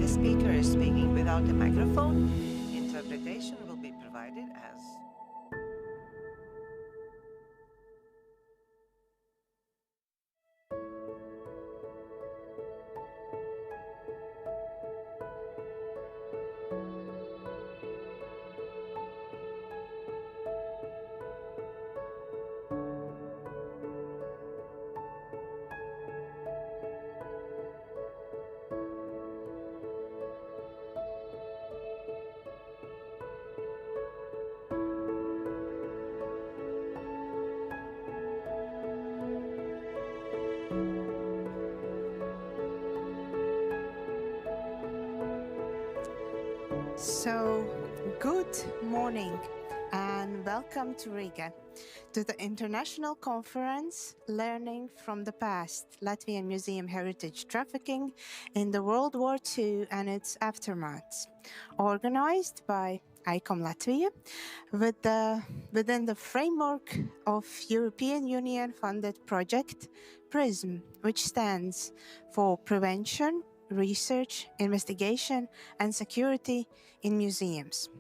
the speaker is speaking without a microphone, interpretation will be provided as... So, good morning and welcome to Riga, to the international conference Learning from the Past, Latvian Museum Heritage Trafficking in the World War II and its Aftermaths, organized by ICOM Latvia within the framework of European Union funded project PRISM, which stands for Prevention, Research, Investigation and Security in Museums.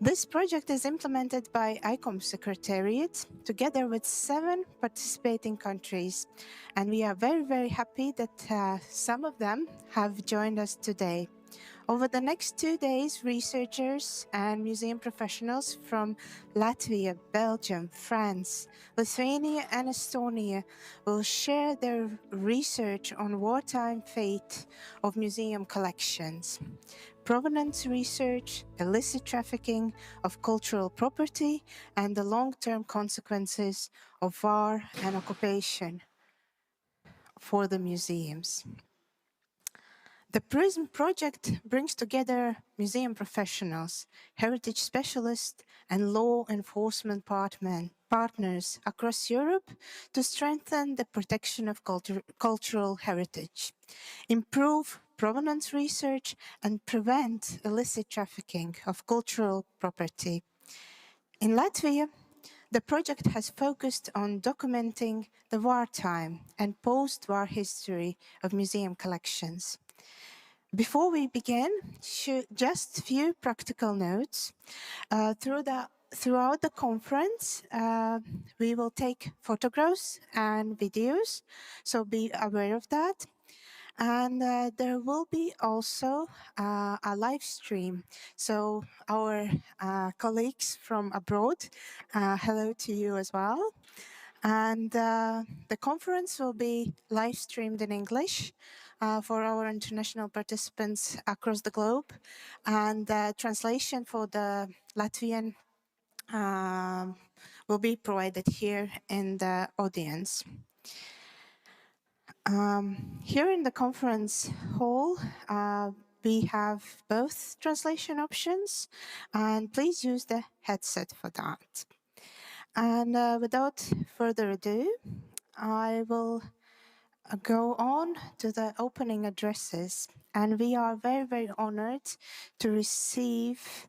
This project is implemented by ICOM Secretariat together with 7 participating countries, and we are very, very happy that some of them have joined us today. Over the next 2 days, researchers and museum professionals from Latvia, Belgium, France, Lithuania and Estonia will share their research on wartime fate of museum collections, provenance research, illicit trafficking of cultural property, and the long-term consequences of war and occupation for the museums. The PRISM project brings together museum professionals, heritage specialists, and law enforcement partners across Europe to strengthen the protection of cultural heritage, improve provenance research, and prevent illicit trafficking of cultural property. In Latvia, the project has focused on documenting the wartime and post-war history of museum collections. Before we begin, just a few practical notes. Throughout the conference, we will take photographs and videos, so be aware of that. And there will be also a live stream. So our colleagues from abroad, hello to you as well. And the conference will be live streamed in English for our international participants across the globe, and translation for the Latvian will be provided here in the audience. Here in the conference hall, we have both translation options, and please use the headset for that. And without further ado, I will go on to the opening addresses. And we are very, very honored to receive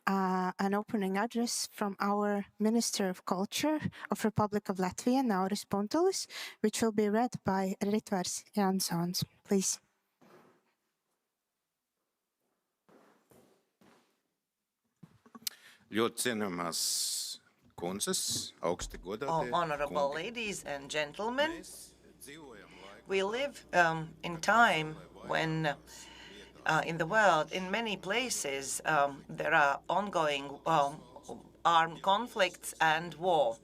an opening address from our Minister of Culture of Republic of Latvia, Nauris Pontulis, which will be read by Ritvars Jansons. Please. Ļoti cienījamās kundzes, augsti godātie Honorable ladies and gentlemen, we live in time when in the world, in many places, there are ongoing armed conflicts and war.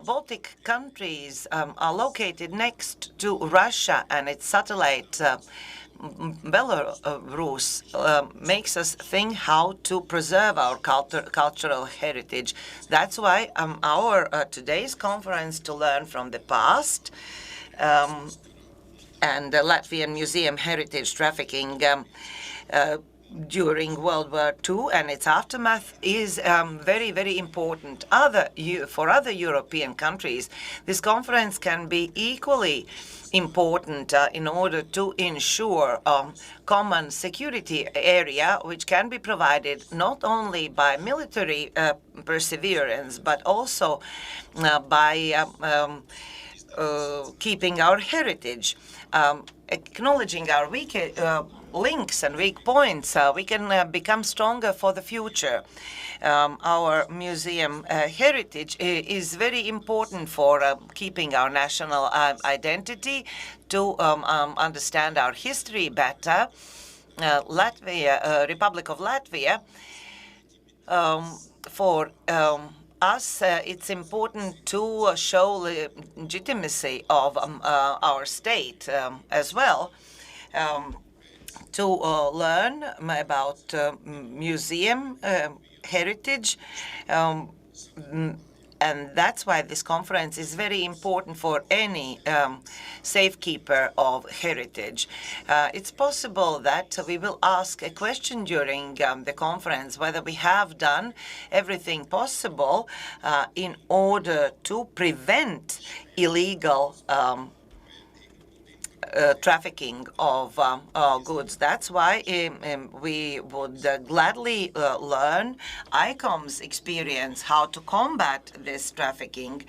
Baltic countries are located next to Russia, and its satellite Belarus makes us think how to preserve our cultural heritage. That's why our today's conference to learn from the past and the Latvian Museum Heritage Trafficking during World War II and its aftermath is very, very important. For other European countries, this conference can be equally important in order to ensure common security area, which can be provided not only by military perseverance, but also by keeping our heritage, acknowledging our weak links and weak points, we can become stronger for the future. Our museum heritage is very important for keeping our national identity, to understand our history better. Republic of Latvia, for us, it's important to show legitimacy of our state as well, to learn about museum heritage, and that's why this conference is very important for any safekeeper of heritage. It's possible that we will ask a question during the conference whether we have done everything possible in order to prevent illegal trafficking of goods. That's why we would gladly learn ICOM's experience how to combat this trafficking,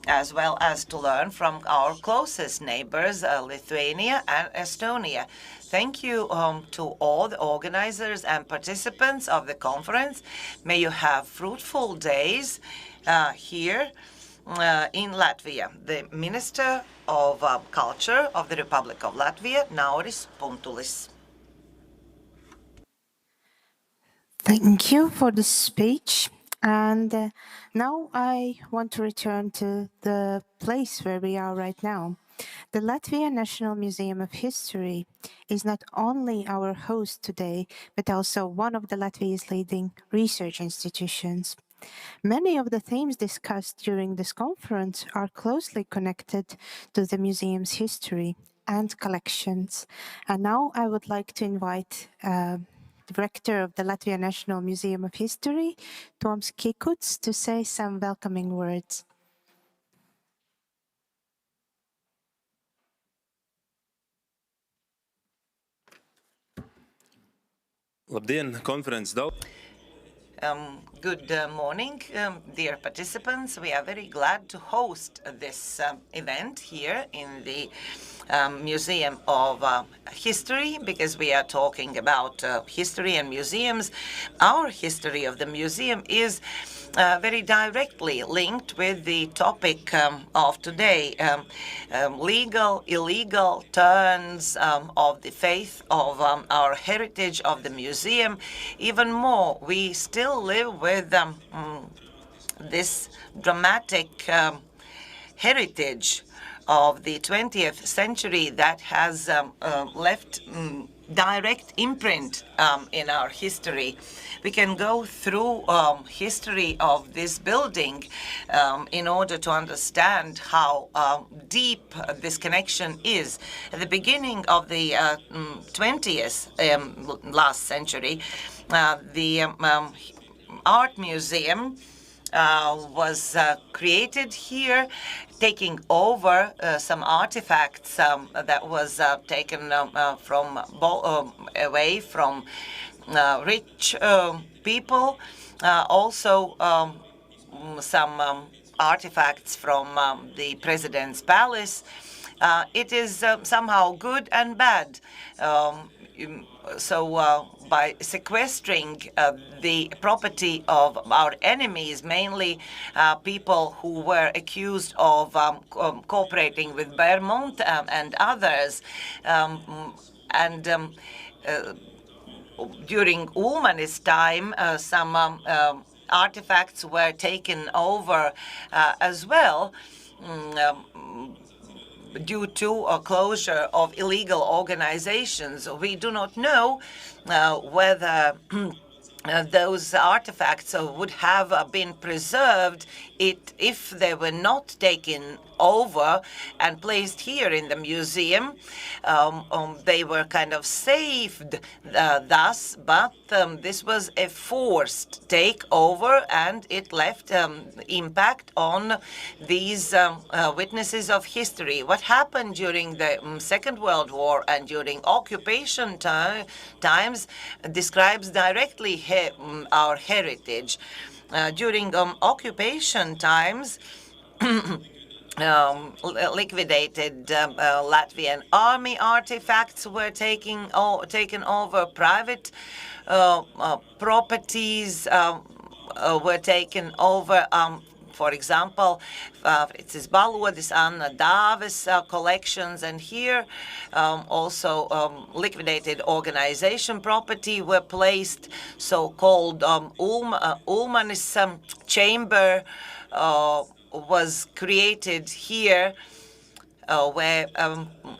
as well as to learn from our closest neighbors, Lithuania and Estonia. Thank you to all the organizers and participants of the conference. May you have fruitful days here in Latvia. The Minister of Culture of the Republic of Latvia, Nauris Puntulis. Thank you for the speech. And now I want to return to the place where we are right now. The Latvia National Museum of History is not only our host today, but also one of the Latvia's leading research institutions. Many of the themes discussed during this conference are closely connected to the museum's history and collections. And now I would like to invite Director of the Latvia National Museum of History, Toms Kikuts, to say some welcoming words. Labdien, konferences Good morning, dear participants. We are very glad to host this event here in the Museum of History, because we are talking about history and museums. Our history of the museum is very directly linked with the topic of today, legal, illegal turns of the faith of our heritage of the museum. Even more, we still live with this dramatic heritage of the 20th century that has left direct imprint in our history. We can go through history of this building in order to understand how deep this connection is. At the beginning of the 20th last century, the art museum was created here, taking over some artifacts that was taken from away from rich people, also some artifacts from the president's palace. It is somehow good and bad. So by sequestering the property of our enemies, mainly people who were accused of cooperating with Vermont and others, and during Ulmanis time, some artifacts were taken over as well, due to a closure of illegal organizations. We do not know whether those artifacts would have been preserved if they were not taken over and placed here in the museum. They were kind of saved thus, but this was a forced takeover, and it left impact on these witnesses of history. What happened during the Second World War and during occupation times describes directly our heritage. During occupation times, liquidated Latvian army artifacts were taken over. Private properties were taken over. For example, it is Balodis, Anna Dāves collections, and here also liquidated organization property were placed. So-called Ulmanis chamber was created here, where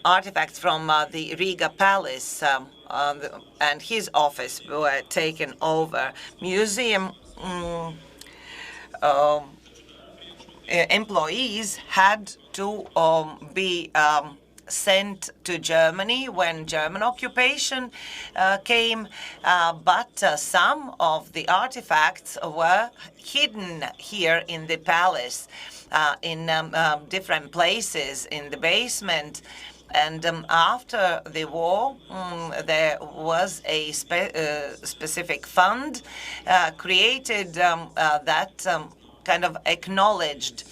artifacts from the Riga palace and his office were taken over. Museum employees had to be sent to Germany when German occupation came, but some of the artifacts were hidden here in the palace, in different places in the basement. And after the war, there was a specific fund created that kind of acknowledged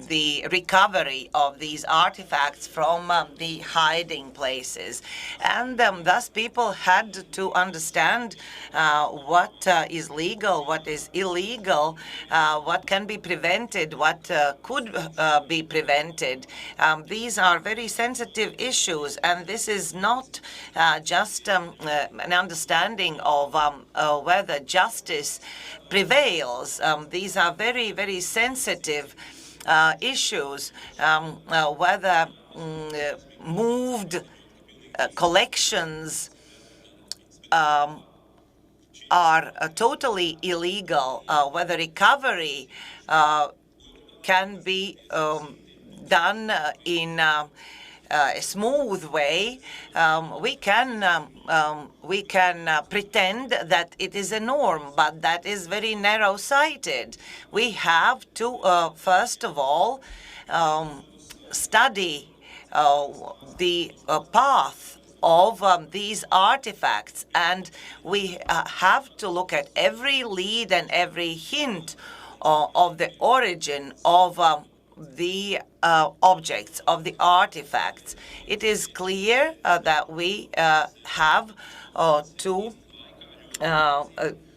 the recovery of these artifacts from the hiding places. And thus people had to understand what is legal, what is illegal, what can be prevented, what could be prevented. These are very sensitive issues, and this is not just an understanding of whether justice prevails. These are very, very sensitive issues, whether moved collections are totally illegal, whether recovery can be done in a smooth way. We can pretend that it is a norm, but that is very narrow-sighted. We have to, first of all, study the path of these artifacts, and we have to look at every lead and every hint of the origin of the objects, of the artifacts. It is clear that we have to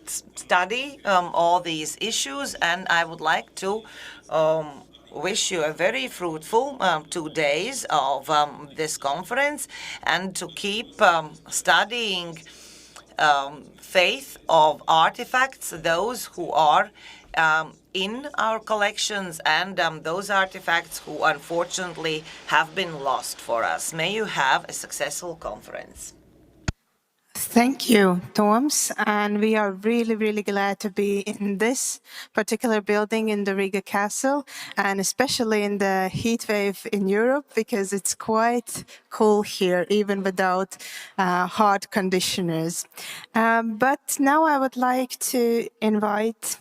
study all these issues, and I would like to wish you a very fruitful 2 days of this conference, and to keep studying faith of artifacts, those who are in our collections, and those artifacts who unfortunately have been lost for us. May you have a successful conference. Thank you, Toms. And we are really, really glad to be in this particular building in the Riga Castle, and especially in the heat wave in Europe, because it's quite cool here, even without hard conditioners. But now I would like to invite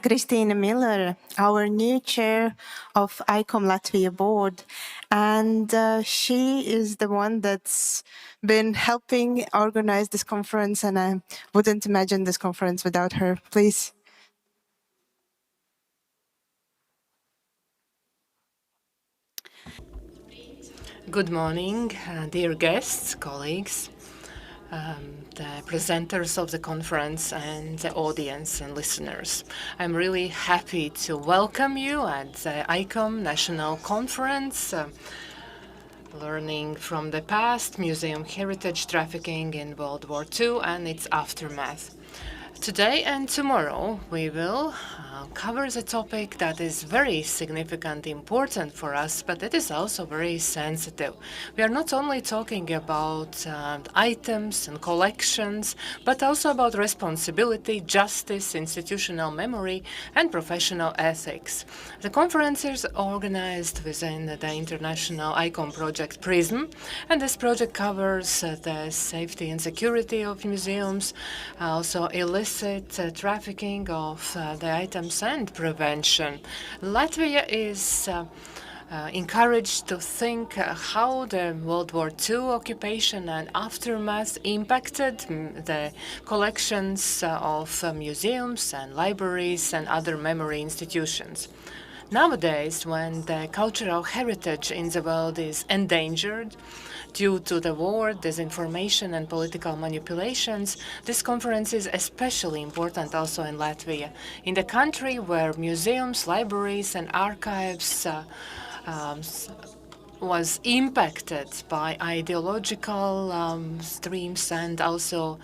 Christine Miller, our new chair of ICOM Latvia board, and she is the one that's been helping organize this conference, and I wouldn't imagine this conference without her. Please. Good morning, dear guests, colleagues, the presenters of the conference, and the audience and listeners. I'm really happy to welcome you at the ICOM National Conference, Learning from the Past, Museum Heritage Trafficking in World War II and its Aftermath. Today and tomorrow we will cover the topic that is very significant, important for us, but it is also very sensitive. We are not only talking about items and collections, but also about responsibility, justice, institutional memory, and professional ethics. The conference is organized within the international ICOM project PRISM, and this project covers the safety and security of museums, also illicit trafficking of the items and prevention. Latvia is encouraged to think how the World War II occupation and aftermath impacted the collections of museums and libraries and other memory institutions. Nowadays, when the cultural heritage in the world is endangered due to the war, disinformation, and political manipulations, this conference is especially important also in Latvia, in the country where museums, libraries, and archives was impacted by ideological streams and also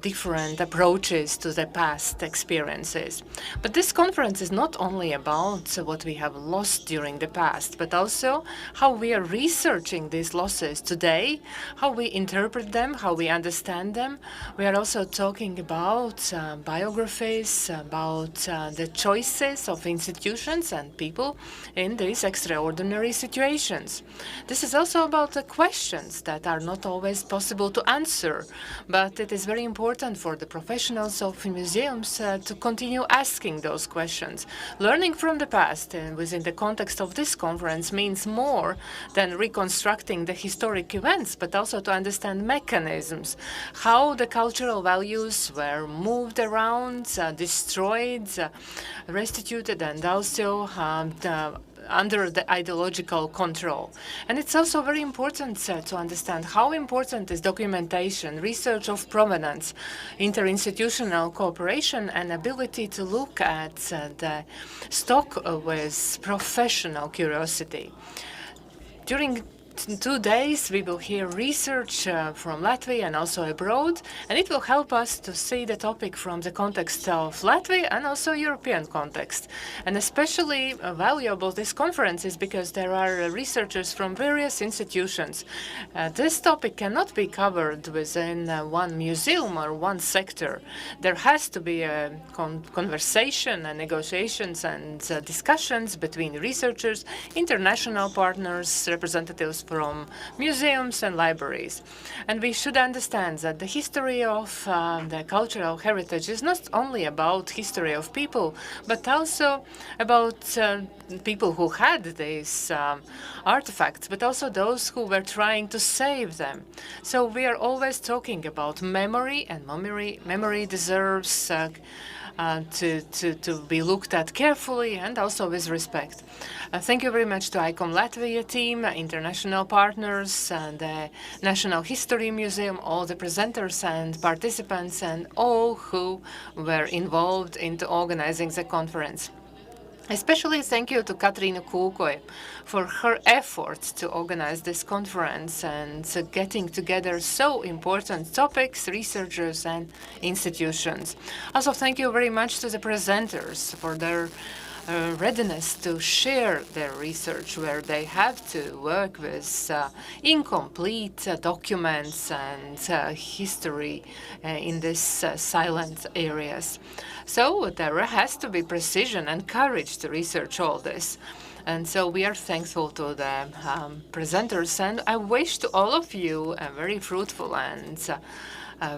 different approaches to the past experiences. But this conference is not only about what we have lost during the past, but also how we are researching these losses today, how we interpret them, how we understand them. We are also talking about biographies, about the choices of institutions and people in these extraordinary situations. This is also about the questions that are not always possible to answer, but it is very important for the professionals of museums to continue asking those questions. Learning from the past within the context of this conference means more than reconstructing the historic events, but also to understand mechanisms, how the cultural values were moved around, destroyed, restituted, and also under the ideological control. And it's also very important to understand how important is documentation, research of provenance, interinstitutional cooperation, and ability to look at the stock with professional curiosity. During 2 days, we will hear research from Latvia and also abroad, and it will help us to see the topic from the context of Latvia and also European context. And especially valuable this conference is because there are researchers from various institutions. This topic cannot be covered within one museum or one sector. There has to be a conversation and negotiations and discussions between researchers, international partners, representatives from museums and libraries. And we should understand that the history of the cultural heritage is not only about history of people, but also about people who had these artifacts, but also those who were trying to save them. So we are always talking about memory, and memory deserves to be looked at carefully and also with respect. Thank you very much to ICOM Latvia team, international partners, and the National History Museum, all the presenters and participants, and all who were involved into organizing the conference. Especially thank you to Katrīna Kūkoja for her efforts to organize this conference and getting together so important topics, researchers, and institutions. Also, thank you very much to the presenters for their readiness to share their research, where they have to work with incomplete documents and history in these silent areas. So there has to be precision and courage to research all this. And so we are thankful to the presenters, and I wish to all of you a very fruitful and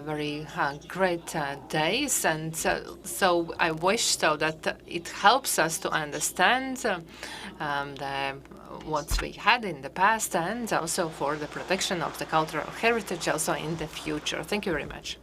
very great days. And so I wish so that it helps us to understand what we had in the past, and also for the protection of the cultural heritage also in the future. Thank you very much.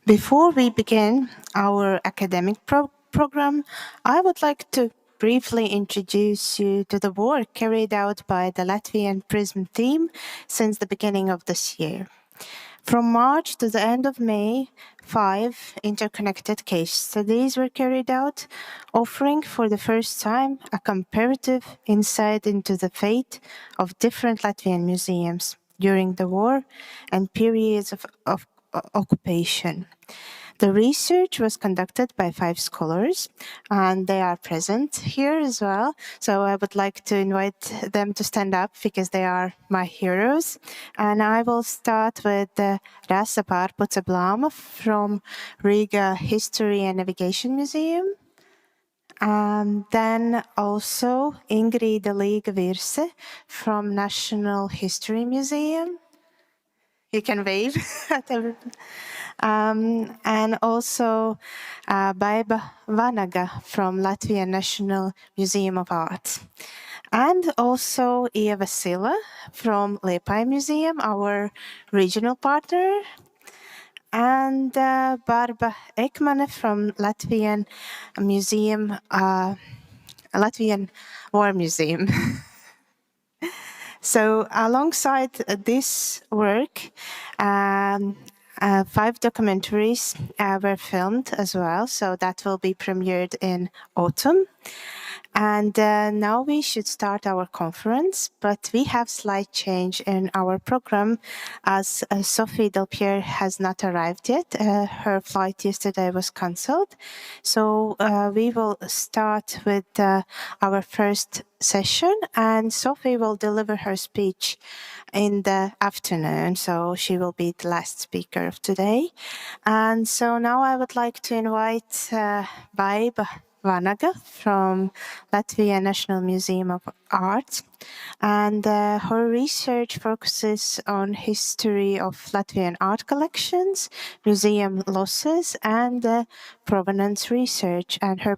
Before we begin our academic program, I would like to briefly introduce you to the work carried out by the Latvian PRISM team since the beginning of this year. From March to the end of May, 5 interconnected case studies were carried out, offering for the first time a comparative insight into the fate of different Latvian museums during the war and periods of occupation. The research was conducted by 5 scholars, and they are present here as well. So I would like to invite them to stand up because they are my heroes. And I will start with Rasa Pārpuce from Riga History and Navigation Museum. And then also Ingrīda Līga-Virse from National History Museum. You can wave at everyone. And also Baiba Vanaga from Latvijas Nacionālā Museum of Art. And also Ieva Sila from Liepāja Museum, our regional partner. and Baiba Vanaga from Latvian Museum, Latvian War Museum. So alongside this work, 5 documentaries were filmed as well. So that will be premiered in autumn. And now we should start our conference, but we have slight change in our program as Sophie Delepierre has not arrived yet. Her flight yesterday was cancelled. So we will start with our first session, and Sophie will deliver her speech in the afternoon. So she will be the last speaker of today. And so now I would like to invite Baiba Vanaga from Latvijas Nacionālajā Museum of Art, and her research focuses on history of Latvian art collections, museum losses, and provenance research. And her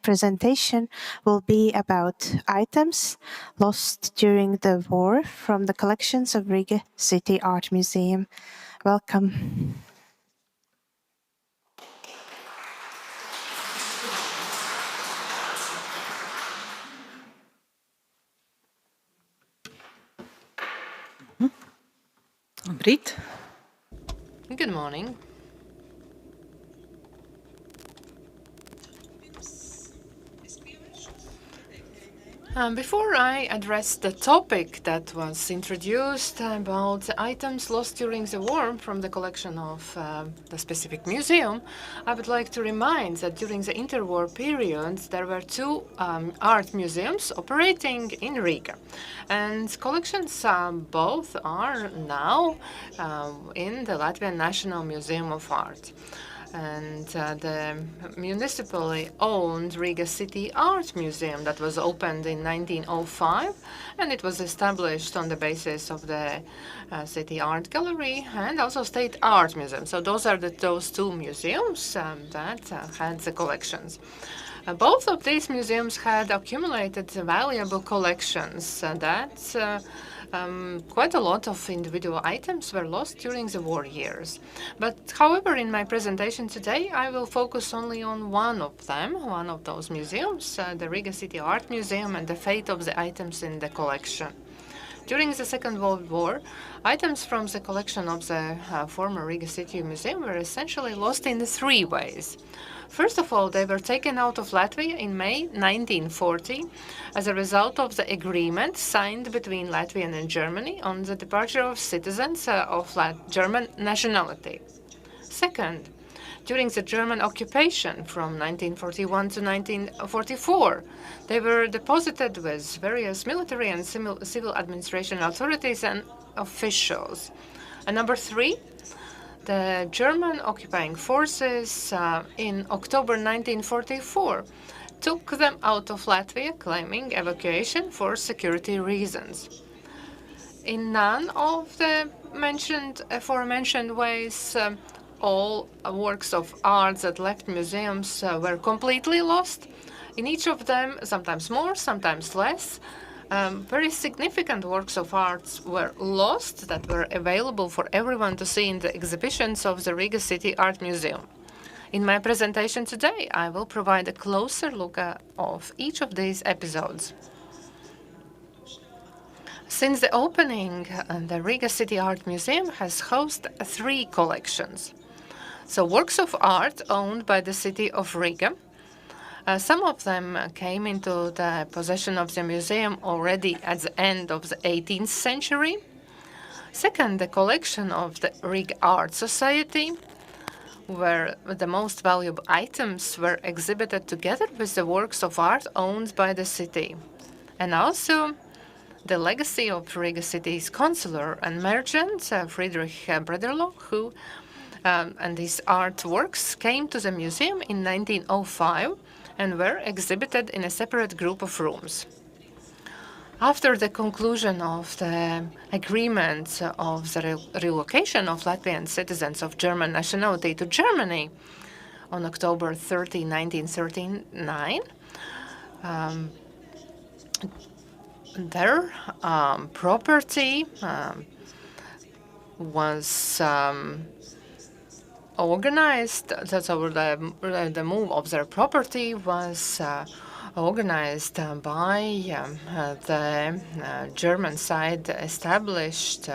presentation will be about items lost during the war from the collections of Riga City Art Museum. Welcome. Aprite. Good morning. Before I address the topic that was introduced about the items lost during the war from the collection of the specific museum, I would like to remind that during the interwar period, there were 2 art museums operating in Riga. And collections both are now in the Latvijas Nacionālā Museum of Art. And the municipally owned Riga City Art Museum that was opened in 1905, and it was established on the basis of the City Art Gallery and also State Art Museum. So those are those 2 museums that had the collections. Both of these museums had accumulated valuable collections that quite a lot of individual items were lost during the war years. But however, in my presentation today, I will focus only on one of them, one of those museums, the Riga City Art Museum, and the fate of the items in the collection. During the Second World War, items from the collection of the former Riga City Museum were essentially lost in 3 ways. First of all, they were taken out of Latvia in May 1940 as a result of the agreement signed between Latvia and Germany on the departure of citizens of German nationality. Second, during the German occupation from 1941 to 1944, they were deposited with various military and civil administration authorities and officials. And number 3, the German occupying forces in October 1944 took them out of Latvia, claiming evacuation for security reasons. In none of the aforementioned ways, all works of art that left museums were completely lost. In each of them, sometimes more, sometimes less, very significant works of art were lost that were available for everyone to see in the exhibitions of the Riga City Art Museum. In my presentation today, I will provide a closer look of each of these episodes. Since the opening, the Riga City Art Museum has hosted 3 collections. So works of art owned by the city of Riga. Some of them came into the possession of the museum already at the end of the 18th century. Second, the collection of the Riga Art Society, where the most valuable items were exhibited together with the works of art owned by the city. And also the legacy of Riga City's consular and merchant, Friedrich Brederloh, who and his artworks came to the museum in 1905 and were exhibited in a separate group of rooms. After the conclusion of the agreement of the relocation of Latvian citizens of German nationality to Germany on October 30, 1939, their property was organized, so the move of their property was organized by the German side established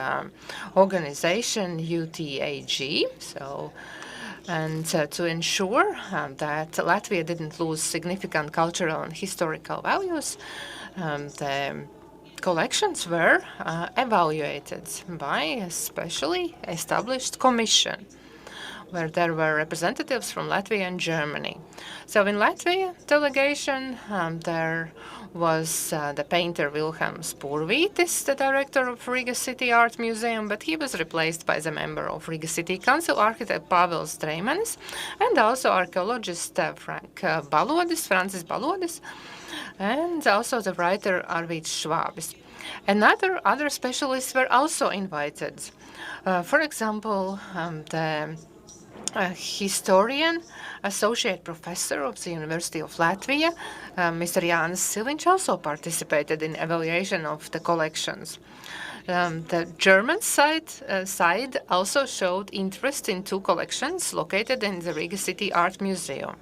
organization UTAG. And to ensure that Latvia didn't lose significant cultural and historical values, the collections were evaluated by a specially established commission, where there were representatives from Latvia and Germany. So in Latvia delegation, there was the painter Vilhelms Purvītis, the director of Riga City Art Museum, but he was replaced by the member of Riga City Council, architect Pāvils Dreimanis, and also archaeologist Francis Balodis, and also the writer Arvīts Švābis. And other specialists were also invited. For example, the historian, associate professor of the University of Latvia, Mr. Jānis Siliņš, also participated in evaluation of the collections. The German side also showed interest in two collections located in the Riga City Art Museum.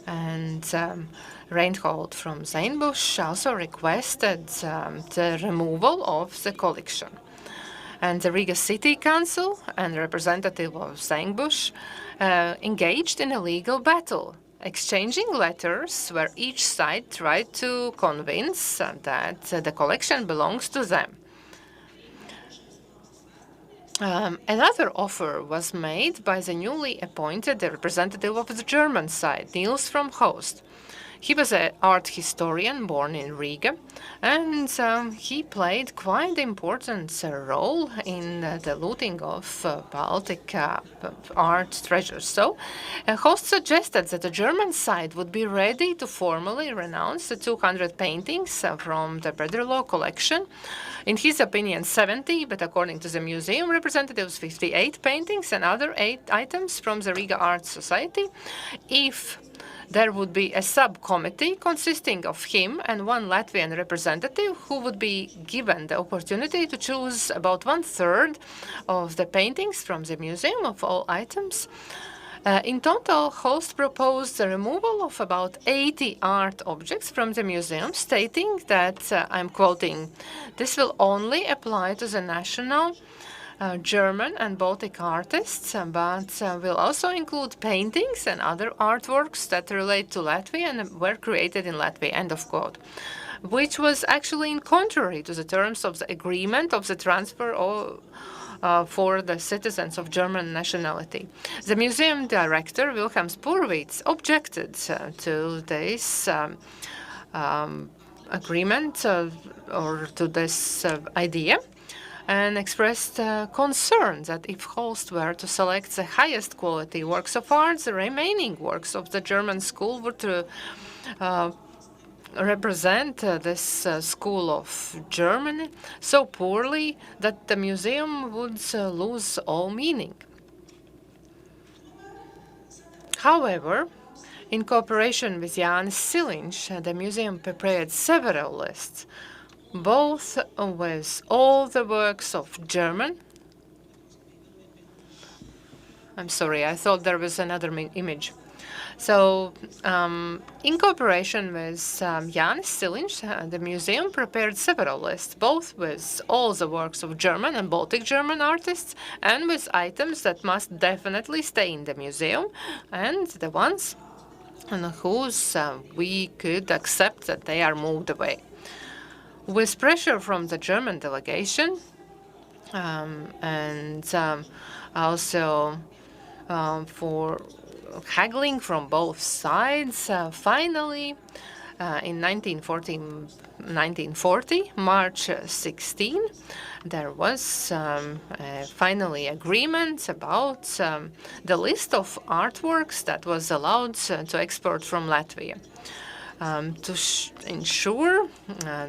And Reinhold from Zeinbusch also requested the removal of the collection. And the Riga City Council and representative of Zeinbusch engaged in a legal battle, exchanging letters where each side tried to convince that the collection belongs to them. Another offer was made by the newly appointed representative of the German side, Niels from Host. He was an art historian born in Riga, and he played quite an important role in the looting of Baltic art treasures. So Host suggested that the German side would be ready to formally renounce the 200 paintings from the Brederlo collection. In his opinion, 70, but according to the museum representatives, 58 paintings and other 8 items from the Riga Art Society, if there would be a subcommittee consisting of him and one Latvian representative who would be given the opportunity to choose about 1/3 of the paintings from the museum of all items. In total, Host proposed the removal of about 80 art objects from the museum, stating that, I'm quoting, "This will only apply to the national German and Baltic artists, but will also include paintings and other artworks that relate to Latvia and were created in Latvia," end of quote, which was actually in contrary to the terms of the agreement of the transfer for the citizens of German nationality. The museum director, Vilhelms Purvītis, objected to this agreement or to this idea, and expressed concern that if Host were to select the highest quality works of art, the remaining works of the German school would represent this school of Germany so poorly that the museum would lose all meaning. However, in cooperation with Jānis Siliņš, the museum prepared several lists, both with all the works of German. I'm sorry, I thought there was another image. So, in cooperation with Jānis Siliņš, the museum prepared several lists, both with all the works of German and Baltic German artists, and with items that must definitely stay in the museum, and the ones on whose we could accept that they are moved away. With pressure from the German delegation and also for haggling from both sides, finally, in 1940, March 16, there was finally agreement about the list of artworks that was allowed to export from Latvia. To ensure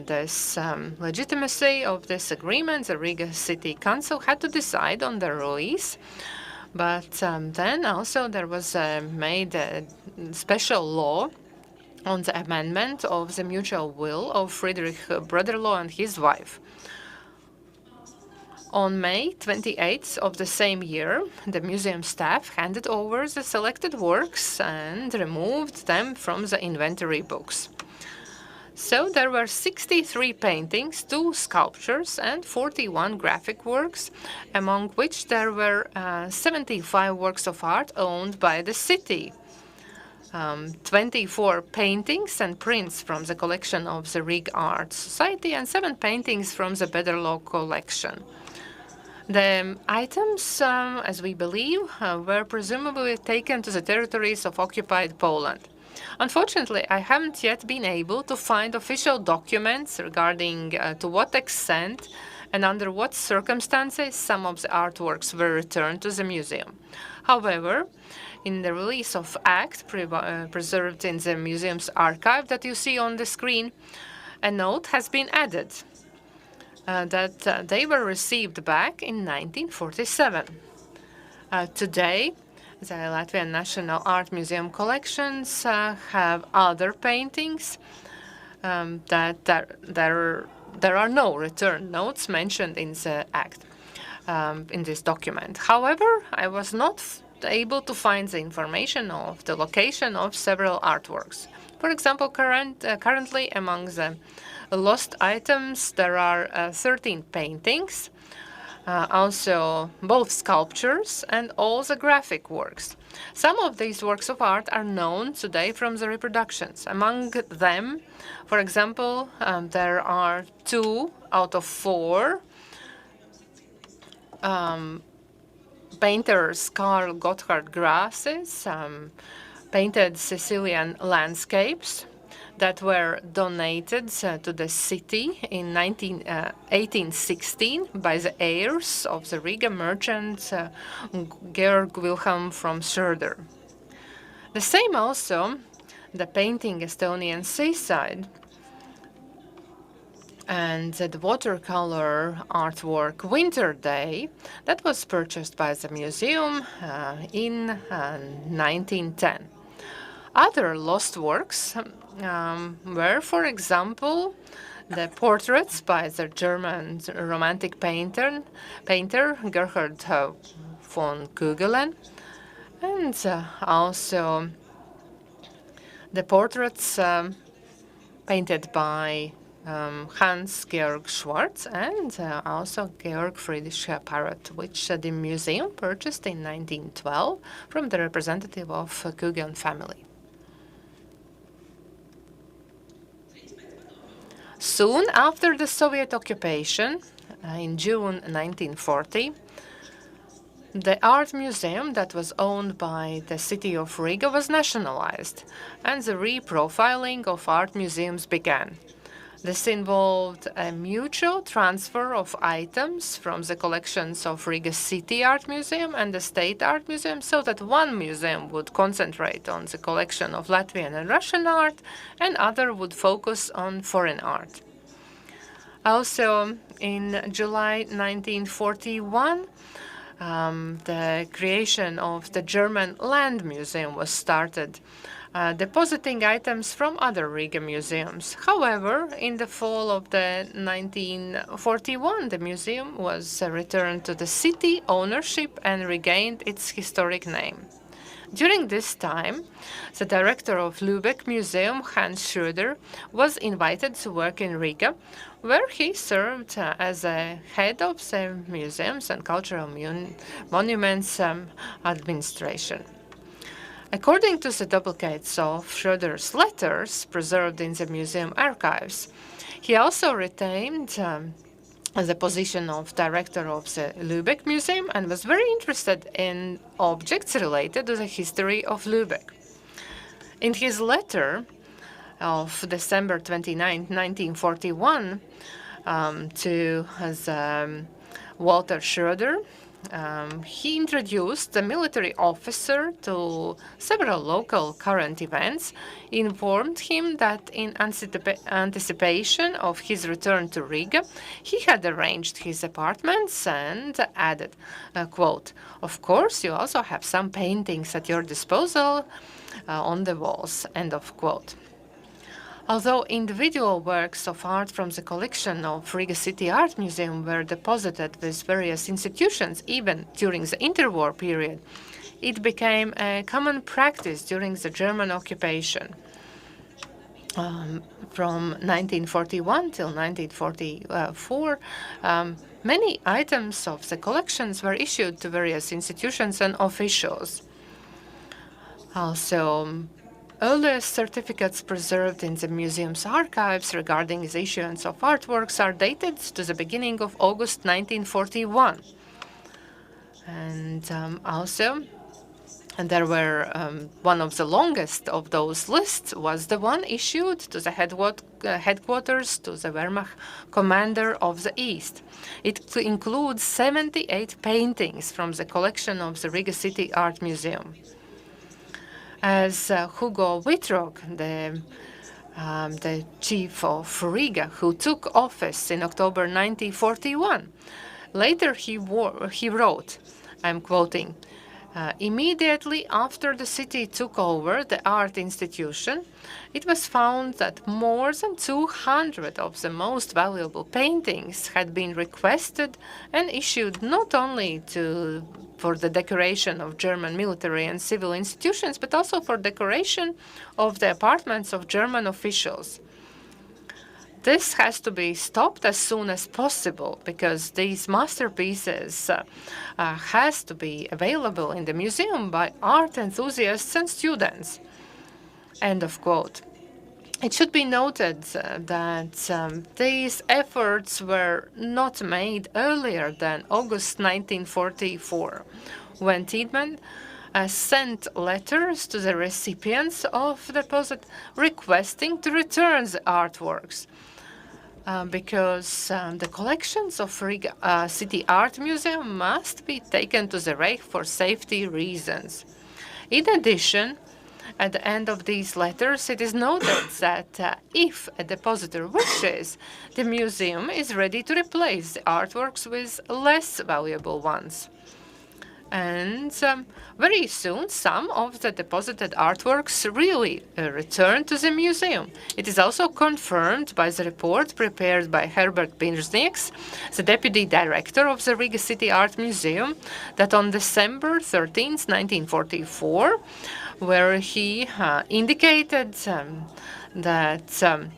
this legitimacy of this agreement, the Riga City Council had to decide on the release. But then also there was made a special law on the amendment of the mutual will of Friedrich Brederlo and his wife. On May 28th of the same year, the museum staff handed over the selected works and removed them from the inventory books. So there were 63 paintings, 2 sculptures, and 41 graphic works, among which there were 75 works of art owned by the city. 24 paintings and prints from the collection of the Riga Art Society, and 7 paintings from the Bederlo collection. The items, as we believe, were presumably taken to the territories of occupied Poland. Unfortunately, I haven't yet been able to find official documents regarding to what extent and under what circumstances some of the artworks were returned to the museum. However, in the release of Act preserved in the museum's archive that you see on the screen, a note has been added that they were received back in 1947. Today, the Latvian National Art Museum collections have other paintings that there are no return notes mentioned in the Act, in this document. However, I was not able to find the information of the location of several artworks. For example, currently among the lost items, there are 13 paintings, also both sculptures and all the graphic works. Some of these works of art are known today from the reproductions. Among them, for example, there are 2 out of 4 painters Karl Gotthard Gras's painted Sicilian landscapes that were donated to the city in 1816 by the heirs of the Riga merchant Georg Wilhelm from Schroeder. The same also the painting Estonian Seaside and the watercolor artwork Winter Day that was purchased by the museum in 1910. Other lost works were, for example, the portraits by the German Romantic painter Gerhard von Kugelen, and also the portraits painted by Hans-Georg Schwarz and also Georg Friedrich Parrot, which the museum purchased in 1912 from the representative of Kugelen family. Soon after the Soviet occupation, in June 1940, the art museum that was owned by the city of Riga was nationalized, and the reprofiling of art museums began. This involved a mutual transfer of items from the collections of Riga City Art Museum and the State Art Museum, so that one museum would concentrate on the collection of Latvian and Russian art, and other would focus on foreign art. Also, in July 1941, the creation of the German Land Museum was started, depositing items from other Riga museums. However, in the fall of 1941, the museum was returned to the city ownership and regained its historic name. During this time, the director of Lübeck Museum, Hans Schröder, was invited to work in Riga, where he served as a head of the Museums and Cultural Monuments Administration. According to the duplicates of Schröder's letters preserved in the museum archives, he also retained the position of director of the Lübeck Museum and was very interested in objects related to the history of Lübeck. In his letter of December 29, 1941, to Walter Schröder, he introduced the military officer to several local current events, informed him that in anticipation of his return to Riga, he had arranged his apartments, and added, quote, "Of course, you also have some paintings at your disposal on the walls," end of quote. Although individual works of art from the collection of Riga City Art Museum were deposited with various institutions even during the interwar period, it became a common practice during the German occupation. From 1941 till 1944, many items of the collections were issued to various institutions and officials. Also, earliest certificates preserved in the museum's archives regarding the issuance of artworks are dated to the beginning of August 1941. And and there were one of the longest of those lists was the one issued to the headquarters to the Wehrmacht commander of the East. It includes 78 paintings from the collection of the Riga City Art Museum. As Hugo Wittrock, the chief of Riga, who took office in October 1941, later he wrote, I'm quoting, immediately after the city took over the art institution, it was found that more than 200 of the most valuable paintings had been requested and issued not only for the decoration of German military and civil institutions, but also for decoration of the apartments of German officials. This has to be stopped as soon as possible because these masterpieces has to be available in the museum by art enthusiasts and students. End of quote. It should be noted that these efforts were not made earlier than August 1944, when Tiedemann sent letters to the recipients of the deposit requesting to return the artworks. Because the collections of Riga City Art Museum must be taken to the Reich for safety reasons. In addition, at the end of these letters, it is noted that if a depositor wishes, the museum is ready to replace the artworks with less valuable ones. And very soon, some of the deposited artworks really returned to the museum. It is also confirmed by the report prepared by Herbert Birznieks, the deputy director of the Riga City Art Museum, that on December 13, 1944, where he indicated that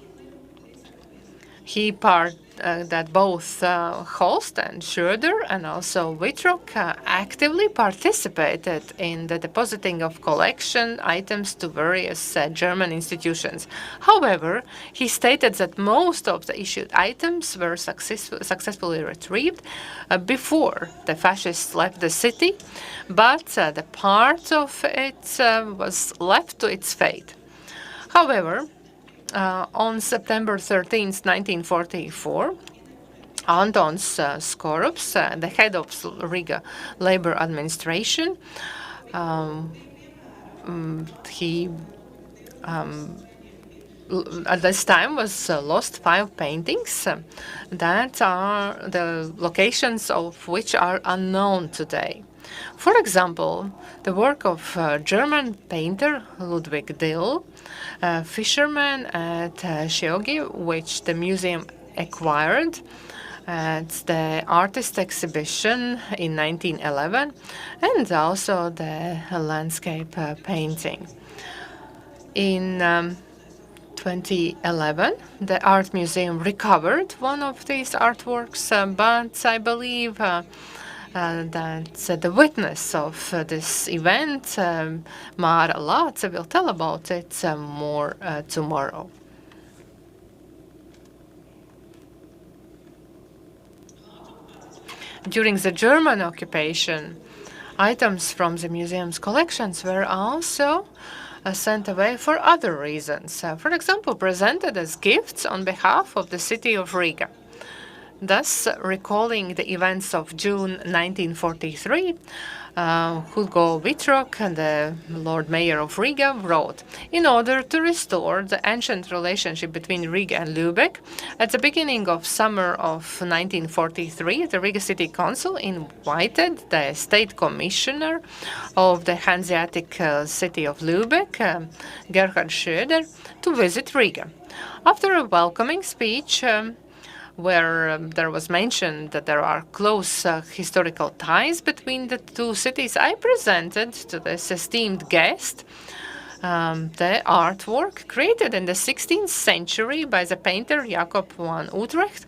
that both Holst and Schroeder and also Wittrock actively participated in the depositing of collection items to various German institutions. However, he stated that most of the issued items were successfully retrieved before the fascists left the city, but the part of it was left to its fate. However, on September 13, 1944, Antons Skorups, the head of Riga Labor Administration, he at this time was lost 5 paintings that are the locations of which are unknown today. For example, the work of German painter Ludwig Dill, fisherman at Shiogi, which the museum acquired at the artist exhibition in 1911, and also the landscape painting. In 2011, the art museum recovered one of these artworks, but I believe that the witness of this event, Mara Lāce, will tell about it more tomorrow. During the German occupation, items from the museum's collections were also sent away for other reasons. For example, presented as gifts on behalf of the city of Riga. Thus, recalling the events of June 1943, Hugo Wittrock, the Lord Mayor of Riga, wrote, "In order to restore the ancient relationship between Riga and Lübeck, at the beginning of summer of 1943, the Riga City Council invited the State Commissioner of the Hanseatic city of Lübeck, Gerhard Schröder, to visit Riga. After a welcoming speech, where there was mentioned that there are close historical ties between the two cities, I presented to this esteemed guest the artwork created in the 16th century by the painter Jacob van Utrecht,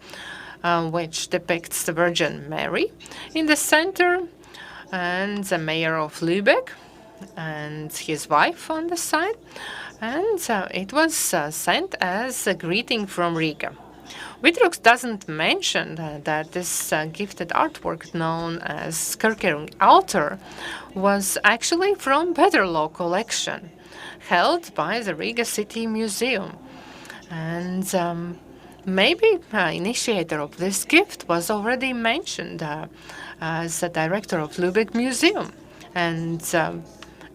which depicts the Virgin Mary in the center and the mayor of Lübeck and his wife on the side. And it was sent as a greeting from Riga. Witrux doesn't mention that this gifted artwork, known as Skurkering Altar, was actually from Bederlo collection, held by the Riga City Museum. And maybe initiator of this gift was already mentioned as the director of Lübeck Museum. And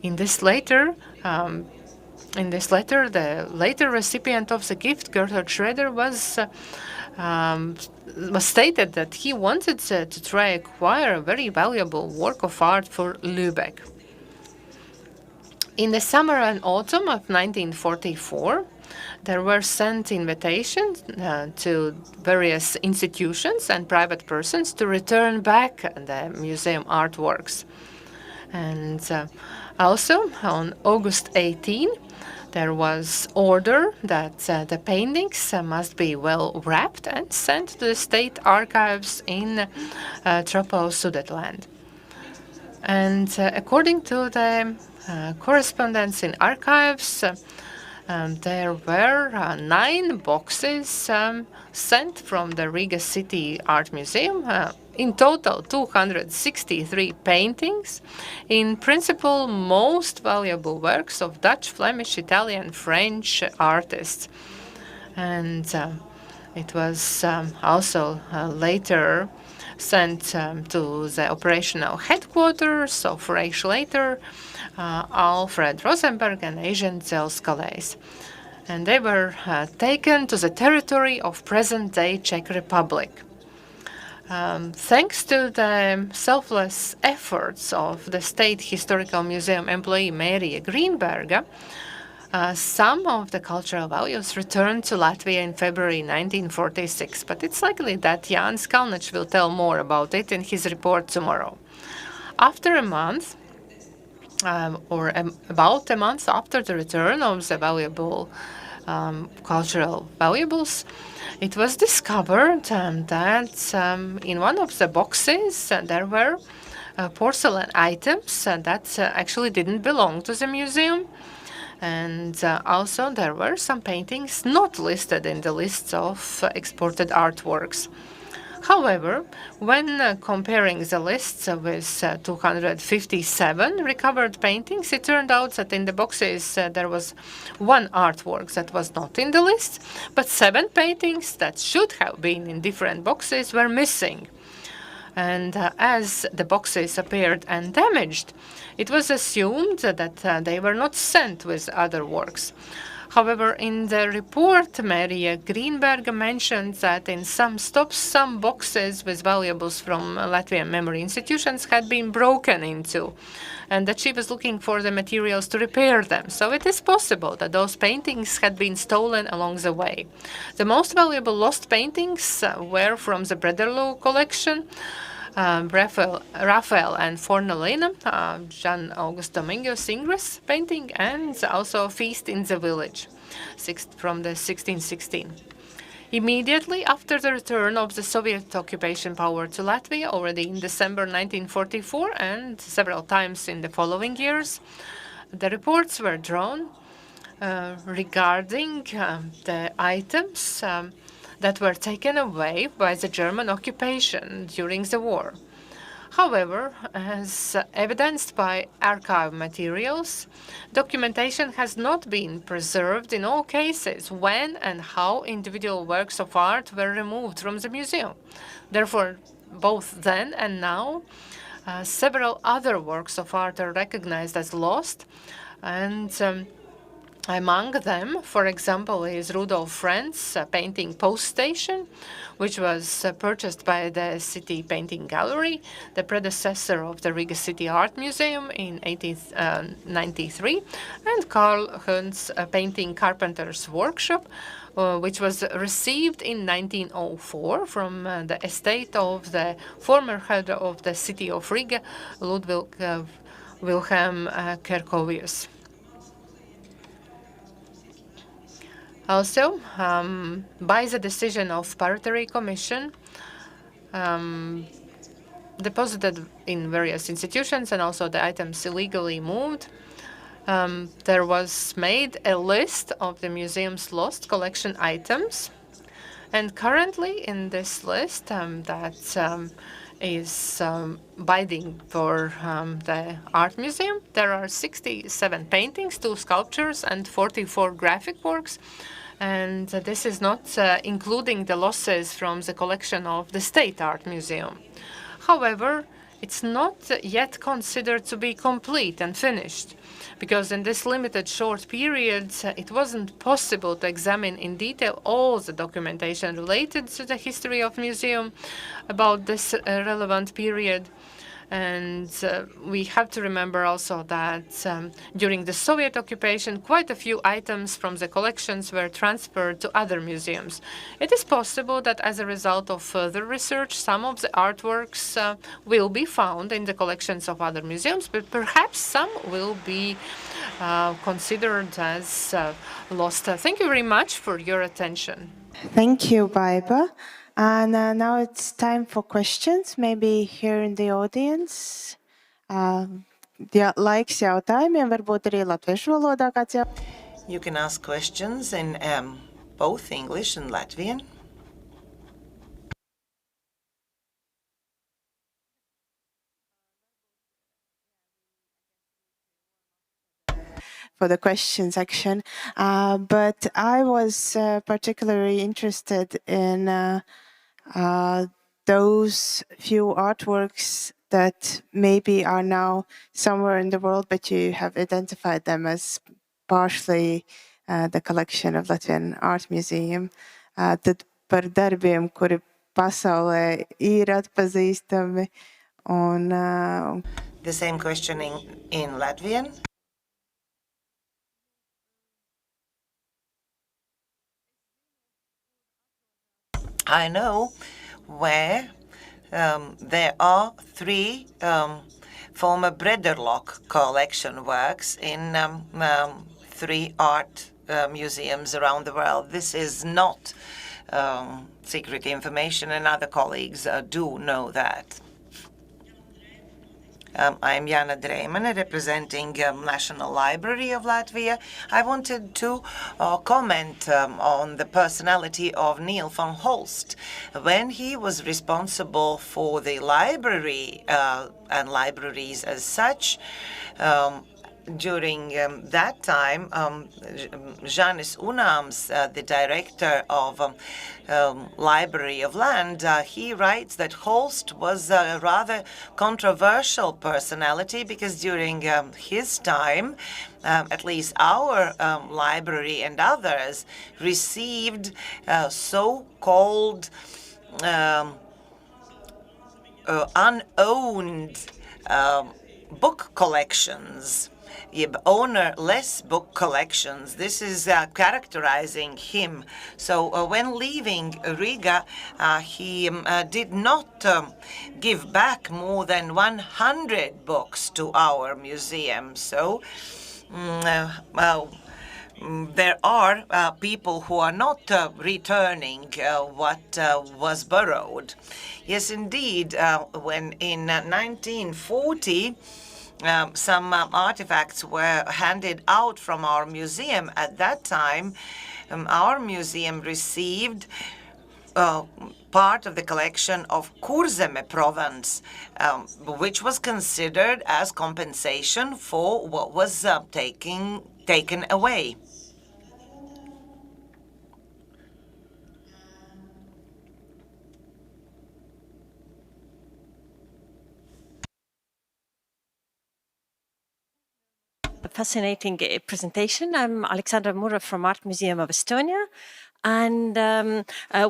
in this letter, the later recipient of the gift, Gerhard Schroeder, was stated that he wanted to try acquire a very valuable work of art for Lübeck. In the summer and autumn of 1944, there were sent invitations to various institutions and private persons to return back the museum artworks. And also on August 18, there was order that the paintings must be well wrapped and sent to the state archives in Tropo, Sudetenland. And according to the correspondence in archives, there were 9 boxes sent from the Riga City Art Museum. In total, 263 paintings, in principle, most valuable works of Dutch, Flemish, Italian, French artists. And it was also later sent to the operational headquarters of Reichsleiter Alfred Rosenberg and Asian Zelskalais. And they were taken to the territory of present-day Czech Republic. Thanks to the selfless efforts of the State Historical Museum employee Mērija Grīnberga, some of the cultural values returned to Latvia in February 1946, but it's likely that Jānis Kalniņš will tell more about it in his report tomorrow. After a month, about a month after the return of the valuable cultural valuables, it was discovered that in one of the boxes there were porcelain items that actually didn't belong to the museum. And also there were some paintings not listed in the lists of exported artworks. However, when comparing the lists with 257 recovered paintings, it turned out that in the boxes there was 1 artwork that was not in the list, but 7 paintings that should have been in different boxes were missing. And as the boxes appeared undamaged, it was assumed that they were not sent with other works. However, in the report, Mērija Grīnberga mentioned that in some stops, some boxes with valuables from Latvian memory institutions had been broken into, and that she was looking for the materials to repair them. So it is possible that those paintings had been stolen along the way. The most valuable lost paintings were from the Brederlo collection, Raphael and Fornalina, Jan August Domingos Ingres painting, and also Feast in the Village from the 1616. Immediately after the return of the Soviet occupation power to Latvia, already in December 1944 and several times in the following years, the reports were drawn regarding the items that were taken away by the German occupation during the war. However, as evidenced by archive materials, documentation has not been preserved in all cases when and how individual works of art were removed from the museum. Therefore, both then and now, several other works of art are recognized as lost, and Among them, for example, is Rudolf Frentz painting Post Station, which was purchased by the City Painting Gallery, the predecessor of the Riga City Art Museum in 1893, and Karl Hunt's painting Carpenter's Workshop, which was received in 1904 from the estate of the former head of the city of Riga, Ludwig Wilhelm Kerkovius. Also, by the decision of Parliamentary Commission, deposited in various institutions and also the items illegally moved, there was made a list of the museum's lost collection items. And currently in this list that is binding for the art museum, there are 67 paintings, 2 sculptures, and 44 graphic works. And this is not including the losses from the collection of the State Art Museum. However, it's not yet considered to be complete and finished, because in this limited short period, it wasn't possible to examine in detail all the documentation related to the history of museum about this relevant period. And we have to remember also that during the Soviet occupation, quite a few items from the collections were transferred to other museums. It is possible that as a result of further research, some of the artworks will be found in the collections of other museums, but perhaps some will be considered as lost. Thank you very much for your attention. Thank you, Baiba. And now it's time for questions, maybe here in the audience. Laiks jautājumiem, varbūt arī latviešu valodā kāds jautājums. You can ask questions in both English and Latvian. For the question section, but I was particularly interested in those few artworks that maybe are now somewhere in the world, but you have identified them as partially the collection of Latvian Art Museum. Tad par darbiem, kuri pasaulē ir atpazīstami. The same question in Latvian. I know where there are 3 former Brederlock collection works in 3 art museums around the world. This is not secret information, and other colleagues do know that. I'm Jana Dreimane, representing National Library of Latvia. I wanted to comment on the personality of Neil van Holst. When he was responsible for the library and libraries as such, during that time, Jānis Unāms, the director of Library of Land, he writes that Holst was a rather controversial personality because during his time, at least our library and others received so-called unowned book collections. Ownerless book collections. This is characterizing him. So when leaving Riga, he did not give back more than 100 books to our museum. So there are people who are not returning what was borrowed. Yes, indeed, when in 1940, some artifacts were handed out from our museum. At that time, our museum received part of the collection of Kurzeme province, which was considered as compensation for what was taken away. fascinating presentation. I'm Alexandra Mura from Art Museum of Estonia. And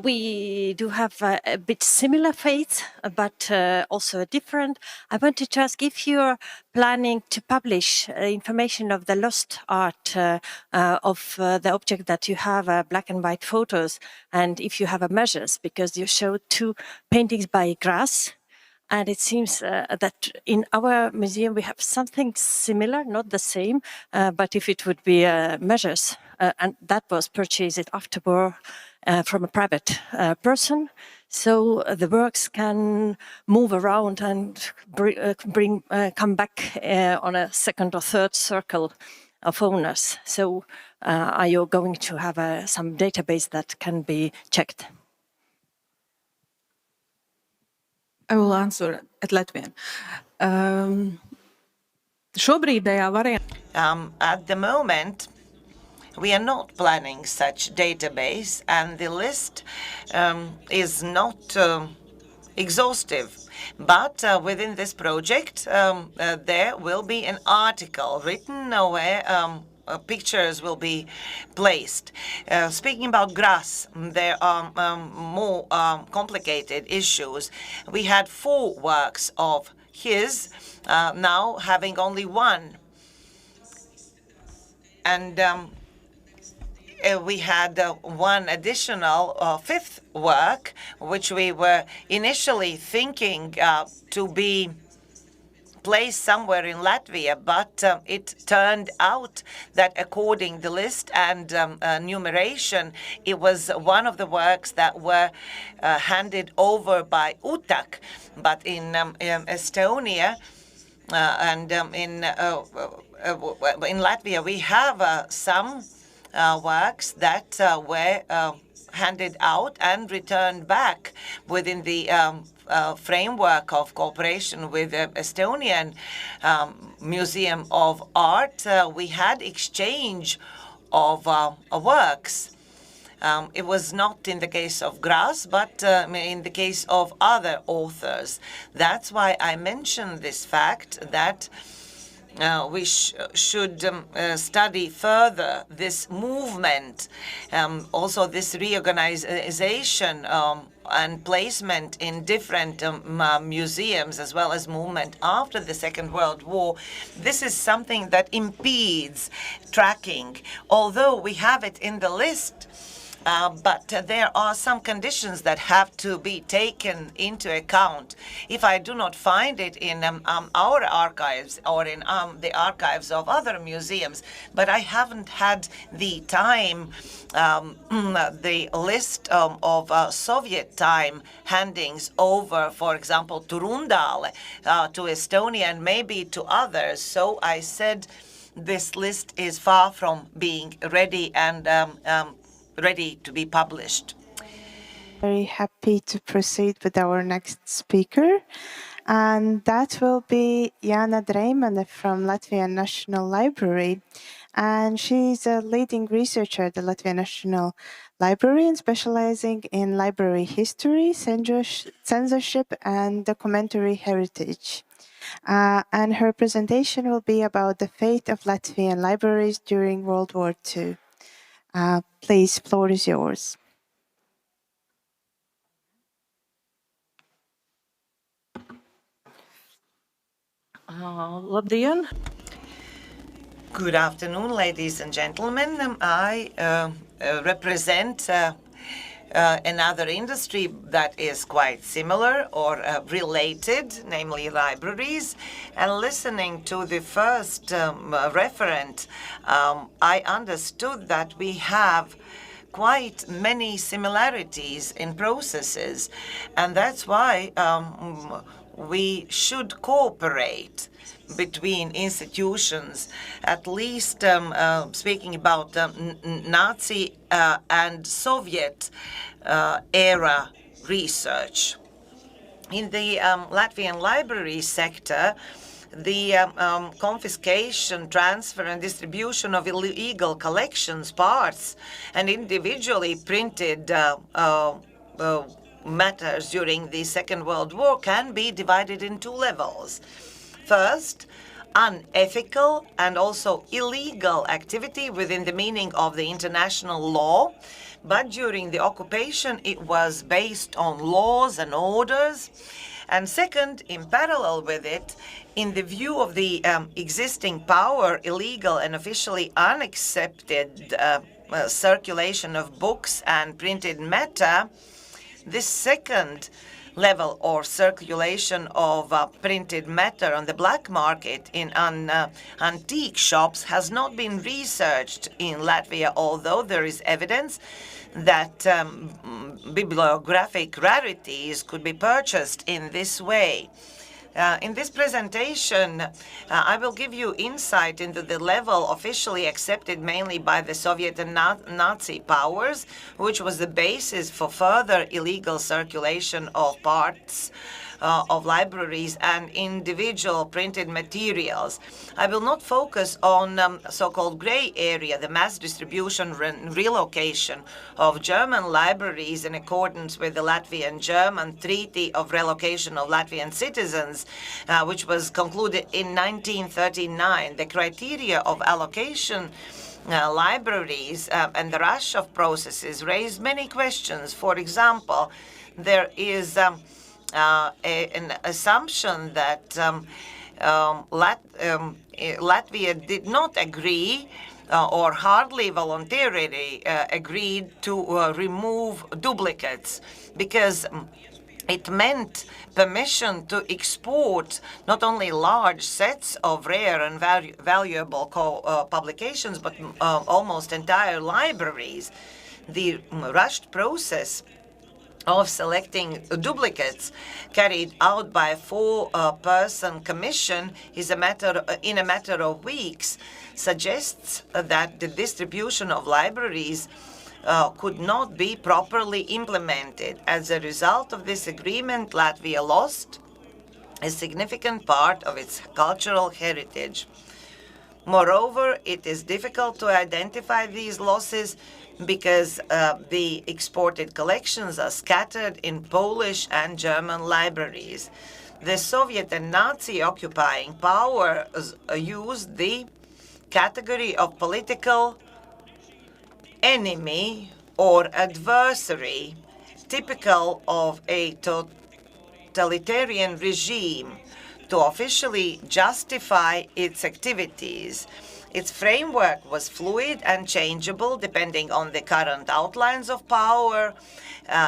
we do have a bit similar faith, but also different. I wanted to ask if you're planning to publish information of the lost art of the object that you have, black and white photos, and if you have measures, because you showed 2 paintings by Grass. And it seems that in our museum we have something similar, not the same, but if it would be measures, and that was purchased afterward from a private person, so the works can move around and come back on a second or third circle of owners. So are you going to have some database that can be checked? I will answer at Latvian. Šobrīdējā variantā. At the moment, we are not planning such database, and the list is not exhaustive. But within this project, there will be an article written where pictures will be placed. Speaking about Grass, there are more complicated issues. We had 4 works of his, now having only 1. And we had 1 additional 5th work, which we were initially thinking to be placed somewhere in Latvia, but it turned out that according to the list and numeration, it was one of the works that were handed over by UTAK. But in Estonia and in Latvia, we have some works that were handed out and returned back within the framework of cooperation with the Estonian Museum of Art. We had exchange of works. It was not in the case of Grass, but in the case of other authors. That's why I mentioned this fact that we should study further this movement, also this reorganization and placement in different museums, as well as movement after the Second World War. This is something that impedes tracking, although we have it in the list. But there are some conditions that have to be taken into account. If I do not find it in our archives or in the archives of other museums, but I haven't had the time, the list of Soviet time handings over, for example, to Rundale, to Estonia, and maybe to others. So I said this list is far from being ready and ready to be published. Very happy to proceed with our next speaker, and that will be Jana Dreimane from Latvijas Nacionālā Library. And she's a leading researcher at the Latvijas Nacionālā Library and specializing in library history, censorship, and documentary heritage. And her presentation will be about the fate of Latvian libraries during World War II. Please, floor is yours. Labdien! Good afternoon, ladies and gentlemen. I represent another industry that is quite similar or related, namely libraries. And listening to the first referent, I understood that we have quite many similarities in processes, and that's why we should cooperate between institutions, at least speaking about Nazi and Soviet era research. In the Latvian library sector, the confiscation, transfer, and distribution of illegal collections, parts, and individually printed matters during the Second World War can be divided in 2 levels. First, unethical and also illegal activity within the meaning of the international law. But during the occupation, it was based on laws and orders. And second, in parallel with it, in the view of the existing power, illegal and officially unaccepted circulation of books and printed matter, this second level or circulation of printed matter on the black market in antique shops has not been researched in Latvia, although there is evidence that bibliographic rarities could be purchased in this way. In this presentation, I will give you insight into the level officially accepted mainly by the Soviet and Nazi powers, which was the basis for further illegal circulation of parts of libraries and individual printed materials. I will not focus on so-called gray area, the mass distribution relocation of German libraries in accordance with the Latvian-German Treaty of Relocation of Latvian Citizens, which was concluded in 1939. The criteria of allocation libraries and the rush of processes raised many questions. For example, there is an assumption that Latvia did not agree or hardly voluntarily agreed to remove duplicates because it meant permission to export not only large sets of rare and valuable publications, but almost entire libraries. The rushed process of selecting duplicates carried out by a four-person commission in a matter of weeks suggests that the distribution of libraries could not be properly implemented. As a result of this agreement, Latvia lost a significant part of its cultural heritage. Moreover, it is difficult to identify these losses because the exported collections are scattered in Polish and German libraries. The Soviet and Nazi occupying powers used the category of political enemy or adversary, typical of a totalitarian regime, to officially justify its activities. Its framework was fluid and changeable depending on the current outlines of power.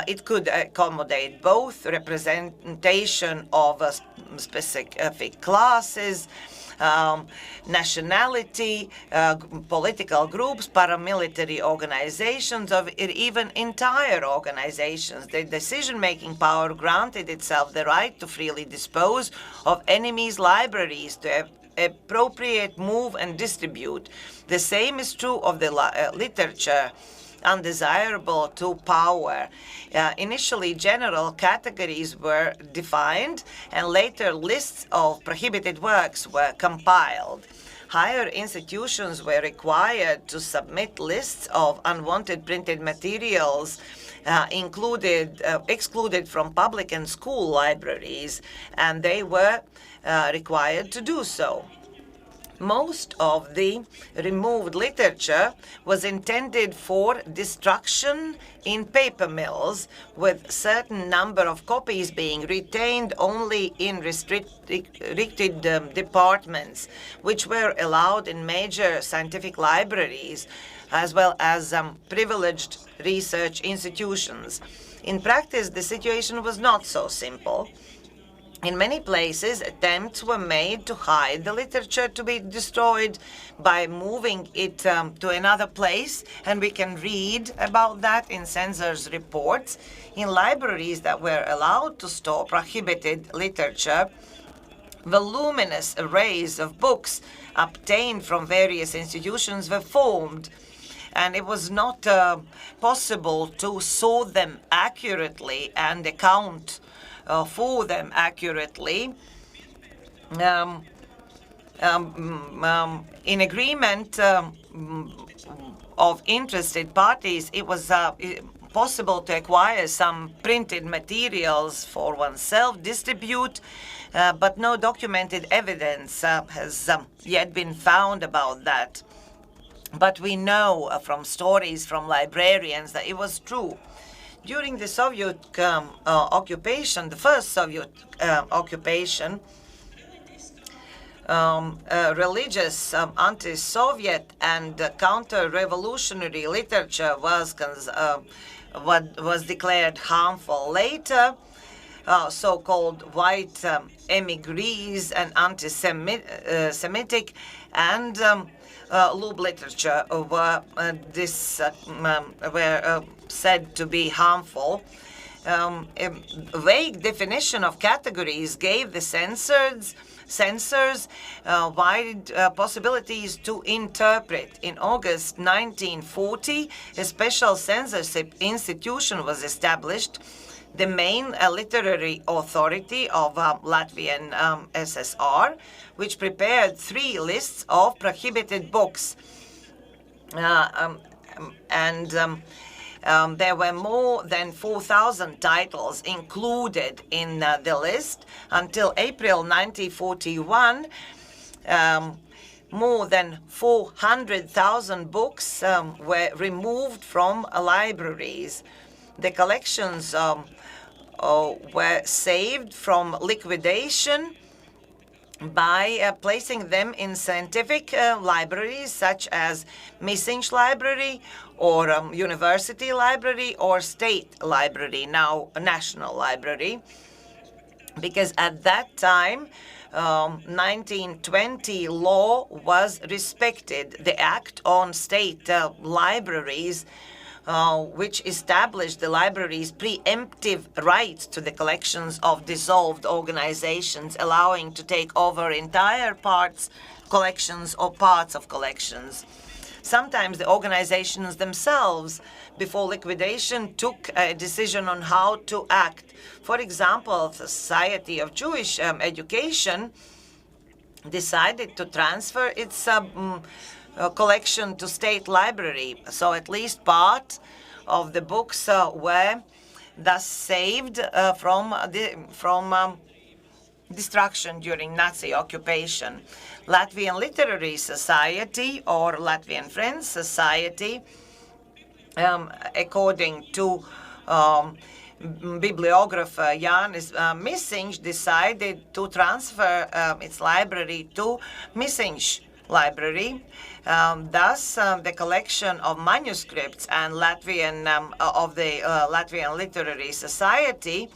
It could accommodate both representation of specific classes, nationality, political groups, paramilitary organizations, or even entire organizations. The decision-making power granted itself the right to freely dispose of enemies' libraries, to appropriate, move, and distribute. The same is true of the literature undesirable to power. Initially, general categories were defined, and later lists of prohibited works were compiled. Higher institutions were required to submit lists of unwanted printed materials excluded from public and school libraries, and they were required to do so. Most of the removed literature was intended for destruction in paper mills, with certain number of copies being retained only in restricted departments, which were allowed in major scientific libraries, as well as privileged research institutions. In practice, the situation was not so simple. In many places, attempts were made to hide the literature to be destroyed by moving it to another place, and we can read about that in censors' reports. In libraries that were allowed to store prohibited literature, voluminous arrays of books obtained from various institutions were formed, and it was not possible to sort them accurately and account for them accurately. In agreement of interested parties, it was possible to acquire some printed materials for oneself, distribute, but no documented evidence has yet been found about that. But we know from stories from librarians that it was true. During the Soviet occupation, the first Soviet occupation, religious, anti-Soviet and counter-revolutionary literature was declared harmful. Later, so-called white emigres and anti-Semitic and lube literature were said to be harmful. A vague definition of categories gave the censors wide possibilities to interpret. In August 1940, a special censorship institution was established, the main literary authority of Latvian SSR, which prepared 3 lists of prohibited books. There were more than 4,000 titles included in the list. Until April 1941, more than 400,000 books were removed from libraries. The collections were saved from liquidation by placing them in scientific libraries such as Misiņš Library or University Library or State Library, now National Library, because at that time 1920 law was respected. The Act on State Libraries, which established the library's preemptive rights to the collections of dissolved organizations, allowing to take over entire collections or parts of collections. Sometimes the organizations themselves, before liquidation, took a decision on how to act. For example, the Society of Jewish Education decided to transfer its collection to State Library, so at least part of the books were thus saved from destruction during Nazi occupation. Latvian Literary Society or Latvian Friends Society, according to bibliographer Jānis Misiņš, decided to transfer its library to Misiņš Library. Thus, the collection of manuscripts and Latvian of the Latvian Literary Society,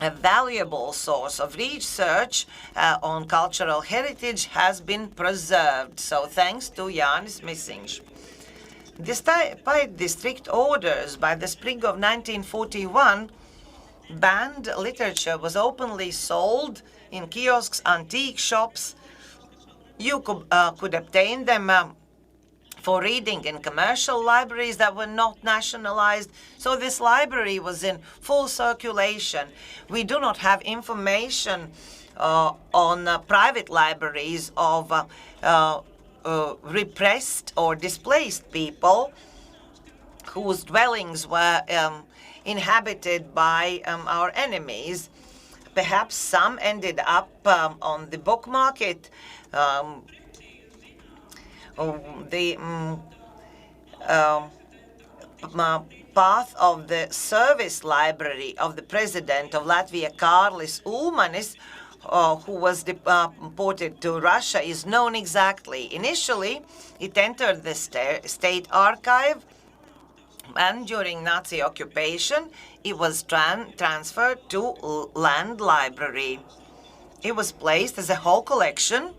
a valuable source of research on cultural heritage, has been preserved. So thanks to Jānis Misiņš. Despite the strict orders, by the spring of 1941, banned literature was openly sold in kiosks, antique shops. You could obtain them for reading in commercial libraries that were not nationalized. So this library was in full circulation. We do not have information on private libraries of repressed or displaced people whose dwellings were inhabited by our enemies. Perhaps some ended up on the book market. The path of the service library of the president of Latvia, Kārlis Ulmanis, who was deported to Russia, is known exactly. Initially, it entered the state archive, and during Nazi occupation, it was transferred to land library. It was placed as a whole collection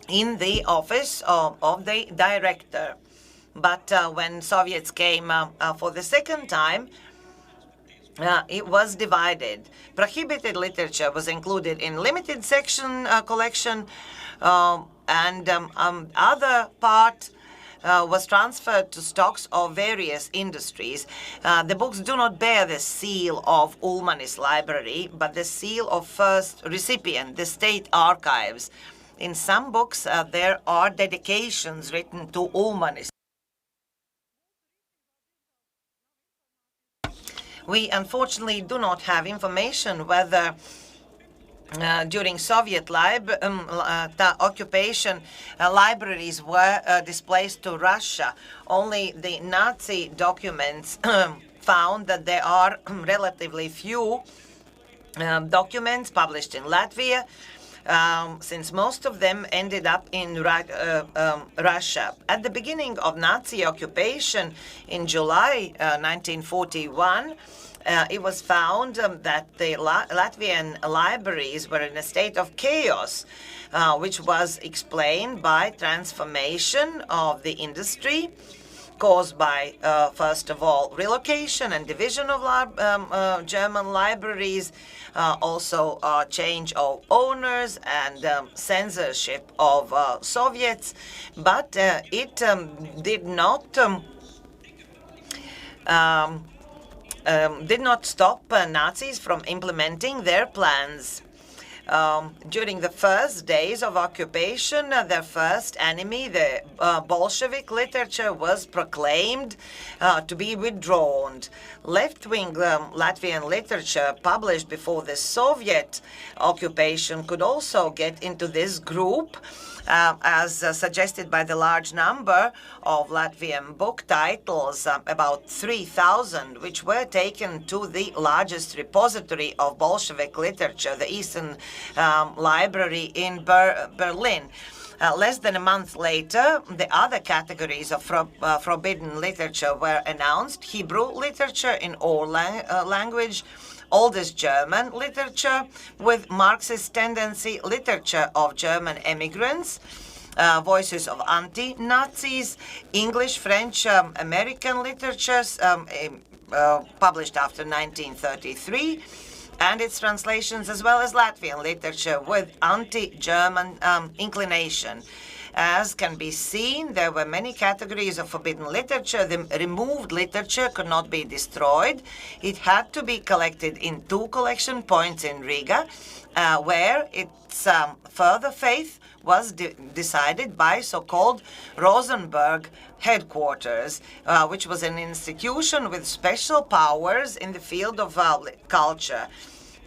in the office of the director. But when Soviets came for the second time, it was divided. Prohibited literature was included in limited section collection, and other part was transferred to stocks of various industries. The books do not bear the seal of Ulmanis Library, but the seal of first recipient, the state archives. In some books, there are dedications written to Ulmanis. We unfortunately do not have information whether during Soviet occupation, libraries were displaced to Russia. Only the Nazi documents found that there are relatively few documents published in Latvia, since most of them ended up in Russia. At the beginning of Nazi occupation in July 1941, it was found that the Latvian libraries were in a state of chaos, which was explained by transformation of the industry caused by, first of all, relocation and division of German libraries, also change of owners and censorship of Soviets, but it did not stop Nazis from implementing their plans. During the first days of occupation, their first enemy, the Bolshevik literature, was proclaimed to be withdrawn. Left-wing Latvian literature published before the Soviet occupation could also get into this group, as suggested by the large number of Latvian book titles, about 3,000, which were taken to the largest repository of Bolshevik literature, the Eastern Library in Berlin. Less than a month later, the other categories of forbidden literature were announced: Hebrew literature in all language, oldest German literature with Marxist tendency, literature of German immigrants, voices of anti-Nazis, English, French, American literatures published after 1933, and its translations, as well as Latvian literature with anti-German inclination. As can be seen, there were many categories of forbidden literature. The removed literature could not be destroyed. It had to be collected in 2 collection points in Riga, where its further fate was decided by so-called Rosenberg headquarters, which was an institution with special powers in the field of culture.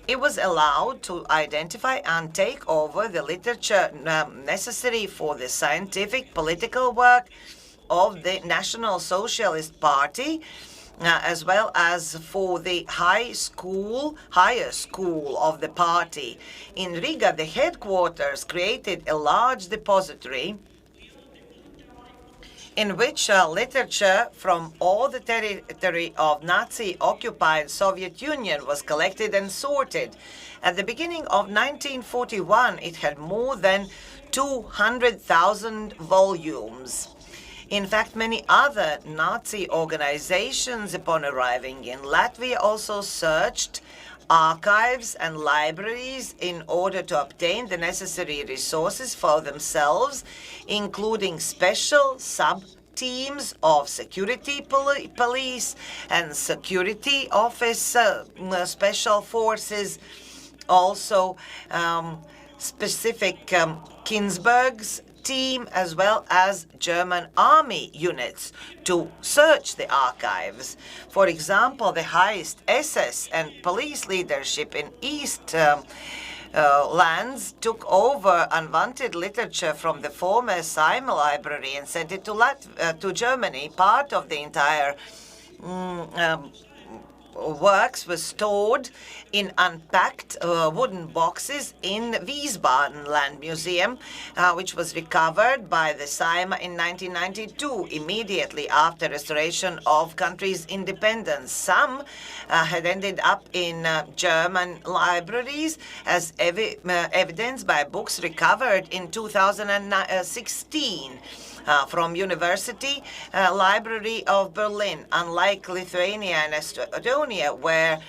It was allowed to identify and take over the literature necessary for the scientific political work of the National Socialist Party, as well as for the higher school of the party. In Riga, the headquarters created a large depository in which literature from all the territory of Nazi-occupied Soviet Union was collected and sorted. At the beginning of 1941, it had more than 200,000 volumes. In fact, many other Nazi organizations, upon arriving in Latvia, also searched archives and libraries in order to obtain the necessary resources for themselves, including special sub-teams of security police and security office special forces, also specific Kinsberg's team, as well as German army units to search the archives. For example, the highest SS and police leadership in East lands took over unwanted literature from the former Seim library and sent it to Germany. Part of the entire works were stored in unpacked wooden boxes in Wiesbaden Land Museum, which was recovered by the Seim in 1992, immediately after restoration of country's independence. Some had ended up in German libraries, as evidenced by books recovered in 2016. From University Library of Berlin. Unlike Lithuania and Estonia, where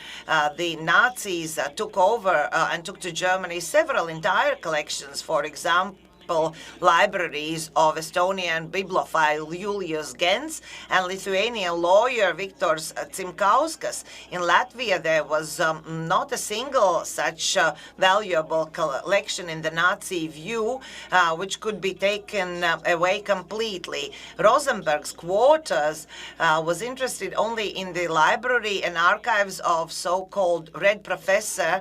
the Nazis took over and took to Germany several entire collections, for example, multiple libraries of Estonian bibliophile Julius Gens and Lithuanian lawyer Viktors Cimkauskas. In Latvia, there was not a single such valuable collection in the Nazi view, which could be taken away completely. Rosenberg's quarters was interested only in the library and archives of so-called Red Professor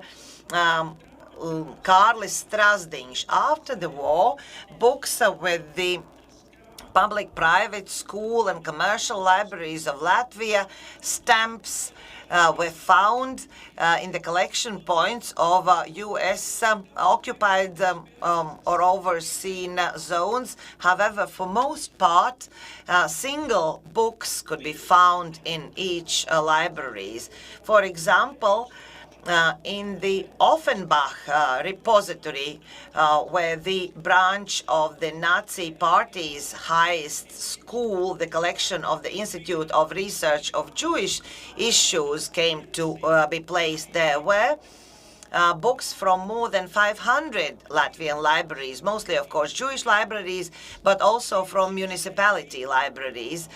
Kārlis Strasdiņš. After the war, books with the public, private, school and commercial libraries of Latvia, stamps were found in the collection points of U.S. occupied or overseen zones. However, for most part, single books could be found in each libraries. For example, in the Offenbach repository, where the branch of the Nazi Party's highest school, the collection of the Institute of Research of Jewish Issues, came to be placed there, were books from more than 500 Latvian libraries, mostly, of course, Jewish libraries, but also from municipality libraries,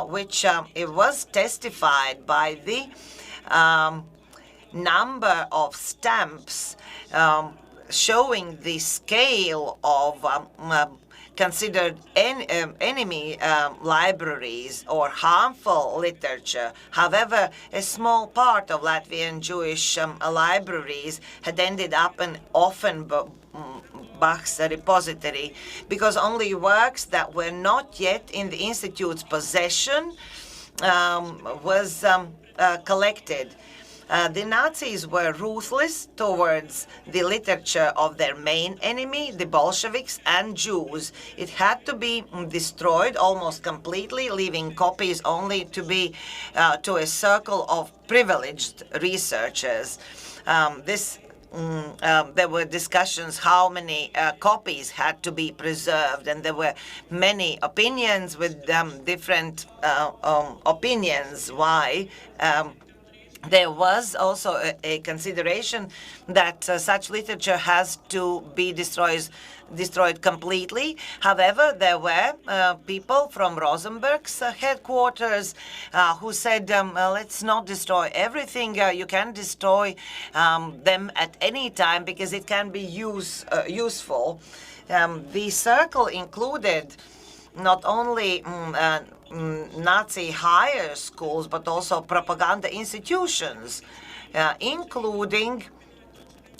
which it was testified by the number of stamps showing the scale of considered enemy libraries or harmful literature. However, a small part of Latvian Jewish libraries had ended up in Offenbach's repository because only works that were not yet in the Institute's possession was collected. The Nazis were ruthless towards the literature of their main enemy, the Bolsheviks and Jews. It had to be destroyed almost completely, leaving copies only to be to a circle of privileged researchers. There were discussions how many copies had to be preserved, and there were many opinions with different opinions why. There was also a consideration that such literature has to be destroyed completely. However, there were people from Rosenberg's headquarters who said, let's not destroy everything. You can destroy them at any time because it can be useful. The circle included not only Nazi higher schools, but also propaganda institutions, including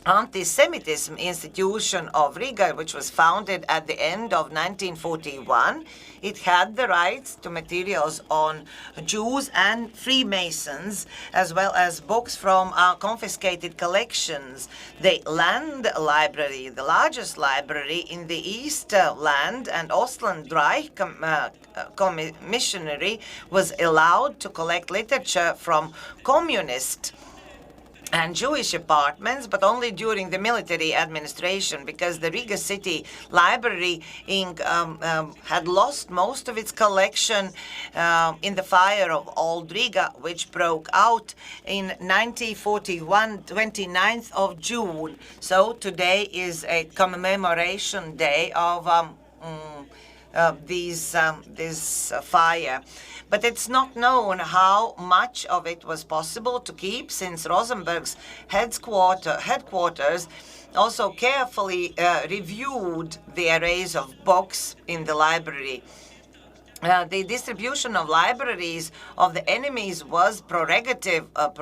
Anti-Semitism Institution of Riga, which was founded at the end of 1941. It had the rights to materials on Jews and Freemasons, as well as books from confiscated collections. The Land Library, the largest library in the East Land and Ostland Reich Commissionary, was allowed to collect literature from communist and Jewish apartments, but only during the military administration, because the Riga City Library had lost most of its collection in the fire of Old Riga, which broke out in 1941, 29th of June. So today is a commemoration day of this fire. But it's not known how much of it was possible to keep, since Rosenberg's headquarters also carefully reviewed the arrays of books in the library. The distribution of libraries of the enemies was prerogative of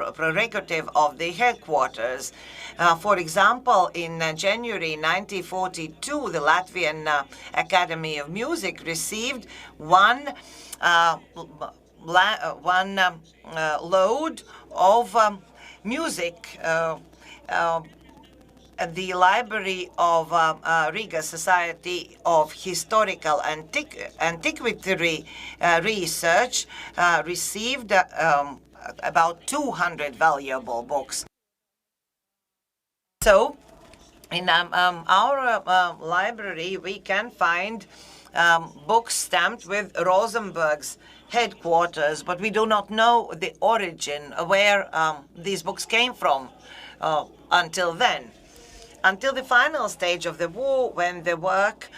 the headquarters. For example, in January 1942, the Latvian Academy of Music received one load of music. The Library of Riga Society of Historical Antiquity Research received about 200 valuable books. So, in our library, we can find books stamped with Rosenberg's headquarters, but we do not know the origin, where these books came from until then. until the final stage of the war, when the work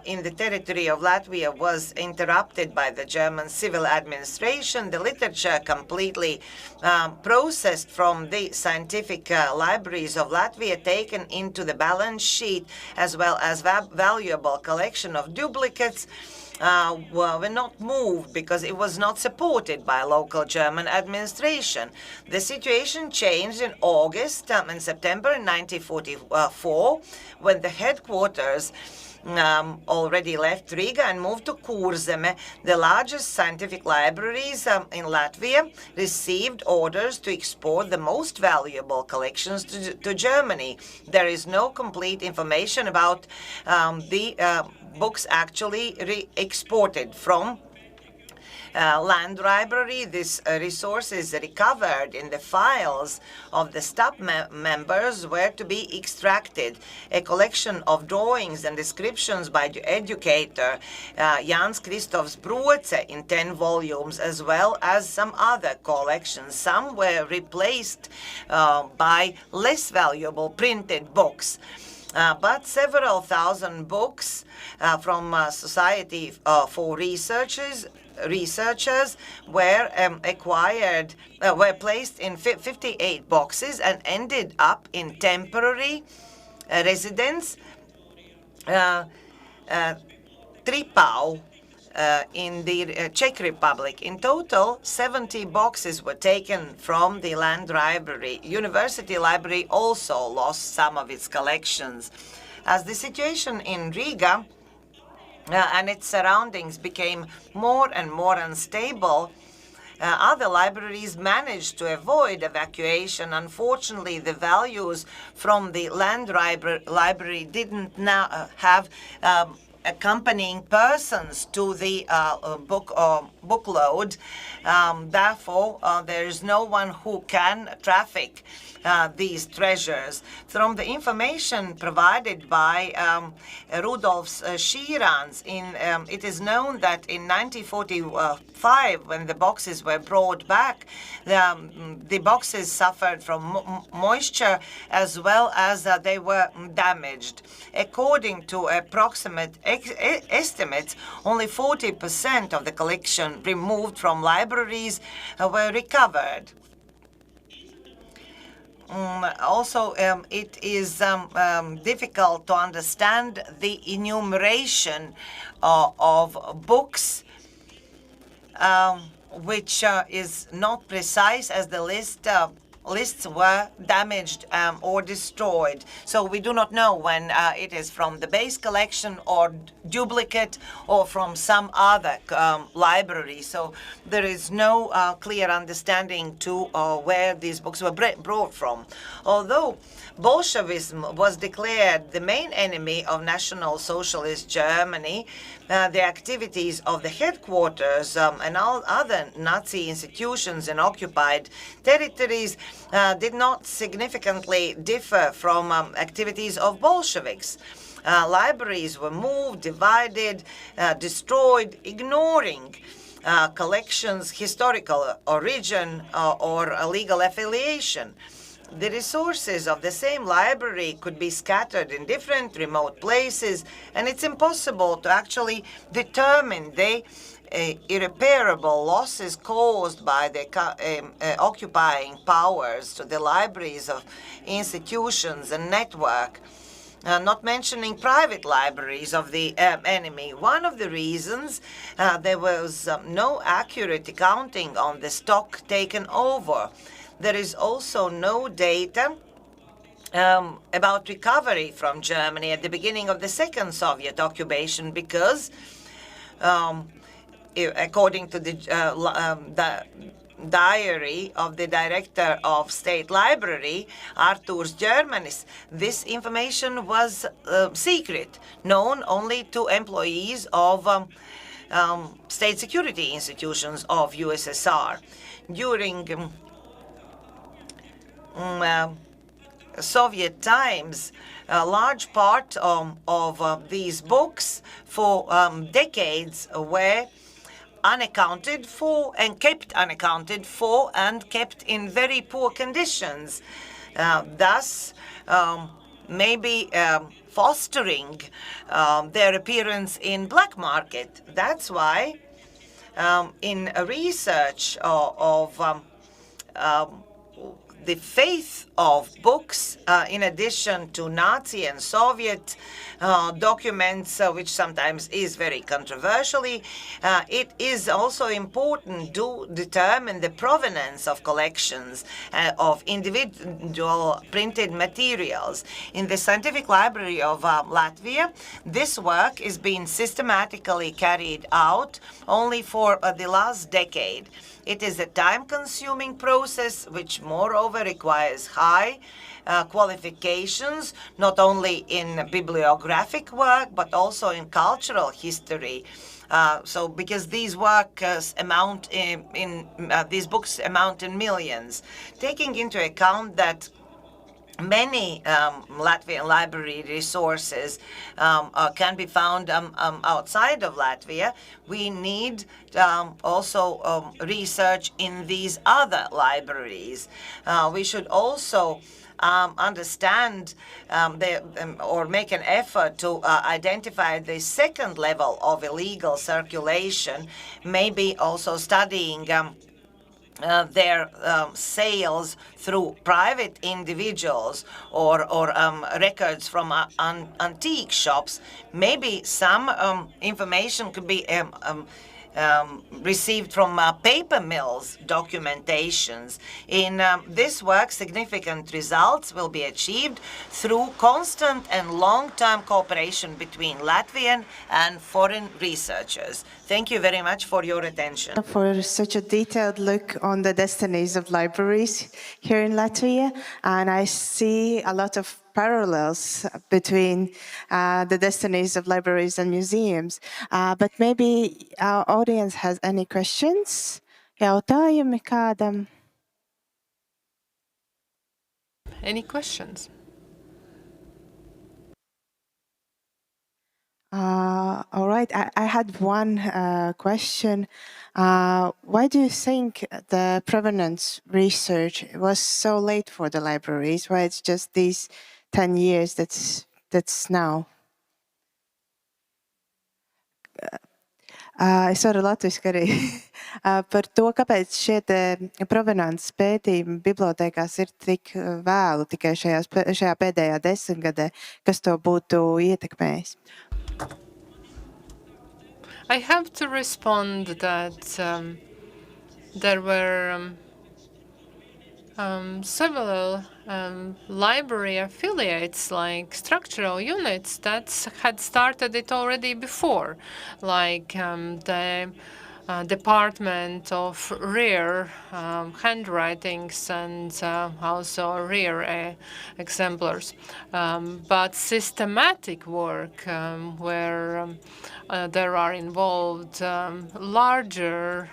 in the territory of Latvia was interrupted by the German civil administration, the literature completely processed from the scientific libraries of Latvia, taken into the balance sheet, as well as valuable collection of duplicates, were not moved because it was not supported by local German administration. The situation changed in August and September in 1944, when the headquarters already left Riga and moved to Kurzeme. The largest scientific libraries in Latvia received orders to export the most valuable collections to Germany. There is no complete information about the books actually exported from land library. This resource is recovered in the files of the staff members were to be extracted. A collection of drawings and descriptions by the educator Jānis Kristofs Broce in 10 volumes, as well as some other collections. Some were replaced by less valuable printed books. But several thousand books from Society for Researchers were acquired, were placed in 58 boxes and ended up in temporary residence Tripau in the Czech Republic. In total, 70 boxes were taken from the land library. University Library also lost some of its collections. As the situation in Riga and its surroundings became more and more unstable, other libraries managed to avoid evacuation. Unfortunately, the values from the land library didn't now have accompanying persons to the bookload. Therefore, there is no one who can traffic these treasures. From the information provided by Rudolfs Šīrāns, it is known that in 1945, when the boxes were brought back, the boxes suffered from moisture, as well as they were damaged. According to approximate estimates, only 40% of the collection removed from libraries were recovered. Also, it is difficult to understand the enumeration of books, which is not precise, as the lists were damaged or destroyed. So we do not know when it is from the base collection or duplicate or from some other library. So there is no clear understanding to where these books were brought from. Although Bolshevism was declared the main enemy of National Socialist Germany, the activities of the headquarters and all other Nazi institutions in occupied territories did not significantly differ from activities of Bolsheviks. Libraries were moved, divided, destroyed, ignoring collections' historical origin or legal affiliation. The resources of the same library could be scattered in different remote places, and it's impossible to actually determine the irreparable losses caused by the occupying powers to the libraries of institutions and network. Not mentioning private libraries of the enemy. One of the reasons there was no accurate accounting on the stock taken over. There is also no data about recovery from Germany at the beginning of the second Soviet occupation because, according to the diary of the director of State Library, Artūrs Ģermenis, this information was secret, known only to employees of state security institutions of USSR. During Soviet times, a large part of these books for decades were unaccounted for and kept unaccounted for and kept in very poor conditions. Thus, maybe fostering their appearance in black market. That's why in a research of the faith of books, in addition to Nazi and Soviet documents, which sometimes is very controversially, it is also important to determine the provenance of collections of individual printed materials. In the Scientific Library of Latvia, this work is being systematically carried out only for the last decade. It is a time-consuming process which moreover requires high qualifications, not only in bibliographic work, but also in cultural history. So because these works amount these books amount in millions, taking into account that many Latvian library resources can be found outside of Latvia, we need also research in these other libraries. We should also understand or make an effort to identify the second level of illegal circulation, maybe also studying their sales through private individuals or records from antique shops. Maybe some information could be received from paper mills documentations. In this work, significant results will be achieved through constant and long-term cooperation between Latvian and foreign researchers. Thank you very much for your attention. For such a detailed look on the destinies of libraries here in Latvia, and I see a lot of parallels between the destinies of libraries and museums. But maybe our audience has any questions? Jautājumi kādam? Any questions? All right, I had one question. Why do you think the provenance research was so late for the libraries? Why it's just these 10 years that's now? Es varu latviski arī par to, kāpēc šie provenances pētījumi bibliotēkās ir tik vēlu tikai šajā pēdējā desmitgadē, kas to būtu ietekmējis. I have to respond that there were several library affiliates, like structural units, that had started it already before, like the Department of Rare Handwritings and also rare exemplars. But systematic work where there are involved larger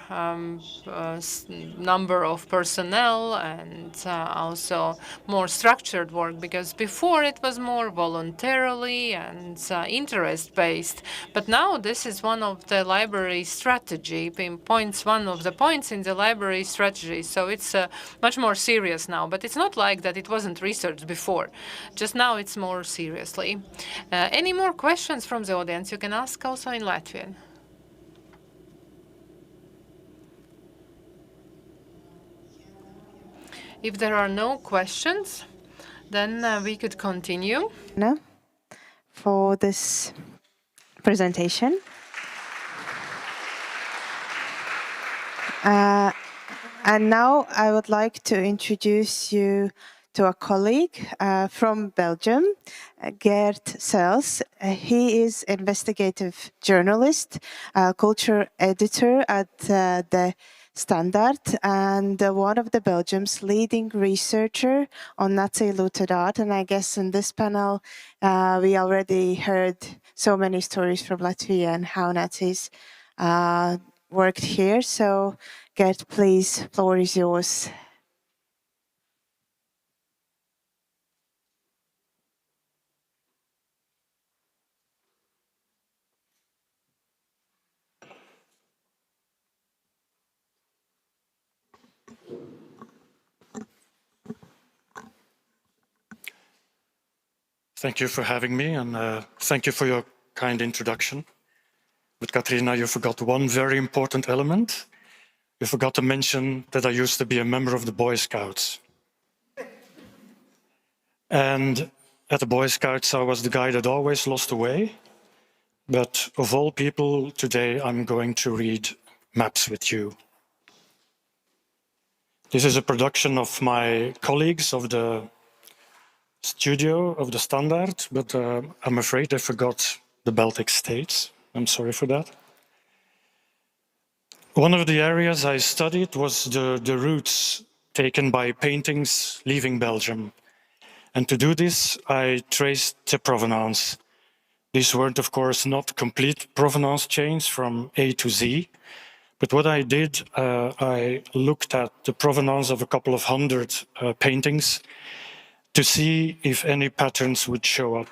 number of personnel and also more structured work, because before it was more voluntarily and interest-based. But now this is one of the library strategy points, one of the points in the library strategy. So it's much more serious now. But it's not like that it wasn't researched before. Just now it's more seriously. Any more questions from the audience? You can ask also in Latvian. If there are no questions, then we could continue. No, for this presentation. And now I would like to introduce you to a colleague from Belgium, Geert Sels. He is investigative journalist, culture editor at the Standard, and one of the Belgium's leading researcher on Nazi looted art. And I guess in this panel, we already heard so many stories from Latvia and how Nazis worked here. So Geert, please, floor is yours. Thank you for having me, and thank you for your kind introduction. But Katrina, you forgot one very important element. You forgot to mention that I used to be a member of the Boy Scouts. And at the Boy Scouts, I was the guy that always lost the way. But of all people, today I'm going to read maps with you. This is a production of my colleagues of the studio of the Standard, but I'm afraid I forgot the Baltic states. I'm sorry for that. One of the areas I studied was the routes taken by paintings leaving Belgium. And to do this, I traced the provenance. These weren't, of course, not complete provenance chains from A to Z. But what I did, I looked at the provenance of a couple of hundred paintings to see if any patterns would show up.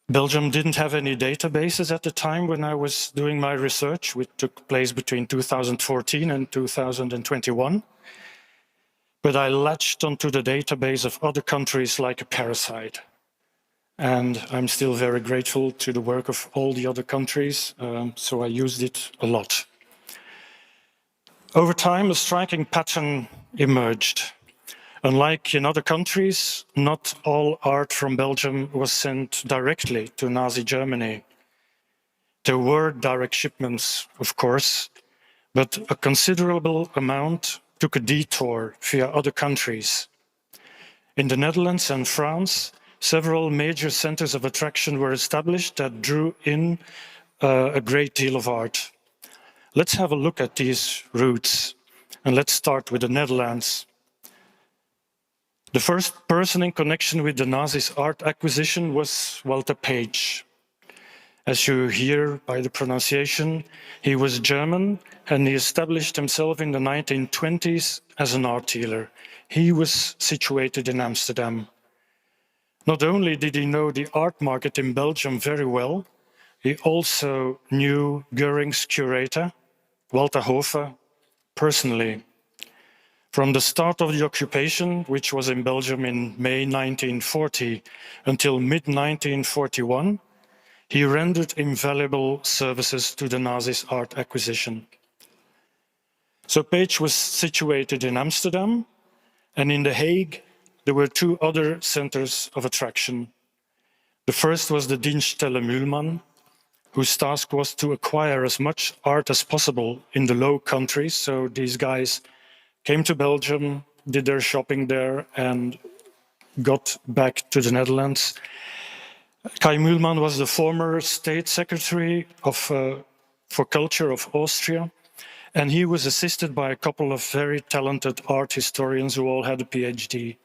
Belgium didn't have any databases at the time when I was doing my research, which took place between 2014 and 2021. But I latched onto the database of other countries like a parasite. And I'm still very grateful to the work of all the other countries, so I used it a lot. Over time, a striking pattern emerged. Unlike in other countries, not all art from Belgium was sent directly to Nazi Germany. There were direct shipments, of course, but a considerable amount took a detour via other countries. In the Netherlands and France, several major centers of attraction were established that drew in a great deal of art. Let's have a look at these routes, and let's start with the Netherlands. The first person in connection with the Nazis' art acquisition was Walter Page. As you hear by the pronunciation, he was German and he established himself in the 1920s as an art dealer. He was situated in Amsterdam. Not only did he know the art market in Belgium very well, he also knew Göring's curator, Walter Hofer, personally. From the start of the occupation, which was in Belgium in May 1940 until mid-1941, he rendered invaluable services to the Nazis' art acquisition. So Page was situated in Amsterdam, and in The Hague, there were two other centers of attraction. The first was the Dienststelle Mühlmann, whose task was to acquire as much art as possible in the Low Countries. So these guys came to Belgium, did their shopping there, and got back to the Netherlands. Kai Mühlmann was the former state secretary for culture of Austria, and he was assisted by a couple of very talented art historians who all had a PhD.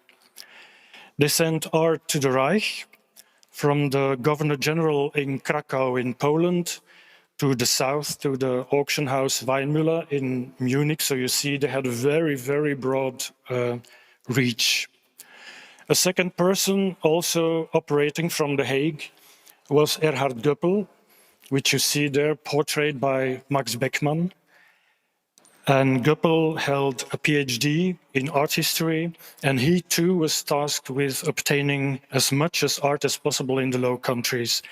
They sent art to the Reich, from the Governor General in Krakow in Poland to the south, to the auction house Weinmüller in Munich. So you see they had a very, very broad reach. A second person also operating from The Hague was Erhard Göppel, which you see there portrayed by Max Beckmann. And Göppel held a PhD in art history, and he too was tasked with obtaining as much as art as possible in the Low Countries.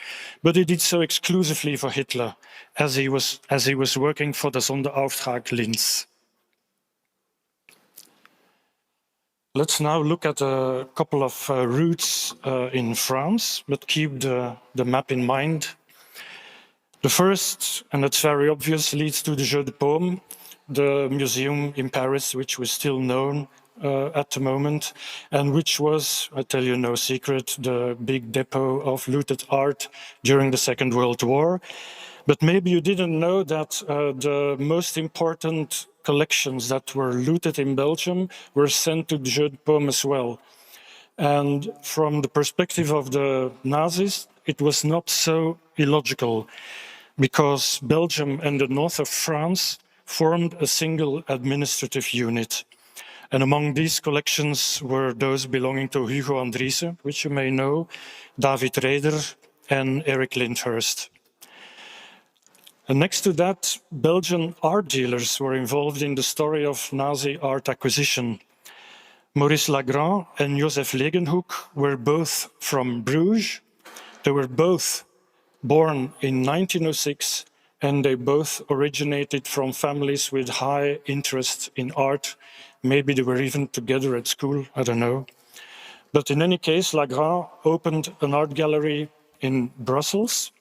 But he did so exclusively for Hitler, as he was working for the Sonderauftrag Linz. Let's now look at a couple of routes in France, but keep the map in mind. The first, and it's very obvious, leads to the Jeu de Paume, the museum in Paris, which was still known at the moment, and which was, I tell you no secret, the big depot of looted art during the Second World War. But maybe you didn't know that the most important collections that were looted in Belgium were sent to the Jeu de Paume as well. And from the perspective of the Nazis, it was not so illogical, because Belgium and the north of France formed a single administrative unit. And among these collections were those belonging to Hugo Andriessen, which you may know, David Reder, and Eric Lyndhurst. And next to that, Belgian art dealers were involved in the story of Nazi art acquisition. Maurice Lagrand and Joseph Leeuwenhoek were both from Bruges. They were both born in 1906, and they both originated from families with high interest in art. Maybe they were even together at school, I don't know. But in any case, Lagrand opened an art gallery in Brussels.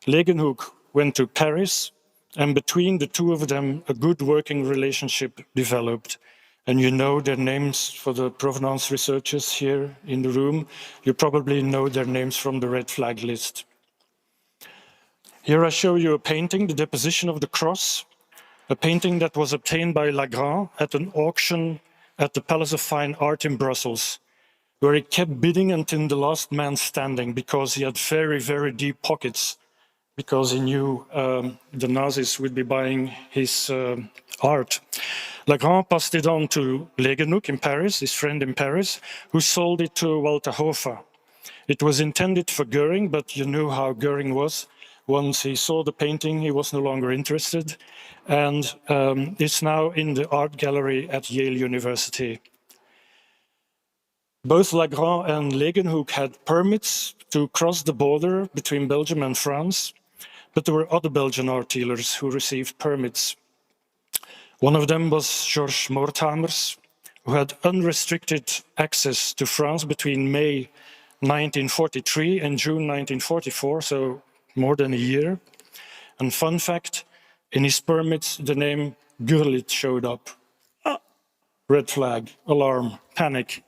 Leeuwenhoek went to Paris, and between the two of them, a good working relationship developed. And you know their names for the provenance researchers here in the room. You probably know their names from the red flag list. Here I show you a painting, the Deposition of the Cross, a painting that was obtained by Lagrand at an auction at the Palace of Fine Art in Brussels, where he kept bidding until the last man standing because he had very, very deep pockets, because he knew the Nazis would be buying his art. Lagrand passed it on to Leeuwenhoek in Paris, his friend in Paris, who sold it to Walter Hofer. It was intended for Goering, but you knew how Goering was. Once he saw the painting, he was no longer interested, and it's now in the art gallery at Yale University. Both Lagrand and Leeuwenhoek had permits to cross the border between Belgium and France, but there were other Belgian art dealers who received permits. One of them was Georges Moorthamers, who had unrestricted access to France between May 1943 and June 1944, so more than a year. And fun fact, in his permits, the name Gurlitt showed up. Red flag, alarm, panic.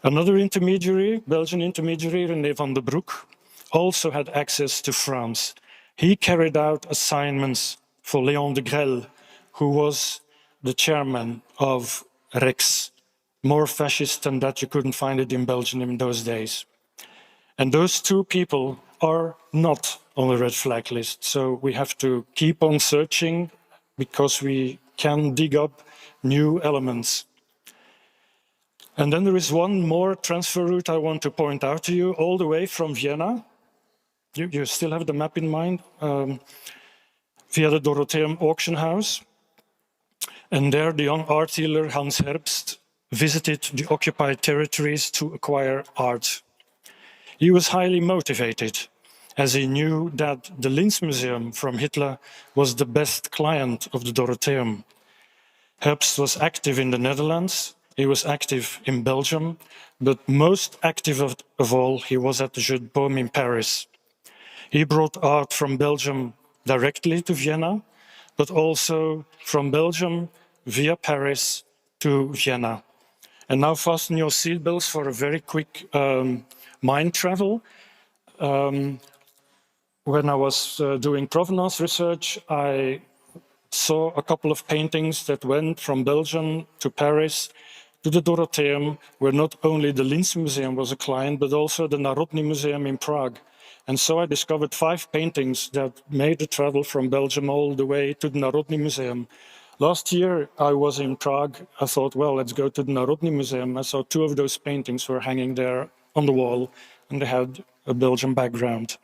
Another intermediary, Belgian intermediary, René van den Broek, also had access to France. He carried out assignments for Léon de Grelle, who was the chairman of Rex. More fascist than that, you couldn't find it in Belgium in those days. And those two people are not on the red flag list. So we have to keep on searching because we can dig up new elements. And then there is one more transfer route I want to point out to you, all the way from Vienna. You still have the map in mind? Via the Dorotheum auction house. And there the young art dealer Hans Herbst visited the occupied territories to acquire art. He was highly motivated, as he knew that the Linz Museum from Hitler was the best client of the Dorotheum. Herbst was active in the Netherlands, he was active in Belgium, but most active of all, he was at the Jeu de Paume in Paris. He brought art from Belgium directly to Vienna, but also from Belgium via Paris to Vienna. And now fasten your seatbelts for a very quick mind travel. When I was doing provenance research, I saw a couple of paintings that went from Belgium to Paris to the Dorotheum, where not only the Linz Museum was a client, but also the Narodny Museum in Prague. And so I discovered 5 paintings that made the travel from Belgium all the way to the Narodny Museum. Last year, I was in Prague. I thought, well, let's go to the Narodny Museum. I saw 2 of those paintings were hanging there on the wall, and they had a Belgian background.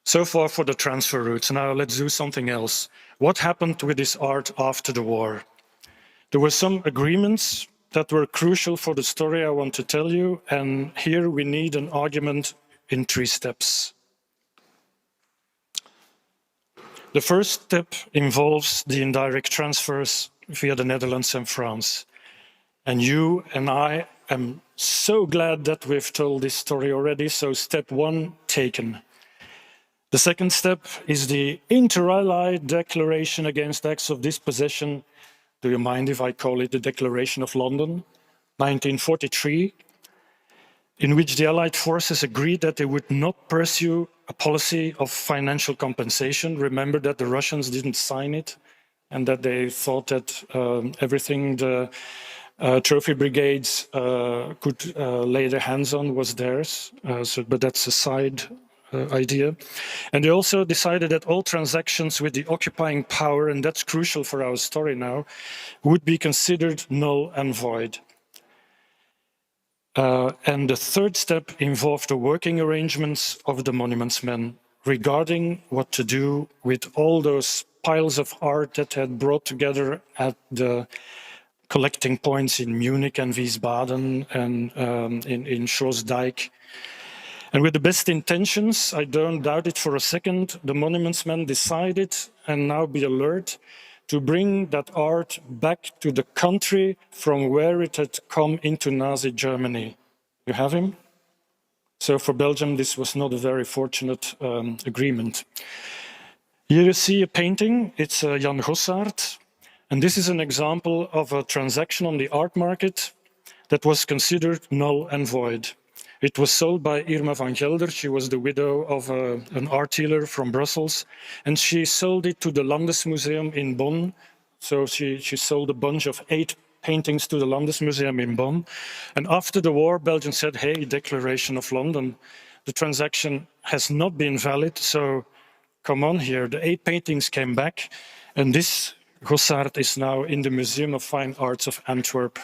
So far for the transfer routes. Now let's do something else. What happened with this art after the war? There were some agreements that were crucial for the story I want to tell you, and here we need an argument in 3 steps. The first step involves the indirect transfers via the Netherlands and France. And you and I am so glad that we've told this story already, so step 1 taken. The second step is the Inter-Allied Declaration Against Acts of Dispossession. Do you mind if I call it the Declaration of London, 1943, in which the Allied forces agreed that they would not pursue a policy of financial compensation. Remember that the Russians didn't sign it and that they thought that everything the trophy brigades could lay their hands on was theirs, but that's a side idea. And they also decided that all transactions with the occupying power, and that's crucial for our story now, would be considered null and void. And the third step involved the working arrangements of the monuments men regarding what to do with all those piles of art that had brought together at the collecting points in Munich and Wiesbaden and in Schlossdijk. And with the best intentions, I don't doubt it for a second, the monuments men decided, and now be alert, to bring that art back to the country from where it had come into Nazi Germany. You have him? So for Belgium, this was not a very fortunate agreement. Here you see a painting. It's Jan Gossard. And this is an example of a transaction on the art market that was considered null and void. It was sold by Irma van Gelder. She was the widow of an art dealer from Brussels. And she sold it to the Landesmuseum in Bonn. So she sold a bunch of 8 paintings to the Landesmuseum in Bonn. And after the war, Belgium said, hey, Declaration of London, the transaction has not been valid. So come on here. The 8 paintings came back. And this Gossard is now in the Museum of Fine Arts of Antwerp.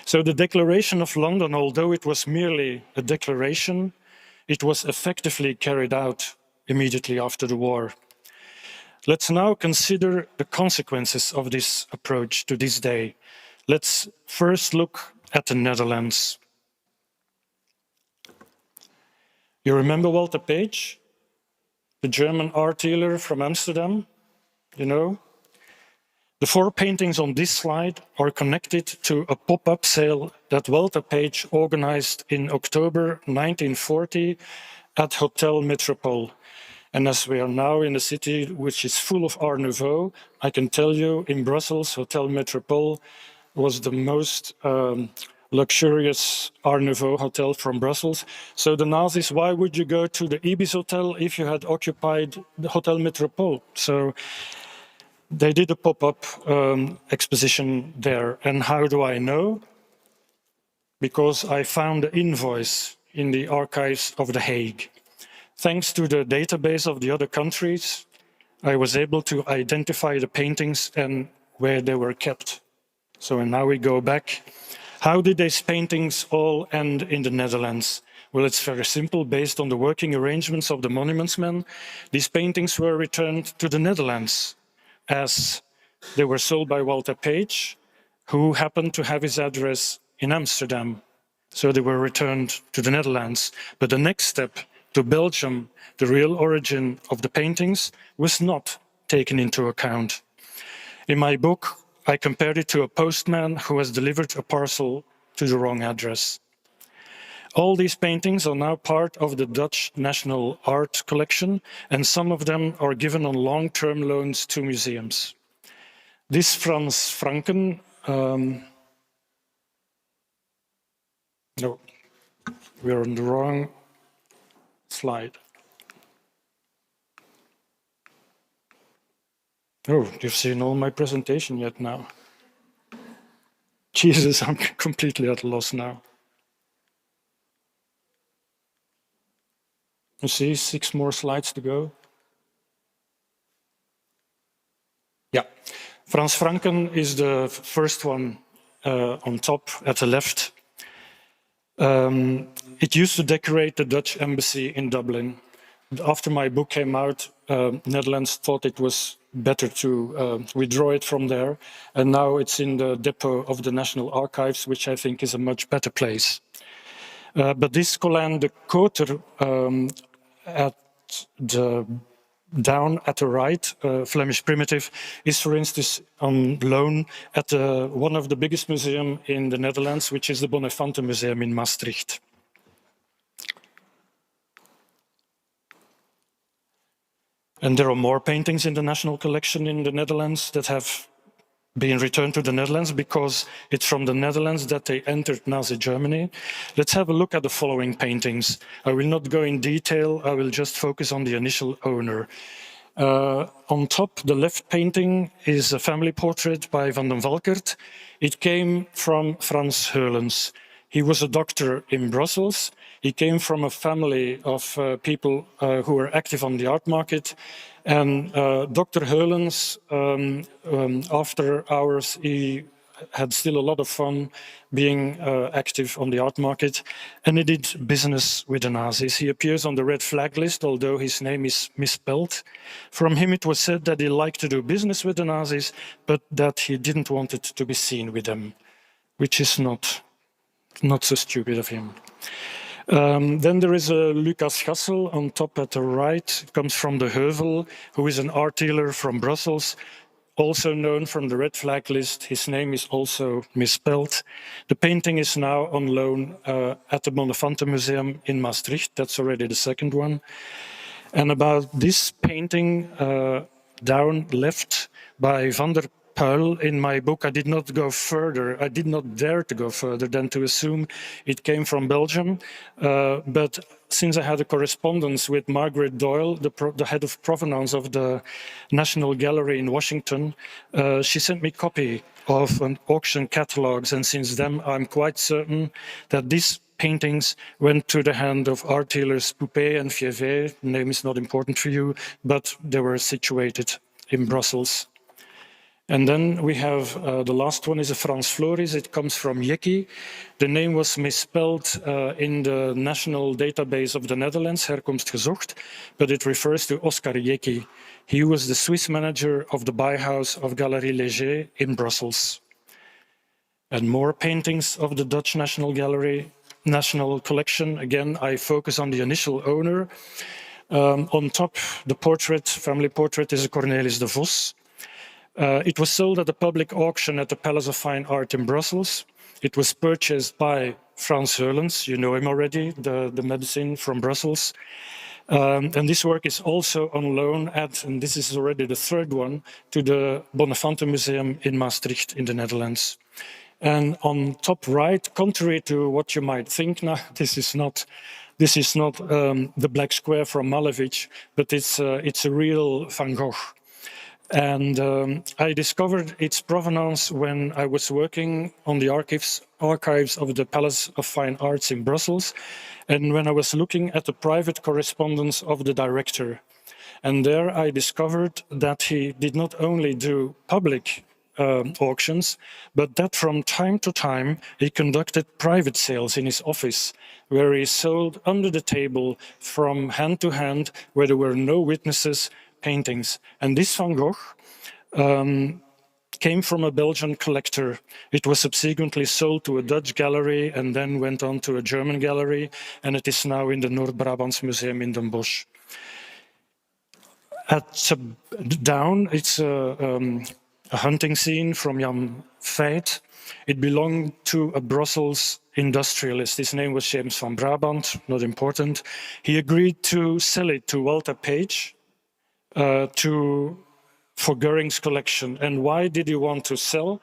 So the Declaration of London, although it was merely a declaration, it was effectively carried out immediately after the war. Let's now consider the consequences of this approach to this day. Let's first look at the Netherlands. You remember Walter Page, the German art dealer from Amsterdam? You know? The 4 paintings on this slide are connected to a pop-up sale that Walter Page organized in October 1940 at Hotel Metropole. And as we are now in a city which is full of Art Nouveau, I can tell you in Brussels, Hotel Metropole was the most luxurious Art Nouveau hotel from Brussels. So the Nazis, why would you go to the Ibis Hotel if you had occupied the Hotel Metropole? So they did a pop-up exposition there. And how do I know? Because I found the invoice in the archives of The Hague. Thanks to the database of the other countries, I was able to identify the paintings and where they were kept. So now we go back. How did these paintings all end in the Netherlands? Well, it's very simple. Based on the working arrangements of the monuments men, these paintings were returned to the Netherlands, as they were sold by Walter Page, who happened to have his address in Amsterdam. So they were returned to the Netherlands. But the next step to Belgium, the real origin of the paintings, was not taken into account. In my book, I compared it to a postman who has delivered a parcel to the wrong address. All these paintings are now part of the Dutch National Art Collection, and some of them are given on long-term loans to museums. This Frans Franken, no, we're on the wrong slide. Oh, you've seen all my presentation yet now. Jesus, I'm completely at a loss now. You see, 6 more slides to go. Yeah, Frans Franken is the first one on top at the left. It used to decorate the Dutch embassy in Dublin. After my book came out, Netherlands thought it was better to withdraw it from there. And now it's in the depot of the National Archives, which I think is a much better place. But this Colin de Coter down at the right, Flemish primitive, is for instance on loan at one of the biggest museums in the Netherlands, which is the Bonnefante Museum in Maastricht. And there are more paintings in the National Collection in the Netherlands that have been returned to the Netherlands because it's from the Netherlands that they entered Nazi Germany. Let's have a look at the following paintings. I will not go in detail, I will just focus on the initial owner. On top, the left painting is a family portrait by Van den Valkert. It came from Frans Heulens. He was a doctor in Brussels. He came from a family of people who were active on the art market. And Dr. Heulens, after hours, he had still a lot of fun being active on the art market, and he did business with the Nazis. He appears on the red flag list, although his name is misspelled. From him, it was said that he liked to do business with the Nazis, but that he didn't want it to be seen with them, which is not so stupid of him. Then there is Lucas Gassel on top at the right. It comes from the Heuvel, who is an art dealer from Brussels, also known from the red flag list. His name is also misspelled. The painting is now on loan at the Bonnefante Museum in Maastricht. That's already the second one. And about this painting down left by Van der Puil, in my book, I did not go further. I did not dare to go further than to assume it came from Belgium. But since I had a correspondence with Margaret Doyle, the head of provenance of the National Gallery in Washington, she sent me a copy of an auction catalogs. And since then, I'm quite certain that these paintings went to the hand of art dealers Poupée and Fievé. The name is not important for you, but they were situated in Brussels. And then we have the last one is a Frans Floris. It comes from Jekki. The name was misspelled in the national database of the Netherlands, Herkomst gezocht, but it refers to Oscar Jekki. He was the Swiss manager of the Bauhaus of Galerie Léger in Brussels. And more paintings of the Dutch National Gallery, National Collection. Again, I focus on the initial owner. On top, the portrait, family portrait, is a Cornelis de Vos. It was sold at a public auction at the Palace of Fine Art in Brussels. It was purchased by Frans Heulens, you know him already, the medicine from Brussels. And this work is also on loan at, and this is already the third one, to the Bonnefante Museum in Maastricht in the Netherlands. And on top right, contrary to what you might think now, this is not the black square from Malevich, but it's a real Van Gogh. And I discovered its provenance when I was working on the archives of the Palace of Fine Arts in Brussels, and when I was looking at the private correspondence of the director. And there I discovered that he did not only do public auctions, but that from time to time he conducted private sales in his office, where he sold under the table from hand to hand, where there were no witnesses, paintings. And this Van Gogh came from a Belgian collector. It was subsequently sold to a Dutch gallery and then went on to a German gallery, and it is now in the Noord-Brabants Museum in Den Bosch. Down, it's a hunting scene from Jan Veit. It belonged to a Brussels industrialist. His name was James van Brabant, not important. He agreed to sell it to Walter Page, for Goering's collection. And why did he want to sell?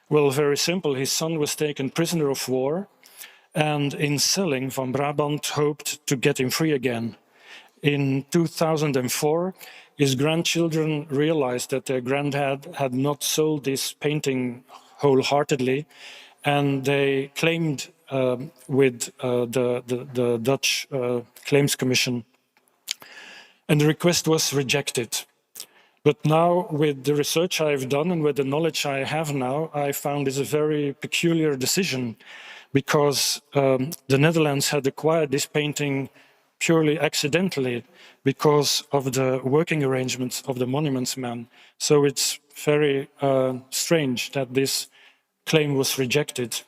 Well, very simple. His son was taken prisoner of war, and in selling, Van Brabant hoped to get him free again. In 2004, his grandchildren realized that their granddad had not sold this painting wholeheartedly, and they claimed with the Dutch Claims Commission. And the request was rejected. But now, with the research I've done and with the knowledge I have now, I found this a very peculiar decision, because the Netherlands had acquired this painting purely accidentally because of the working arrangements of the monuments man. So it's very strange that this claim was rejected.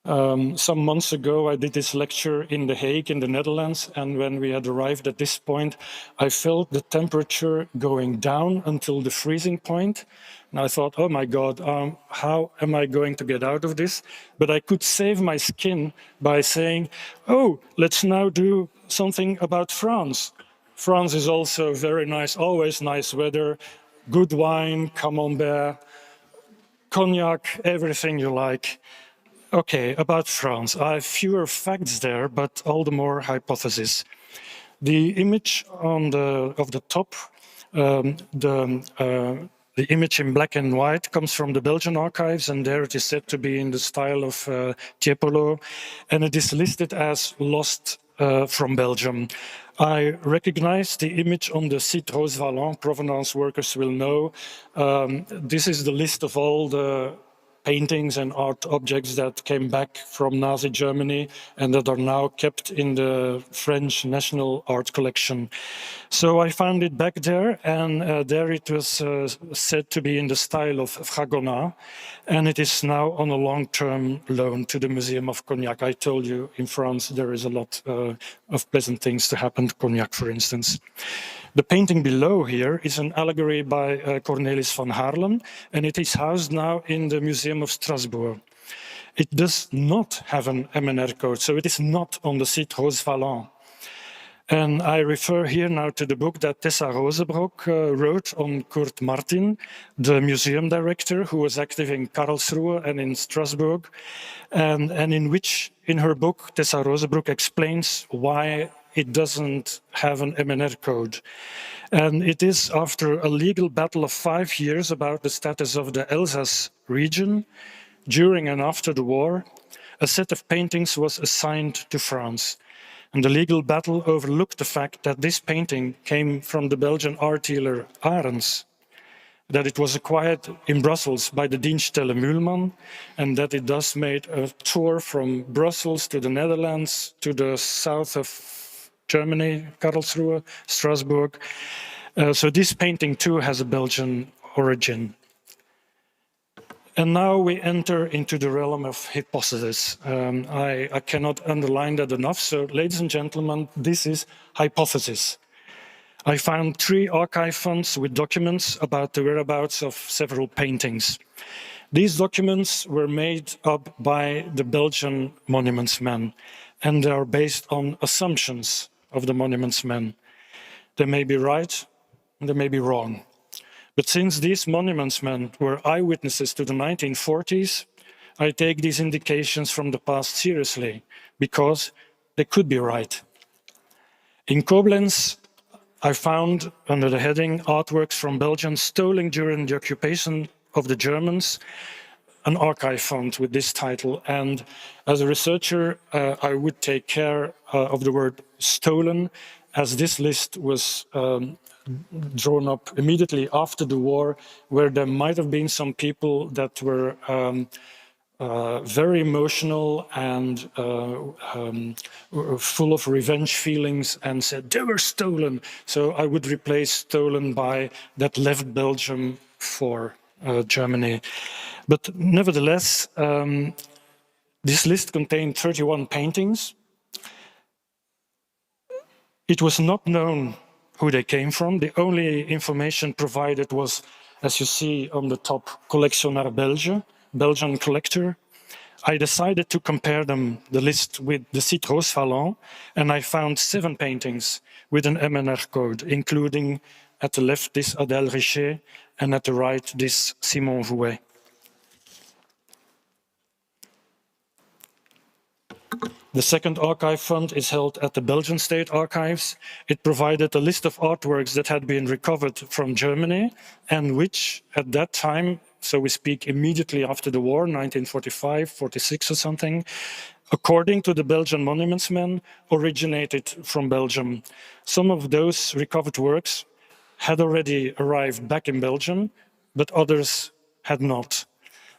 Some months ago, I did this lecture in The Hague in the Netherlands, and when we had arrived at this point, I felt the temperature going down until the freezing point. And I thought, oh my God, how am I going to get out of this? But I could save my skin by saying, oh, let's now do something about France. France is also very nice, always nice weather, good wine, camembert, cognac, everything you like. Okay, about France. I have fewer facts there, but all the more hypotheses. The image of the top, the image in black and white comes from the Belgian archives, and there it is said to be in the style of Tiepolo, and it is listed as lost from Belgium. I recognize the image on the site Roosevallon. Provenance workers will know. This is the list of all the paintings and art objects that came back from Nazi Germany and that are now kept in the French National Art Collection. So I found it back there, and there it was said to be in the style of Fragonard, and it is now on a long-term loan to the Museum of Cognac. I told you in France there is a lot of pleasant things to happen to Cognac, for instance. The painting below here is an allegory by Cornelis van Haarlem, and it is housed now in the Museum of Strasbourg. It does not have an MNR code, so it is not on the site Roosevallon. And I refer here now to the book that Tessa Rosebroek wrote on Kurt Martin, the museum director who was active in Karlsruhe and in Strasbourg, and in which, in her book, Tessa Rosebroek explains why it doesn't have an MNR code. And it is after a legal battle of 5 years about the status of the Elsass region, during and after the war, a set of paintings was assigned to France. And the legal battle overlooked the fact that this painting came from the Belgian art dealer Arends, that it was acquired in Brussels by the Dienststelle Mühlmann, and that it thus made a tour from Brussels to the Netherlands, to the south of Germany, Karlsruhe, Strasbourg. So this painting too has a Belgian origin. And now we enter into the realm of hypothesis. I cannot underline that enough. So, ladies and gentlemen, this is hypothesis. I found 3 archive funds with documents about the whereabouts of several paintings. These documents were made up by the Belgian monuments men, and they are based on assumptions of the monuments men. They may be right, and they may be wrong. But since these monuments men were eyewitnesses to the 1940s, I take these indications from the past seriously, because they could be right. In Koblenz, I found, under the heading Artworks from Belgium Stolen During the Occupation of the Germans, an archive fund with this title. And as a researcher, I would take care of the word stolen, as this list was drawn up immediately after the war, where there might have been some people that were very emotional and full of revenge feelings and said they were stolen. So I would replace stolen by that left Belgium for Germany. But nevertheless, this list contained 31 paintings. It was not known who they came from. The only information provided was, as you see on the top, Collectionnaire Belge, Belgian collector. I decided to compare them, the list, with the site Roosevallon, and I found 7 paintings with an MNR code, including at the left this Adèle Richer and at the right this Simon Vouet. The second archive fund is held at the Belgian State Archives. It provided a list of artworks that had been recovered from Germany and which, at that time, so we speak immediately after the war, 1945, 46 or something, according to the Belgian monuments men, originated from Belgium. Some of those recovered works had already arrived back in Belgium, but others had not.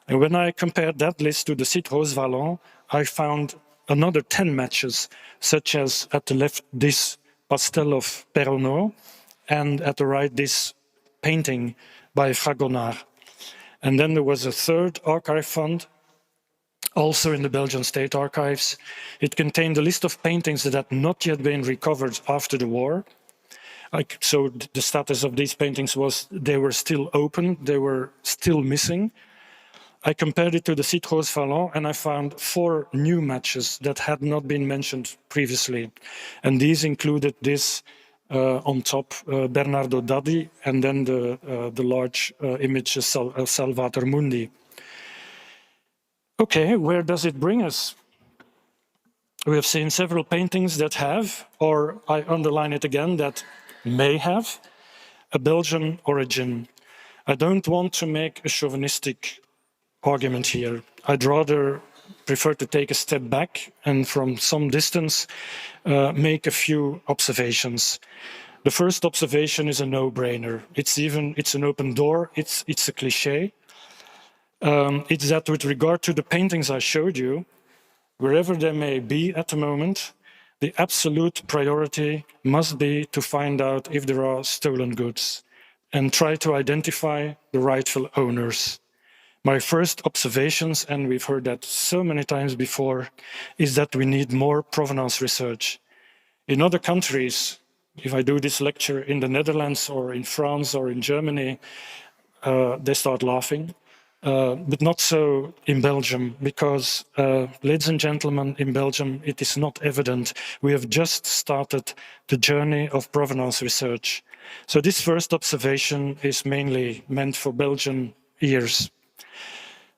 And when I compared that list to the site Roosevallon, I found another 10 matches, such as at the left this pastel of Perronneau, and at the right this painting by Fragonard. And then there was a third archive fund, also in the Belgian State Archives. It contained a list of paintings that had not yet been recovered after the war. So the status of these paintings was they were still open, they were still missing. I compared it to the site Roosevallon, and I found 4 new matches that had not been mentioned previously. And these included this on top, Bernardo Daddi, and then the large image Salvator Mundi. Okay, where does it bring us? We have seen several paintings that have, or I underline it again, that may have a Belgian origin. I don't want to make a chauvinistic argument here. I'd rather prefer to take a step back and from some distance make a few observations. The first observation is a no-brainer. It's an open door, it's a cliché. It's that with regard to the paintings I showed you, wherever they may be at the moment, the absolute priority must be to find out if there are stolen goods and try to identify the rightful owners. My first observations, and we've heard that so many times before, is that we need more provenance research. In other countries, if I do this lecture in the Netherlands or in France or in Germany, they start laughing. But not so in Belgium, because, ladies and gentlemen, in Belgium, it is not evident. We have just started the journey of provenance research. So this first observation is mainly meant for Belgian ears.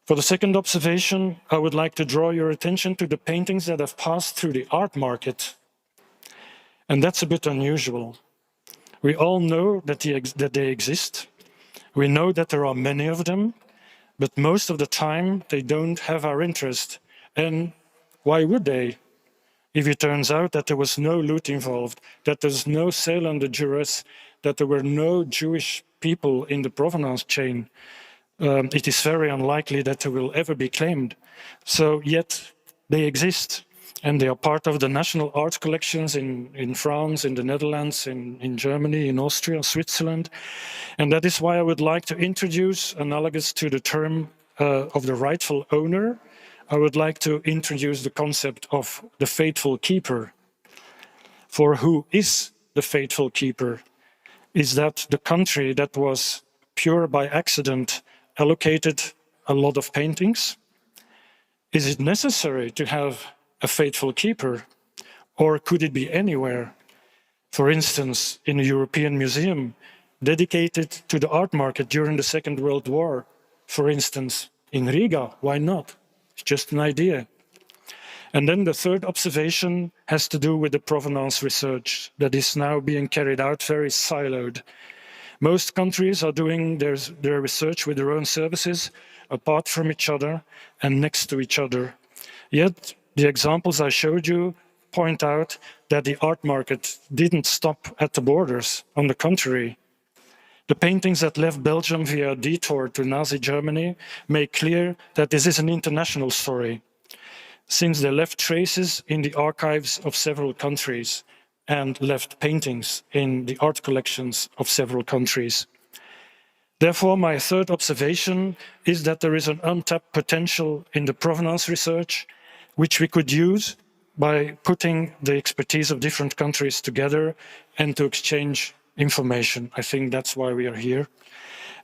For the second observation, I would like to draw your attention to the paintings that have passed through the art market. And that's a bit unusual. We all know that they exist. We know that there are many of them. But most of the time, they don't have our interest. And why would they? If it turns out that there was no loot involved, that there's no sale under duress, that there were no Jewish people in the provenance chain, it is very unlikely that they will ever be claimed. So yet they exist. And they are part of the national art collections in France, in the Netherlands, in Germany, in Austria, Switzerland. And that is why I would like to introduce, analogous to the term of the rightful owner, I would like to introduce the concept of the faithful keeper. For who is the faithful keeper? Is that the country that was pure by accident allocated a lot of paintings? Is it necessary to have a faithful keeper, or could it be anywhere? For instance, in a European museum dedicated to the art market during the Second World War, for instance, in Riga, why not? It's just an idea. And then the third observation has to do with the provenance research that is now being carried out very siloed. Most countries are doing their research with their own services, apart from each other and next to each other. Yet, the examples I showed you point out that the art market didn't stop at the borders. On the contrary, the paintings that left Belgium via a detour to Nazi Germany make clear that this is an international story, since they left traces in the archives of several countries and left paintings in the art collections of several countries. Therefore, my third observation is that there is an untapped potential in the provenance research, which we could use by putting the expertise of different countries together and to exchange information. I think that's why we are here.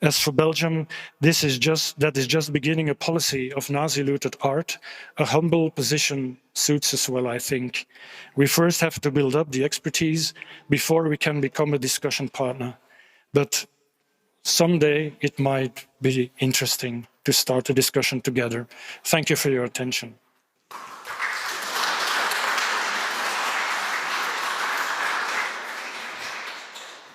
As for Belgium, that is just beginning a policy of Nazi-looted art. A humble position suits us well, I think. We first have to build up the expertise before we can become a discussion partner. But someday it might be interesting to start a discussion together. Thank you for your attention.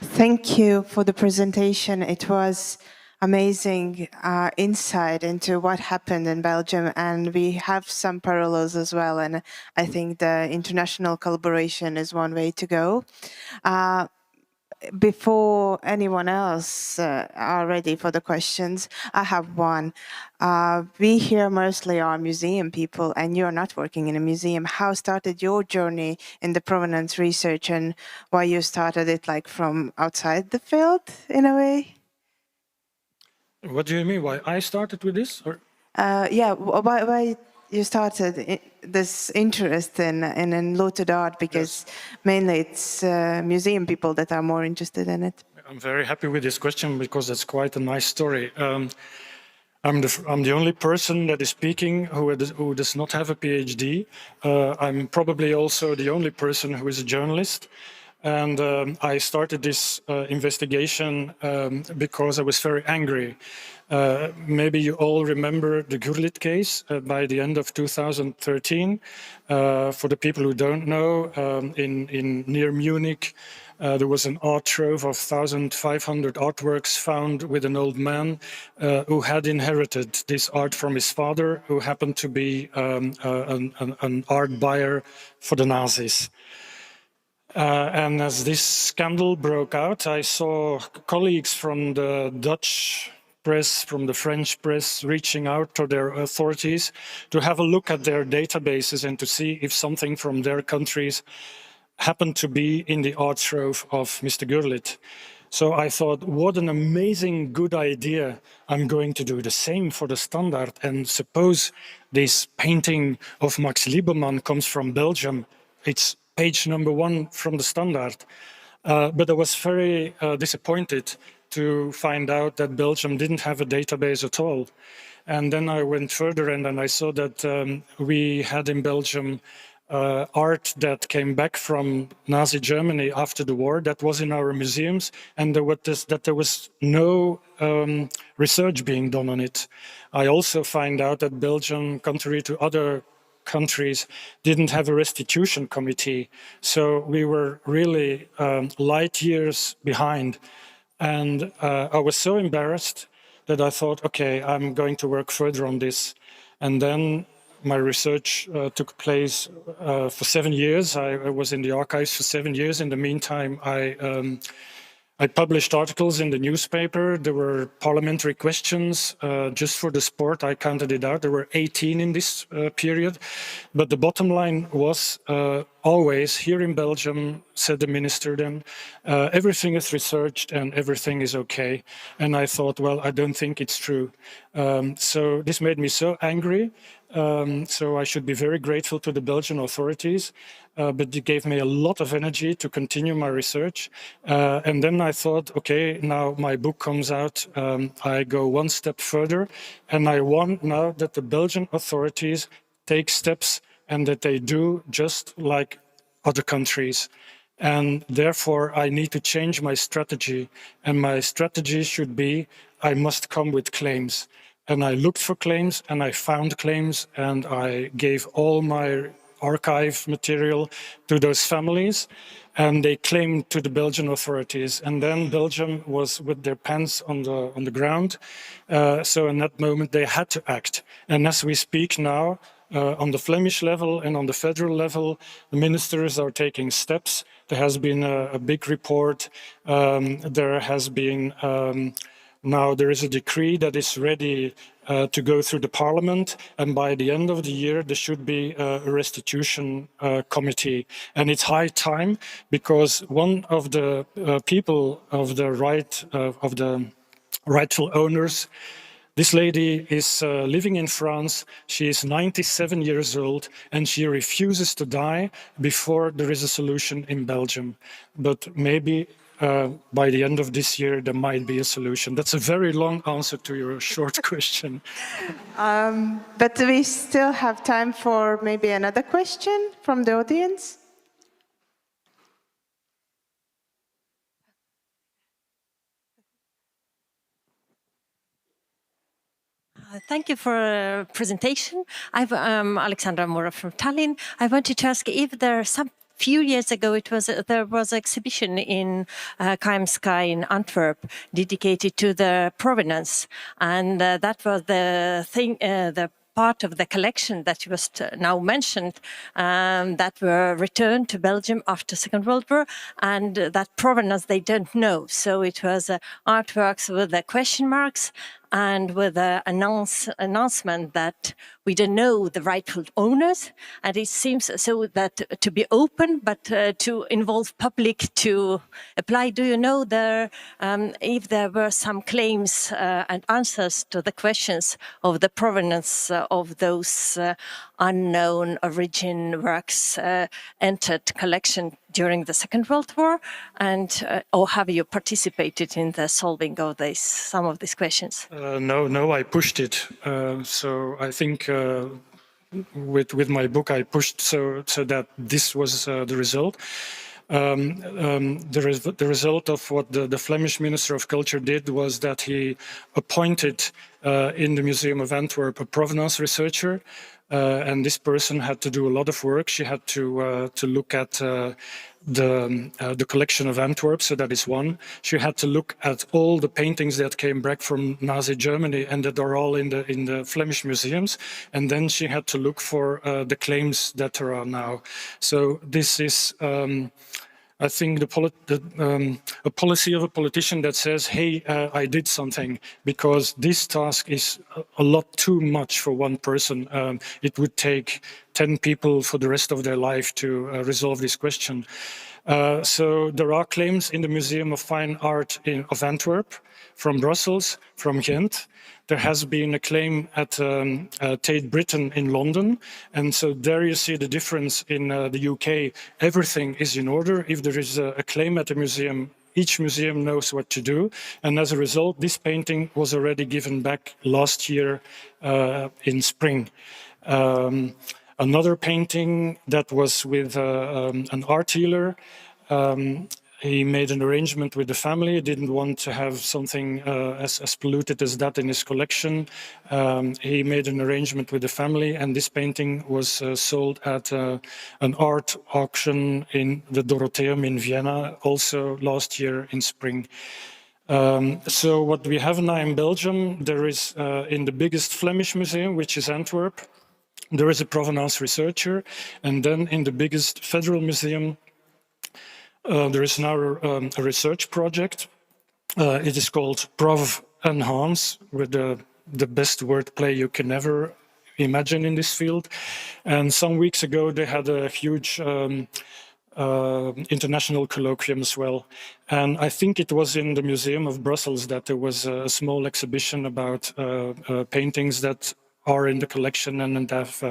Thank you for the presentation. It was amazing insight into what happened in Belgium, and we have some parallels as well. And I think the international collaboration is one way to go. Before anyone else are ready for the questions, I have one. We here mostly are museum people, and you're not working in a museum. How started your journey in the provenance research, and why you started it like from outside the field in a way? What do you mean? Why I started with this? Or? Yeah, why you started this interest in looted art, because yes, mainly it's museum people that are more interested in it. I'm very happy with this question because that's quite a nice story. I'm the only person that is speaking who does not have a PhD. I'm probably also the only person who is a journalist. And I started this investigation because I was very angry. Maybe you all remember the Gurlitt case by the end of 2013. For the people who don't know, near Munich, there was an art trove of 1,500 artworks found with an old man who had inherited this art from his father, who happened to be an art buyer for the Nazis. And as this scandal broke out, I saw colleagues from the Dutch press, from the French press, reaching out to their authorities to have a look at their databases and to see if something from their countries happened to be in the art trove of Mr. Gurlitt. So I thought, what an amazing good idea. I'm going to do the same for the Standaard. And suppose this painting of Max Liebermann comes from Belgium. It's page number 1 from the Standaard. But I was very disappointed to find out that Belgium didn't have a database at all. And then I went further and I saw that we had in Belgium art that came back from Nazi Germany after the war that was in our museums, and there was no research being done on it. I also find out that Belgium, contrary to other countries, didn't have a restitution committee. So we were really light years behind. And I was so embarrassed that I thought, okay, I'm going to work further on this. And then my research took place for 7 years. I was in the archives for 7 years. In the meantime, I published articles in the newspaper. There were parliamentary questions just for the sport. I counted it out. There were 18 in this period. But the bottom line was always, here in Belgium, said the minister then, everything is researched and everything is okay. And I thought, well, I don't think it's true. So this made me so angry. So I should be very grateful to the Belgian authorities, but it gave me a lot of energy to continue my research. And then I thought, okay, now my book comes out, I go one step further, and I want now that the Belgian authorities take steps and that they do just like other countries. And therefore, I need to change my strategy. And my strategy should be, I must come with claims. And I looked for claims and I found claims and I gave all my archive material to those families and they claimed to the Belgian authorities. And then Belgium was with their pants on the ground. So in that moment they had to act. And as we speak now, on the Flemish level and on the federal level, the ministers are taking steps. There has been a big report. There has been now there is a decree that is ready to go through the parliament, and by the end of the year there should be a restitution committee. And it's high time, because one of the people of the rightful owners, this lady is living in France. She is 97 years old and she refuses to die before there is a solution in Belgium. But maybe by the end of this year, there might be a solution. That's a very long answer to your short question. But we still have time for maybe another question from the audience. Thank you for a presentation. I'm Alexandra Mura from Tallinn. I wanted to ask if there are some few years ago, there was an exhibition in KM Sky in Antwerp dedicated to the provenance, and that was the thing, the part of the collection that was now mentioned, that were returned to Belgium after Second World War, and that provenance they don't know. So it was artworks with the question marks and with the announcement that we don't know the rightful owners, and it seems so that to be open, but to involve public to apply. Do you know if there were some claims and answers to the questions of the provenance of those unknown origin works entered collection during the Second World War, and or have you participated in the solving of some of these questions? No, I pushed it. So I think with my book I pushed so that this was the result. The result of what the Flemish Minister of Culture did was that he appointed in the Museum of Antwerp a provenance researcher. And this person had to do a lot of work. She had to look at the collection of Antwerp, so that is one. She had to look at all the paintings that came back from Nazi Germany and that are all in the Flemish museums. And then she had to look for the claims that there are now. So this is I think a policy of a politician that says, hey, I did something, because this task is a lot too much for one person. It would take 10 people for the rest of their life to resolve this question. So there are claims in the Museum of Fine Art of Antwerp, from Brussels, from Ghent. There has been a claim at Tate Britain in London. And so there you see the difference in the UK. Everything is in order. If there is a claim at a museum, each museum knows what to do. And as a result, this painting was already given back last year in spring. Another painting that was with an art dealer, he made an arrangement with the family. He didn't want to have something as polluted as that in his collection. He made an arrangement with the family, and this painting was sold at an art auction in the Dorotheum in Vienna, also last year in spring. So what we have now in Belgium, there is in the biggest Flemish museum, which is Antwerp, there is a provenance researcher, and then in the biggest federal museum, there is now a research project. It is called Prov Enhance, with the best wordplay you can ever imagine in this field. And some weeks ago, they had a huge international colloquium as well. And I think it was in the Museum of Brussels that there was a small exhibition about paintings that are in the collection and have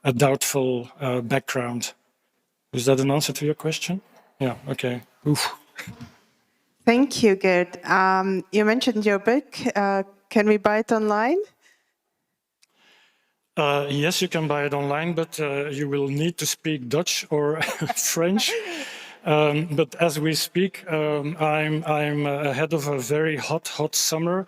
a doubtful background. Is that an answer to your question? Yeah, okay. Oof. Thank you, Gerd. You mentioned your book. Can we buy it online? Yes, you can buy it online, but you will need to speak Dutch or French. But as we speak, I'm ahead of a very hot summer,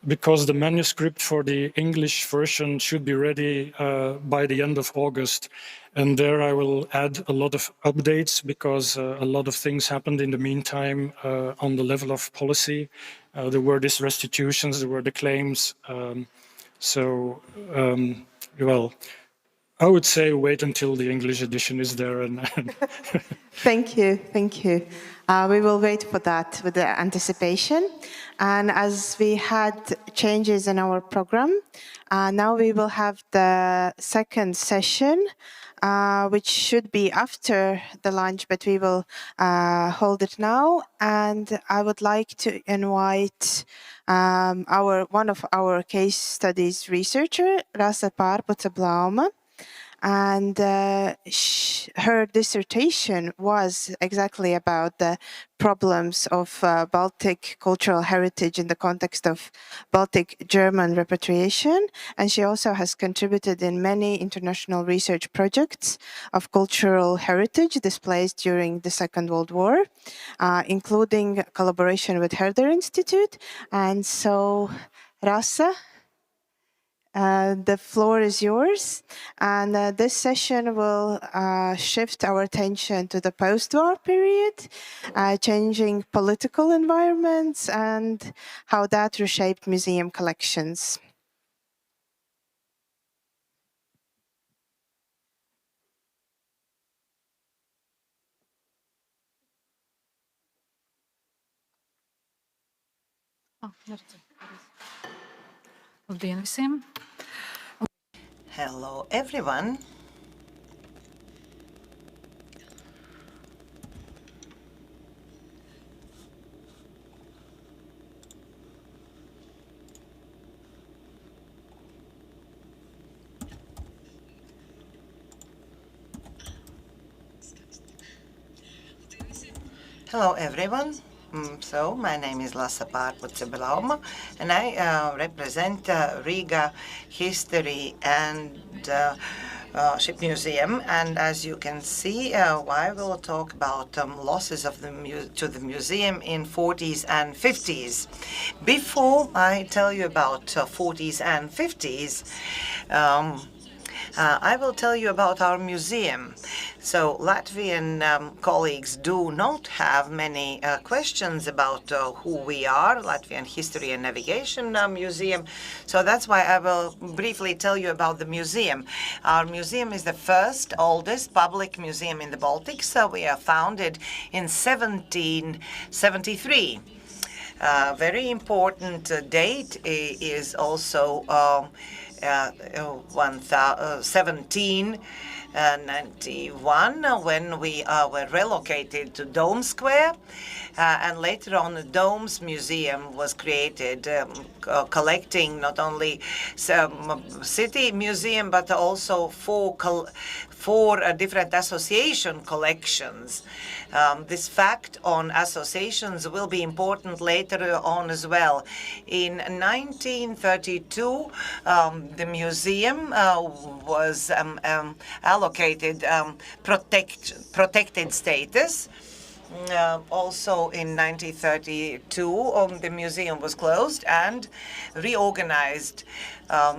because the manuscript for the English version should be ready by the end of August. And there I will add a lot of updates, because a lot of things happened in the meantime on the level of policy. There were these restitutions, there were the claims. Well, I would say wait until the English edition is there. Thank you, thank you. We will wait for that with the anticipation. And as we had changes in our program, now we will have the second session, which should be after the lunch, but we will hold it now. And I would like to invite one of our case studies researcher, Rasa Pārpuce-Blauma. And her dissertation was exactly about the problems of Baltic cultural heritage in the context of Baltic German repatriation. And she also has contributed in many international research projects of cultural heritage displaced during the Second World War, including collaboration with Herder Institute. And so, Rasa, the floor is yours, and this session will shift our attention to the post-war period, changing political environments and how that reshaped museum collections. Labdien visiem! Hello, everyone. Hello, everyone. So, my name is Rasa Pārpuce-Blauma, and I represent Riga History and Ship Museum. And as you can see, I will talk about losses of to the museum in 40s and 50s. Before I tell you about 40s and 50s, I will tell you about our museum. So Latvian colleagues do not have many questions about who we are, Latvian History and Navigation Museum. So that's why I will briefly tell you about the museum. Our museum is the first oldest public museum in the Baltics. So we are founded in 1773. Very important date is also 1791, when we were relocated to Dome Square, and later on the Domes Museum was created, collecting not only some city museum but also four different association collections. This fact on associations will be important later on as well. In 1932, the museum was allocated protected status. Also in 1932, the museum was closed and reorganized.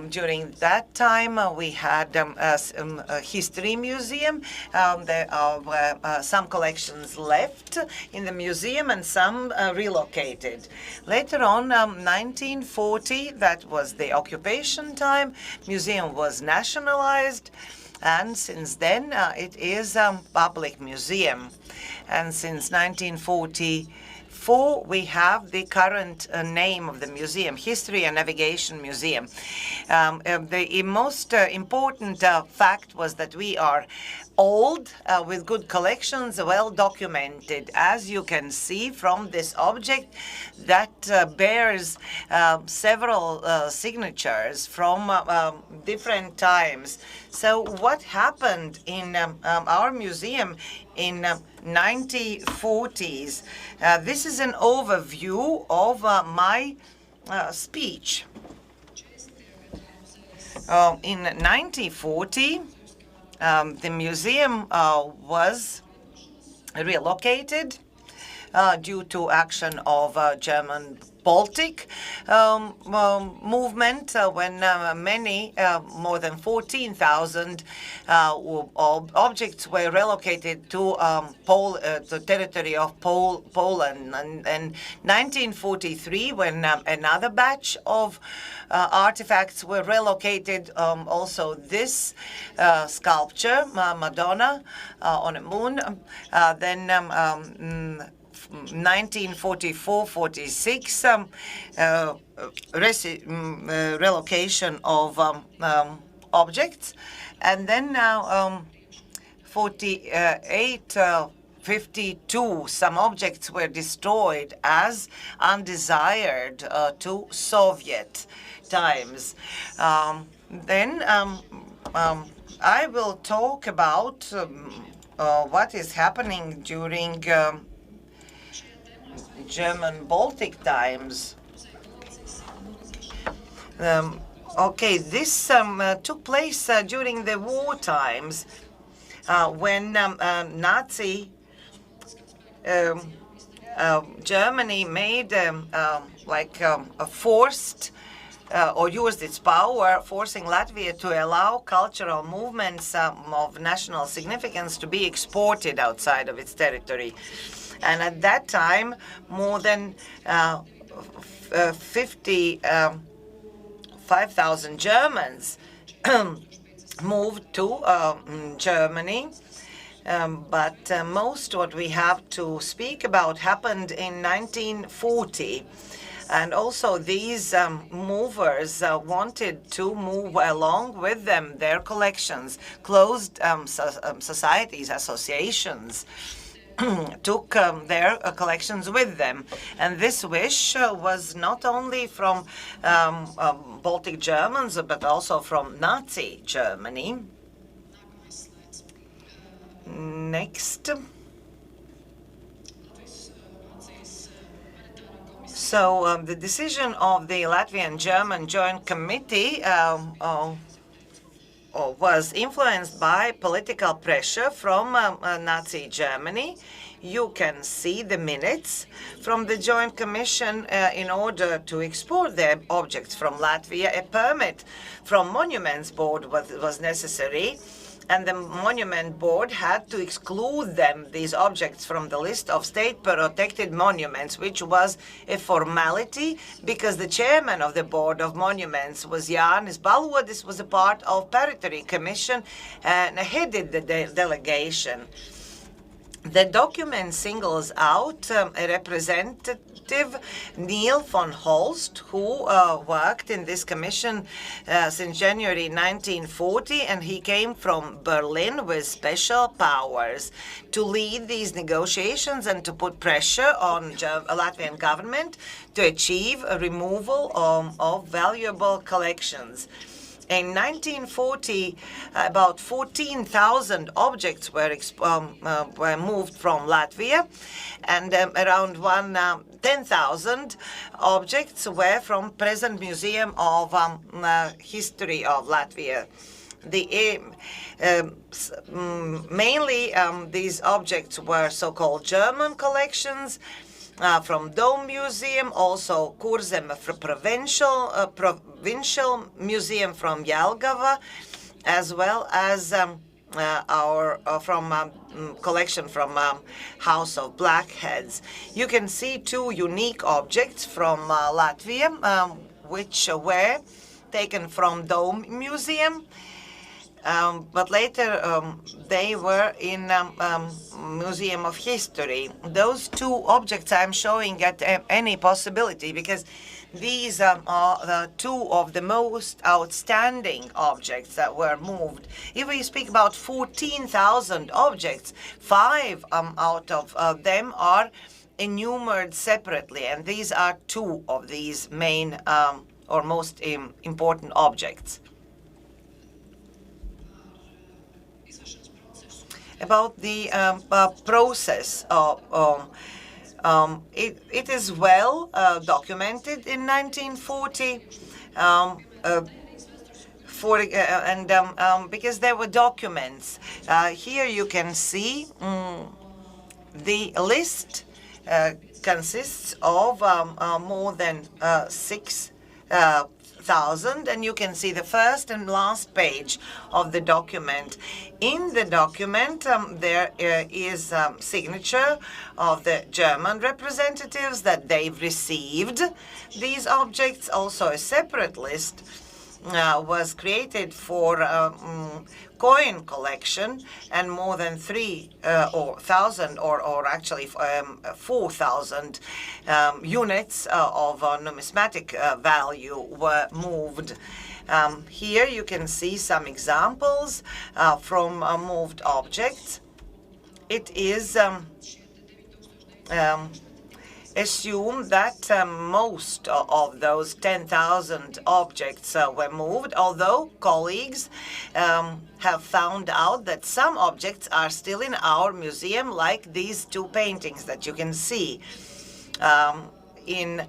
During that time, we had a history museum. There were some collections left in the museum and some relocated. Later on, 1940, that was the occupation time, museum was nationalized. And since then, it is a public museum. And since 1944, we have the current name of the museum, History and Navigation Museum. The most important fact was that we are old, with good collections, well documented. As you can see from this object, that bears several signatures from different times. So what happened in our museum in 1940s? This is an overview of my speech. In 1940, the museum was relocated due to action of German Baltic movement, when many, more than 14,000 objects were relocated to the territory of Poland. And 1943, when another batch of artifacts were relocated, also this sculpture, Madonna on a moon, then 1944-46, relocation of objects, and then now 48-52, some objects were destroyed as undesired to Soviet times. Then I will talk about what is happening during German Baltic times. Okay, this took place during the war times, when Nazi Germany made like a forced or used its power, forcing Latvia to allow cultural movements of national significance to be exported outside of its territory. And at that time, more than 55,000 Germans moved to Germany. But most what we have to speak about happened in 1940. And also these movers wanted to move along with them their collections. Closed societies, associations, took their collections with them. And this wish was not only from Baltic Germans, but also from Nazi Germany. Next. So the decision of the Latvian-German Joint Committee was influenced by political pressure from Nazi Germany. you can see the minutes from the Joint Commission. In order to export their objects from Latvia, a permit from Monuments Board was necessary, and the Monument Board had to exclude these objects from the list of state-protected monuments, which was a formality because the chairman of the Board of Monuments was Jānis Balodis, was a part of Parliamentary Commission and headed the delegation. The document singles out a representative, Neil von Holst, who worked in this commission since January 1940, and he came from Berlin with special powers to lead these negotiations and to put pressure on Latvian government to achieve a removal of valuable collections. In 1940, about 14,000 objects were moved from Latvia, and around 10,000 objects were from present Museum of History of Latvia. Mainly, these objects were so-called German collections, from Dome Museum, also Kurzeme Provincial Museum from Jelgava, as well as our collection from House of Blackheads. You can see two unique objects from Latvia, which were taken from Dome Museum, but later they were in Museum of History. Those two objects I'm showing at any possibility because these are the two of the most outstanding objects that were moved. If we speak about 14,000 objects, 5 out of them are enumerated separately, and these are two of these main or most important objects. About the process of it is well documented in 1940 because there were documents. Here you can see the list consists of more than 6,000, and you can see the first and last page of the document. In the document, there is signature of the German representatives that they've received these objects. Also, a separate list was created for coin collection, and more than 3,000 or actually 4,000 units of numismatic value were moved. Here you can see some examples from moved objects. It is assumed that most of those 10,000 objects were moved, although colleagues have found out that some objects are still in our museum, like these two paintings that you can see in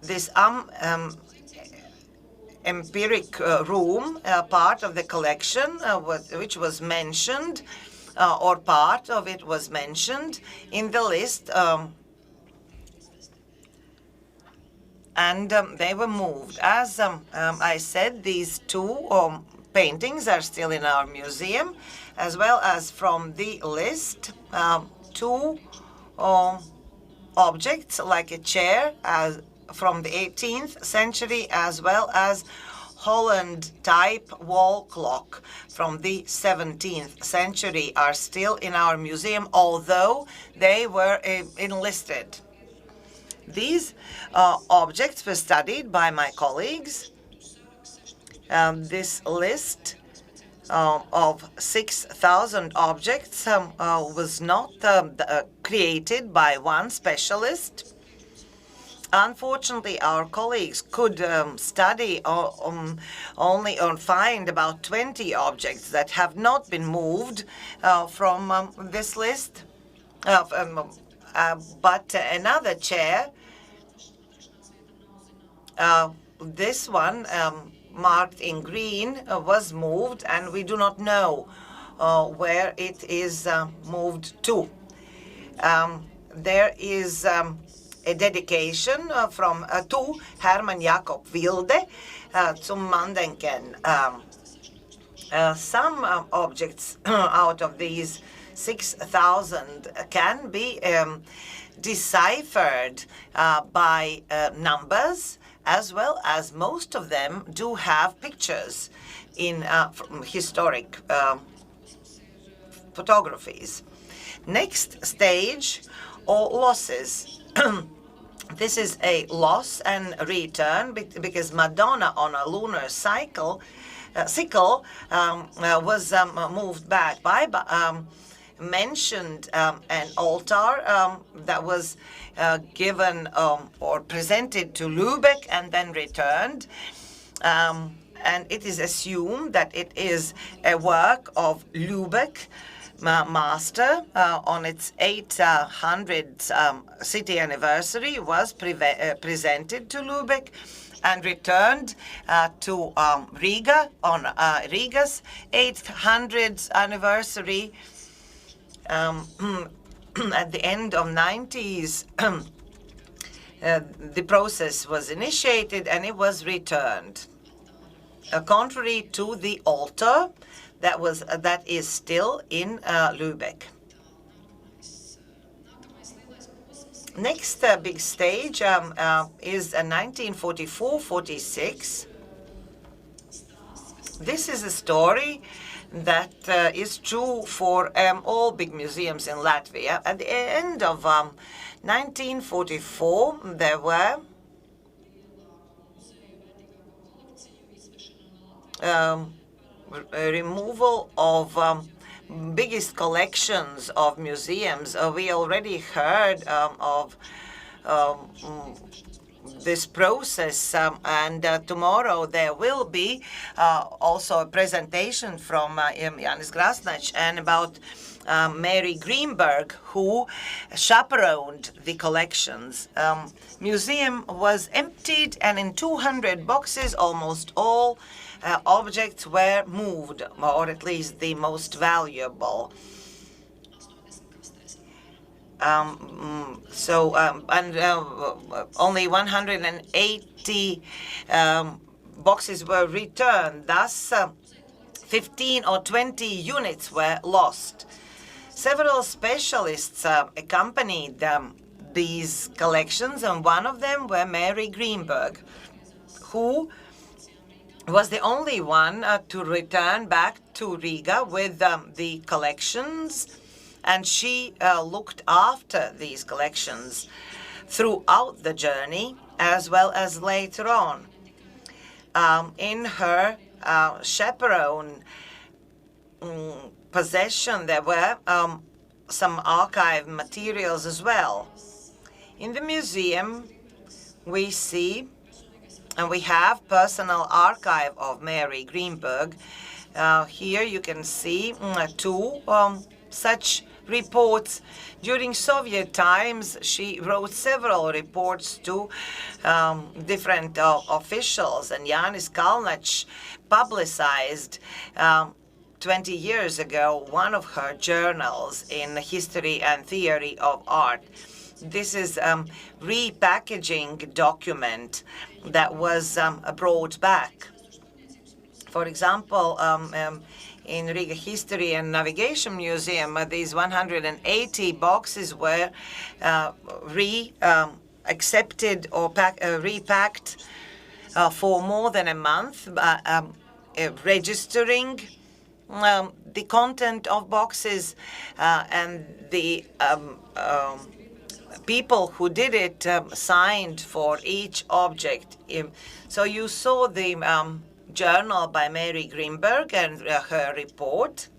this empiric room, part of the collection which was mentioned, or part of it was mentioned in the list, and they were moved. As I said, these two paintings are still in our museum, as well as from the list, two objects like a chair from the 18th century, as well as Holland-type wall clock from the 17th century are still in our museum, although they were enlisted. These objects were studied by my colleagues. This list of 6,000 objects was not created by one specialist. Unfortunately, our colleagues could study only or find about 20 objects that have not been moved from this list. But another chair, this one marked in green, was moved, and we do not know where it is moved to. There is a dedication from to Herman Jakob Wilde zum Mandenken. Some objects out of these 6,000 can be deciphered by numbers, as well as most of them do have pictures in historic photographies. Next stage, or losses. This is a loss and return because Madonna on a lunar sickle was moved back. Baiba mentioned an altar that was given or presented to Lübeck and then returned. And it is assumed that it is a work of Lübeck master on its 800th city anniversary, was presented to Lübeck and returned to Riga on Riga's 800th anniversary. At the end of 90s, the process was initiated and it was returned. Contrary to the altar that is still in Lübeck. Next big stage is 1944-46. This is a story that is true for all big museums in Latvia. At the end of 1944, there were removal of biggest collections of museums. We already heard of this process, and tomorrow there will be also a presentation from Jānis Grasnačs and about Mary Greenberg, who chaperoned the collections. Museum was emptied, and in 200 boxes, almost all objects were moved, or at least the most valuable. Only 180 boxes were returned. Thus, 15 or 20 units were lost. Several specialists accompanied these collections, and one of them were Mary Greenberg, who was the only one to return back to Riga with the collections, and she looked after these collections throughout the journey as well as later on. In her chaperone possession, there were some archive materials as well. In the museum, we see and we have personal archive of Mary Greenberg. Here you can see two such reports. During Soviet times, she wrote several reports to different officials, and Jānis Kalnačs publicized 20 years ago one of her journals in History and Theory of Art. This is a repackaging document that was brought back. For example, in Riga History and Navigation Museum, these 180 boxes were accepted or repacked for more than a month, registering the content of boxes, and the people who did it signed for each object. So you saw the journal by Mary Greenberg and her report.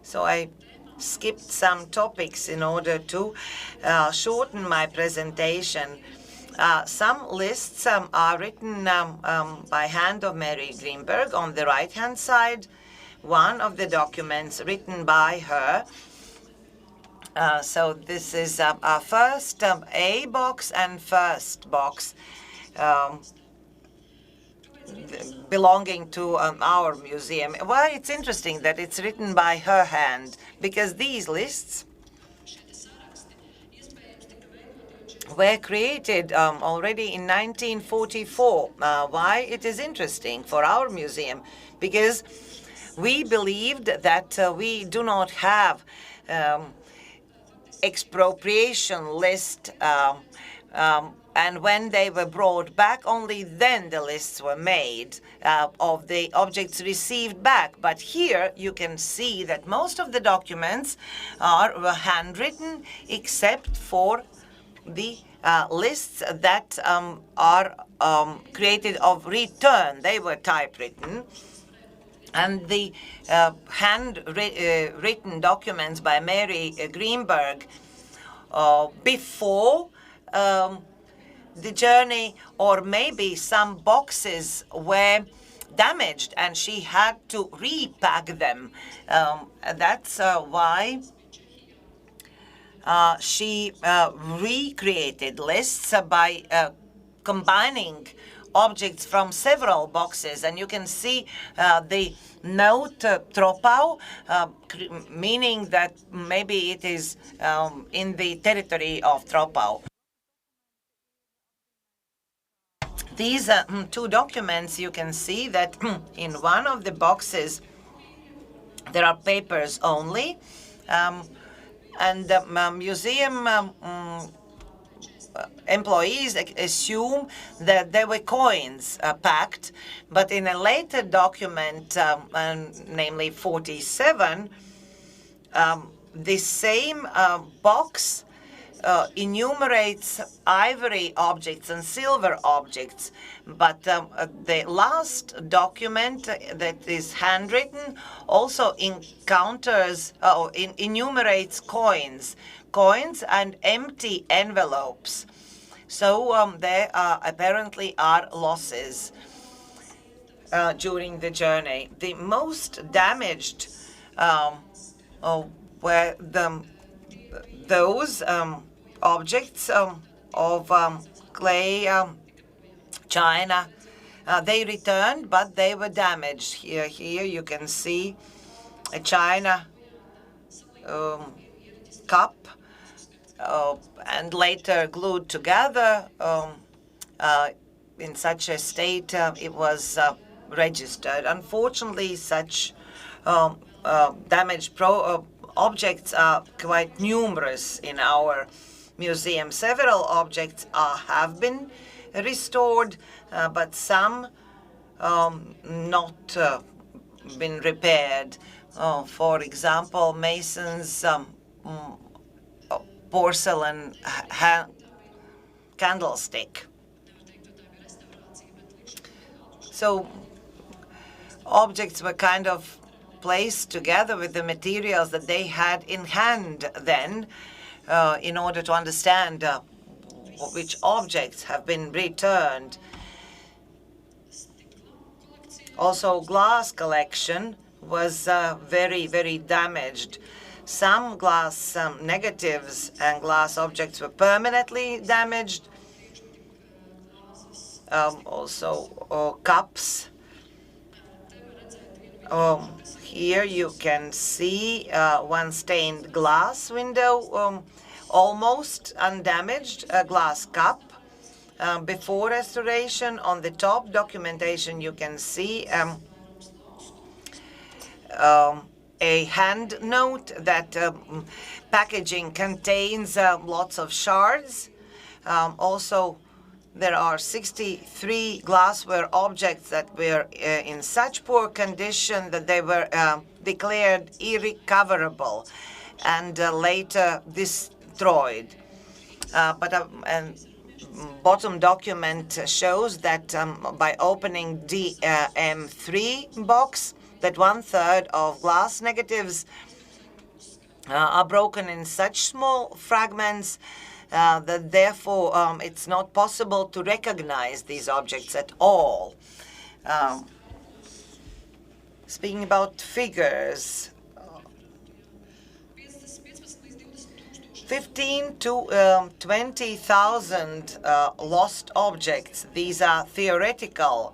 So I skipped some topics in order to shorten my presentation. Some lists are written by hand of Mary Greenberg on the right-hand side. One of the documents written by her. So this is our first A box and first box. belonging to our museum. Why it's interesting that it's written by her hand, because these lists were created already in 1944. Why it is interesting for our museum? Because we believed that we do not have expropriation list, and when they were brought back, only then the lists were made of the objects received back. But here you can see that most of the documents were handwritten, except for the lists that are created of return. They were typewritten. And the handwritten documents by Mary Greenberg before the journey, or maybe some boxes were damaged and she had to repack them. That's why she recreated lists by combining objects from several boxes, and you can see the note Tropau, meaning that maybe it is in the territory of Tropau. These two documents, you can see that in one of the boxes there are papers only, and the museum employees assume that there were coins packed, but in a later document, namely 47, the same box enumerates ivory objects and silver objects, but the last document that is handwritten also enumerates coins and empty envelopes. So there apparently are losses during the journey. The most damaged were those objects of clay, china. They returned, but they were damaged. Here you can see a china cup, and later glued together in such a state it was registered. Unfortunately, such damaged objects are quite numerous in our museum. Several objects have been restored, but some not been repaired. For example, Mason's porcelain candlestick. So objects were kind of placed together with the materials that they had in hand then, in order to understand which objects have been returned. Also, glass collection was very, very damaged. Some glass negatives and glass objects were permanently damaged. Also, cups. Here you can see one stained glass window, almost undamaged, a glass cup. Before restoration, on the top documentation, you can see a hand note that packaging contains lots of shards. Also, there are 63 glassware objects that were in such poor condition that they were declared irrecoverable and later destroyed. And bottom document shows that by opening DM3 box, that 1/3 of glass negatives are broken in such small fragments that therefore it's not possible to recognize these objects at all. Speaking about figures, 15 to 20,000 lost objects. These are theoretical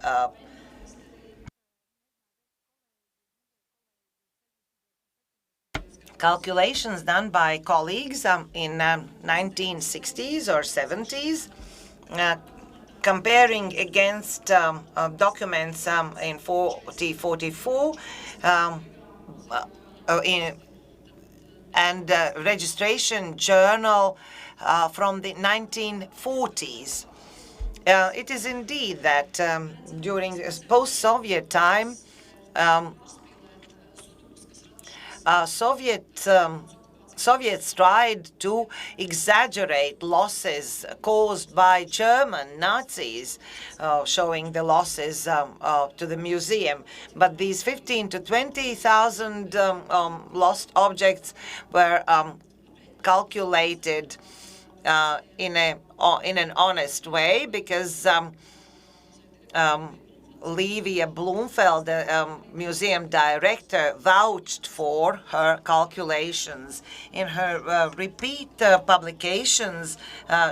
calculations done by colleagues in 1960s or 70s, comparing against documents in 4044 and registration journal from the 1940s. It is indeed that during this post-Soviet time, Soviets tried to exaggerate losses caused by German Nazis, showing the losses to the museum. But these 15 to 20,000 lost objects were calculated in an honest way, because Livia Blumfeld, the museum director, vouched for her calculations. In her repeat publications,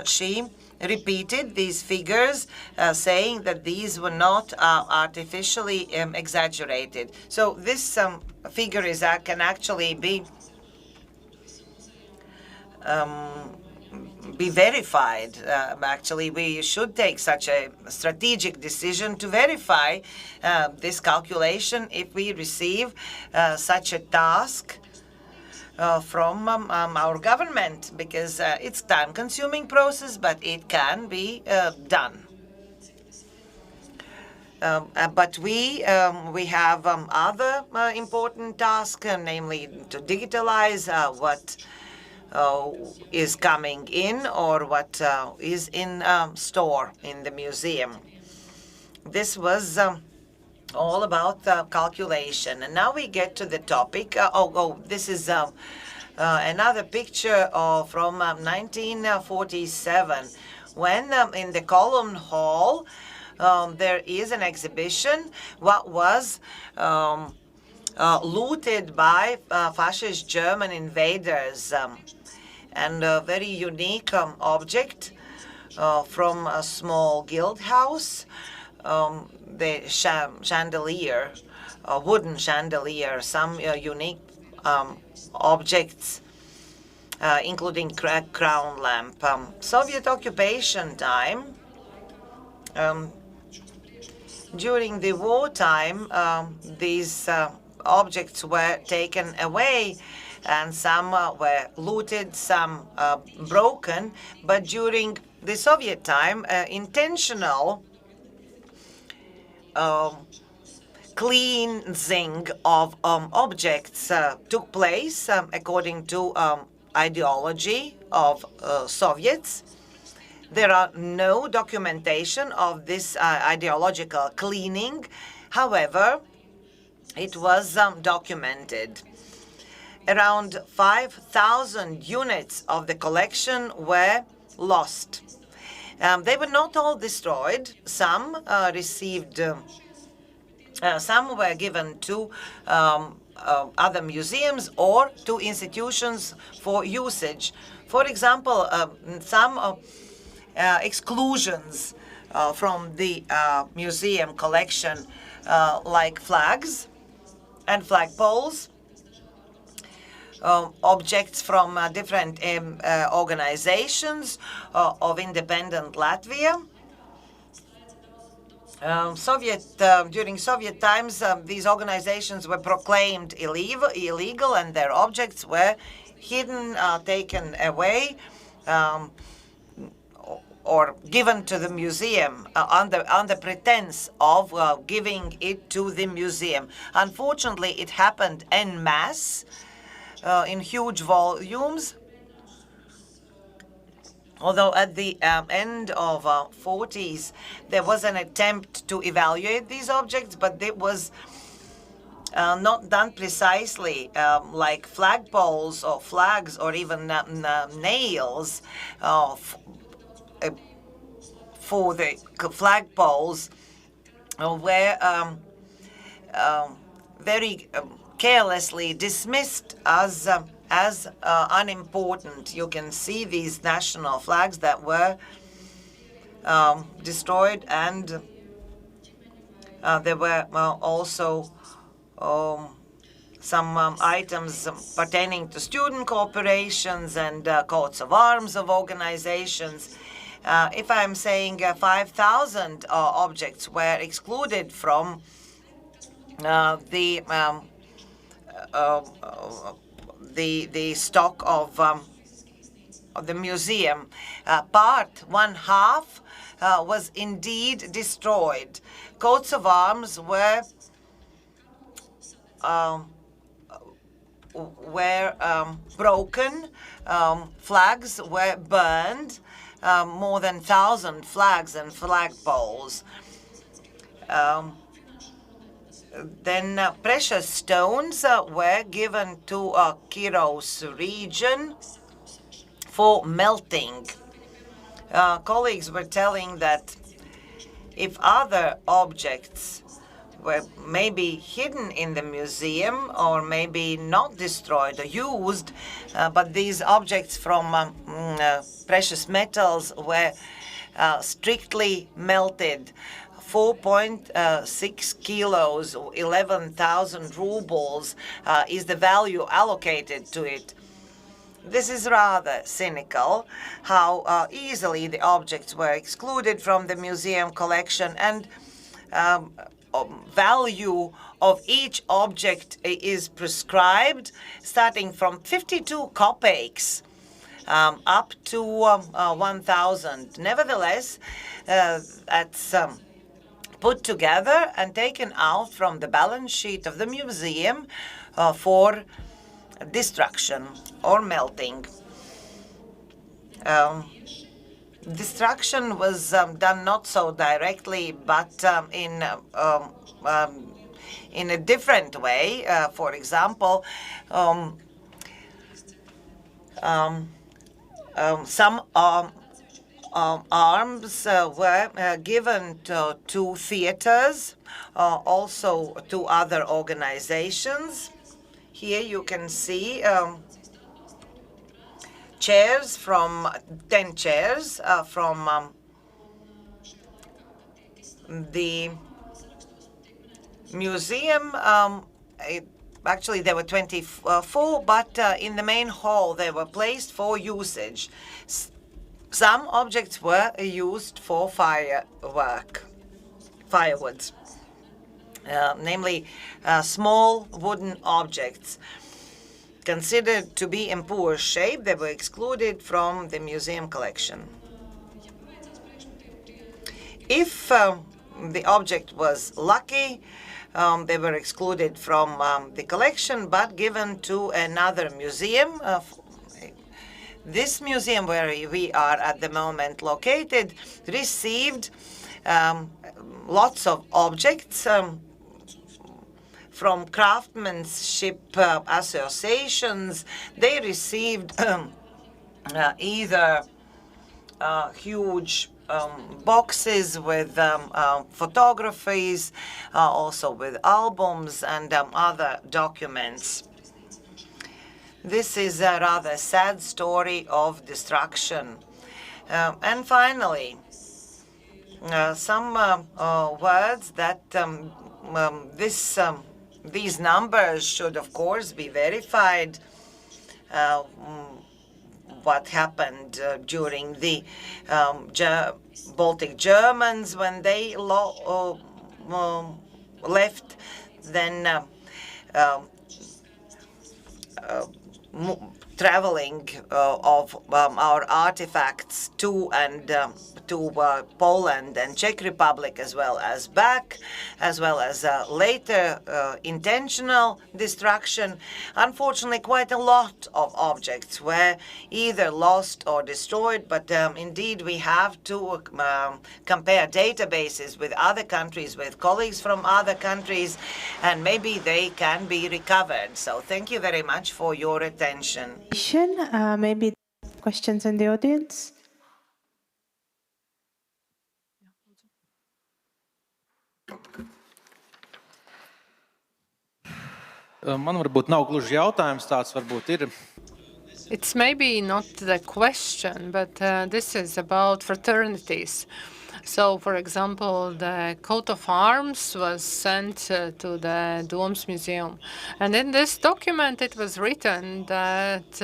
she repeated these figures, saying that these were not artificially exaggerated. So this figure can actually be verified. Actually, we should take such a strategic decision to verify this calculation if we receive such a task from our government, because it's time-consuming process, but it can be done. But we have other important tasks, namely to digitalize what is coming in or what is in store in the museum. This was all about calculation. And now we get to the topic. This is another picture from 1947, when in the Column Hall there is an exhibition what was looted by fascist German invaders, and a very unique object from a small guild house, the chandelier, wooden chandelier, some unique objects, including crown lamp. Soviet occupation time, during the wartime, these objects were taken away, and some were looted, some broken. But during the Soviet time, intentional cleansing of objects took place according to ideology of Soviets. There are no documentation of this ideological cleaning. However, it was documented. Around 5,000 units of the collection were lost. They were not all destroyed. Some received, some were given to other museums or to institutions for usage. For example, some exclusions from the museum collection, like flags and flagpoles, objects from different organizations of independent Latvia. During Soviet times, these organizations were proclaimed illegal, and their objects were hidden, taken away, or given to the museum under pretense of giving it to the museum. Unfortunately, it happened en masse, in huge volumes. Although at the end of 40s, there was an attempt to evaluate these objects, but it was not done precisely, like flagpoles or flags or even nails for the flagpoles were very carelessly dismissed as unimportant. You can see these national flags that were destroyed, and there were also some items pertaining to student corporations and coats of arms of organizations. If I'm saying 5,000 objects were excluded from the stock of the museum, one half was indeed destroyed. Coats of arms were broken, flags were burned, more than 1,000 flags and flagpoles. Then precious stones were given to Kiros region for melting. Colleagues were telling that if other objects were maybe hidden in the museum or maybe not destroyed or used, but these objects from precious metals were strictly melted. 4.6 kilos, 11,000 rubles is the value allocated to it. This is rather cynical, how easily the objects were excluded from the museum collection, and value of each object is prescribed, starting from 52 kopecks up to 1,000. Nevertheless, that's put together and taken out from the balance sheet of the museum for destruction or melting. Destruction was done not so directly, but in a different way. For example, some arms were given to theaters, also to other organizations. Here you can see chairs from 10 chairs from the museum. Actually, there were 24, but in the main hall they were placed for usage. Some objects were used for firewoods, namely small wooden objects. Considered to be in poor shape, they were excluded from the museum collection. If the object was lucky, they were excluded from the collection, but given to another museum. This museum where we are at the moment located received lots of objects from craftsmanship associations. They received either huge boxes with photographies, also with albums and other documents. This is a rather sad story of destruction. And finally, some words that these numbers should, of course, be verified. What happened during the Baltic Germans when they left, then traveling of our artifacts to Poland and Czech Republic, as well as back, as well as later intentional destruction. Unfortunately, quite a lot of objects were either lost or destroyed, but indeed we have to compare databases with other countries, with colleagues from other countries, and maybe they can be recovered. So thank you very much for your attention. Maybe questions in the audience? Man varbūt nav gluži jautājums, tāds varbūt ir. It's maybe not the question, but this is about fraternities. So, for example, the coat of arms was sent to the Domes Museum. And in this document, it was written that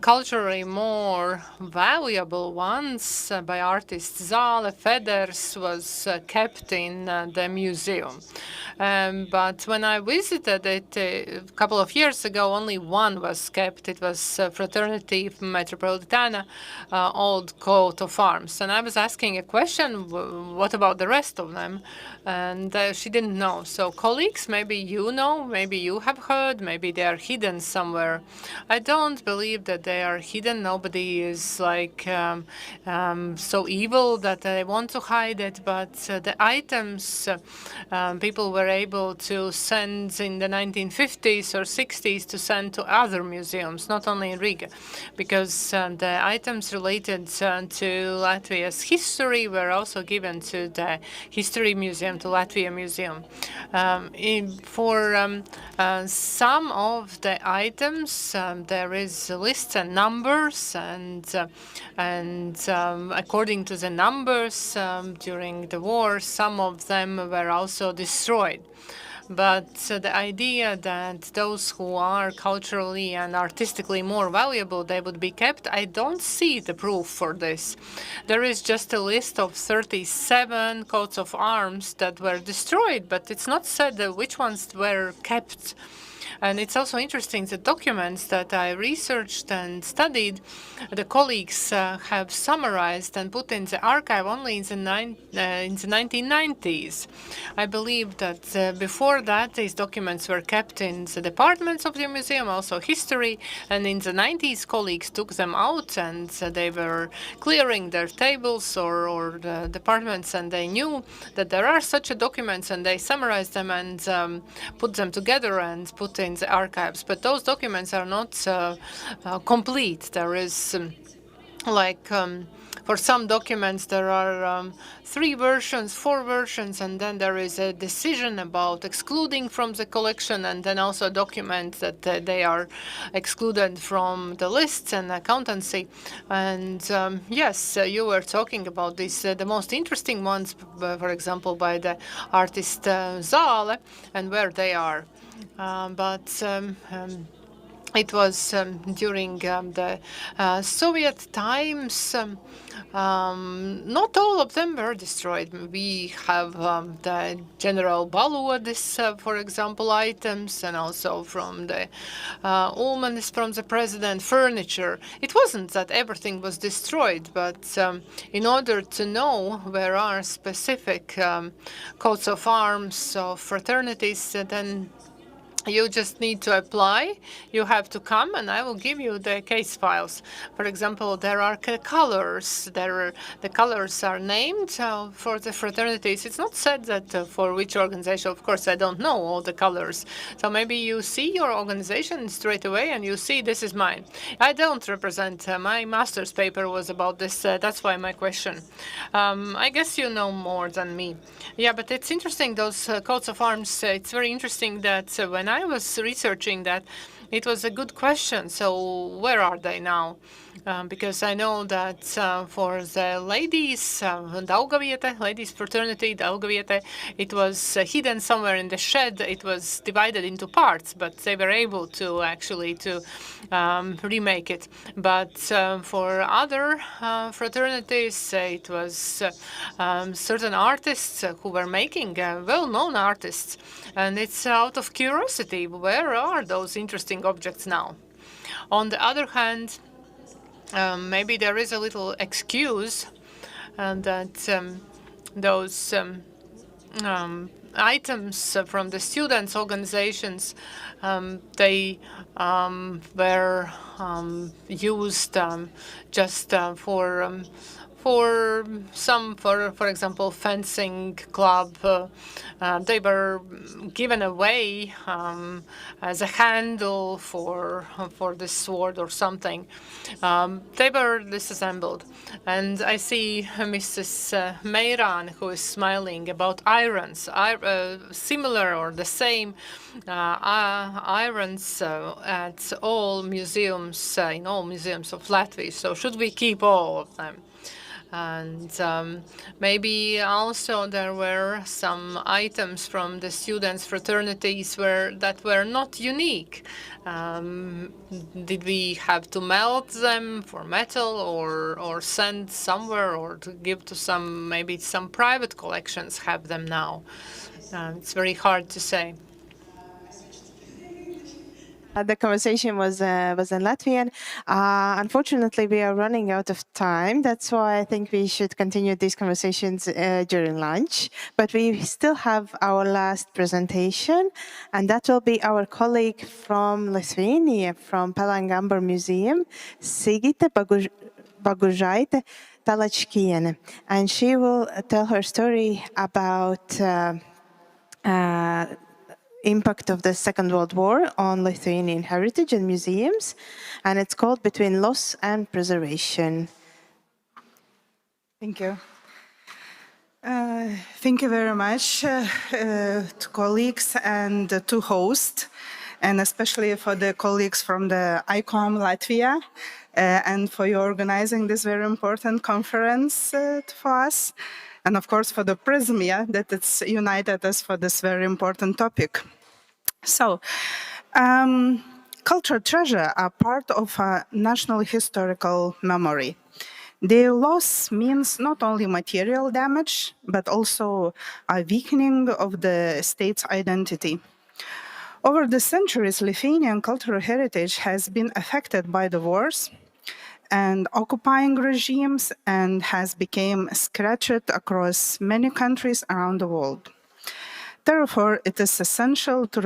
culturally more valuable ones by artist Zāle Feders was kept in the museum. But when I visited it a couple of years ago, only one was kept. It was Fraternity Metropolitana old coat of arms. And I was asking a question, what about the rest of them? And she didn't know. So colleagues, maybe you know, maybe you have heard, maybe they are hidden somewhere. I don't believe that they are hidden. Nobody is like so evil that they want to hide it. But the items people were able to send in the 1950s or 60s to send to other museums, not only in Riga, because the items related to Latvia's history were also given to the History Museum, to Latvia Museum. For some of the items, there is lists and numbers, and according to the numbers during the war, some of them were also destroyed. But the idea that those who are culturally and artistically more valuable, they would be kept, I don't see the proof for this. There is just a list of 37 coats of arms that were destroyed, but it's not said which ones were kept. And it's also interesting, the documents that I researched and studied, the colleagues have summarized and put in the archive only in the 1990s. I believe that before that, these documents were kept in the departments of the museum, also history, and in the 90s, colleagues took them out and they were clearing their tables or the departments, and they knew that there are such documents, and they summarized them and put them together and put in the archives. But those documents are not complete. There is for some documents there are 3 versions, 4 versions, and then there is a decision about excluding from the collection, and then also documents that they are excluded from the lists and accountancy. And yes, you were talking about this, the most interesting ones, for example, by the artist Zāle, and where they are. But it was during the Soviet times. Not all of them were destroyed. We have the General Balodis, for example, items, and also from the Ulmanis, from the president, furniture. It wasn't that everything was destroyed, but in order to know where are specific coats of arms of fraternities, then you just need to apply. You have to come, and I will give you the case files. For example, there are colors. The colors are named for the fraternities. It's not said that for which organization. Of course, I don't know all the colors. So maybe you see your organization straight away, and you see this is mine. I don't represent. My master's paper was about this. That's why my question. I guess you know more than me. Yeah, but it's interesting, those coats of arms. It's very interesting that when I was researching that, it was a good question. So where are they now? Because I know that for the ladies, Daugaviete, ladies fraternity, Daugaviete, it was hidden somewhere in the shed. It was divided into parts, but they were able to actually remake it. But for other fraternities, it was certain artists who were making, well-known artists. And it's out of curiosity, where are those interesting objects now? On the other hand, maybe there is a little excuse that those items from the students' organizations, they were used just for some, for example, fencing club. They were given away as a handle for the sword or something. They were disassembled. And I see Mrs. Meiran, who is smiling, about irons, similar or the same irons at all museums, in all museums of Latvia. So should we keep all of them? And maybe also there were some items from the students' fraternities that were not unique. Did we have to melt them for metal or send somewhere or to give to maybe some private collections have them now? It's very hard to say. The conversation was in Latvian. Unfortunately, we are running out of time. That's why I think we should continue these conversations during lunch. But we still have our last presentation, and that will be our colleague from Lithuania, from Palangamba Museum, Sigita Bagužaite Talachkiene. And she will tell her story about impact of the Second World War on Lithuanian heritage and museums, and it's called Between Loss and Preservation. Thank you. Thank you very much to colleagues and to hosts, and especially for the colleagues from the ICOM Latvia, and for you organizing this very important conference for us. And of course for the PRISM, that it's united us for this very important topic. So, cultural treasure are part of a national historical memory. Their loss means not only material damage, but also a weakening of the state's identity. Over the centuries, Lithuanian cultural heritage has been affected by the wars and occupying regimes and has become scattered across many countries around the world. Therefore, it is essential to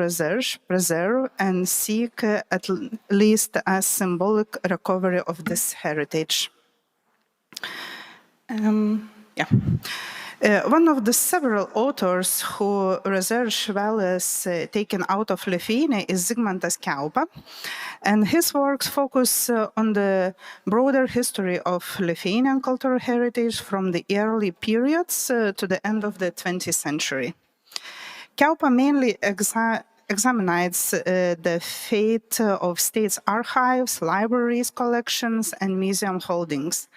preserve, and seek at least a symbolic recovery of this heritage. One of the several authors who research values taken out of Lithuania is Zigmantas Kiaupa, and his works focus on the broader history of Lithuanian cultural heritage from the early periods to the end of the 20th century. Kiaupa mainly examines the fate of state's archives, libraries, collections, and museum holdings.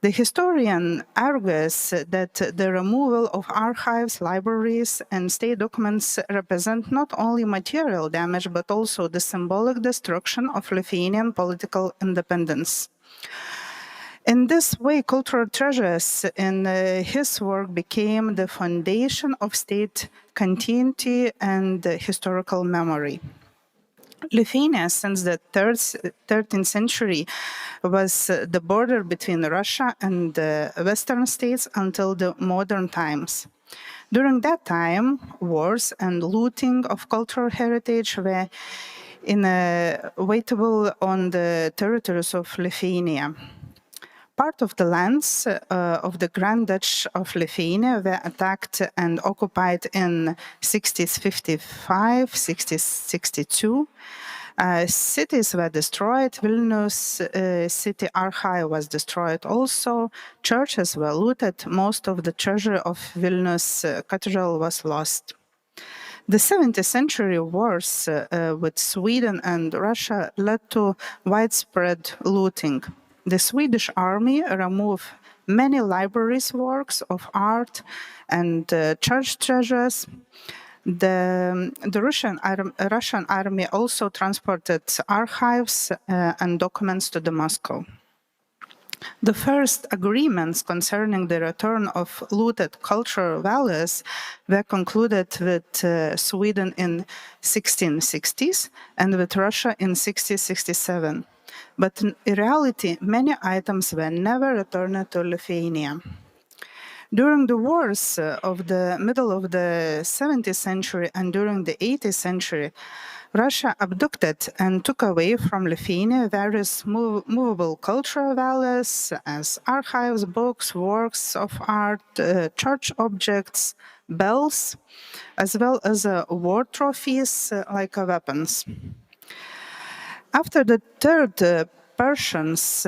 The historian argues that the removal of archives, libraries, and state documents represent not only material damage, but also the symbolic destruction of Lithuanian political independence. In this way, cultural treasures in his work became the foundation of state continuity and historical memory. Lithuania, since the 13th century, was the border between Russia and the Western states until the modern times. During that time, wars and looting of cultural heritage were inevitable on the territories of Lithuania. Part of the lands of the Grand Duchy of Lithuania were attacked and occupied in 1655, 1662. Cities were destroyed. Vilnius city archive was destroyed also. Churches were looted. Most of the treasure of Vilnius cathedral was lost. The 17th century wars with Sweden and Russia led to widespread looting. The Swedish army removed many libraries' works of art and church treasures. The Russian army also transported archives and documents to Moscow. The first agreements concerning the return of looted cultural values were concluded with Sweden in 1660s and with Russia in 1667. But in reality, many items were never returned to Lithuania. During the wars of the middle of the 17th century and during the 18th century, Russia abducted and took away from Lithuania various movable cultural values as archives, books, works of art, church objects, bells, as well as war trophies like weapons. After the Third Persians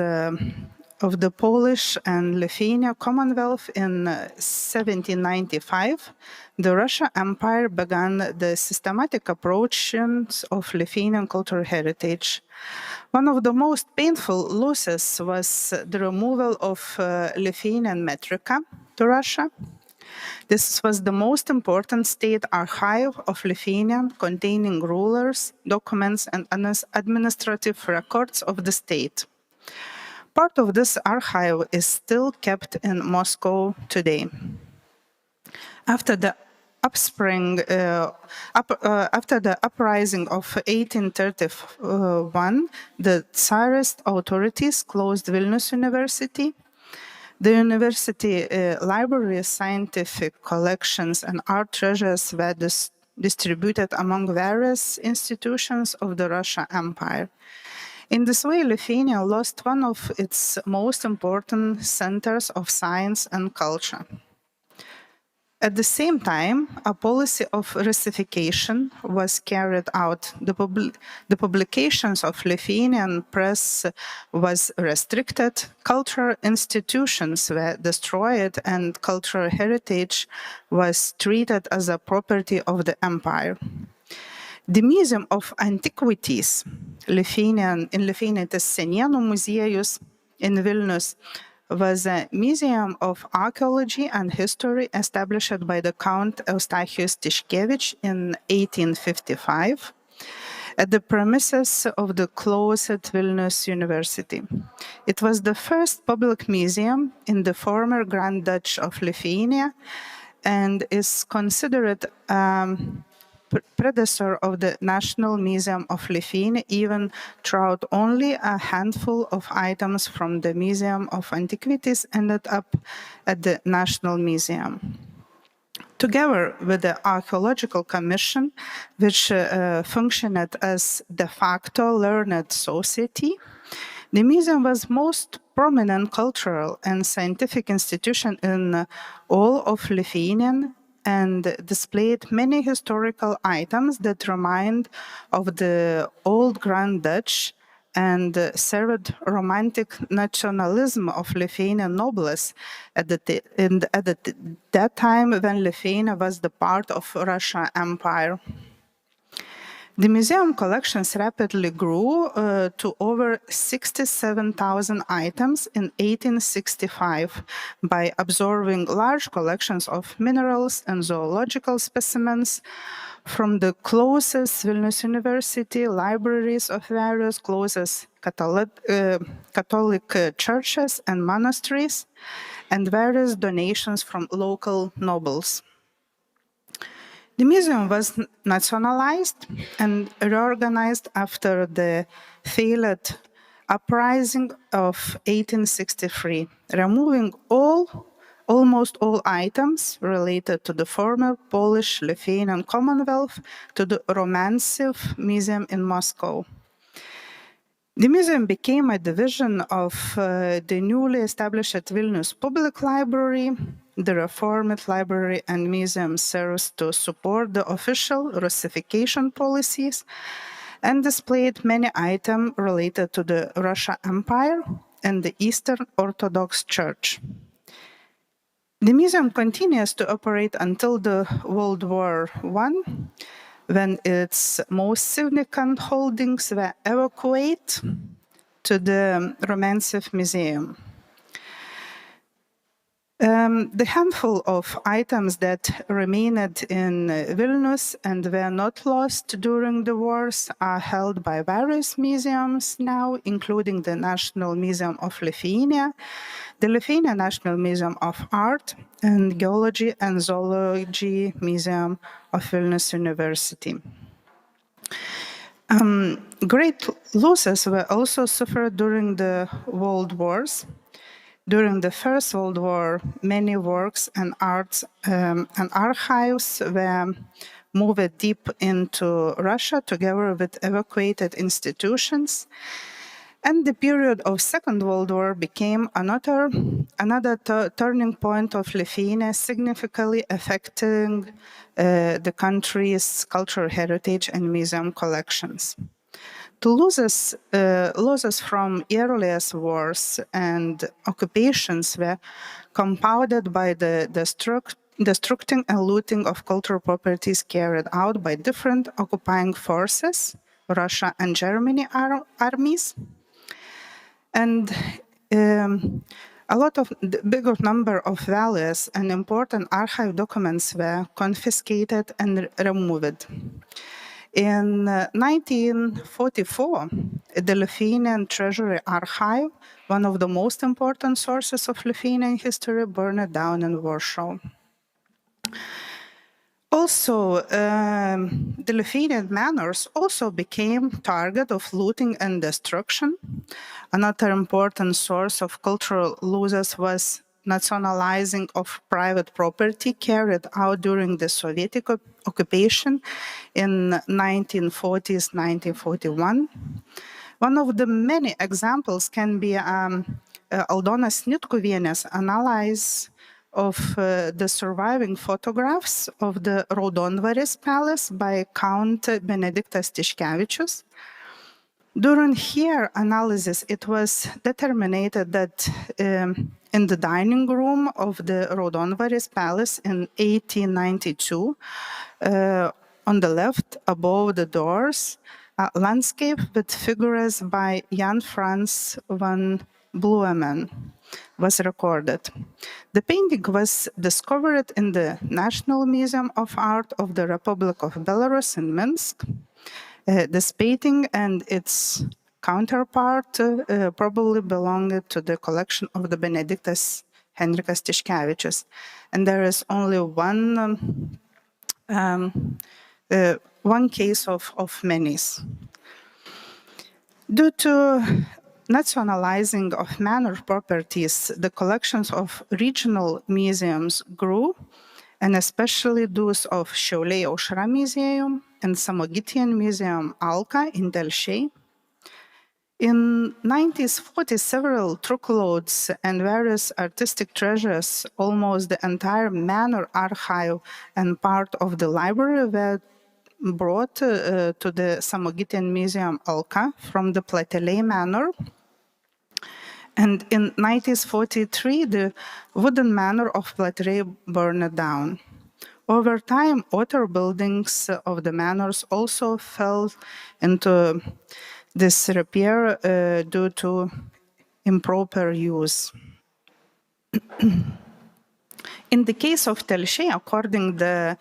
of the Polish and Lithuania Commonwealth in 1795, the Russian Empire began the systematic approaches of Lithuanian cultural heritage. One of the most painful losses was the removal of Lithuanian metrica to Russia. This was the most important state archive of Lithuania, containing rulers, documents, and administrative records of the state. Part of this archive is still kept in Moscow today. After the uprising of 1831, the Tsarist authorities closed Vilnius University. The university library, scientific collections, and art treasures were distributed among various institutions of the Russian Empire. In this way, Lithuania lost one of its most important centers of science and culture. At the same time, a policy of Russification was carried out. The publications of Lithuanian press was restricted, cultural institutions were destroyed, and cultural heritage was treated as a property of the empire. The Museum of Antiquities, in Lithuania, tas Senienų muziejus in Vilnius, was a museum of archaeology and history established by the Count Eustachijus Tiškevič in 1855 at the premises of the closed Vilnius University. It was the first public museum in the former Grand Duchy of Lithuania and is considered predecessor of the National Museum of Lithuania, even throughout only a handful of items from the Museum of Antiquities ended up at the National Museum. Together with the Archaeological Commission, which functioned as de facto learned society, the museum was most prominent cultural and scientific institution in all of Lithuania and displayed many historical items that remind of the old Grand Duchy and served romantic nationalism of Lithuanian nobles at that time when Lithuania was the part of Russian Empire. The museum collections rapidly grew to over 67,000 items in 1865 by absorbing large collections of minerals and zoological specimens from the closest Vilnius University, libraries of various closest Catholic churches and monasteries, and various donations from local nobles. The museum was nationalized and reorganized after the failed uprising of 1863, removing almost all items related to the former Polish-Lithuanian Commonwealth to the Romancev Museum in Moscow. The museum became a division of the newly established Vilnius Public Library. The Reformed Library and Museum serves to support the official Russification policies and displayed many items related to the Russian Empire and the Eastern Orthodox Church. The museum continues to operate until the World War I, when its most significant holdings were evacuated to the Romancev Museum. The handful of items that remained in Vilnius and were not lost during the wars are held by various museums now, including the National Museum of Lithuania, the Lithuania National Museum of Art, and Geology and Zoology Museum of Vilnius University. Great losses were also suffered during the World Wars. During the First World War, many works and arts and archives were moved deep into Russia together with evacuated institutions. And the period of Second World War became another turning point of Lithuania, significantly affecting the country's cultural heritage and museum collections. losses from earliest wars and occupations were compounded by the destructing and looting of cultural properties carried out by different occupying forces, Russia and Germany armies. And a lot of the bigger number of values and important archive documents were confiscated and removed. In 1944, the Lithuanian Treasury Archive, one of the most important sources of Lithuanian history, burned down in Warsaw. Also, the Lithuanian manors also became target of looting and destruction. Another important source of cultural losses was nationalizing of private property carried out during the Soviet occupation in 1940s, 1941. One of the many examples can be Aldonos Snitkuvienės analysis of the surviving photographs of the Raudondvaris Palace by Count Benediktas Tiškevičius. During her analysis, it was determined that in the dining room of the Raudondvaris Palace in 1892, on the left, above the doors, a landscape with figures by Jan Frans van Bluemen was recorded. The painting was discovered in the National Museum of Art of the Republic of Belarus in Minsk. This painting and its counterpart probably belonged to the collection of the Benediktas Henrikas Tiškevičius. And there is only one case of many. Due to nationalizing of manor properties, the collections of regional museums grew, and especially those of Šiauliai Aušra Museum and Samogitian Museum Alka in Telšiai. In 1940, several truckloads and various artistic treasures, almost the entire manor archive and part of the library were brought to the Samogitian Museum Alka from the Plateliai Manor. And in 1943, the wooden manor of Plateliai burned down. Over time, other buildings of the manors also fell into disrepair due to improper use. In the case of Telšiai, according to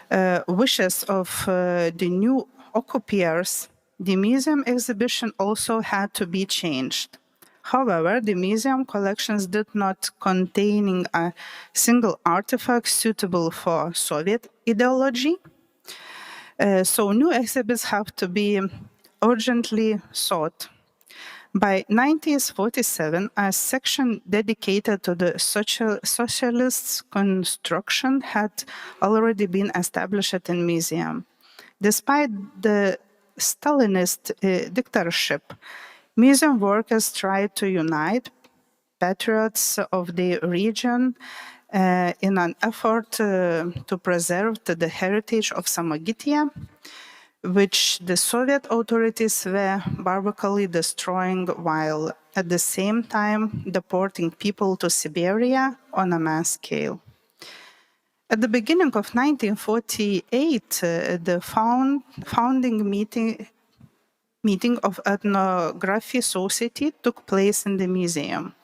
the wishes of the new occupiers, the museum exhibition also had to be changed. However, the museum collections did not contain a single artifact suitable for Soviet ideology, so new exhibits have to be urgently sought. By 1947, a section dedicated to the socialist construction had already been established in the museum. Despite the Stalinist dictatorship, museum workers tried to unite patriots of the region in an effort to preserve the heritage of Samogitia, which the Soviet authorities were barbarically destroying while at the same time deporting people to Siberia on a mass scale. At the beginning of 1948, the founding meeting of Ethnography Society took place in the museum.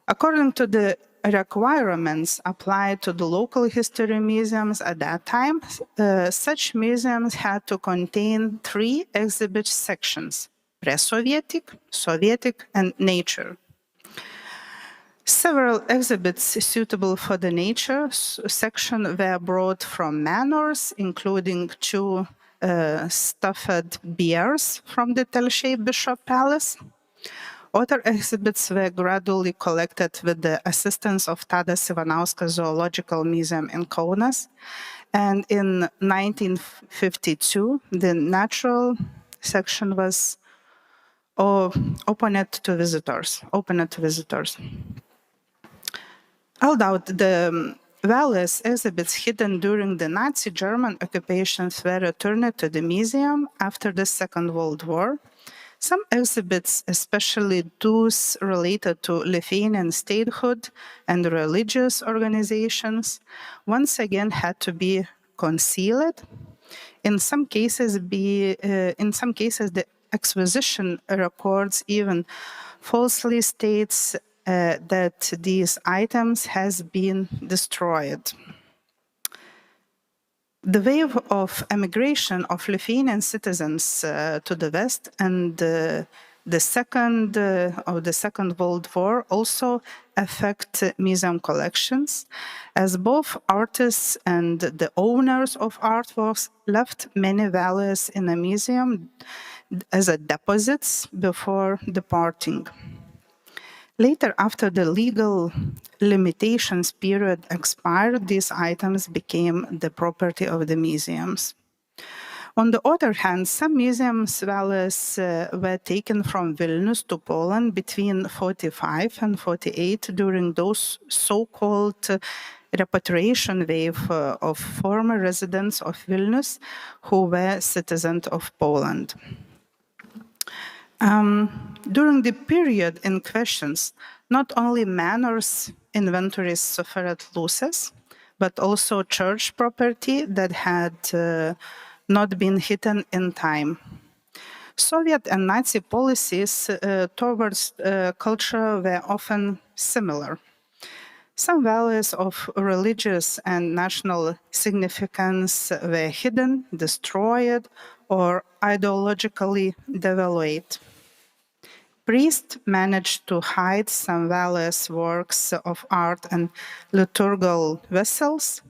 According to the requirements applied to the local history museums at that time, such museums had to contain 3 exhibit sections: pre-Sovietic, Sovietic, and nature. Several exhibits suitable for the nature section were brought from manors, including 2 stuffed bears from the Telšiai Bishop Palace. Other exhibits were gradually collected with the assistance of Tadas Ivanauskas Zoological Museum in Kaunas. And in 1952, the natural section was opened to visitors. Although the Various exhibits hidden during the Nazi German occupations were returned to the museum after the Second World War. Some exhibits, especially those related to Lithuanian statehood and religious organizations, once again had to be concealed. In some cases, the acquisition records even falsely states that these items has been destroyed. The wave of emigration of Lithuanian citizens to the West and the Second World War also affect museum collections, as both artists and the owners of artworks left many values in a museum as a deposits before departing. Later, after the legal limitations period expired, these items became the property of the museums. On the other hand, some museums' values were taken from Vilnius to Poland between 45 and 48 during those so-called repatriation wave of former residents of Vilnius who were citizens of Poland. During the period in questions, not only manors inventories suffered losses, but also church property that had not been hidden in time. Soviet and Nazi policies towards culture were often similar. Some values of religious and national significance were hidden, destroyed, or ideologically devalued. Priests managed to hide some various works of art and liturgical vessels.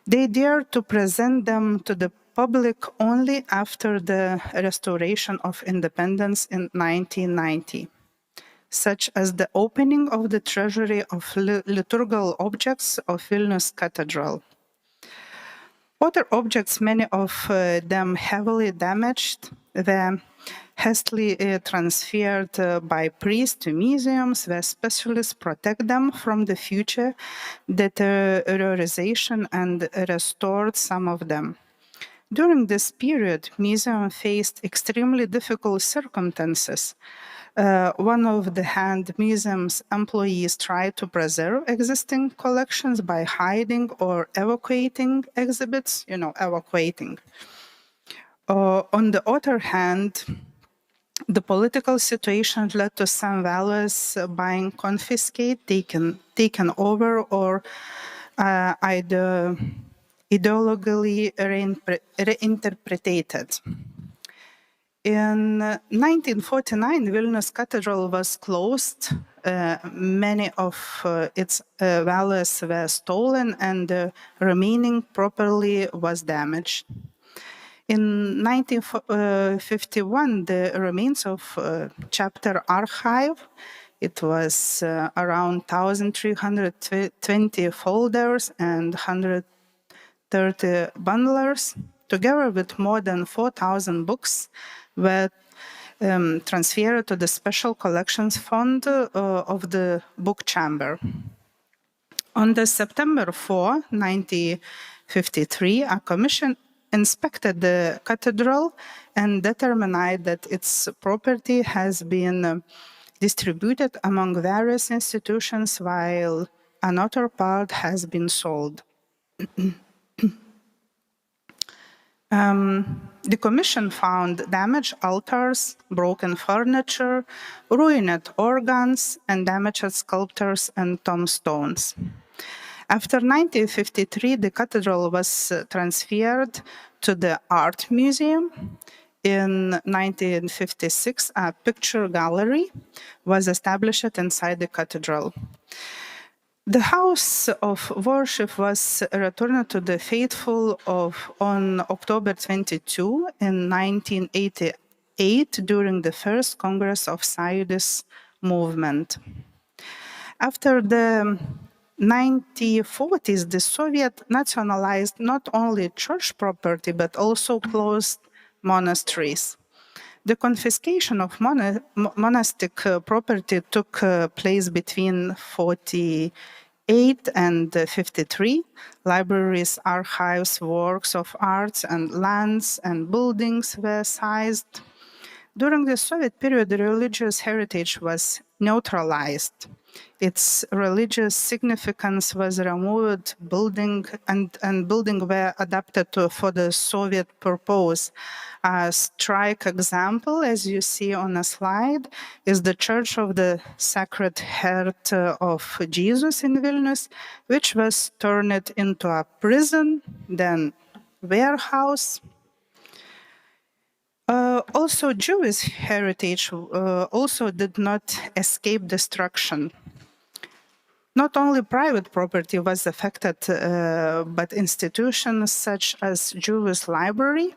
They dared to present them to the public only after the restoration of independence in 1990, such as the opening of the treasury of liturgical objects of Vilnius Cathedral. Other objects, many of them heavily damaged, were hastily transferred by priests to museums where specialists protect them from the future deterioration and restored some of them. During this period, museums faced extremely difficult circumstances. One of the hand museum's employees tried to preserve existing collections by hiding or evacuating exhibits, evacuating. On the other hand, the political situation led to some values being confiscated, taken over, or either ideologically reinterpreted. In 1949, Vilnius Cathedral was closed. Many of its values were stolen, and the remaining property was damaged. In 1951, the remains of chapter archive, it was around 1,320 folders and 130 bundlers, together with more than 4,000 books, were transferred to the Special Collections Fund of the Book Chamber. On the September 4, 1953, a commission inspected the cathedral and determined that its property has been distributed among various institutions while another part has been sold. The commission found damaged altars, broken furniture, ruined organs, and damaged sculptures and tombstones. After 1953, the cathedral was transferred to the Art Museum. In 1956, a picture gallery was established inside the cathedral. The house of worship was returned to the faithful on October 22 in 1988 during the first Congress of Zionist movement. After the 1940s, the Soviet nationalized not only church property, but also closed monasteries. The confiscation of monastic property took place between 48 8 and 53, libraries, archives, works of arts, and lands and buildings were seized. During the Soviet period, the religious heritage was neutralized. Its religious significance was removed, building were adapted for the Soviet purpose. A strike example, as you see on a slide, is the Church of the Sacred Heart of Jesus in Vilnius, which was turned into a prison, then warehouse. Also, Jewish heritage also did not escape destruction. Not only private property was affected, but institutions such as Jewish Library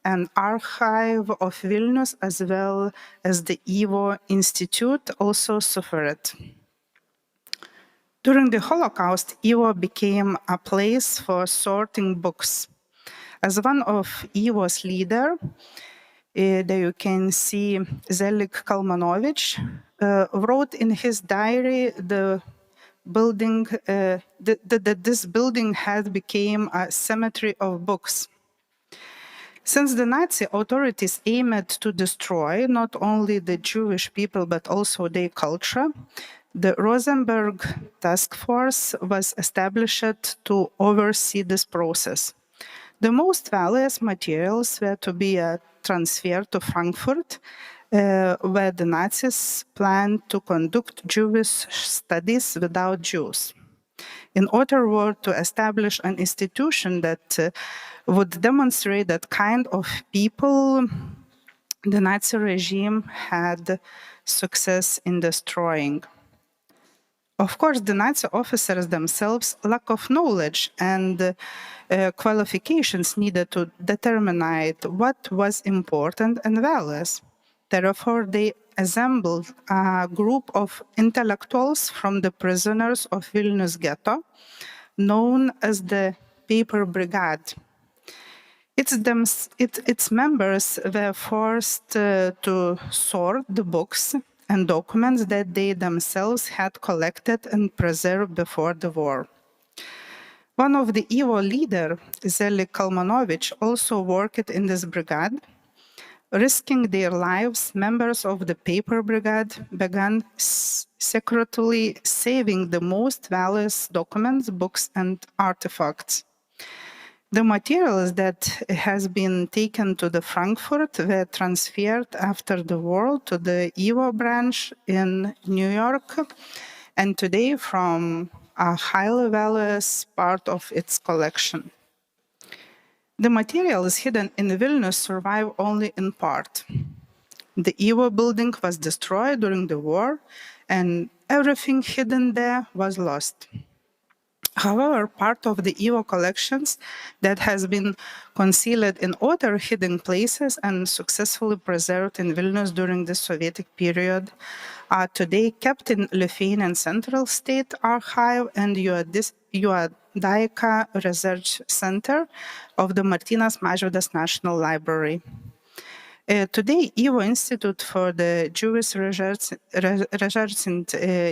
and Archive of Vilnius, as well as the Ivo Institute, also suffered. During the Holocaust, Ivo became a place for sorting books. As one of Ivo's leaders, there you can see Zelik Kalmanovich, wrote in his diary that this building had become a cemetery of books. Since the Nazi authorities aimed to destroy not only the Jewish people but also their culture, the Rosenberg Task Force was established to oversee this process. The most valuable materials were to be transferred to Frankfurt, where the Nazis planned to conduct Jewish studies without Jews. In other words, to establish an institution that would demonstrate that kind of people the Nazi regime had success in destroying. Of course, the Nazi officers themselves lack of knowledge and qualifications needed to determine what was important and values. Therefore, they assembled a group of intellectuals from the prisoners of Vilnius ghetto, known as the Paper Brigade. Its members were forced to sort the books and documents that they themselves had collected and preserved before the war. One of the Ivo leaders, Zelik Kalmanovich, also worked in this brigade. Risking their lives, members of the Paper Brigade began secretly saving the most valuable documents, books, and artifacts. The materials that has been taken to the Frankfurt were transferred after the war to the Ivo branch in New York, and today from a highly valuable part of its collection. The materials hidden in Vilnius survive only in part. The Ivo building was destroyed during the war, and everything hidden there was lost. However, part of the Ivo collections that has been concealed in other hidden places and successfully preserved in Vilnius during the Soviet period are today kept in Lithuanian Central State Archive and Juodaika Research Center of the Martynas Mažvydas National Library. Today, Ivo Institute for the Jewish Research in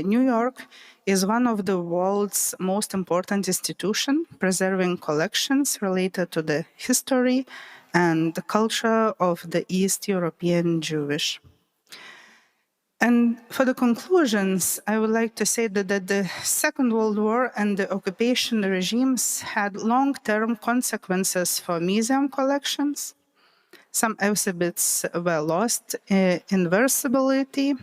New York is one of the world's most important institutions, preserving collections related to the history and the culture of the East European Jewish. And for the conclusions, I would like to say that the Second World War and the occupation regimes had long-term consequences for museum collections. Some exhibits were lost in versatility,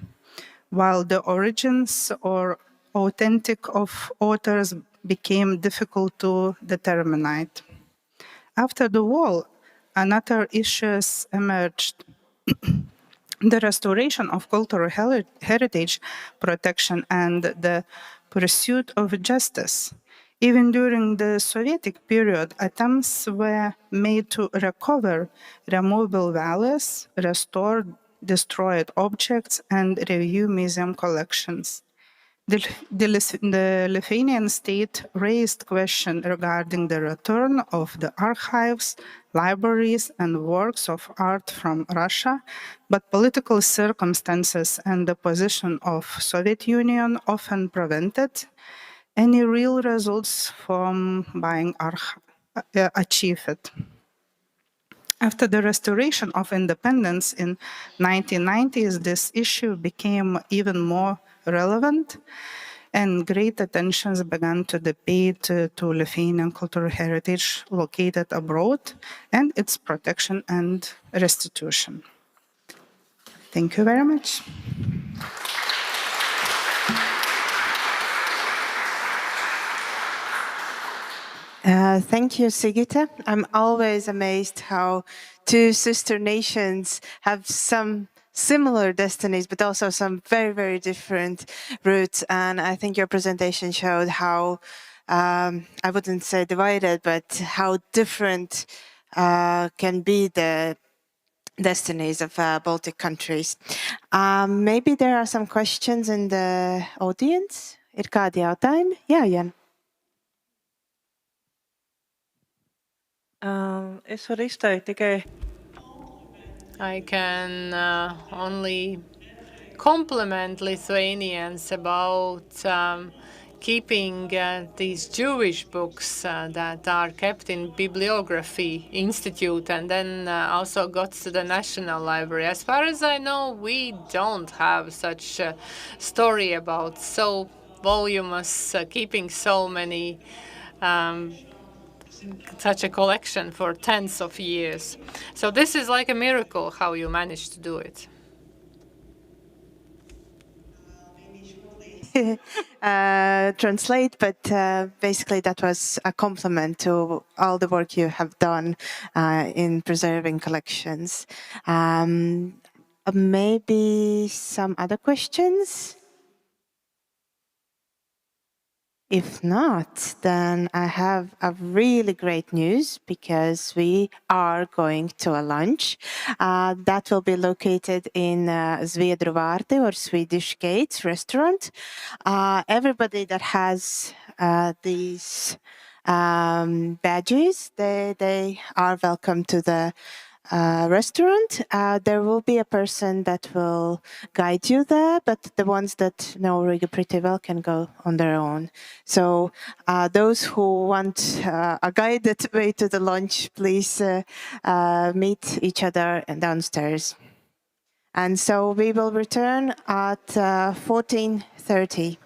while the origins or authentic of authors became difficult to determine. After the war, another issues emerged. The restoration of cultural heritage protection and the pursuit of justice. Even during the Soviet period, attempts were made to recover removable values, restore destroyed objects, and review museum collections. The Lithuanian state raised questions regarding the return of the archives, libraries, and works of art from Russia, but political circumstances and the position of Soviet Union often prevented any real results from being achieved. After the restoration of independence in 1990s, this issue became even more relevant, and great attention began to the debate to Lithuanian cultural heritage located abroad and its protection and restitution. Thank you very much. Thank you, Sigita. I'm always amazed how two sister nations have some similar destinies, but also some very, very different roots. And I think your presentation showed how, I wouldn't say divided, but how different can be the destinies of Baltic countries. Maybe there are some questions in the audience. Ir kādi jautājumi? Jā, Jan. Es varu izteikt tikai. I can only compliment Lithuanians about keeping these Jewish books that are kept in Bibliography Institute and then also got to the National Library. As far as I know, we don't have such a story about so voluminous, keeping so many such a collection for tens of years. So this is like a miracle how you managed to do it. Translate, but basically that was a compliment to all the work you have done in preserving collections. Maybe some other questions? If not, then I have a really great news because we are going to a lunch that will be located in Zviedru Vārti or Swedish Gates restaurant. Everybody that has these badges, they are welcome to the restaurant. There will be a person that will guide you there, but the ones that know Riga pretty well can go on their own. So those who want a guided way to the lunch, please meet each other downstairs. And so we will return at 14:30.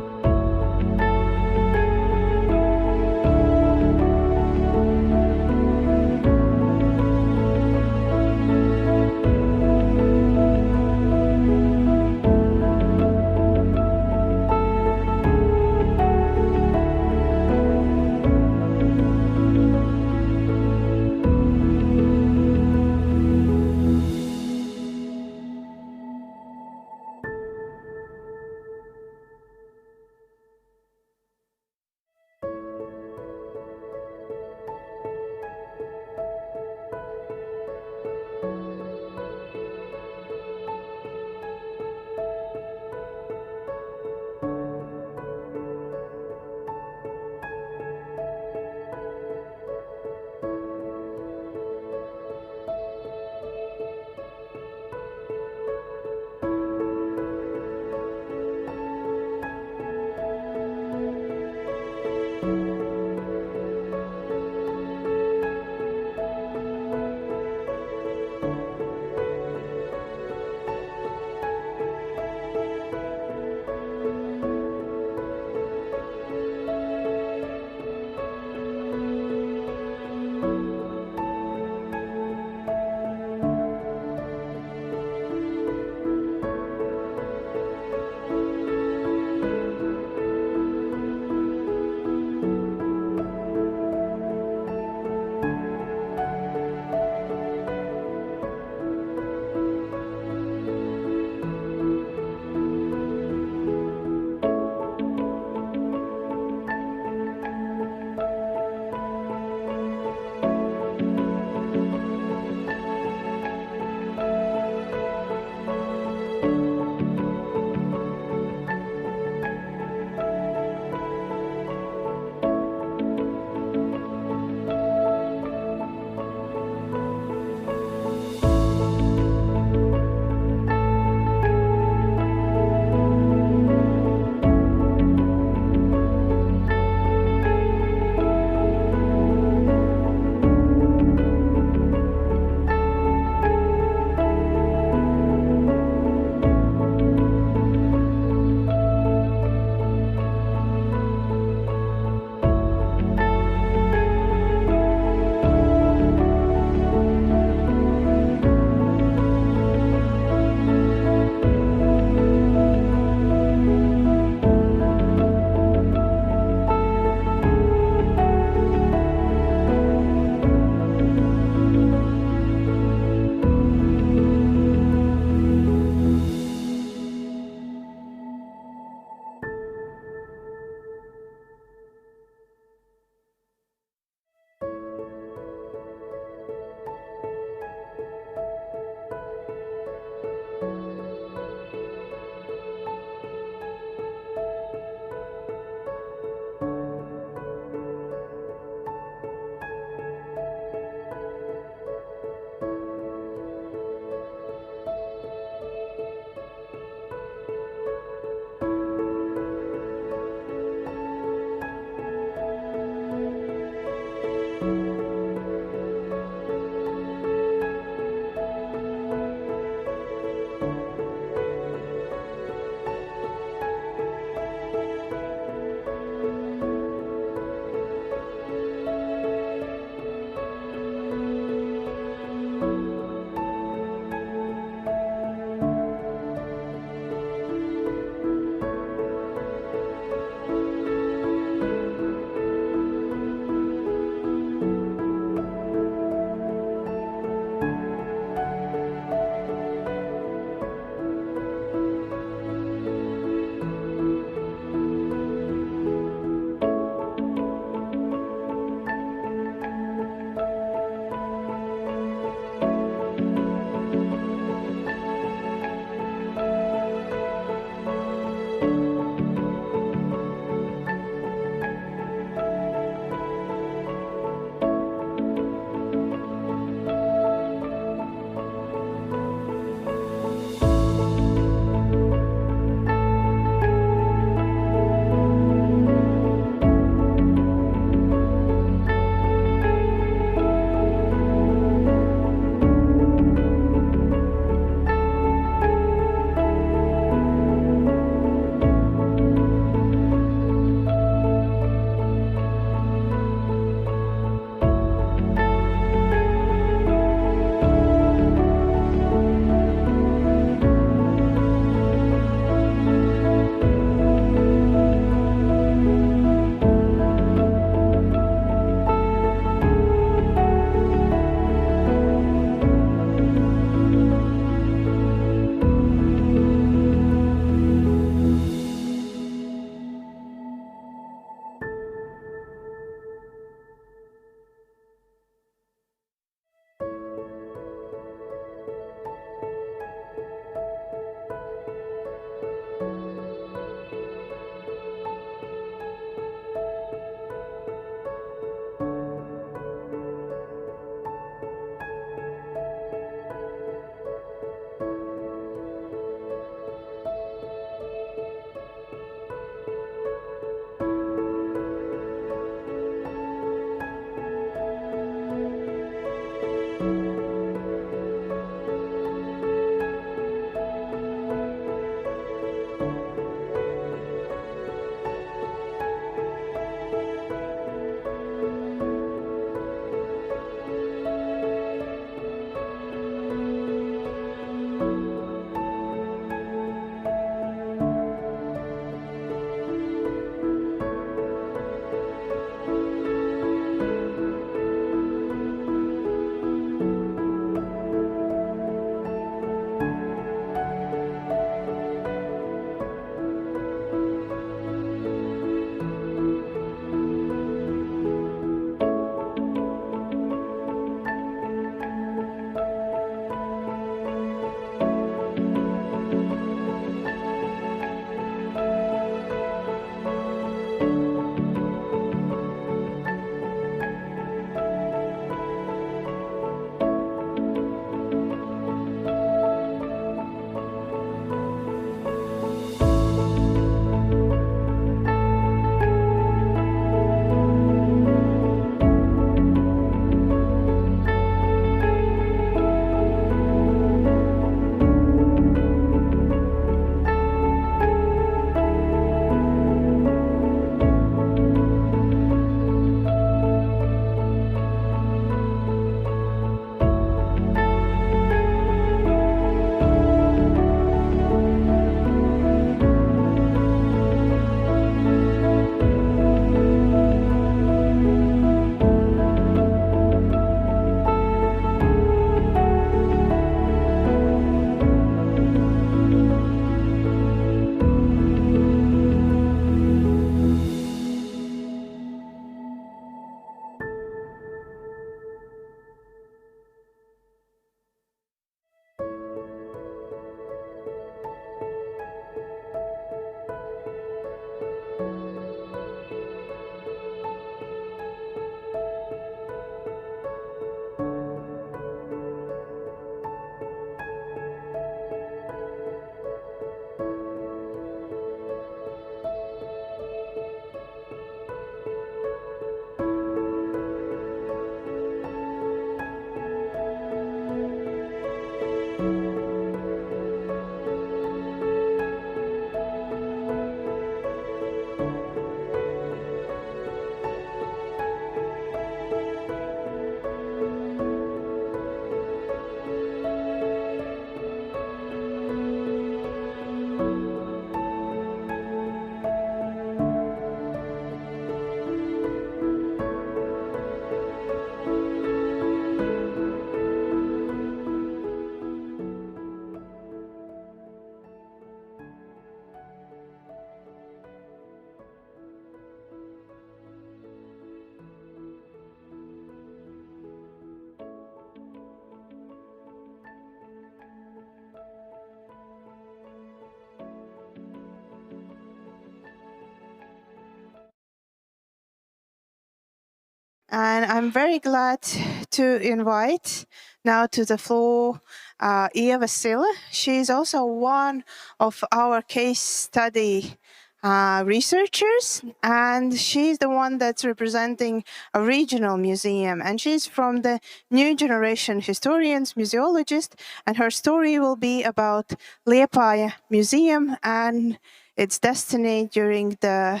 And I'm very glad to invite now to the floor Ieva Sille. She's also one of our case study researchers, and she's the one that's representing a regional museum, and she's from the new generation historians, museologists, and her story will be about Liepāja Museum and its destiny during the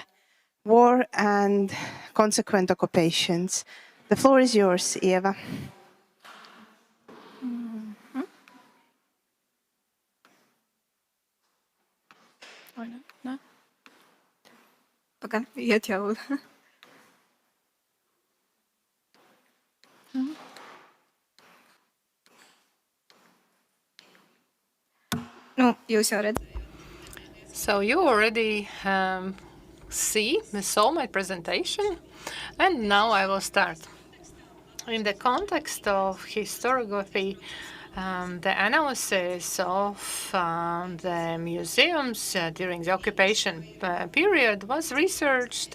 war and consequent occupations. The floor is yours, Ieva. Pagaid, iet jau. Nu, jūs jau redzat. So you already saw my presentation, and now I will start. In the context of historiography, the analysis of the museums during the occupation period was researched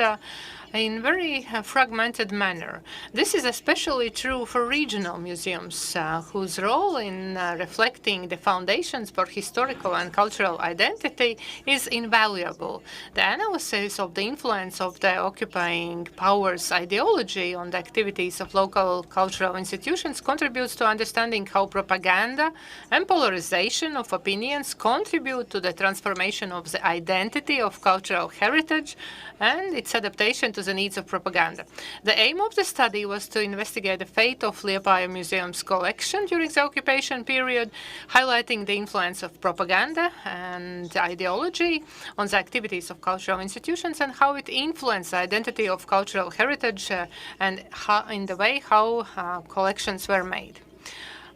in very fragmented manner. This is especially true for regional museums, whose role in reflecting the foundations for historical and cultural identity is invaluable. The analysis of the influence of the occupying powers' ideology on the activities of local cultural institutions contributes to understanding how propaganda and polarization of opinions contribute to the transformation of the identity of cultural heritage and its adaptation to the needs of propaganda. The aim of the study was to investigate the fate of Liepāja Museum's collection during the occupation period, highlighting the influence of propaganda and ideology on the activities of cultural institutions and how it influenced the identity of cultural heritage and in the way how collections were made.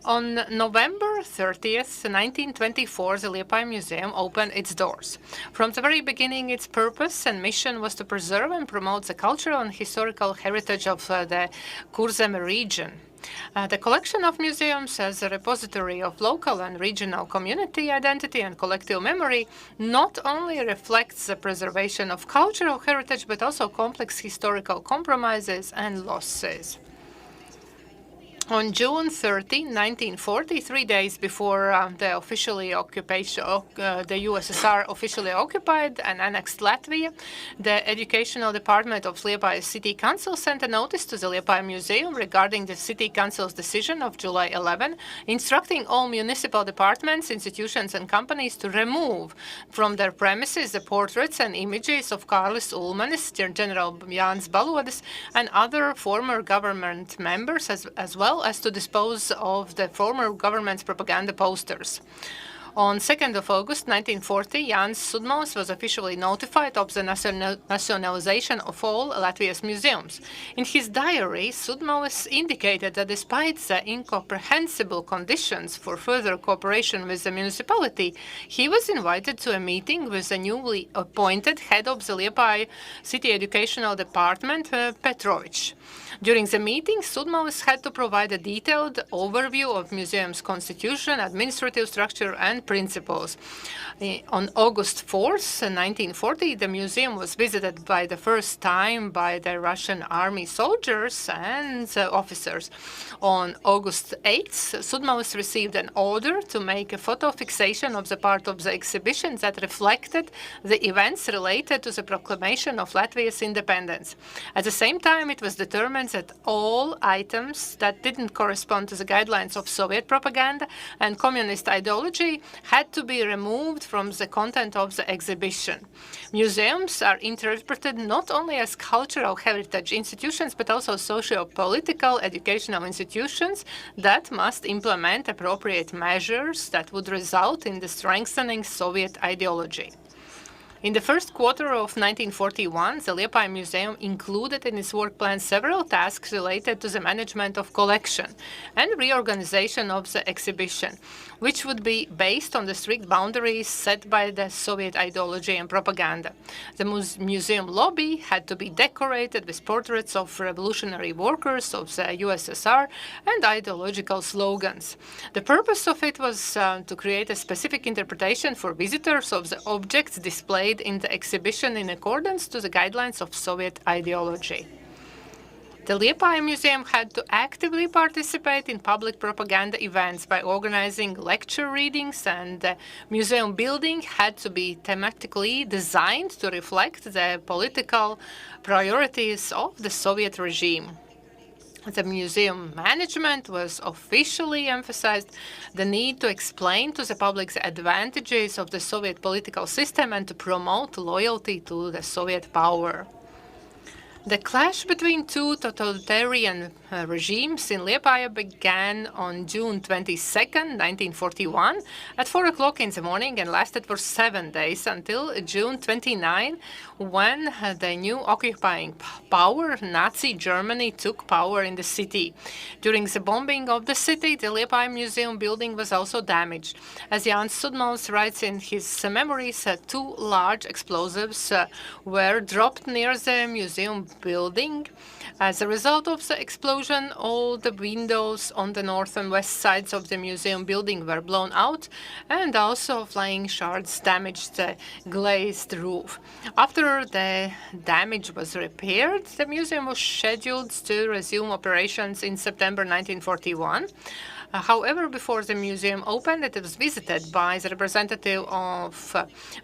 On November 30th, 1924, the Liepāja Museum opened its doors. From the very beginning, its purpose and mission was to preserve and promote the cultural and historical heritage of the Kurzeme region. The collection of museums as a repository of local and regional community identity and collective memory not only reflects the preservation of cultural heritage, but also complex historical compromises and losses. On June 30, 1940, 3 days before the USSR officially occupied and annexed Latvia, the Educational Department of Liepāja City Council sent a notice to the Liepāja Museum regarding the City Council's decision of July 11, instructing all municipal departments, institutions and companies to remove from their premises the portraits and images of Kārlis Ulmanis, General Jānis Balodis, and other former government members, as well as to dispose of the former government's propaganda posters. On 2nd of August 1940, Jānis Sudmalis was officially notified of the nationalization of all Latvijas museums. In his diary, Sudmalis indicated that despite the incomprehensible conditions for further cooperation with the municipality, he was invited to a meeting with the newly appointed head of the Liepāja City Educational Department, Petrovic. During the meeting, Sudmalis had to provide a detailed overview of museum's constitution, administrative structure, and principles. On August 4th, 1940, the museum was visited by the first time by the Russian army soldiers and officers. On August 8th, Sudmalis received an order to make a photo fixation of the part of the exhibition that reflected the events related to the proclamation of Latvia's independence. At the same time, it was determined that all items that didn't correspond to the guidelines of Soviet propaganda and communist ideology had to be removed from the content of the exhibition. Museums are interpreted not only as cultural heritage institutions, but also socio-political educational institutions that must implement appropriate measures that would result in the strengthening Soviet ideology. In the first quarter of 1941, the Liepāja Museum included in its work plan several tasks related to the management of collection and reorganization of the exhibition, which would be based on the strict boundaries set by the Soviet ideology and propaganda. The museum lobby had to be decorated with portraits of revolutionary workers of the USSR and ideological slogans. The purpose of it was to create a specific interpretation for visitors of the objects displayed in the exhibition in accordance to the guidelines of Soviet ideology. The Liepāja Museum had to actively participate in public propaganda events by organizing lecture readings, and the museum building had to be thematically designed to reflect the political priorities of the Soviet regime. The museum management was officially emphasized the need to explain to the public the advantages of the Soviet political system and to promote loyalty to the Soviet power. The clash between two totalitarian regimes in Liepāja began on June 22nd, 1941, at 4 o'clock in the morning and lasted for 7 days until June 29, when the new occupying power, Nazi Germany, took power in the city. During the bombing of the city, the Liepāja Museum building was also damaged. As Jānis Sudmalis writes in his memories, 2 large explosives were dropped near the museum building. As a result of the explosion, all the windows on the north and west sides of the museum building were blown out, and also flying shards damaged the glazed roof. After the damage was repaired, the museum was scheduled to resume operations in September 1941. However, before the museum opened, it was visited by the representative of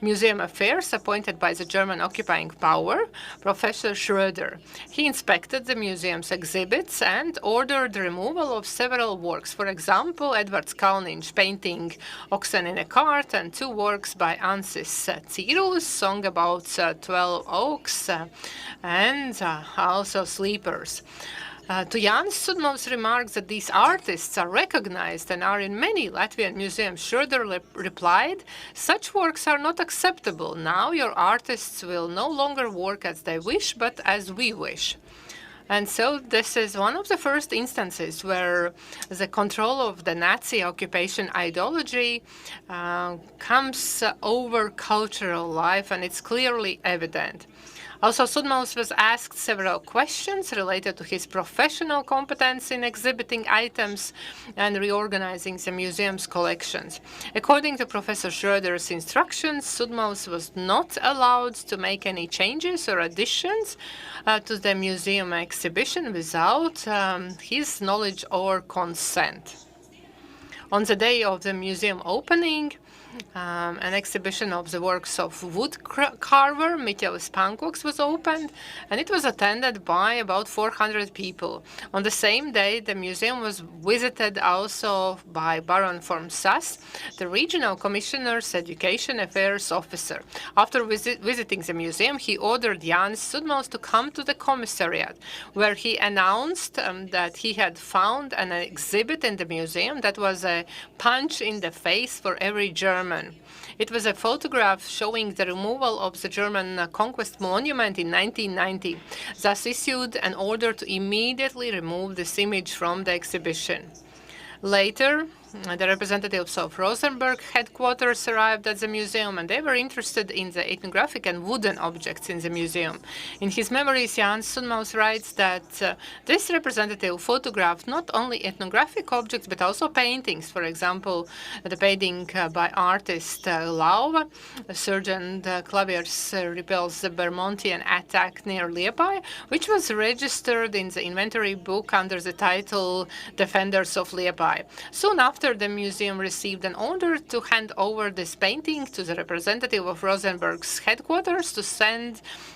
Museum Affairs appointed by the German occupying power, Professor Schröder. He inspected the museum's exhibits and ordered the removal of several works. For example, Edvards Kalniņš painting Oxen in a Cart, and 2 works by Ansis Cīrulis, song about 12 oaks, and also Sleepers. To Jānis Sudmalis remarks that these artists are recognized and are in many Latvian museums, Schröder replied, "Such works are not acceptable. Now your artists will no longer work as they wish, but as we wish." And so this is one of the first instances where the control of the Nazi occupation ideology comes over cultural life, and it's clearly evident. Also, Sudmalis was asked several questions related to his professional competence in exhibiting items and reorganizing the museum's collections. According to Professor Schröder's instructions, Sudmalis was not allowed to make any changes or additions to the museum exhibition without his knowledge or consent. On the day of the museum opening, an exhibition of the works of wood carver Miķelis Pankoks was opened, and it was attended by about 400 people. On the same day, the museum was visited also by Baron von Sass, the regional commissioner's education affairs officer. After visiting the museum, he ordered Jānis Sudmalis to come to the commissariat, where he announced that he had found an exhibit in the museum that was a punch in the face for every German. It was a photograph showing the removal of the German conquest monument in 1990. Thus issued an order to immediately remove this image from the exhibition. Later, the representatives of Rosenberg headquarters arrived at the museum, and they were interested in the ethnographic and wooden objects in the museum. In his memories, Jānis Sudmalis writes that this representative photographed not only ethnographic objects, but also paintings. For example, the painting by artist Lauva, Sergeant Klaviers repels the Bermontian attack near Liepāja, which was registered in the inventory book under the title Defenders of Liepāja. Soon after, the museum received an order to hand over this painting to the representative of Rosenberg's headquarters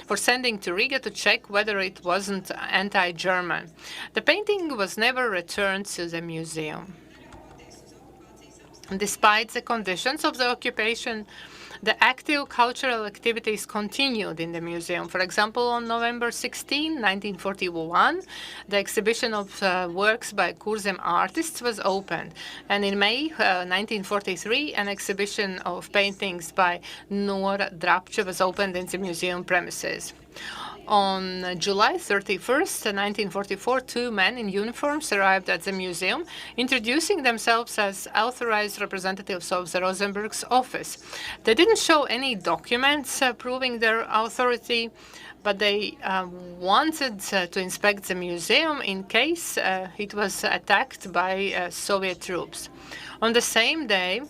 for sending to Riga to check whether it wasn't anti-German. The painting was never returned to the museum. Despite the conditions of the occupation, the active cultural activities continued in the museum. For example, on November 16, 1941, the exhibition of works by Kurzem artists was opened. And in May 1943, an exhibition of paintings by Nora Drapče was opened in the museum premises. On July 31st, 1944, 2 men in uniforms arrived at the museum, introducing themselves as authorized representatives of the Rosenberg's office. They didn't show any documents proving their authority, but they wanted to inspect the museum in case it was attacked by Soviet troops. On the same day,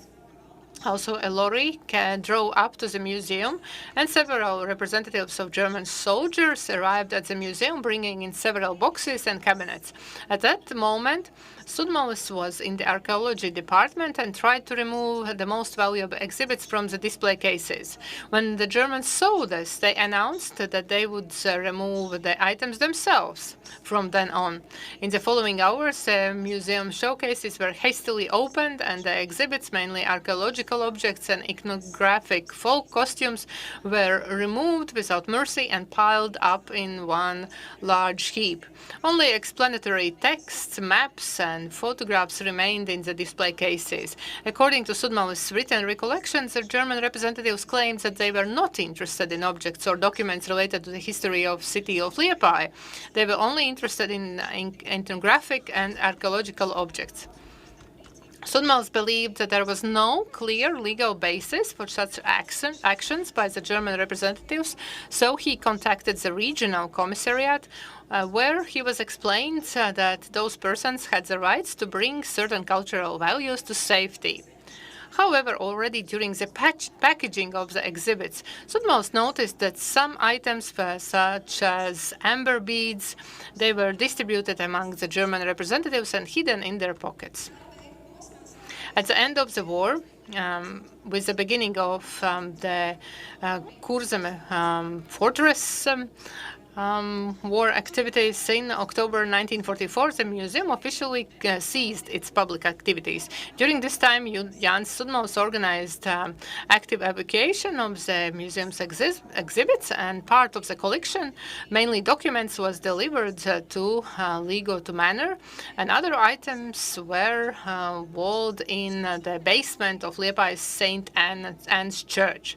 Also, a lorry drove up to the museum, and several representatives of German soldiers arrived at the museum, bringing in several boxes and cabinets. At that moment, Sudmalis was in the archaeology department and tried to remove the most valuable exhibits from the display cases. When the Germans saw this, they announced that they would remove the items themselves from then on. In the following hours, museum showcases were hastily opened, and the exhibits, mainly archaeological objects and ethnographic folk costumes, were removed without mercy and piled up in one large heap. Only explanatory texts, maps, and photographs remained in the display cases. According to Sudmalis' written recollections, the German representatives claimed that they were not interested in objects or documents related to the history of city of Liepāja. They were only interested in ethnographic and archaeological objects. Sudmalis believed that there was no clear legal basis for such actions by the German representatives, so he contacted the regional commissariat, where he was explained that those persons had the rights to bring certain cultural values to safety. However, already during the packaging of the exhibits, Sudmalis noticed that some items, such as amber beads, they were distributed among the German representatives and hidden in their pockets. At the end of the war, with the beginning of the Kurzeme fortress war activities in October 1944, the museum officially ceased its public activities. During this time, Jan Sudmalis organized active evacuation of the museum's exhibits, and part of the collection, mainly documents, was delivered to Līgotu Manor, and other items were walled in the basement of Liepājas St. Anne's Church.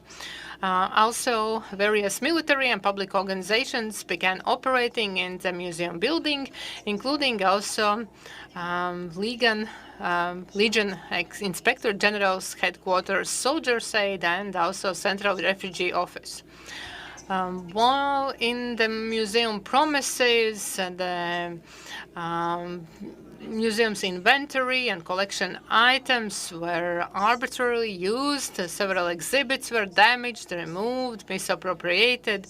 Also, various military and public organizations began operating in the museum building, including also Legion Inspector General's headquarters, Soldiers' Aid, and also Central Refugee Office. While in the museum premises, the museum's inventory and collection items were arbitrarily used. Several exhibits were damaged, removed, misappropriated.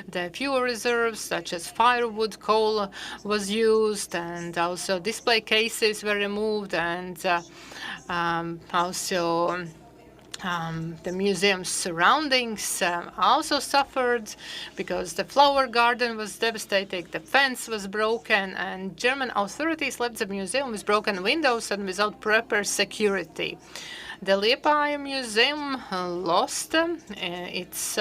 The fuel reserves, such as firewood, coal, was used, and also display cases were removed, and also the museum's surroundings also suffered because the flower garden was devastated, the fence was broken, and German authorities left the museum with broken windows and without proper security. The Liepāja Museum lost its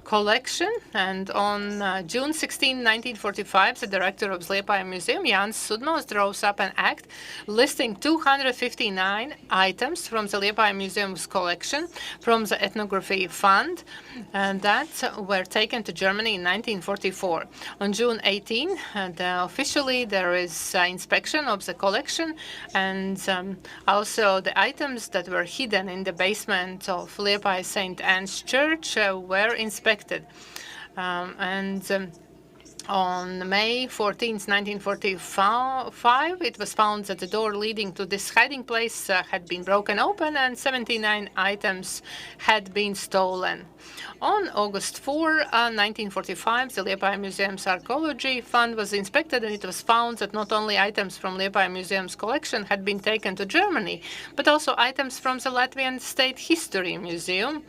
collection, and on June 16, 1945, the director of the Liepāja Museum, Jānis Sudmalis, draws up an act listing 259 items from the Liepāja Museum's collection from the Ethnography Fund that were taken to Germany in 1944. On June 18, officially there is inspection of the collection, and also the items that were hidden in the basement of Liepāja St. Anne's Church were inspected. On May 14, 1945, it was found that the door leading to this hiding place had been broken open and 79 items had been stolen. On August 4, 1945, the Liepāja Museum's Archaeology Fund was inspected, and it was found that not only items from Liepāja Museum's collection had been taken to Germany, but also items from the Latvian State History Museum,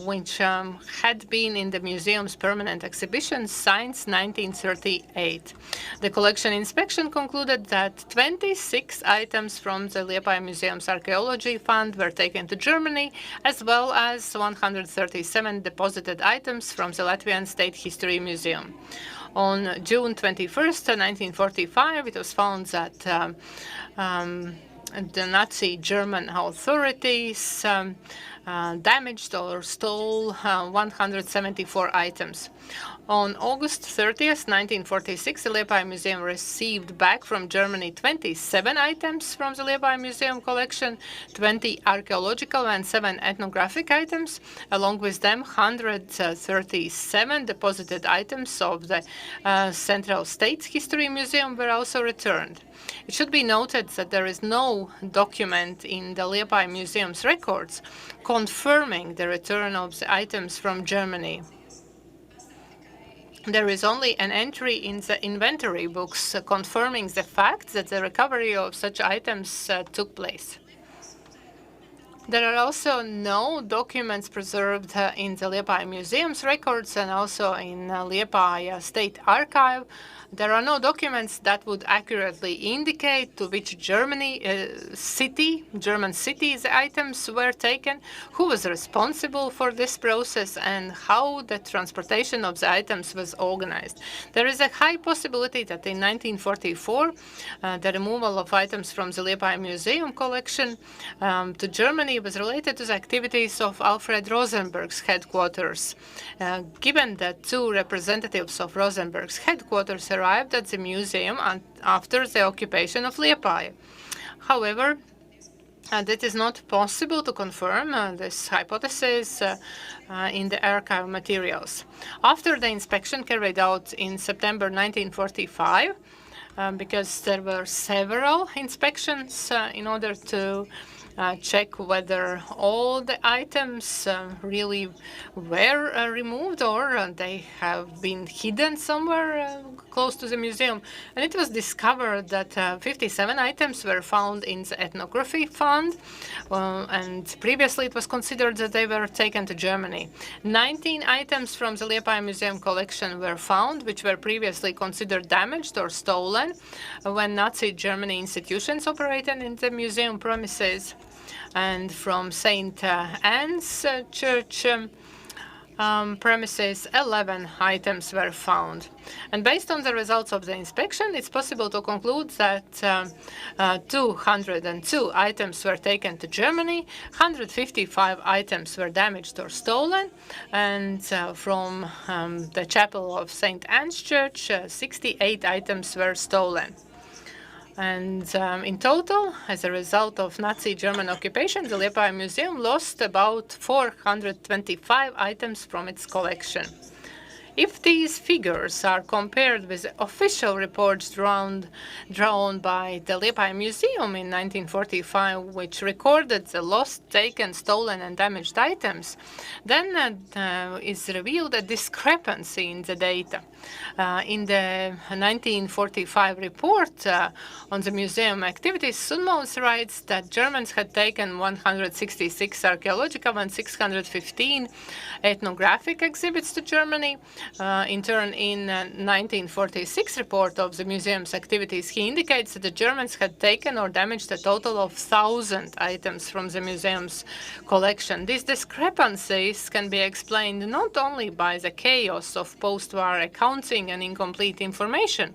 which had been in the museum's permanent exhibition since 1938. The collection inspection concluded that 26 items from the Liepāja Museum's Archaeology Fund were taken to Germany, as well as 137 deposited items from the Latvian State History Museum. On June 21st, 1945, it was found that the Nazi German authorities damaged or stole 174 items. On August 30th, 1946, the Liepāja Museum received back from Germany 27 items from the Liepāja Museum collection, 20 archaeological and 7 ethnographic items. Along with them, 137 deposited items of the Central States History Museum were also returned. It should be noted that there is no document in the Liepāja Museum's records confirming the return of the items from Germany. There is only an entry in the inventory books confirming the fact that the recovery of such items took place. There are also no documents preserved in the Liepāja Museum's records and also in Liepāja State Archive. There are no documents that would accurately indicate to which German city the items were taken, who was responsible for this process, and how the transportation of the items was organized. There is a high possibility that in 1944, the removal of items from the Liepāja Museum collection to Germany was related to the activities of Alfred Rosenberg's headquarters. Given that 2 representatives of Rosenberg's headquarters arrived at the museum after the occupation of Liepāja. However, that is not possible to confirm this hypothesis in the archive materials. After the inspection carried out in September 1945, because there were several inspections in order to check whether all the items really were removed or they have been hidden somewhere close to the museum. And it was discovered that 57 items were found in the ethnography fund, and previously it was considered that they were taken to Germany. 19 items from the Liepāja Museum collection were found, which were previously considered damaged or stolen when Nazi Germany institutions operated in the museum premises. And from St. Anne's Church premises, 11 items were found. And based on the results of the inspection, it's possible to conclude that 202 items were taken to Germany, 155 items were damaged or stolen, and from the chapel of St. Anne's Church, 68 items were stolen. And in total, as a result of Nazi German occupation, the Liepāja Museum lost about 425 items from its collection. If these figures are compared with the official reports drawn by the Liepāja Museum in 1945, which recorded the lost, taken, stolen, and damaged items, then is revealed a discrepancy in the data. In the 1945 report on the museum activities, Sundmaus writes that Germans had taken 166 archaeological and 615 ethnographic exhibits to Germany. In turn, in 1946 report of the museum's activities, he indicates that the Germans had taken or damaged a total of 1,000 items from the museum's collection. These discrepancies can be explained not only by the chaos of post-war accounting and incomplete information,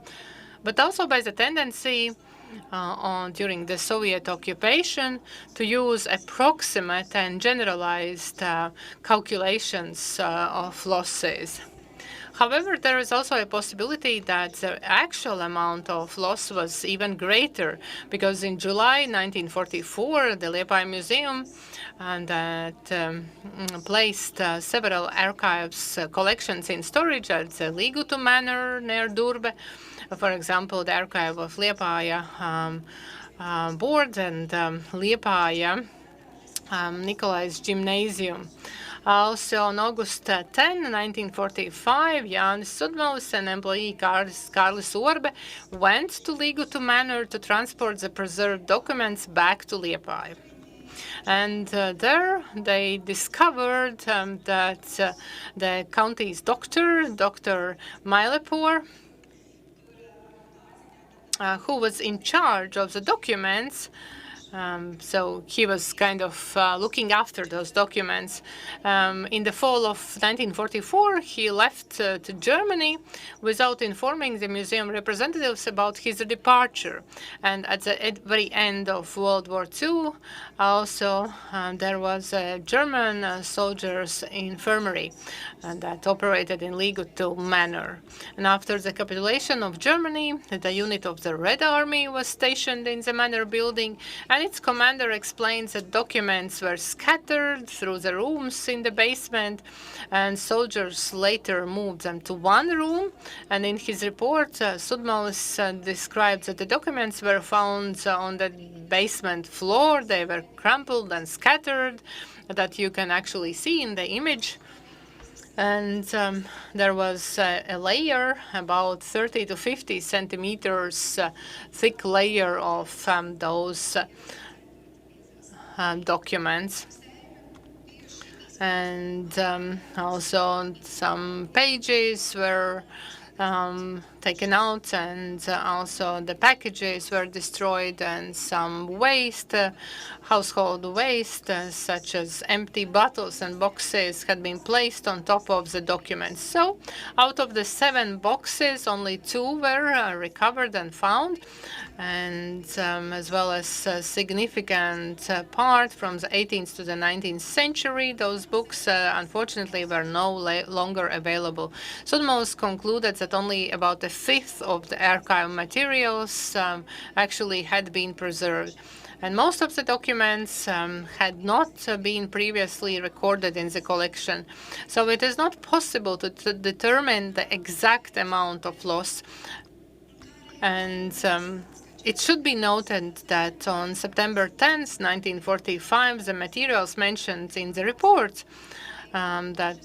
but also by the tendency during the Soviet occupation to use approximate and generalized calculations of losses. However, there is also a possibility that the actual amount of loss was even greater, because in July 1944, the Liepāja Museum placed several archives collections in storage at the Līgutu Manor near Durbe. For example, the archive of Liepāja board and Liepāja Nikolai's Gymnasium. Also, on August 10, 1945, Jānis Sudmaus, an employee Kārlis Orbe, went to Līgutu Manor to transport the preserved documents back to Liepāja. And there they discovered that the county's doctor, Dr. Mailepur, who was in charge of the documents, So he was kind of looking after those documents. In the fall of 1944, he left to Germany without informing the museum representatives about his departure. And at the very end of World War II, also there was a German soldiers' infirmary that operated in Ligutu Manor. And after the capitulation of Germany, the unit of the Red Army was stationed in the manor building, and its commander explains that documents were scattered through the rooms in the basement, and soldiers later moved them to one room. And in his report, Sudmalis described that the documents were found on the basement floor. They were crumpled and scattered, that you can actually see in the image. And there was a layer, about 30 to 50 centimeters thick layer of those documents. And also some pages were taken out, and also the packages were destroyed, and some waste, household waste, such as empty bottles and boxes, had been placed on top of the documents. So out of the 7 boxes, only 2 were recovered and found, and as well as a significant part from the 18th to the 19th century. Those books, unfortunately, were no longer available. Sudmalis concluded that only about a fifth of the archive materials actually had been preserved. And most of the documents had not been previously recorded in the collection. So it is not possible to determine the exact amount of loss. And it should be noted that on September 10th, 1945, the materials mentioned in the report that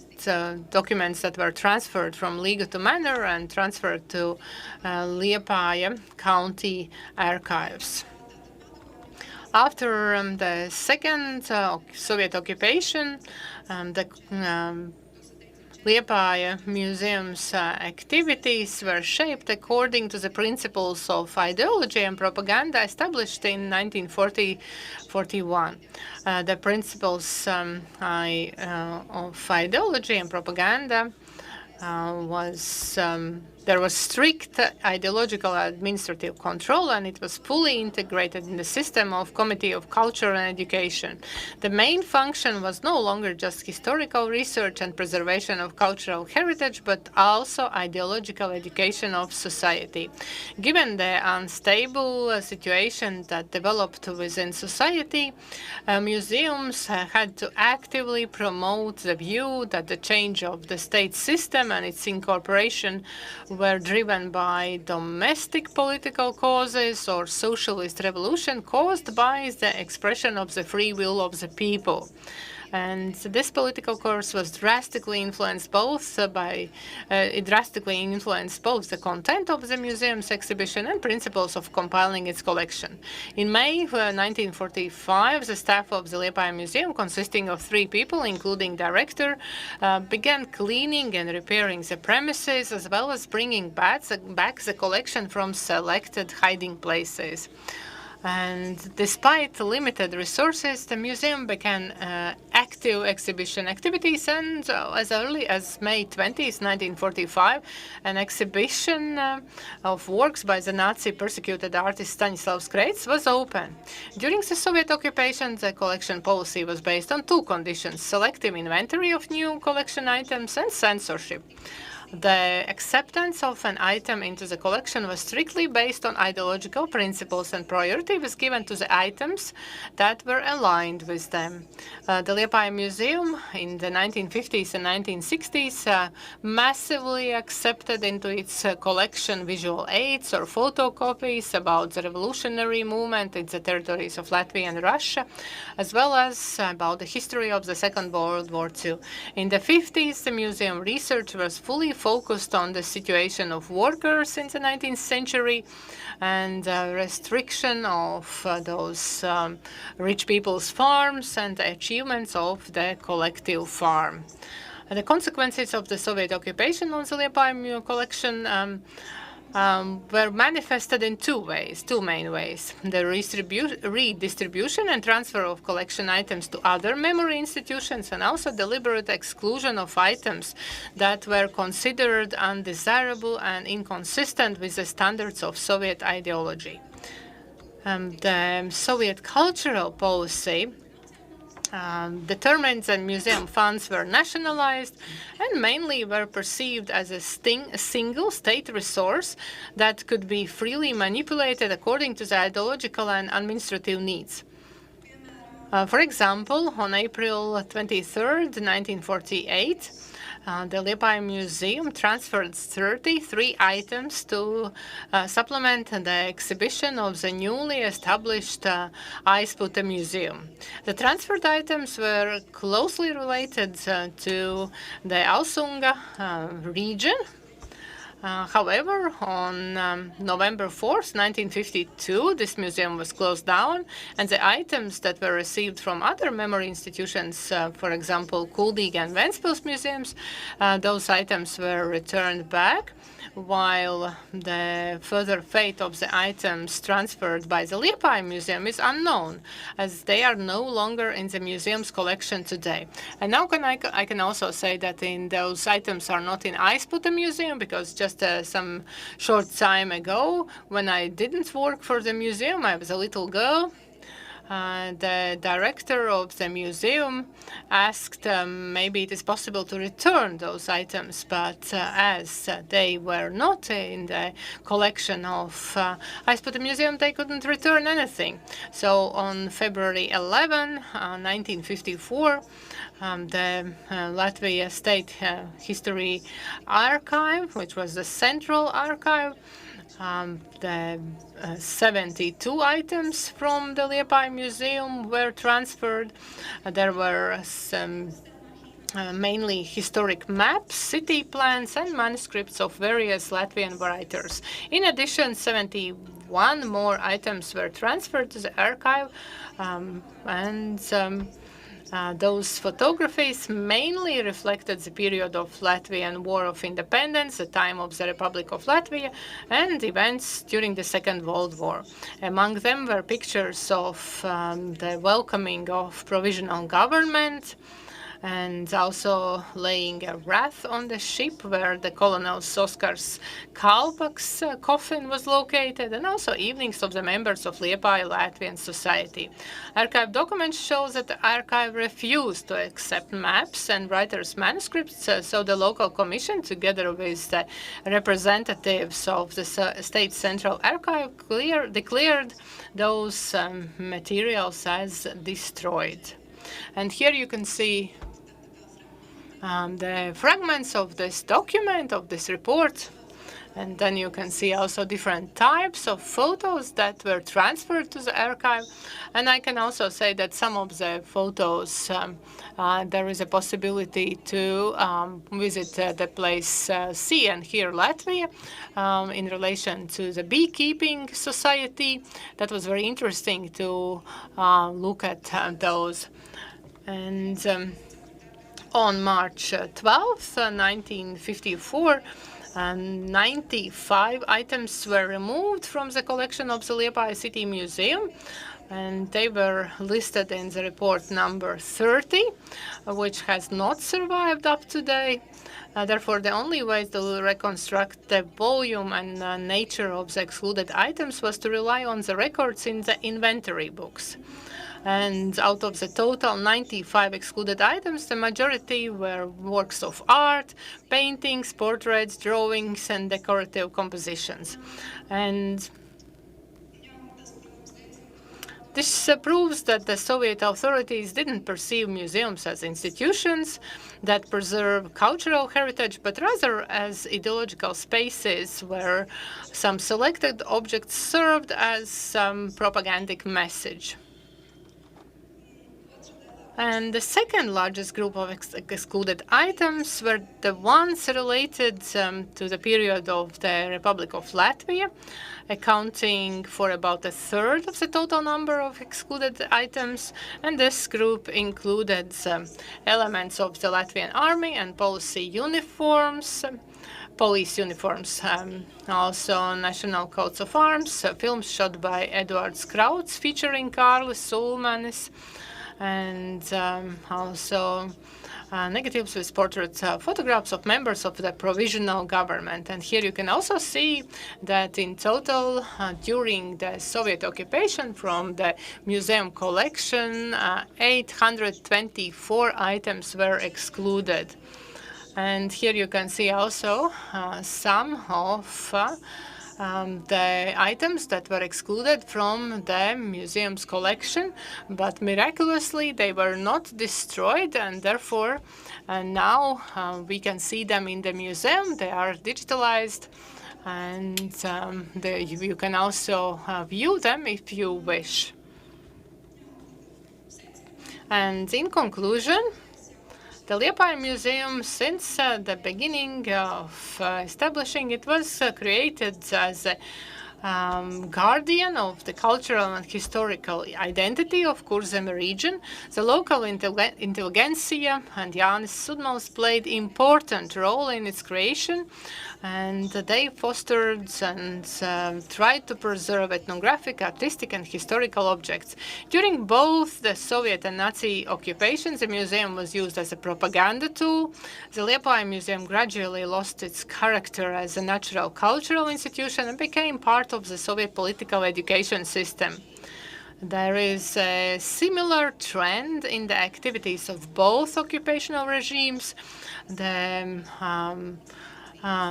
documents that were transferred from Ligutu Manor and transferred to Liepāja County Archives. After the second Soviet occupation, the Liepāja Museum's activities were shaped according to the principles of ideology and propaganda established in 1940-41. The principles of ideology and propaganda there was strict ideological administrative control, and it was fully integrated in the system of Committee of Culture and Education. The main function was no longer just historical research and preservation of cultural heritage, but also ideological education of society. Given the unstable situation that developed within society, museums had to actively promote the view that the change of the state system and its incorporation were driven by domestic political causes or socialist revolution caused by the expression of the free will of the people. And this political course was drastically influenced both the content of the museum's exhibition and principles of compiling its collection. In May 1945, the staff of the Liepāja Museum, consisting of 3 people, including director, began cleaning and repairing the premises, as well as bringing back the collection from selected hiding places. And despite limited resources, the museum began active exhibition activities, and as early as May 20, 1945, an exhibition of works by the Nazi persecuted artist Stanislavs Kreits was open. During the Soviet occupation, the collection policy was based on 2 conditions: selective inventory of new collection items and censorship. The acceptance of an item into the collection was strictly based on ideological principles, and priority was given to the items that were aligned with them. The Liepāja Museum in the 1950s and 1960s massively accepted into its collection visual aids or photocopies about the revolutionary movement in the territories of Latvia and Russia, as well as about the history of the Second World War II. In the 50s, the museum research was fully focused on the situation of workers in the 19th century and restriction of those rich people's farms and the achievements of the collective farm. The consequences of the Soviet occupation on the Liepāja collection were manifested in two main ways. The redistribution and transfer of collection items to other memory institutions, and also deliberate exclusion of items that were considered undesirable and inconsistent with the standards of Soviet ideology. The Soviet cultural policy determined that museum funds were nationalized and mainly were perceived as a single state resource that could be freely manipulated according to the ideological and administrative needs. For example, on April 23rd, 1948, the Liepāja Museum transferred 33 items to supplement the exhibition of the newly established Aizpute Museum. The transferred items were closely related to the Ausunga region. However, on November 4th, 1952, this museum was closed down, and the items that were received from other memory institutions, for example, Kuldīga and Ventspils museums, those items were returned back, while the further fate of the items transferred by the Liepāja Museum is unknown, as they are no longer in the museum's collection today. And now I can also say that those items are not in Aizpute Museum, because just some short time ago, when I didn't work for the museum, I was a little girl, the director of the museum asked maybe it is possible to return those items, but as they were not in the collection of Aizpute Museum, they couldn't return anything. So on February 11, 1954, the Latvia State History Archive, which was the central archive, the 72 items from the Liepāja Museum were transferred. There were some mainly historic maps, city plans, and manuscripts of various Latvian writers. In addition, 71 more items were transferred to the archive, those photographies mainly reflected the period of Latvian War of Independence, the time of the Republic of Latvia, and events during the Second World War. Among them were pictures of the welcoming of provisional government, and also laying a wreath on the ship where the Colonel Oskars Kalpaks coffin was located, and also evenings of the members of Liepāja Latvian Society. Archive documents show that the archive refused to accept maps and writers' manuscripts, so the local commission, together with the representatives of the State Central Archive, declared those materials as destroyed. And here you can see the fragments of this document, of this report. And then you can see also different types of photos that were transferred to the archive. And I can also say that some of the photos, there is a possibility to visit the place See and Hear Latvia in relation to the beekeeping society. That was very interesting to look at those. And on March 12th, 1954, 95 items were removed from the collection of the Liepāja City Museum, and they were listed in the report number 30, which has not survived up to date. Therefore, the only way to reconstruct the volume and nature of the excluded items was to rely on the records in the inventory books. And out of the total 95 excluded items, the majority were works of art, paintings, portraits, drawings, and decorative compositions. And this proves that the Soviet authorities didn't perceive museums as institutions that preserve cultural heritage, but rather as ideological spaces where some selected objects served as some propagandic message. And the second largest group of excluded items were the ones related to the period of the Republic of Latvia, accounting for about a third of the total number of excluded items. And this group included elements of the Latvian army and police uniforms, also national coats of arms, films shot by Edvards Krauts featuring Kārlis Ulmanis, and also negatives with portrait photographs of members of the provisional government. And here you can also see that in total, during the Soviet occupation, from the museum collection, 824 items were excluded. And here you can see also some of the items that were excluded from the museum's collection, but miraculously they were not destroyed, and therefore now we can see them in the museum. They are digitalized, and you can also view them if you wish. And in conclusion, the Liepāja Museum, since the beginning of establishing it, was created as a guardian of the cultural and historical identity of Kurzeme region. The local intelligentsia and Jānis Sudmalis played important role in its creation, and they fostered and tried to preserve ethnographic, artistic, and historical objects. During both the Soviet and Nazi occupations, the museum was used as a propaganda tool. The Liepāja Museum gradually lost its character as a natural cultural institution and became part of the Soviet political education system. There is a similar trend in the activities of both occupational regimes. The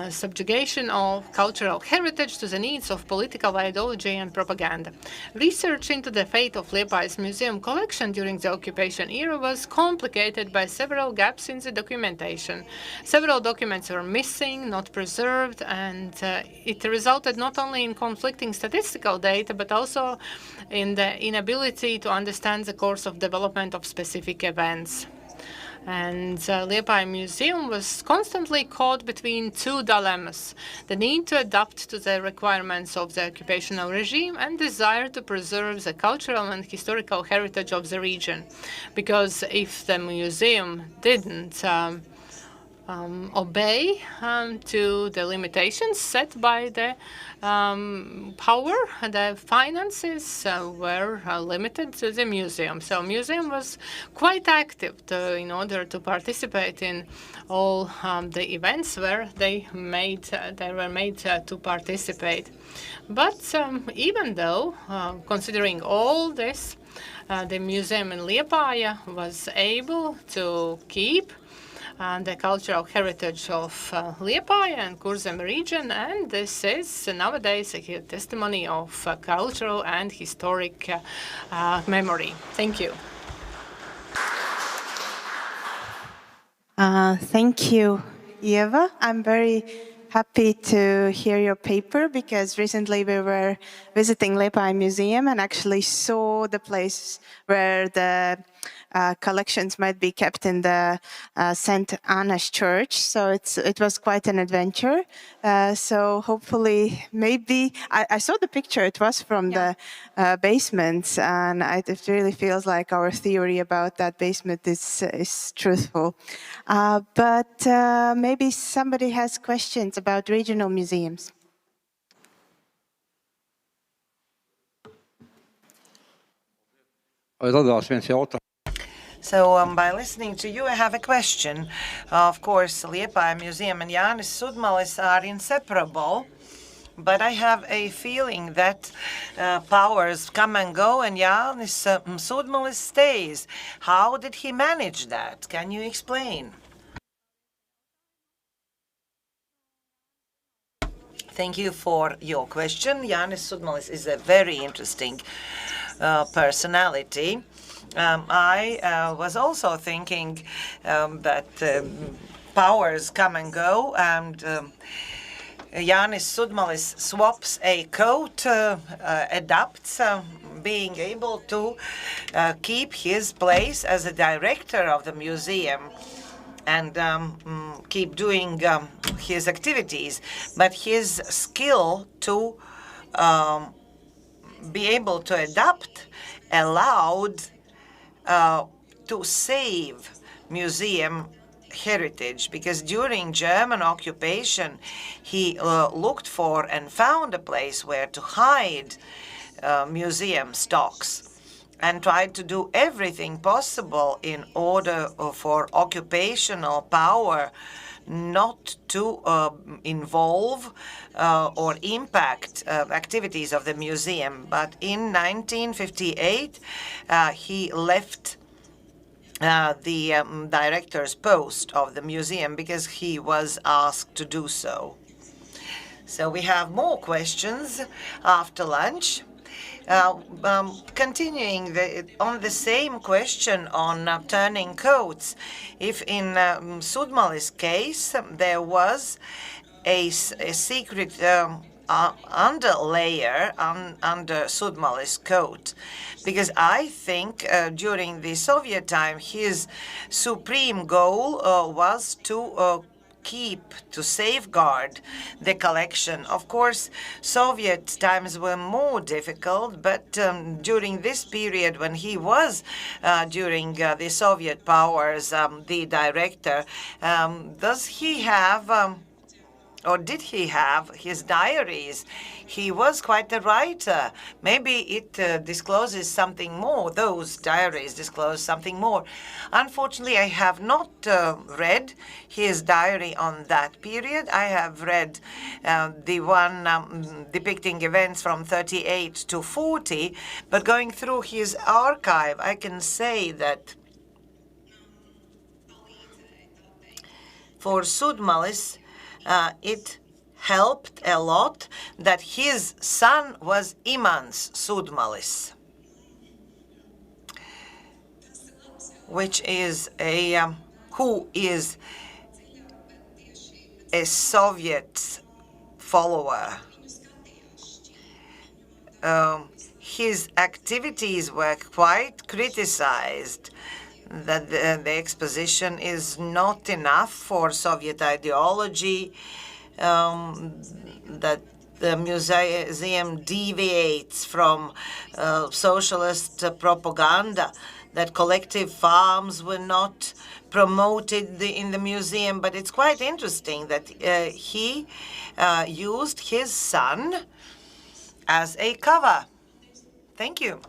subjugation of cultural heritage to the needs of political ideology and propaganda. Research into the fate of Liepājas museum collection during the occupation era was complicated by several gaps in the documentation. Several documents were missing, not preserved, and it resulted not only in conflicting statistical data, but also in the inability to understand the course of development of specific events. And Liepāja Museum was constantly caught between two dilemmas: the need to adapt to the requirements of the occupational regime and desire to preserve the cultural and historical heritage of the region. Because if the museum didn't obey to the limitations set by the power, the finances were limited to the museum. So museum was quite active in order to participate in all the events where they were made to participate. But even though, considering all this, the museum in Liepāja was able to keep the cultural heritage of Liepāja and Kurzeme region, and this is nowadays a testimony of cultural and historic memory. Thank you. Thank you, Ieva. I'm very happy to hear your paper, because recently we were visiting Liepāja Museum and actually saw the place where the collections might be kept in the St. Anna's Church. So it was quite an adventure. So hopefully, maybe, I saw the picture, it was from the basement, and it really feels like our theory about that basement is truthful. But maybe somebody has questions about regional museums. So by listening to you, I have a question. Of course, Liepāja Museum and Jānis Sudmalis are inseparable, but I have a feeling that powers come and go and Jānis Sudmalis stays. How did he manage that? Can you explain? Thank you for your question. Jānis Sudmalis is a very interesting personality. I was also thinking that powers come and go, and Jānis Sudmalis swaps a coat, adapts being able to keep his place as a director of the museum and keep doing his activities. But his skill to be able to adapt allowed to save museum heritage, because during German occupation he looked for and found a place where to hide museum stocks and tried to do everything possible in order for occupational power not to involve or impact activities of the museum. But in 1958 he left the director's post of the museum because he was asked to do so. So we have more questions after lunch. Continuing on the same question on turning coats, if in Sudmalis case there was a secret underlayer under Sudmalis coat, because I think during the Soviet time his supreme goal was to safeguard the collection. Of course, Soviet times were more difficult, but during this period when he was during the Soviet powers the director, does he have or did he have his diaries? He was quite a writer. Maybe it discloses something more. Those diaries disclose something more. Unfortunately, I have not read his diary on that period. I have read the one depicting events from 38 to 40, but going through his archive, I can say that for Sudmalis, it helped a lot that his son was Imants Sudmalis, which is who is a Soviet follower. His activities were quite criticized, that the exposition is not enough for Soviet ideology, that the museum deviates from socialist propaganda, that collective farms were not promoted in the museum. But it's quite interesting that he used his son as a cover. Thank you.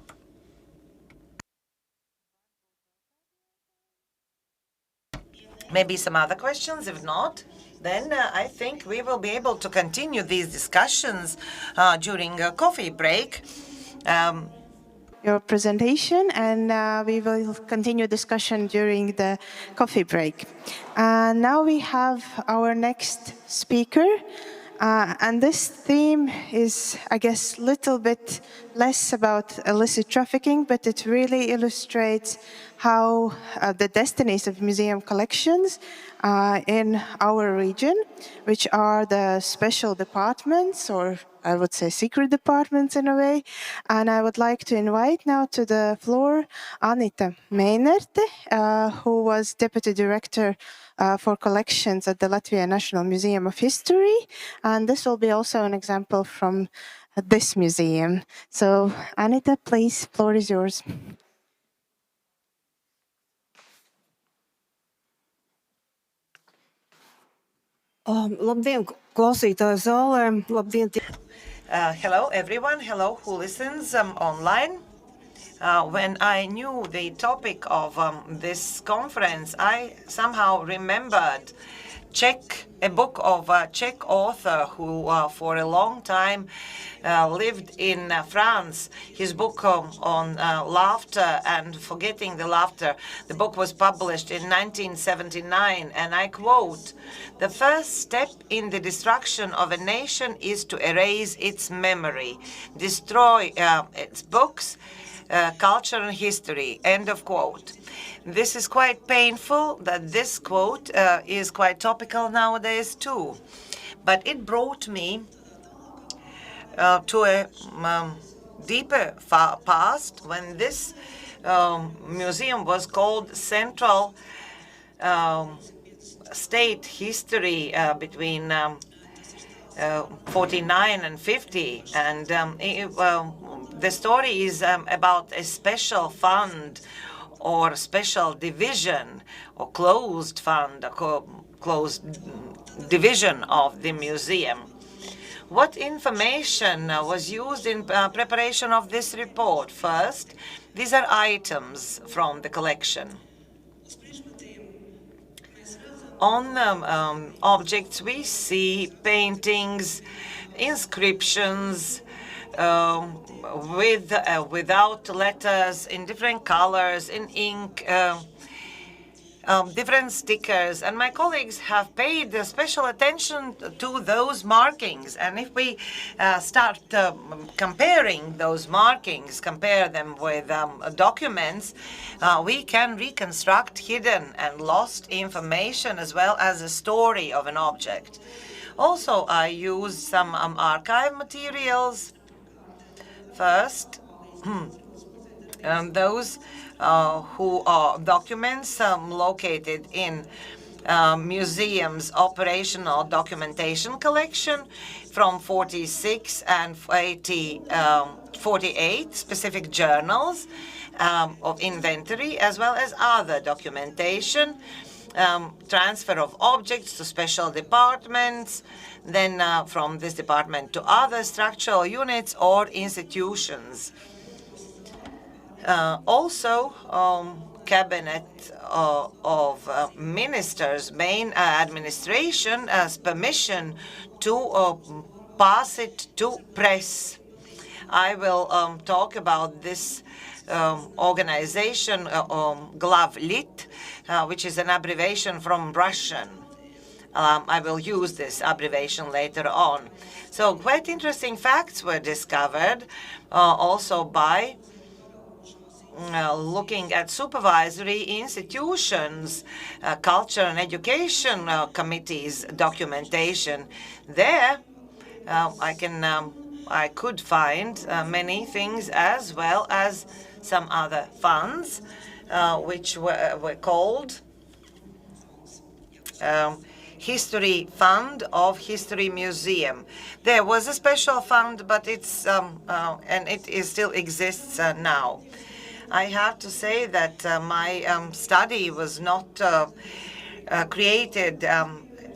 Maybe some other questions? If not, then I think we will be able to continue these discussions during a coffee break. Your presentation, and we will continue discussion during the coffee break. Now we have our next speaker, and this theme is, I guess, a little bit less about illicit trafficking, but it really illustrates how the destinies of museum collections in our region, which are the special departments, or I would say secret departments in a way. And I would like to invite now to the floor Anita Meinerte, who was Deputy Director for Collections at the Latvijas Nacionālā Museum of History. And this will be also an example from this museum. So Anita, please, floor is yours. Labdien, klausītāji zālē. Labdien. Hello, everyone. Hello, who listens online. When I knew the topic of this conference, I somehow remembered a book of a Czech author who for a long time lived in France. His book on laughter and forgetting the laughter. The book was published in 1979, and I quote, "The first step in the destruction of a nation is to erase its memory, destroy its books, culture and history," end of quote. This is quite painful that this quote is quite topical nowadays too. But it brought me to a deeper past, when this museum was called Central State History between 49 and 50, and the story is about a special fund or special division or closed fund, or closed division of the museum. What information was used in preparation of this report? First, these are items from the collection. On objects, we see paintings, inscriptions, without letters, in different colors, in ink, different stickers, and my colleagues have paid special attention to those markings. And if we start comparing those markings, compare them with documents, we can reconstruct hidden and lost information as well as a story of an object. Also, I used some archive materials. First, those who are documents located in museum's operational documentation collection from 46 and 48 specific journals of inventory, as well as other documentation, transfer of objects to special departments, then from this department to other structural units or institutions. Also, Cabinet of Ministers, main administration has permission to pass it to press. I will talk about this organization, Glavlit, which is an abbreviation from Russian. I will use this abbreviation later on. So quite interesting facts were discovered also by looking at supervisory institutions, culture and education committees documentation. There, I could find many things, as well as some other funds, which were called History Fund of History Museum. There was a special fund, but it's and it still exists now. I have to say that my study was not created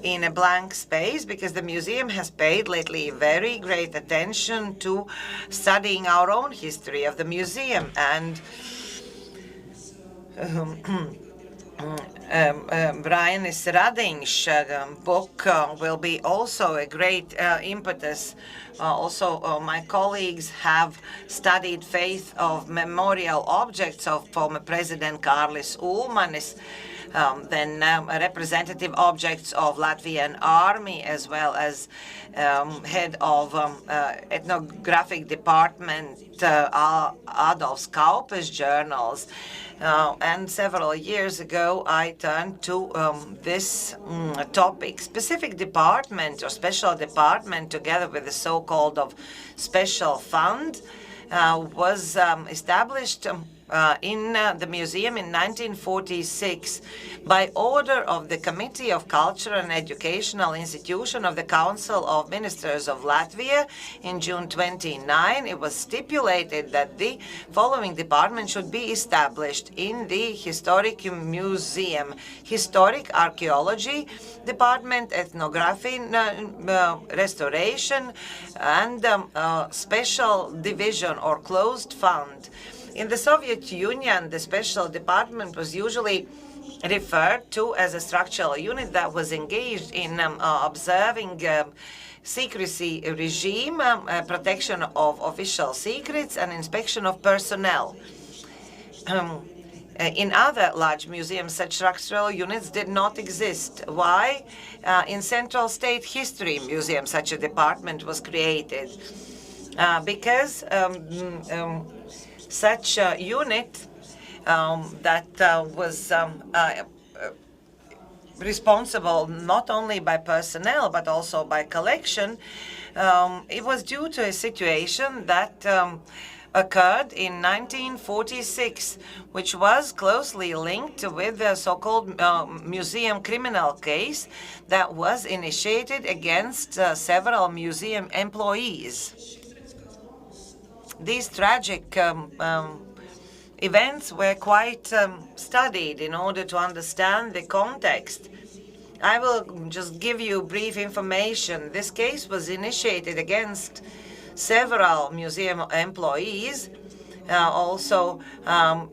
in a blank space, because the museum has paid lately very great attention to studying our own history of the museum. And Brainis Radiņš book will be also a great impetus. Also, my colleagues have studied faith of memorial objects of former President Kārlis Ulmanis, then representative objects of Latvian Army, as well as head of ethnographic department Adolfs Kaupes journals. And several years ago, I turned to this topic. Specific department or special department, together with the so-called special fund, was established in the museum in 1946 by order of the Committee of Culture and Educational Institution of the Council of Ministers of Latvia in June 29. It was stipulated that the following department should be established in the Historic Museum: Historic Archaeology Department, Ethnography, Restoration, and Special Division or Closed Fund. In the Soviet Union, the special department was usually referred to as a structural unit that was engaged in observing secrecy regime, protection of official secrets, and inspection of personnel. In other large museums, such structural units did not exist. Why? In Central State History Museum, such a department was created. Because such a unit that was responsible not only by personnel but also by collection, it was due to a situation that occurred in 1946, which was closely linked with the so-called museum criminal case that was initiated against several museum employees. These tragic events were quite studied in order to understand the context. I will just give you brief information. This case was initiated against several museum employees, also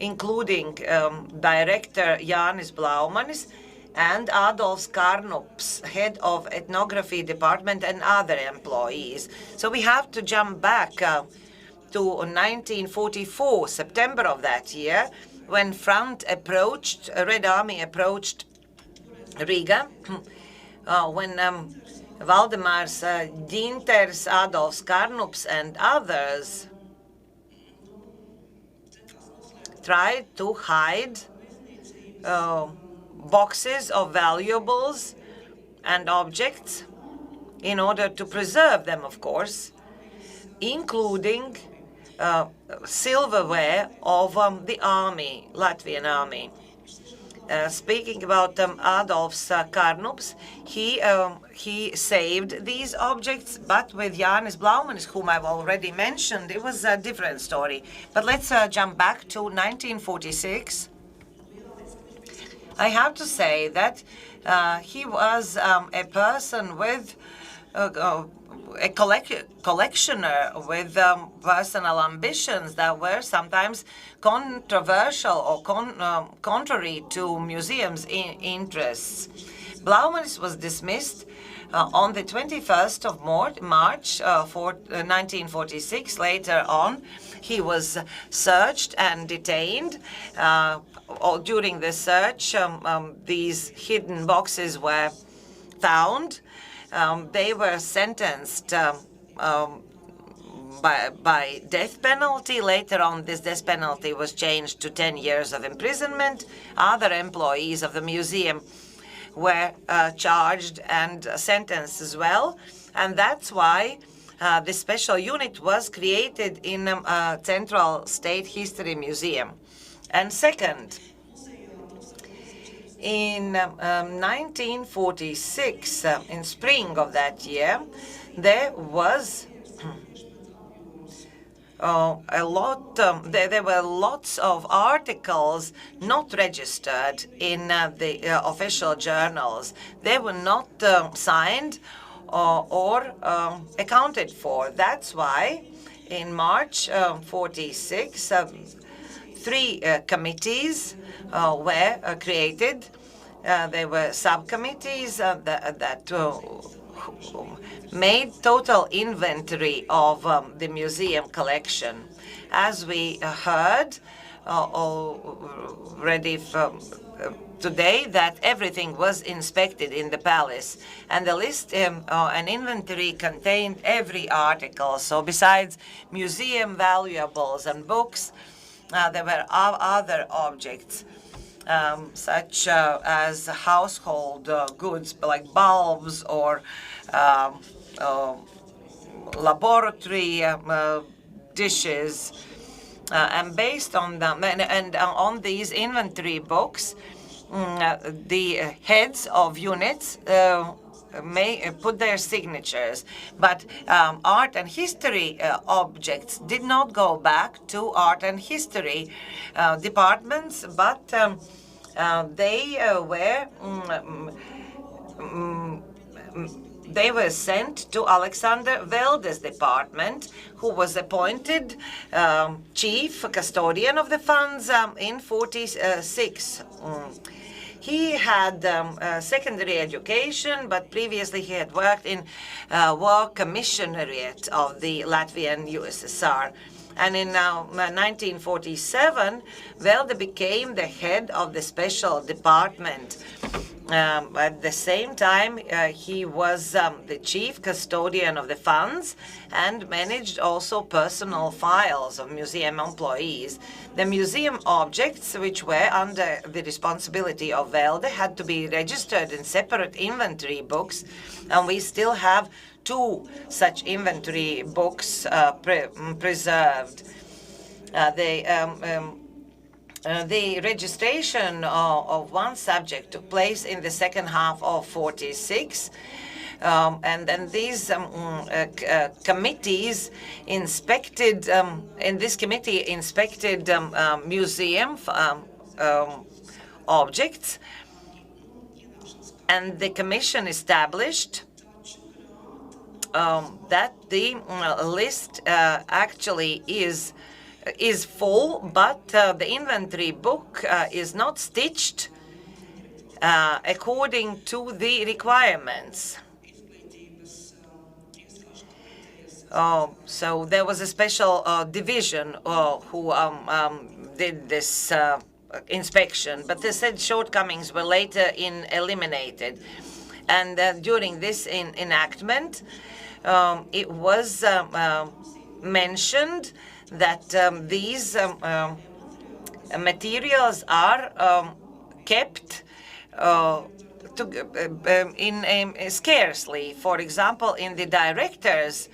including director Jānis Blaumanis and Adolfs Karnups, head of ethnography department, and other employees. So we have to jump back to 1944, September of that year, when Red Army approached Riga, when Valdemārs Ģinters, Adolfs Karnups, and others tried to hide boxes of valuables and objects in order to preserve them, of course, including silverware of the army, Latvian army. Speaking about Adolfs Karnups, he saved these objects, but with Jānis Blaumanis, whom I've already mentioned, it was a different story. But let's jump back to 1946. I have to say that he was a person with a collectioner with personal ambitions that were sometimes controversial or contrary to museums' interests. Blaumanis was dismissed on the 21st of March 1946. Later on, he was searched and detained. During the search, these hidden boxes were found. They were sentenced by death penalty. Later on, this death penalty was changed to 10 years of imprisonment. Other employees of the museum were charged and sentenced as well. And that's why this special unit was created in Central State History Museum. And second, in 1946, in spring of that year, there was there were lots of articles not registered in the official journals. They were not signed or accounted for. That's why in March 46, 3 committees were created. There were subcommittees that made total inventory of the museum collection. As we heard already today, that everything was inspected in the palace, and the list an inventory contained every article. So besides museum valuables and books, there were other objects, such as household goods like bulbs or laboratory dishes. And based on them, and on these inventory books, the heads of units may put their signatures, but art and history objects did not go back to art and history departments, but they were sent to Alexander Velde's department, who was appointed chief custodian of the funds in 46. He had secondary education, but previously he had worked in War Commissariat of the Latvian USSR. And in 1947, Velde became the head of the special department At the same time, he was the chief custodian of the funds and managed also personal files of museum employees. The museum objects, which were under the responsibility of Velde, had to be registered in separate inventory books, and we still have 2 such inventory books preserved. The registration of one subject took place in the second half of 46, and then these committees inspected, museum objects, and the commission established that the list actually is full, but the inventory book is not stitched according to the requirements. So there was a special division who did this inspection, but the said shortcomings were later eliminated. And during this enactment, it was mentioned that these materials are kept scarcely. For example, in the director's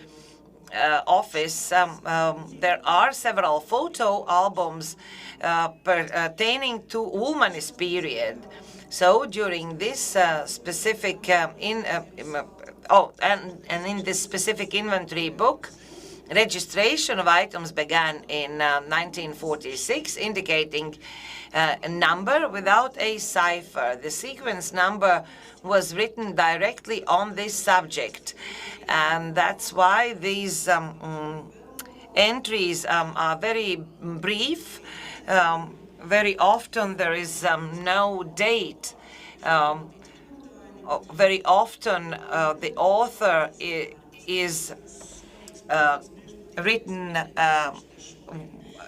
office, there are several photo albums pertaining to Ulmanis period. So during this specific in this specific inventory book, registration of items began in 1946, indicating a number without a cipher. The sequence number was written directly on this subject, and that's why these entries are very brief. Very often there is no date. Very often the author is written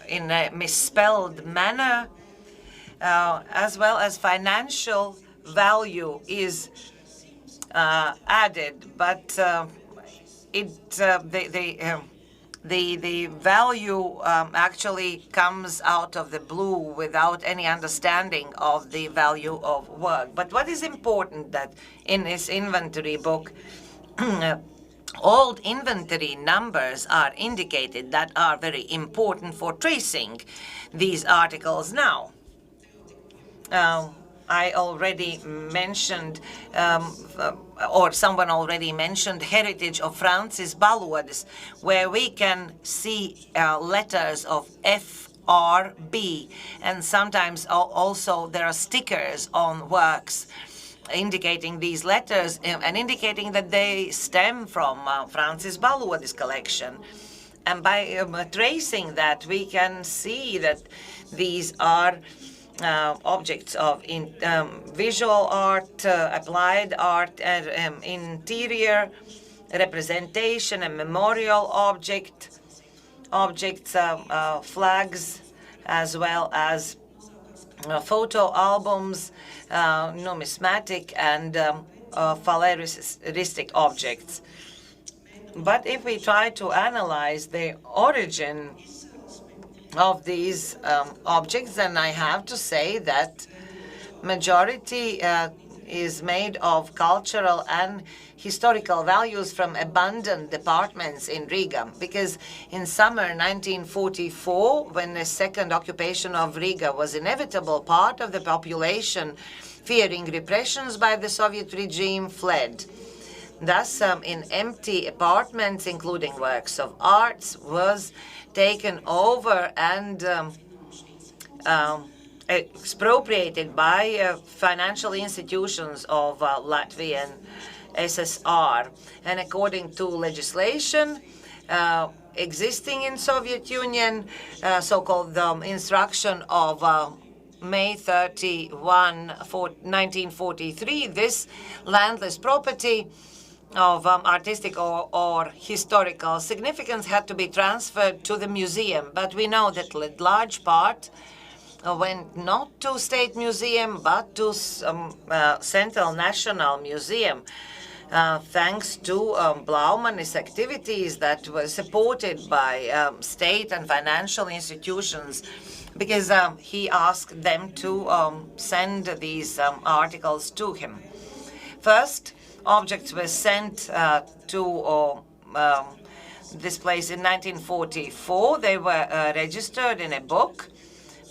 in a misspelled manner, as well as financial value is added, but the value actually comes out of the blue without any understanding of the value of work. But what is important that in this inventory book, old inventory numbers are indicated that are very important for tracing these articles now. I already mentioned, or someone already mentioned, Heritage of Francis Balodes, where we can see letters of FRB, and sometimes also there are stickers on works indicating these letters and indicating that they stem from Francis Balodes' collection. And by tracing that, we can see that these are objects of visual art, applied art, interior representation, and memorial objects, flags, as well as photo albums, numismatic and phalleristic objects. But if we try to analyze the origin of these objects, then I have to say that majority is made of cultural and historical values from abandoned departments in Riga, because in summer 1944, when the second occupation of Riga was inevitable, part of the population, fearing repressions by the Soviet regime, fled. Thus, in empty apartments, including works of arts, was taken over and expropriated by financial institutions of Latvian SSR. And according to legislation existing in Soviet Union, so-called instruction of May 31, 1943, this landless property of artistic or historical significance had to be transferred to the museum. But we know that a large part went not to State Museum, but to Central National Museum, thanks to Blaumanis activities that were supported by state and financial institutions, because he asked them to send these articles to him. First, objects were sent to this place in 1944. They were registered in a book,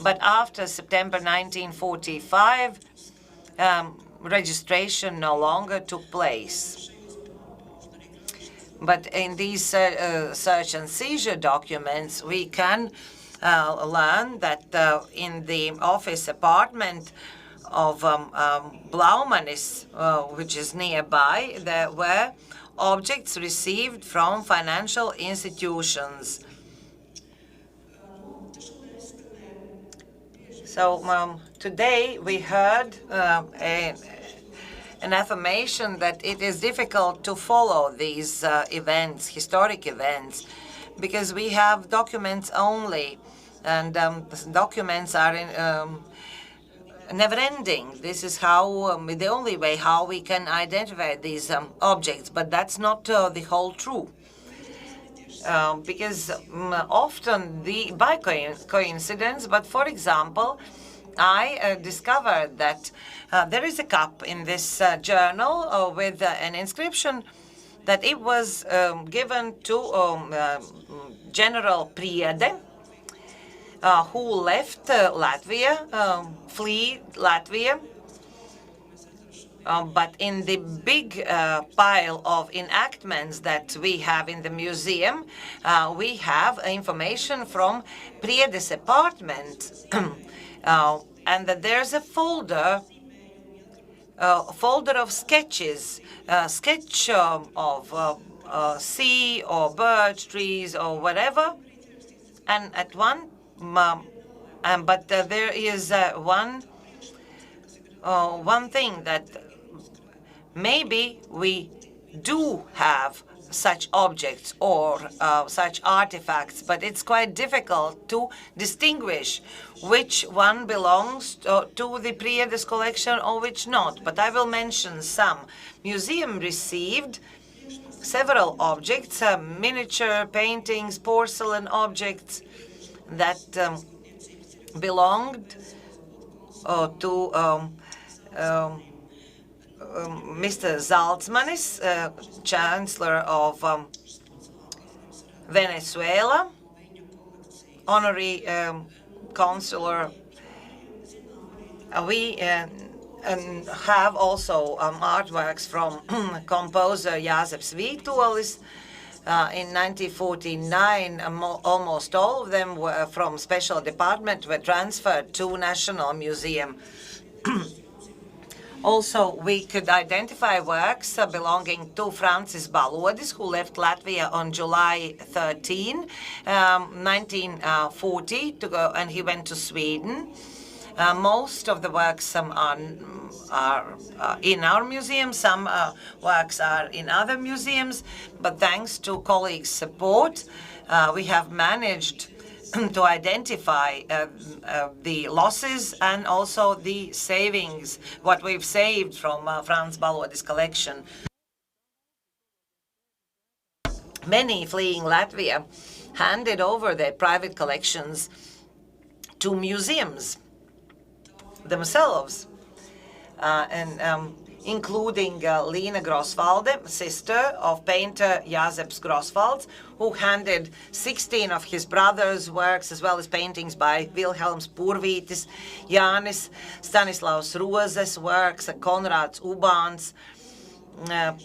but after September 1945, registration no longer took place. But in these search and seizure documents, we can learn that in the office apartment of Blaumanis, which is nearby, there were objects received from financial institutions. So today we heard an affirmation that it is difficult to follow these events, historic events, because we have documents only, and documents are never-ending. This is how the only way how we can identify these objects, but that's not the whole truth. Because often by coincidence, but for example, I discovered that there is a cup in this journal with an inscription that it was given to General Priede, who left Latvia, flee Latvia. But in the big pile of enactments that we have in the museum, we have information from Priede's apartment, and that there's a folder of sketches, sketch of sea or birch trees or whatever, and at one, but there is one thing that maybe we do have such objects or such artifacts, but it's quite difficult to distinguish which one belongs to the Priede's collection or which not. But I will mention some. Museum received several objects, miniature paintings, porcelain objects that belonged to Mr. Zaltzmanis, Chancellor of Venezuela, honorary consular. We have also artworks from composer Jāzeps Vītolis. In 1949, almost all of them were from special department, were transferred to National Museum. Also, we could identify works belonging to Francis Balodis, who left Latvia on July 13, 1940, to go, and he went to Sweden. Most of the works are in our museum, some works are in other museums, but thanks to colleagues' support, we have managed to identify the losses and also the savings, what we've saved from Franz Balodis' collection. Many fleeing Latvia handed over their private collections to museums themselves, including Lina Grosvalde, sister of painter Jāzeps Grosvalds, who handed 16 of his brother's works, as well as paintings by Vilhelms Purvītis, Jānis Stanislavs Rozes works, Konrads Ubāns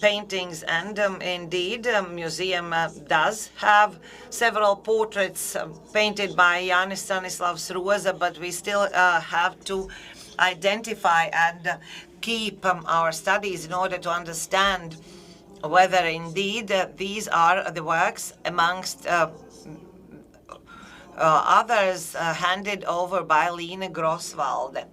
paintings, and indeed, museum does have several portraits painted by Jānis Stanislavs Roze, but we still have to identify and keep our studies in order to understand whether indeed these are the works amongst others handed over by Lina Grosvalde.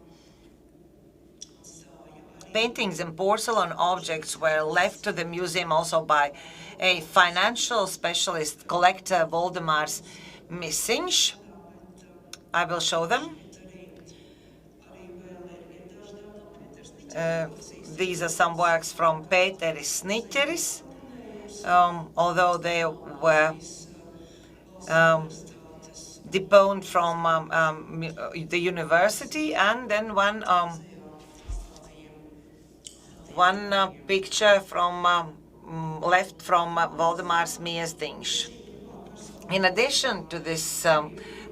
Paintings and porcelain objects were left to the museum also by a financial specialist collector, Voldemars Misiņš. I will show them. These are some works from Pēteris Sniķeris, although they were deponed from the university, and then one picture from left from Valdemārs Miezdiņš. In addition to this,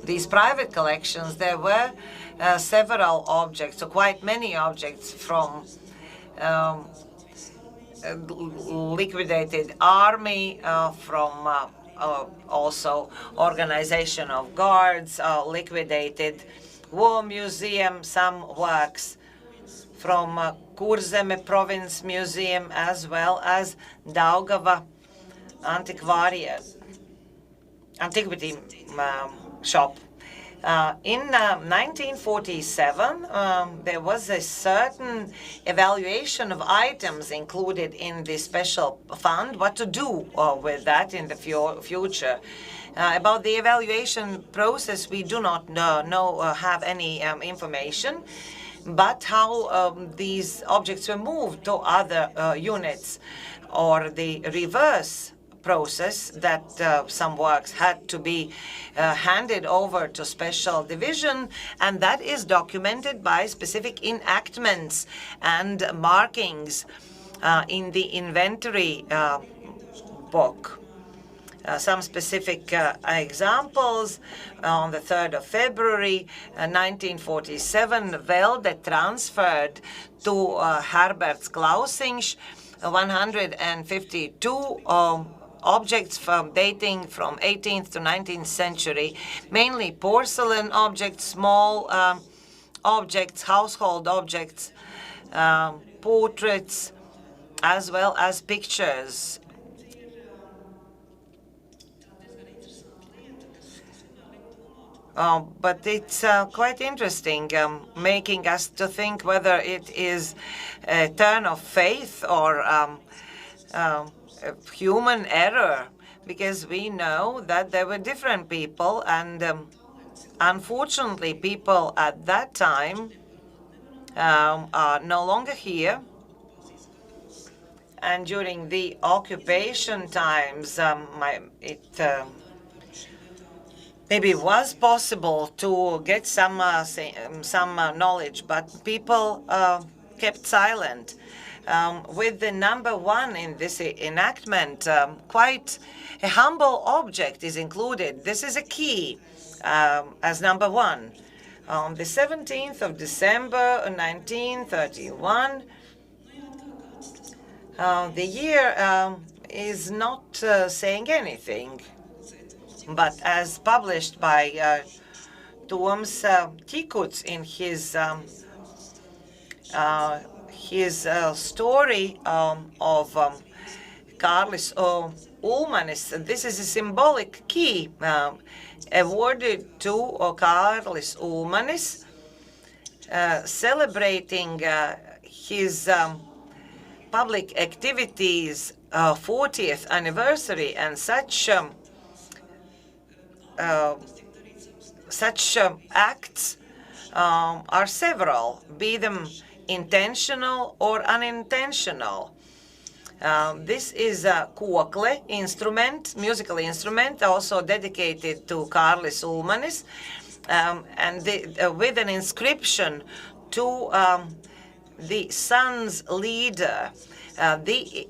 these private collections, there were several objects, so quite many objects from liquidated army, from also organization of guards, liquidated war museum, some works from Kurzeme province museum, as well as Daugava antiquity shop. In 1947, there was a certain evaluation of items included in the special fund, what to do with that in the future. About the evaluation process, we do not have any information, but how these objects were moved to other units, or the reverse process that some works had to be handed over to special division, and that is documented by specific enactments and markings in the inventory book. Some specific examples. On the 3rd of February 1947, Velde transferred to Herberts Klausiņš 152 objects dating from 18th to 19th century, mainly porcelain objects, small objects, household objects, portraits, as well as pictures. But it's quite interesting, making us to think whether it is a turn of faith or human error, because we know that there were different people, and unfortunately people at that time are no longer here. And during the occupation times, maybe it was possible to get some knowledge, but people kept silent. With the number 1 in this enactment, quite a humble object is included. This is a key as number 1. On the 17th of December 1931, the year is not saying anything, but as published by Toms Tikuts in his story of Kārlis Ulmanis, this is a symbolic key awarded to Kārlis Ulmanis, celebrating his public activities 40th anniversary, and such acts are several, be them intentional or unintentional. This is a kokle instrument, musical instrument, also dedicated to Kārlis Ulmanis, and with an inscription to the son's leader. The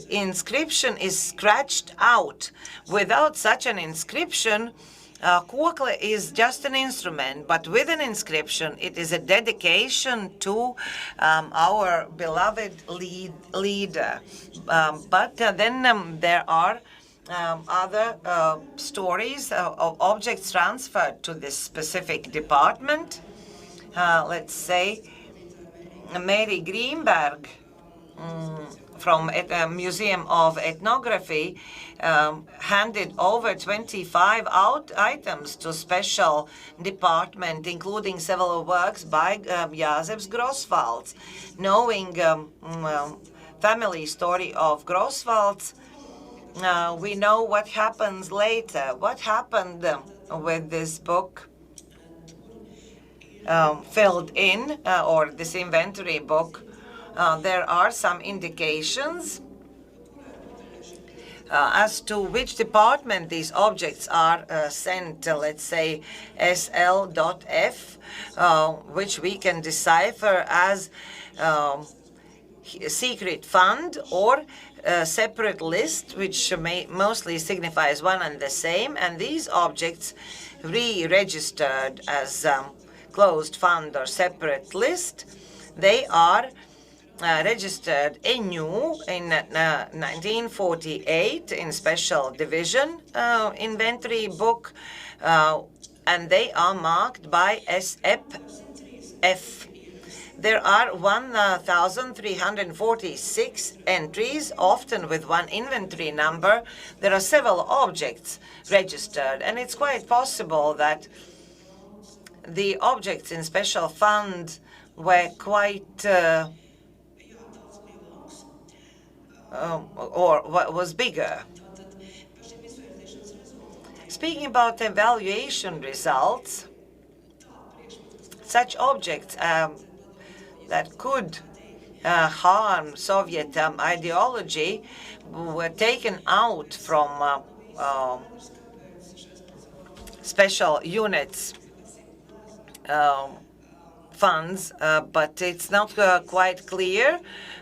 inscription is scratched out. Without such an inscription, kokle is just an instrument, but with an inscription, it is a dedication to our beloved leader. But then there are other stories of objects transferred to this specific department. Let's say Mary Greenberg from a Museum of Ethnography handed over 25 items to special department, including several works by Jāzeps Grosvalds. Knowing family story of Grosvalds, we know what happens later. What happened with this book filled in, or this inventory book, there are some indications as to which department these objects are sent, let's say SL.F, which we can decipher as secret fund, or a separate list, which mostly signifies one and the same, and these objects re-registered as closed fund or separate list. They are registered anew in 1948 in special division inventory book, and they are marked by SFF. There are 1,346 entries, often with one inventory number. There are several objects registered, and it's quite possible that the objects in special fund were quite or was bigger. Speaking about evaluation results, such objects that could harm Soviet ideology were taken out from special units funds, but it's not quite clear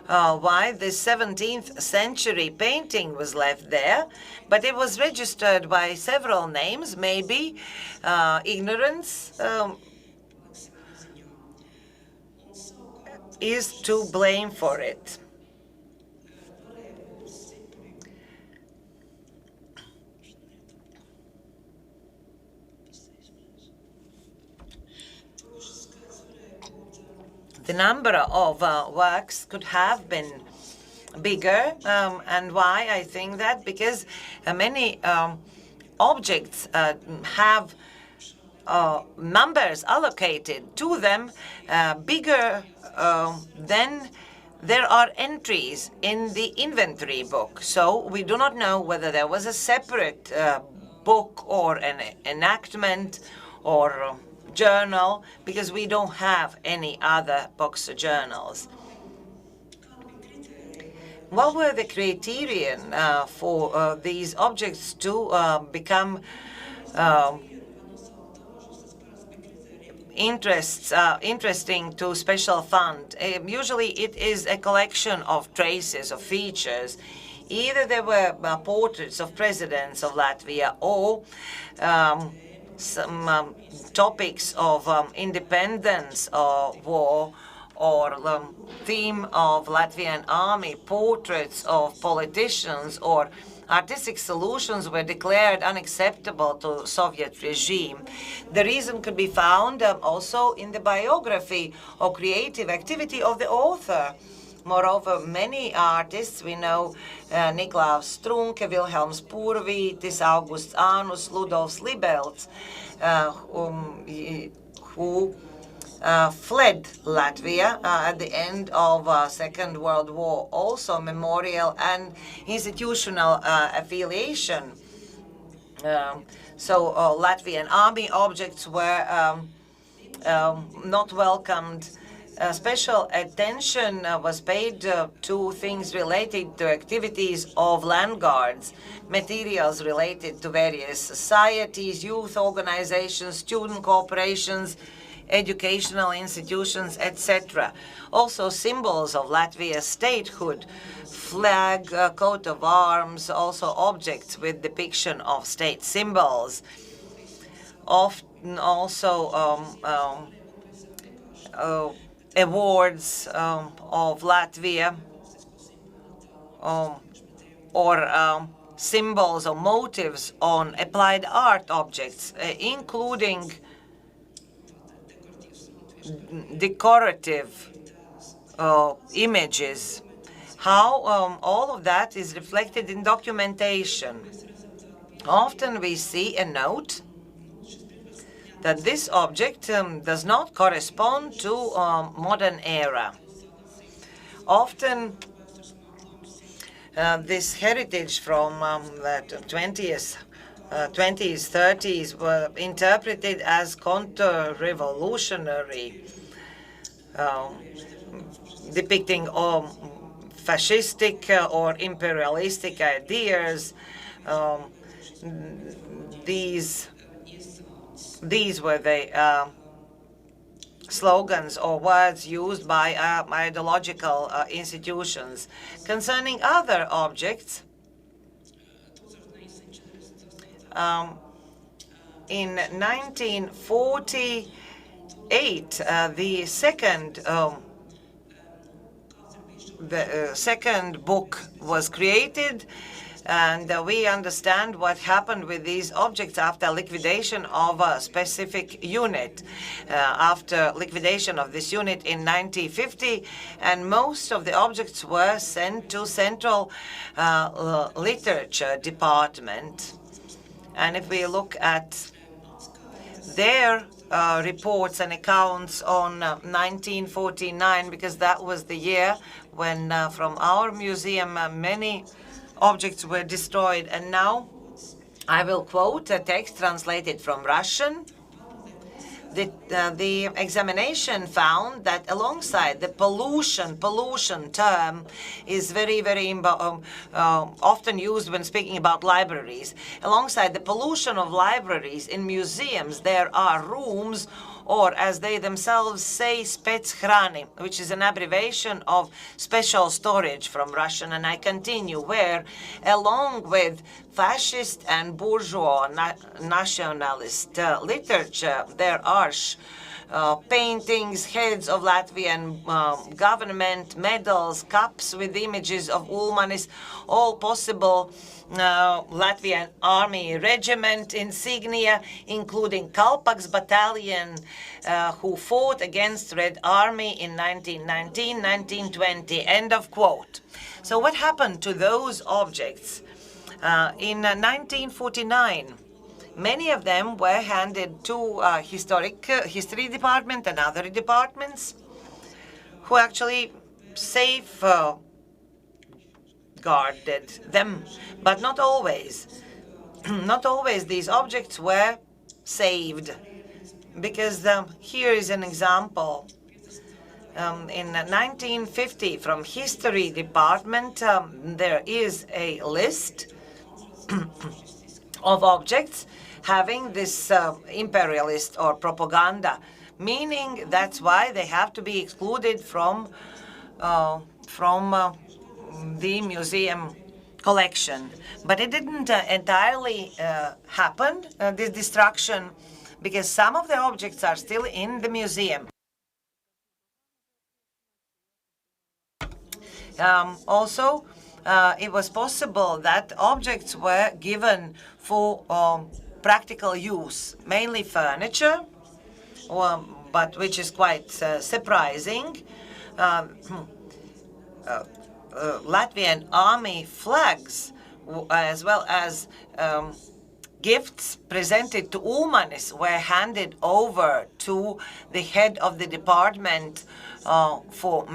why the 17th century painting was left there, but it was registered by several names. Maybe ignorance is to blame for it. The number of works could have been bigger, and why I think that? Because many objects have numbers allocated to them bigger than there are entries in the inventory book. So we do not know whether there was a separate book or an enactment or journal, because we don't have any other books or journals. What were the criterion for these objects to become interesting to special fund? Usually it is a collection of traces, of features. Either there were portraits of presidents of Latvia, or some topics of independence or war, or theme of Latvian army, portraits of politicians, or artistic solutions were declared unacceptable to Soviet regime. The reason could be found also in the biography or creative activity of the author. Moreover, many artists, we know Niklaus Strunke, Vilhelms Purvītis, Augusts Ānus, Ludovs Libelts, who fled Latvia at the end of Second World War. Also memorial and institutional affiliation. So Latvian army objects were not welcomed. Special attention was paid to things related to activities of land guards, materials related to various societies, youth organizations, student corporations, educational institutions, etc. Also symbols of Latvia's statehood, flag, coat of arms, also objects with depiction of state symbols. Often also awards of Latvia, or symbols or motives on applied art objects, including decorative images. How all of that is reflected in documentation. Often we see a note that this object does not correspond to modern era. Often this heritage from the 20s, 30s were interpreted as counter-revolutionary. depicting fascistic or imperialistic ideas. These were the slogans or words used by ideological institutions. Concerning other objects, in 1948, the second book was created, and we understand what happened with these objects after liquidation of a specific unit. After liquidation of this unit in 1950, and most of the objects were sent to Central Literature Department. And if we look at their reports and accounts on 1949, because that was the year when from our museum many objects were destroyed. And now I will quote a text translated from Russian. The examination found that alongside the pollution term is very often used when speaking about libraries. Alongside the pollution of libraries in museums, there are rooms, or as they themselves say, spechrani, which is an abbreviation of special storage from Russian. And I continue, where along with fascist and bourgeois nationalist literature, there are paintings, heads of Latvian government, medals, cups with images of Ulmanis, all possible Latvian army regiment insignia, including Kalpaks battalion, who fought against Red Army in 1919-1920. End of quote. So what happened to those objects? In 1949, many of them were handed to history department and other departments, who actually safeguarded them, but not always. Not always these objects were saved, because here is an example. In 1950, from history department, there is a list of objects having this imperialist or propaganda, meaning that's why they have to be excluded from the museum collection. But it didn't entirely happen, this destruction, because some of the objects are still in the museum. Also, it was possible that objects were given for practical use, mainly furniture, but which is quite surprising. Latvian army flags, as well as gifts presented to Ulmanis, were handed over to the head of the department for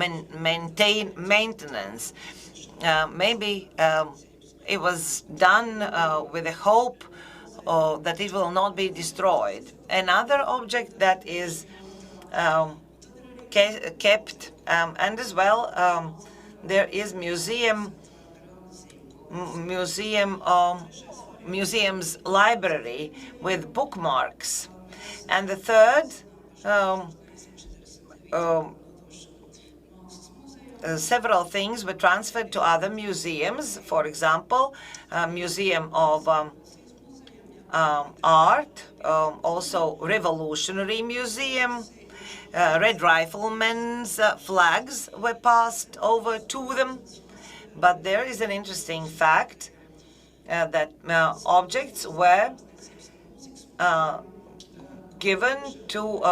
maintenance. Maybe it was done with the hope that it will not be destroyed. Another object that is kept, and as well there is museum's library with bookmarks. And the third, several things were transferred to other museums. For example, Museum of Art, also Revolutionary Museum. Red Riflemen's flags were passed over to them. But there is an interesting fact that objects were given to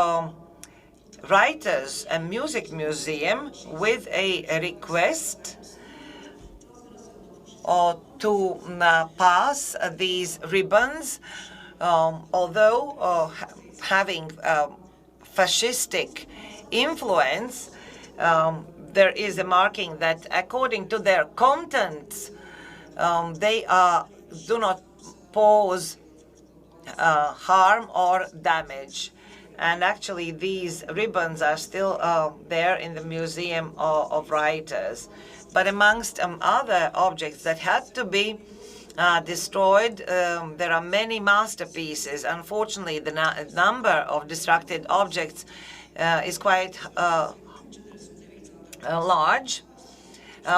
Writers and Music Museum with a request to pass these ribbons, although having fascistic influence, there is a marking that according to their contents, they do not pose harm or damage. And actually, these ribbons are still there in the Museum of Writers. But amongst other objects that had to be destroyed, there are many masterpieces. Unfortunately, the number of destructed objects is quite large.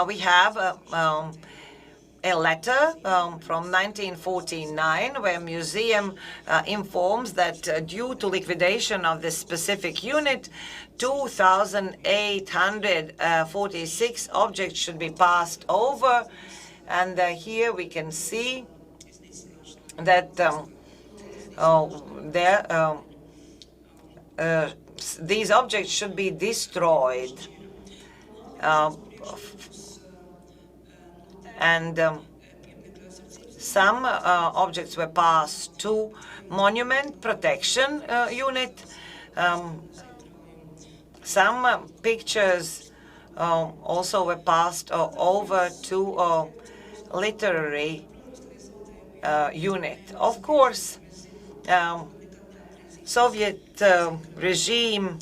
We have a letter from 1949 where museum informs that due to liquidation of this specific unit, 2,846 objects should be passed over. And here we can see that these objects should be destroyed. And some objects were passed to Monument Protection Unit. Some pictures also were passed over to Literary Unit. Of course, Soviet regime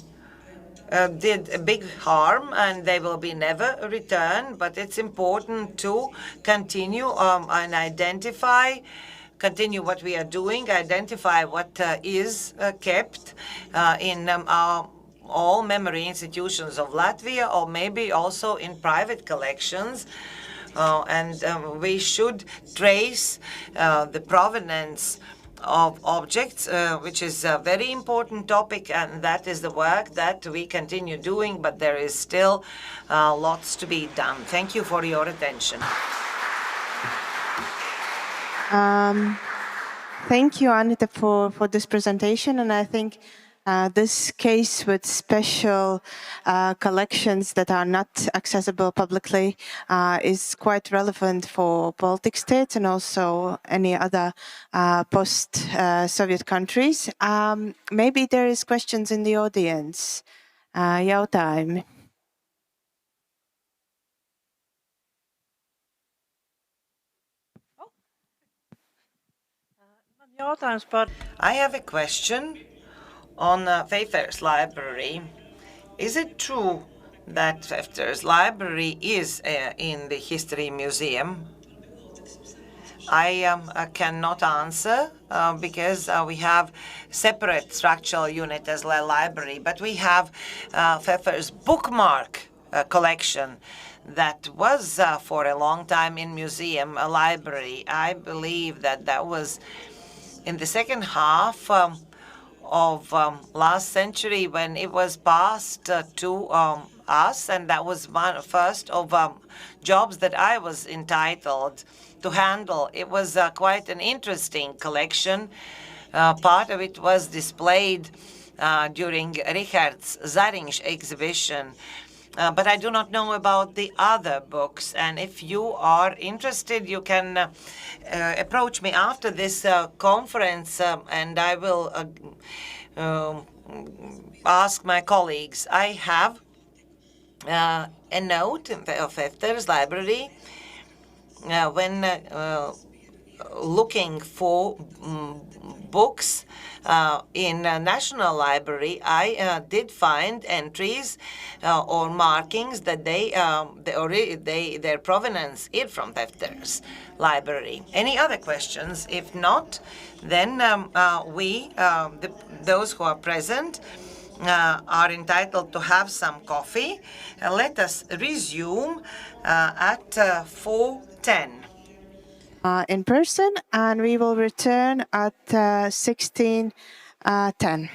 did a big harm, and they will be never returned, but it's important to continue and continue what we are doing, identify what is kept in all memory institutions of Latvia, or maybe also in private collections. And we should trace the provenance of objects, which is a very important topic, and that is the work that we continue doing, but there is still lots to be done. Thank you for your attention. Thank you, Anita, for this presentation, and I think this case with special collections that are not accessible publicly is quite relevant for Baltic states and also any other post-Soviet countries. Maybe there is questions in the audience. Jautājumi. I have a question on Pfeffer's library. Is it true that Pfeffer's library is in the History Museum? I cannot answer because we have separate structural unit as a library, but we have Pfeffer's bookmark collection that was for a long time in museum, a library. I believe that that was in the second half of last century when it was passed to us, and that was one first of jobs that I was entitled to handle. It was quite an interesting collection. Part of it was displayed during Richards Zariņš exhibition, but I do not know about the other books. And if you are interested, you can approach me after this conference, and I will ask my colleagues. I have a note of Pfeffer's library. When looking for books in National Library, I did find entries or markings that their provenance is from Pfeffer's library. Any other questions? If not, then those who are present are entitled to have some coffee. Let us resume at 4:10. In person, and we will return at 16:10.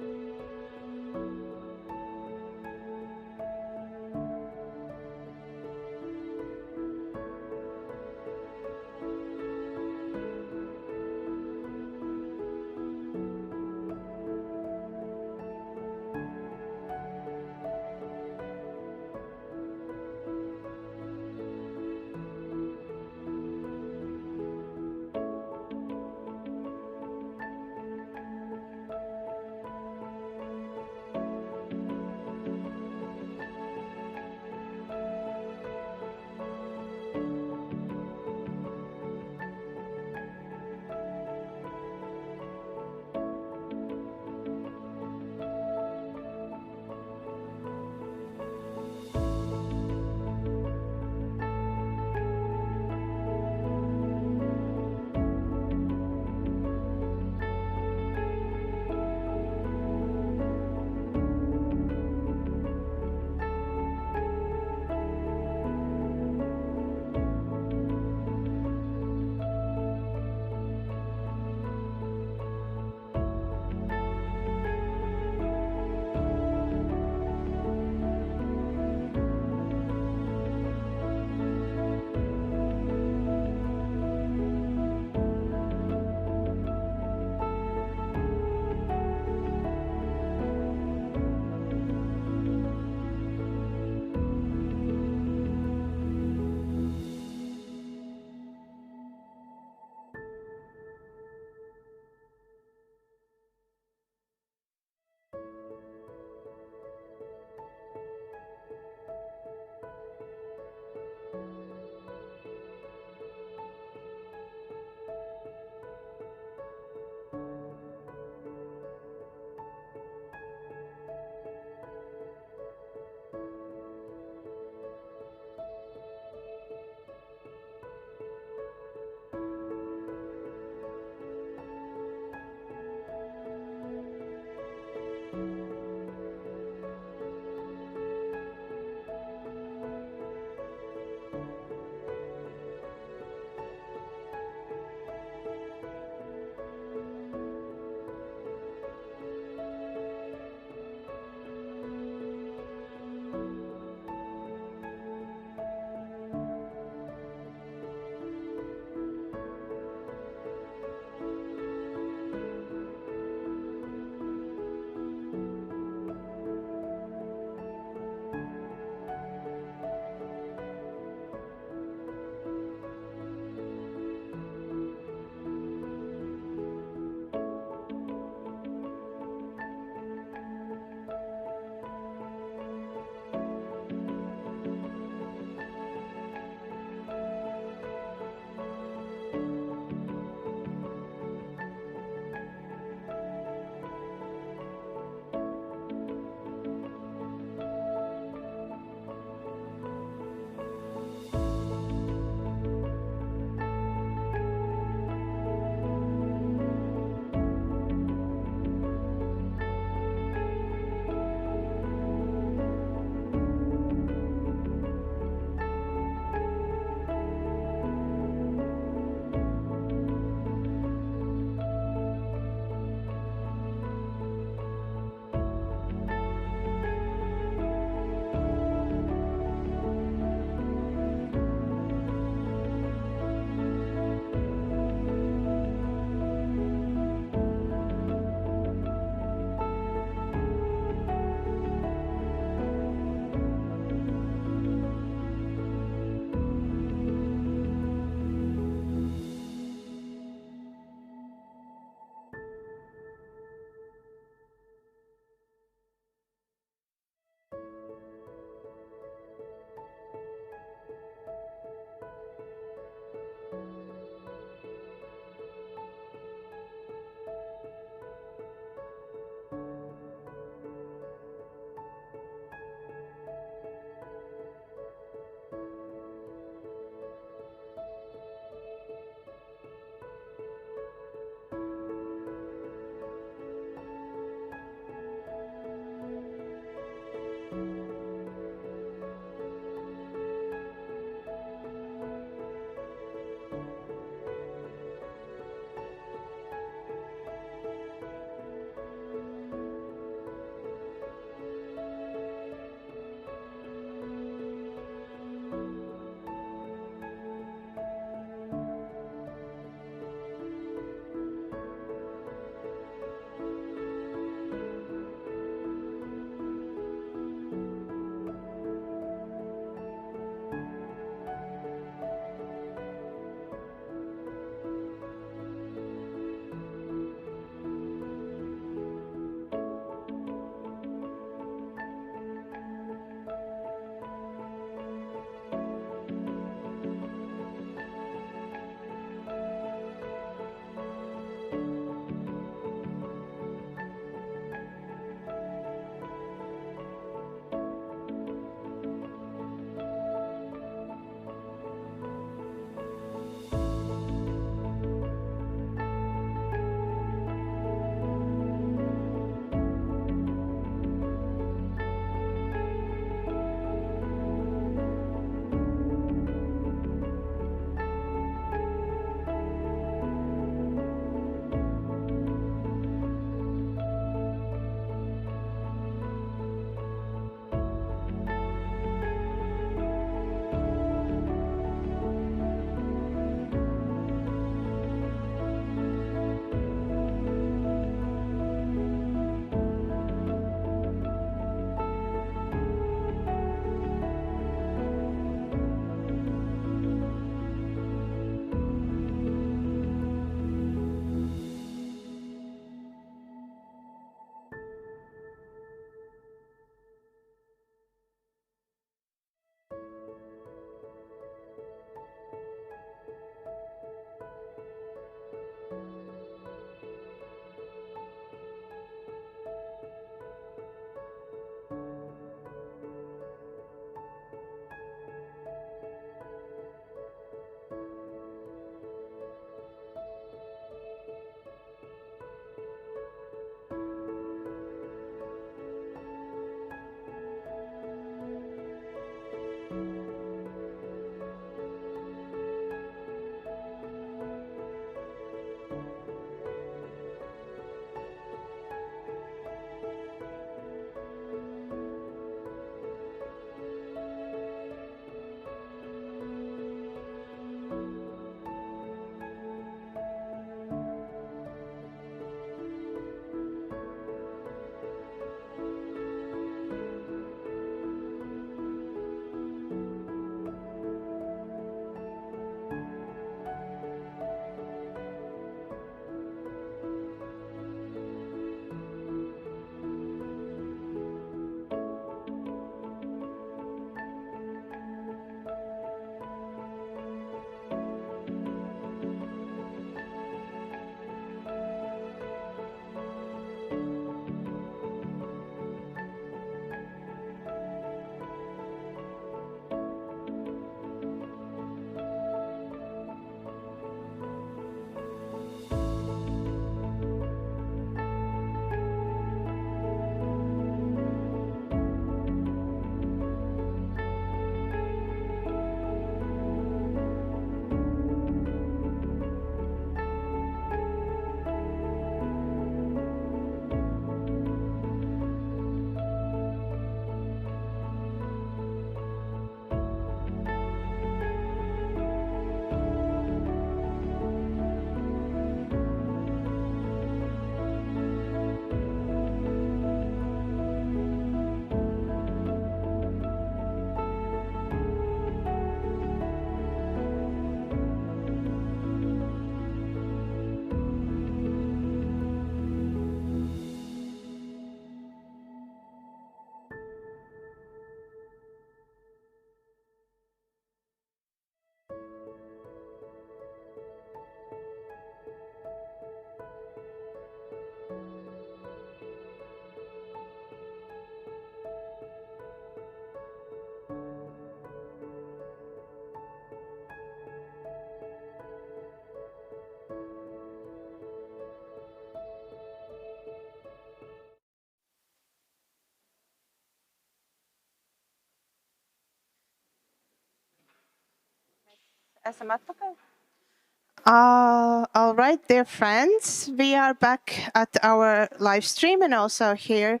All right, dear friends, we are back at our live stream and also here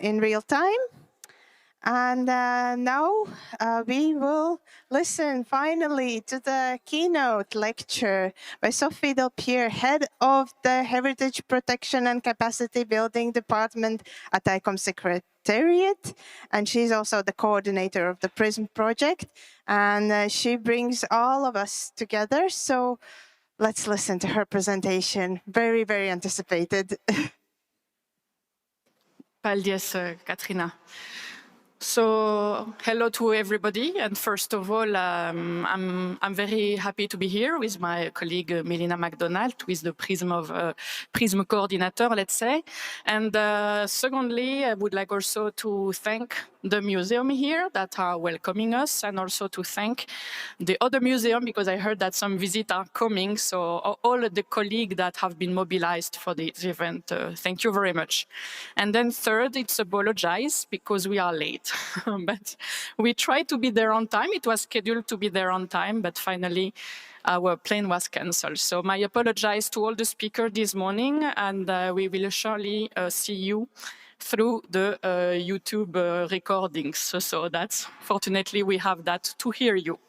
in real time. And now we will listen finally to the keynote lecture by Sophie Delepierre, Head of the Heritage Protection and Capacity Building Department at ICOM Secretariat. And she's also the coordinator of the PRISM project. And she brings all of us together. So let's listen to her presentation. Very, very anticipated. Paldies, Katrina. So, hello to everybody. And first of all, I'm very happy to be here with my colleague Melina MacDonald, who is the PRISM coordinator, let's say. And secondly, I would like also to thank the museum here that are welcoming us, and also to thank the other museum, because I heard that some visitors are coming. So all the colleagues that have been mobilized for this event, thank you very much. And then third, it's apologize because we are late. But we tried to be there on time. It was scheduled to be there on time, but finally our plane was cancelled. So my apologies to all the speakers this morning, and we will surely see you through the YouTube recordings. So that's, fortunately, we have that to hear you.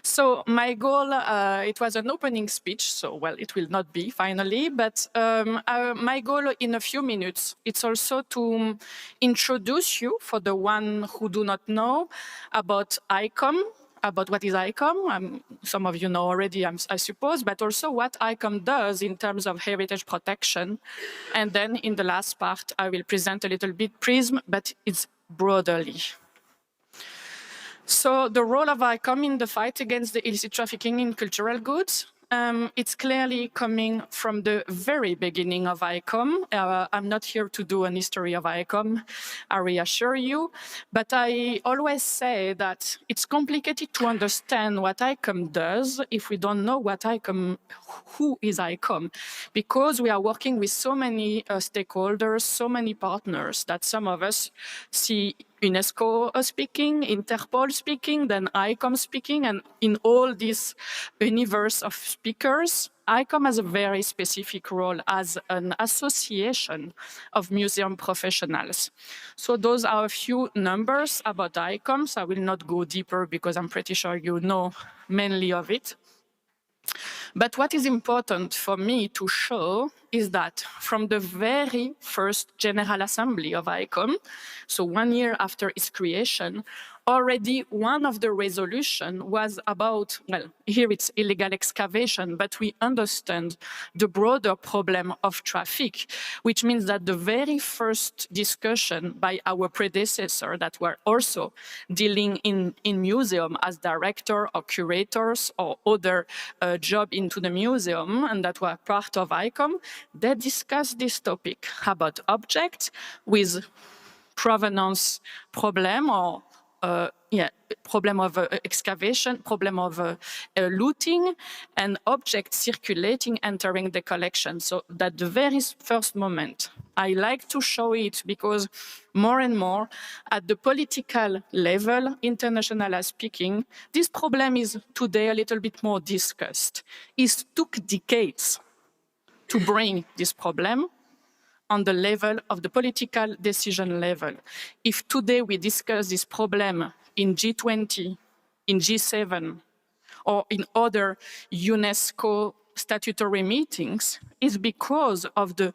So my goal, it was an opening speech, so well, it will not be finally, but my goal in a few minutes, it's also to introduce you, for the one who do not know, about ICOM, about what is ICOM. Some of you know already, I suppose, but also what ICOM does in terms of heritage protection. And then in the last part, I will present a little bit PRISM, but it's broadly. So the role of ICOM in the fight against the illicit trafficking in cultural goods, it's clearly coming from the very beginning of ICOM. I'm not here to do an history of ICOM, I reassure you, but I always say that it's complicated to understand what ICOM does if we don't know what ICOM, who is ICOM, because we are working with so many stakeholders, so many partners, that some of us see UNESCO speaking, Interpol speaking, then ICOM speaking, and in all this universe of speakers, ICOM has a very specific role as an association of museum professionals. So those are a few numbers about ICOM, so I will not go deeper because I'm pretty sure you know mainly of it. But what is important for me to show is that from the very first General Assembly of ICOM, so 1 year after its creation, already one of the resolutions was about, well, here it's illegal excavation, but we understand the broader problem of traffic, which means that the very first discussion by our predecessor that were also dealing in museum as director or curators or other job into the museum, and that were part of ICOM, they discussed this topic about objects with provenance problem or problem of excavation, problem of looting, and objects circulating, entering the collection. So that the very first moment, I like to show it because more and more at the political level, internationally speaking, this problem is today a little bit more discussed. It took decades to bring this problem on the level of the political decision level. If today we discuss this problem in G20, in G7, or in other UNESCO statutory meetings, it's because of the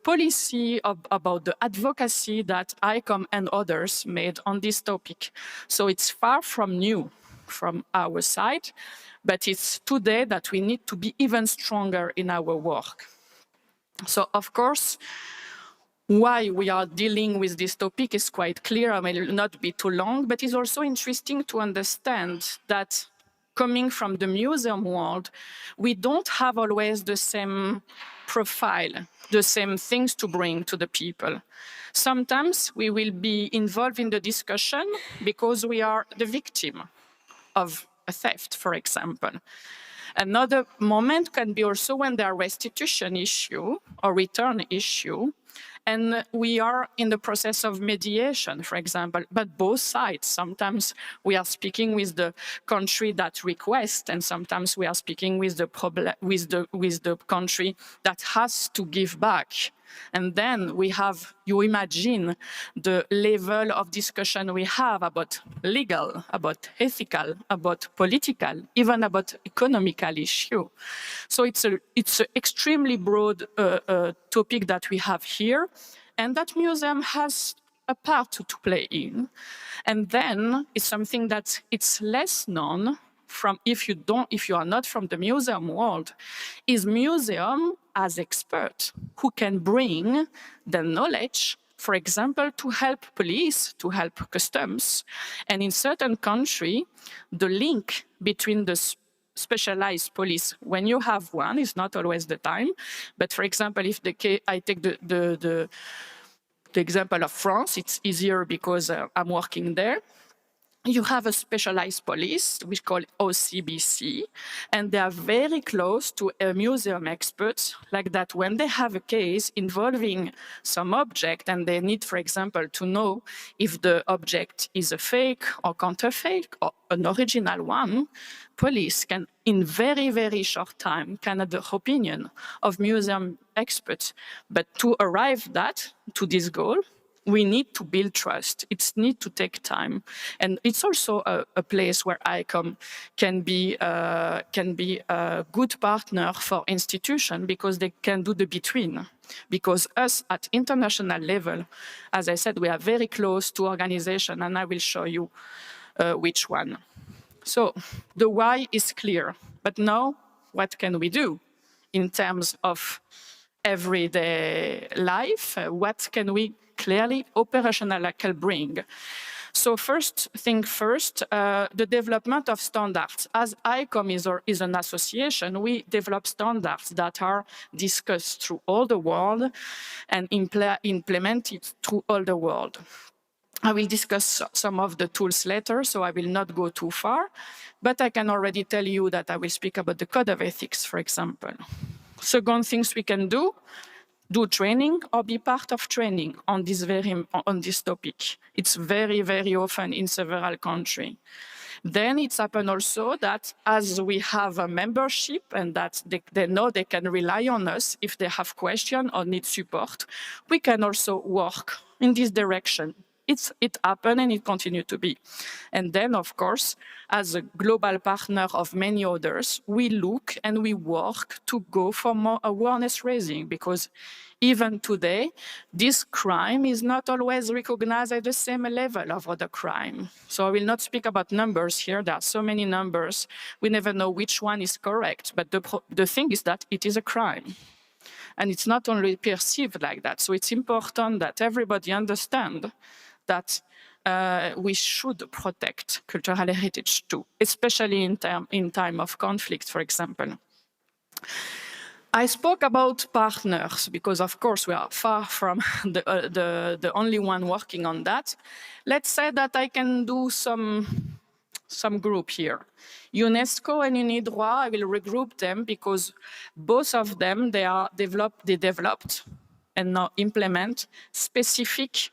policy about the advocacy that ICOM and others made on this topic. So it's far from new from our side, but it's today that we need to be even stronger in our work. So, of course, why we are dealing with this topic is quite clear. I will not be too long, but it's also interesting to understand that coming from the museum world, we don't have always the same profile, the same things to bring to the people. Sometimes we will be involved in the discussion because we are the victim of a theft, for example. Another moment can be also when there are restitution issue or return issue, And we are in the process of mediation, for example, but both sides. Sometimes we are speaking with the country that requests, and sometimes we are speaking with the country that has to give back. And then we have, you imagine the level of discussion we have about legal, about ethical, about political, even about economical issue. So it's an extremely broad topic that we have here, and that museum has a part to play in. And then it's something that it's less known from if you are not from the museum world, is museum as experts who can bring the knowledge, for example, to help police, to help customs. And in certain country, the link between the specialized police, when you have one, is not always the time. But for example, if I take the example of France, it's easier because I'm working there. You have a specialized police, we call OCBC, and they are very close to a museum expert, like that when they have a case involving some object and they need, for example, to know if the object is a fake or counterfeit or an original one, police can, in very, very short time, can have the opinion of museum experts. But to arrive to this goal, we need to build trust. It needs to take time. And it's also a place where ICOM can be a good partner for institutions because they can do the between. Because us at international level, as I said, we are very close to organization, and I will show you which one. So the why is clear, but now what can we do in terms of everyday life? What can we clearly operational can bring? So first thing first, the development of standards. As ICOM is an association, we develop standards that are discussed through all the world and implemented through all the world. I will discuss some of the tools later, so I will not go too far, but I can already tell you that I will speak about the code of ethics, for example. Second things we can do training or be part of training on this topic. It's very, very often in several countries. Then it's happened also that as we have a membership and that they know they can rely on us if they have questions or need support, we can also work in this direction. It happened and it continues to be. And then, of course, as a global partner of many others, we look and we work to go for more awareness raising, because even today, this crime is not always recognized at the same level of other crime. So I will not speak about numbers here. There are so many numbers. We never know which one is correct. But the thing is that it is a crime. And it's not only perceived like that. So it's important that everybody understand that we should protect cultural heritage too, especially in time of conflict, for example. I spoke about partners because, of course, we are far from the only one working on that. Let's say that I can do some group here. UNESCO and UNIDROIT, I will regroup them because both of them, they developed and now implement specific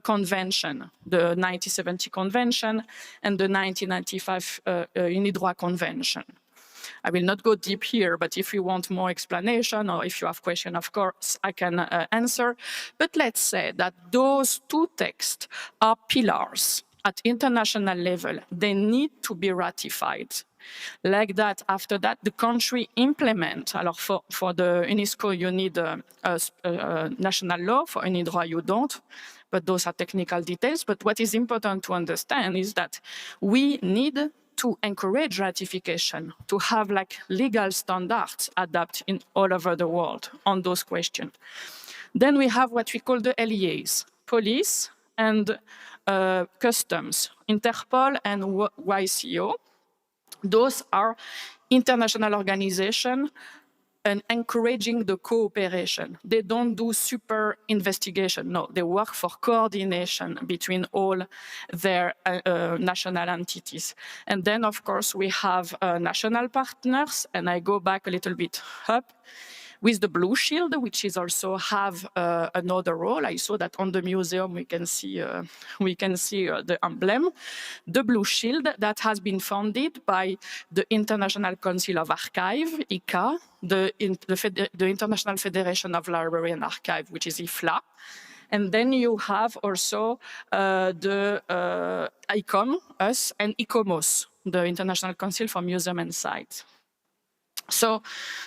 convention, the 1970 convention and the 1995 UNIDROIT convention. I will not go deep here, but if you want more explanation or if you have questions, of course, I can answer. But let's say that those two texts are pillars at international level. They need to be ratified. Like that, after that, the country implement. Alors for the UNESCO, you need national law. For UNIDROIT, you don't. But those are technical details. But what is important to understand is that we need to encourage ratification, to have like legal standards adapted in all over the world on those questions. Then we have what we call the LEAs, police and customs, Interpol and YCO. Those are international organizations and encouraging the cooperation. They don't do super investigation. No, they work for coordination between all their national entities. And then, of course, we have national partners, and I go back a little bit up. with the blue shield, which is also have another role. I saw that on the museum we can see the emblem, the blue shield that has been founded by the International Council of Archive, ICA, the International Federation of Library and Archive, which is IFLA. And then you have also the ICOM, us, and ICOMOS, the International Council for Museum and Sites. So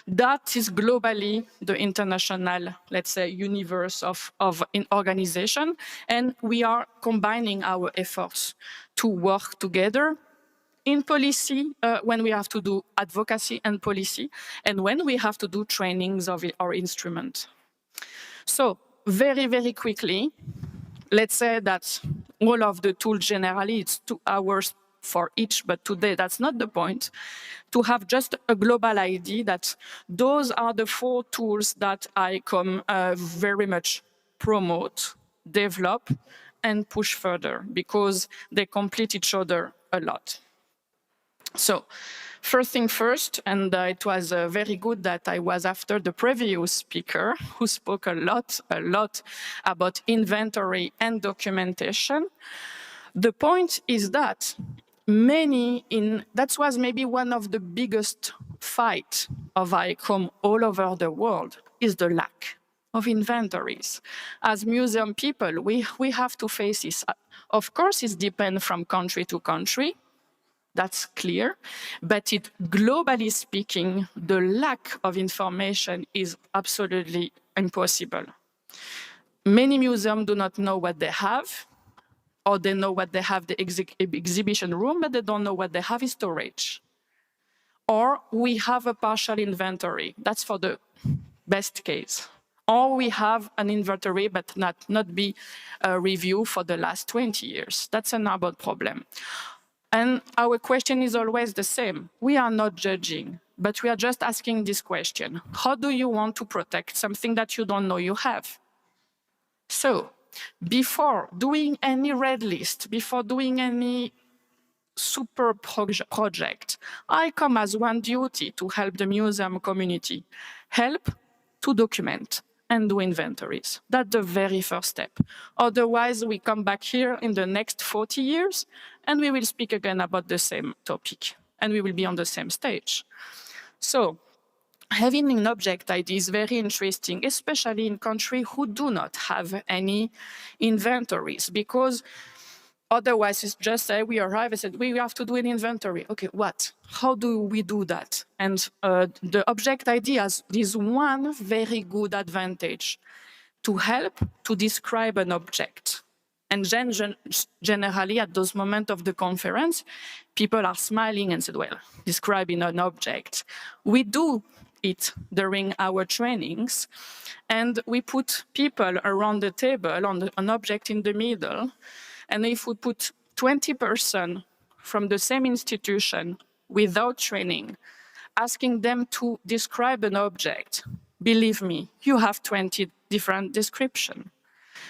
that is globally the international, let's say, universe of organization. And we are combining our efforts to work together in policy, when we have to do advocacy and policy, and when we have to do trainings of our instrument. So very, very quickly, let's say that all of the tools generally, it's 2 hours for each, but today that's not the point, to have just a global idea that those are the 4 tools that ICOM very much promote, develop, and push further, because they complete each other a lot. So, first thing first, and it was very good that I was after the previous speaker who spoke a lot about inventory and documentation. The point is that that was maybe one of the biggest fight of ICOM all over the world, is the lack of inventories. As museum people, we have to face this. Of course, it depends from country to country. That's clear, but globally speaking, the lack of information is absolutely impossible. Many museums do not know what they have, or they know what they have, the exhibition room, but they don't know what they have in storage. Or we have a partial inventory. That's for the best case. Or we have an inventory, but not be reviewed for the last 20 years. That's another problem. And our question is always the same. We are not judging, but we are just asking this question. How do you want to protect something that you don't know you have? So, before doing any red list, before doing any super project, ICOM has one duty to help the museum community, help to document and do inventories. That's the very first step. Otherwise, we come back here in the next 40 years, and we will speak again about the same topic, and we will be on the same stage. So, having an object ID is very interesting, especially in countries who do not have any inventories, because otherwise it's just say we arrive and said, we have to do an inventory. Okay, what? How do we do that? And the object ID has this one very good advantage, to help to describe an object. And generally, at those moments of the conference, people are smiling and said, well, describing an object. We do it during our trainings, and we put people around the table on an object in the middle, and if we put 20% from the same institution without training, asking them to describe an object, believe me, you have 20 different descriptions,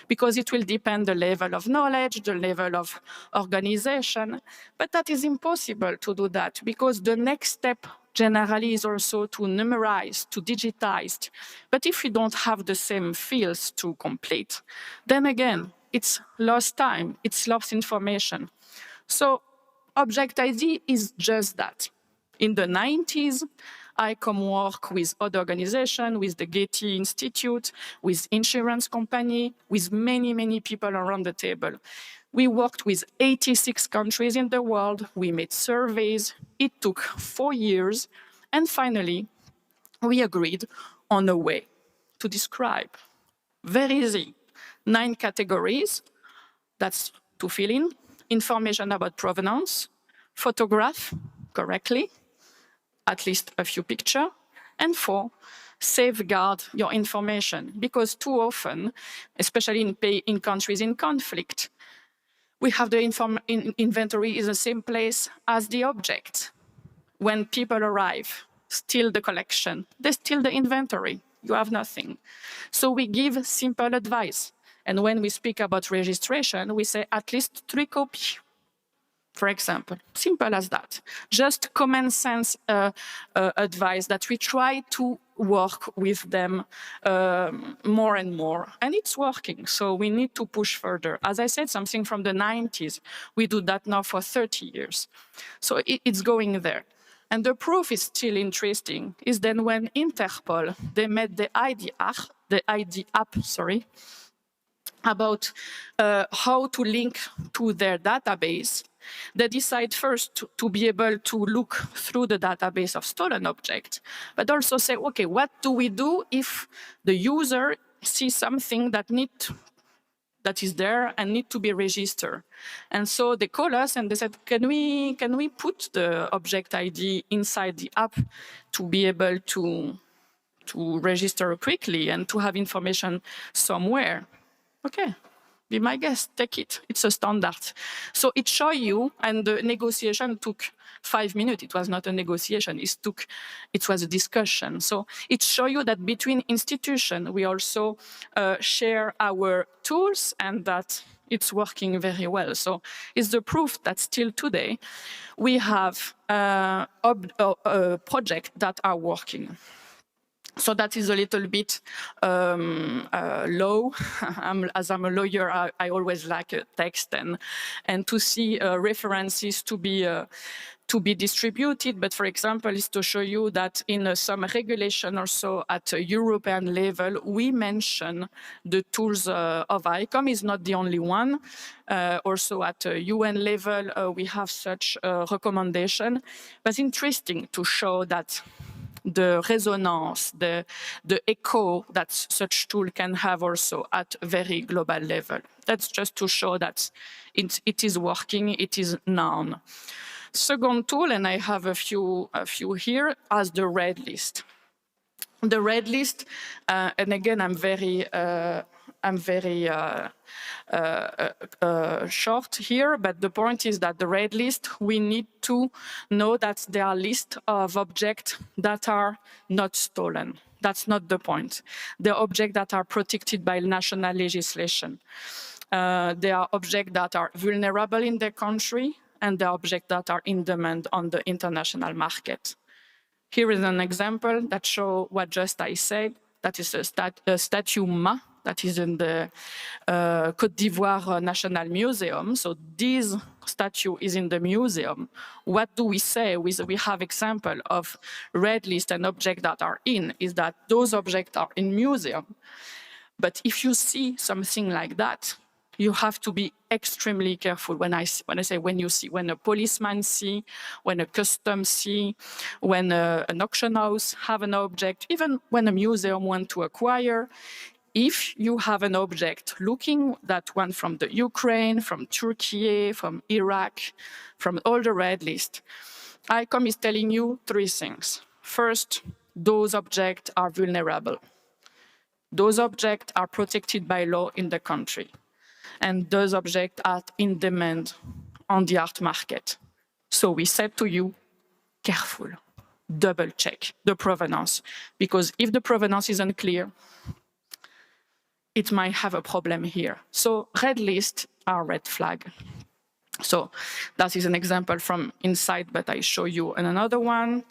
because it will depend the level of knowledge, the level of organization, but that is impossible to do that, because the next step generally is also to numerize, to digitize. But if you don't have the same fields to complete, then again, it's lost time, it's lost information. So object ID is just that. In the 90s, ICOM worked with other organizations, with the Getty Institute, with insurance company, with many people around the table. We worked with 86 countries in the world. We made surveys. It took 4 years. And finally, we agreed on a way to describe. Very easy. 9 categories. That's to fill in. Information about provenance, photograph correctly, at least a few pictures, and 4, safeguard your information. Because too often, especially in countries in conflict, we have the inventory in the same place as the object. When people arrive, steal the collection, they steal the inventory. You have nothing. So we give simple advice. And when we speak about registration, we say at least 3 copies. For example, simple as that. Just common sense advice that we try to work with them more and more, and it's working. So we need to push further. As I said, something from the 90s. We do that now for 30 years. So it's going there. And the proof is still interesting, is then when Interpol, they made the ID app, about how to link to their database, they decide first to be able to look through the database of stolen objects, but also say, okay, what do we do if the user sees something that is there and need to be registered? And so they call us and they said, can we put the object ID inside the app to be able to register quickly and to have information somewhere? Okay, be my guest, take it. It's a standard. So it shows you, and the negotiation took 5 minutes. It was not a negotiation, it was a discussion. So it shows you that between institutions, we also share our tools and that it's working very well. So it's the proof that still today, we have projects that are working. So that is a little bit low. As I'm a lawyer, I always like a text and to see references to be distributed. But for example, is to show you that in some regulation or so at a European level, we mention the tools of ICOM is not the only one. Also at a UN level, we have such recommendation. But it's interesting to show that the resonance, the echo that such tool can have also at a very global level. That's just to show that it is working, it is known. Second tool, and I have a few here, as the red list. The red list, and again, I'm very short here, but the point is that the red list, we need to know that there are lists of objects that are not stolen. That's not the point. They are objects that are protected by national legislation. They are objects that are vulnerable in their country, and they are objects that are in demand on the international market. Here is an example that shows what just I said. That is a statue Ma, that is in the Côte d'Ivoire National Museum. So this statue is in the museum. What do we say? We have example of red list and objects that are in, is that those objects are in museum. But if you see something like that, you have to be extremely careful. When I say when you see, when a policeman see, when a custom see, when an auction house have an object, even when a museum want to acquire, if you have an object looking that one from the Ukraine, from Turkey, from Iraq, from all the red list, ICOM is telling you 3 things. First, those objects are vulnerable. Those objects are protected by law in the country. And those objects are in demand on the art market. So we said to you, careful, double check the provenance, because if the provenance is unclear, it might have a problem here. So red list are red flag. So that is an example from inside, but I show you another one.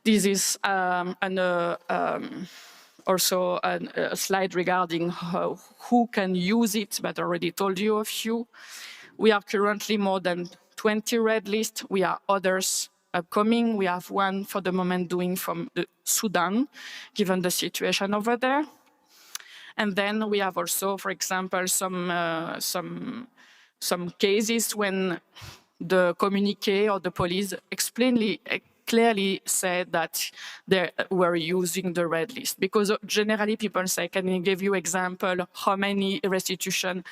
This is also a slide regarding who can use it, but I already told you a few. We are currently more than 20 red lists. We have others upcoming. We have one for the moment doing from the Sudan, given the situation over there. And then we have also, for example, some cases when the communique or the police clearly said that they were using the red list. Because generally people say, can I give you example, how many restitution?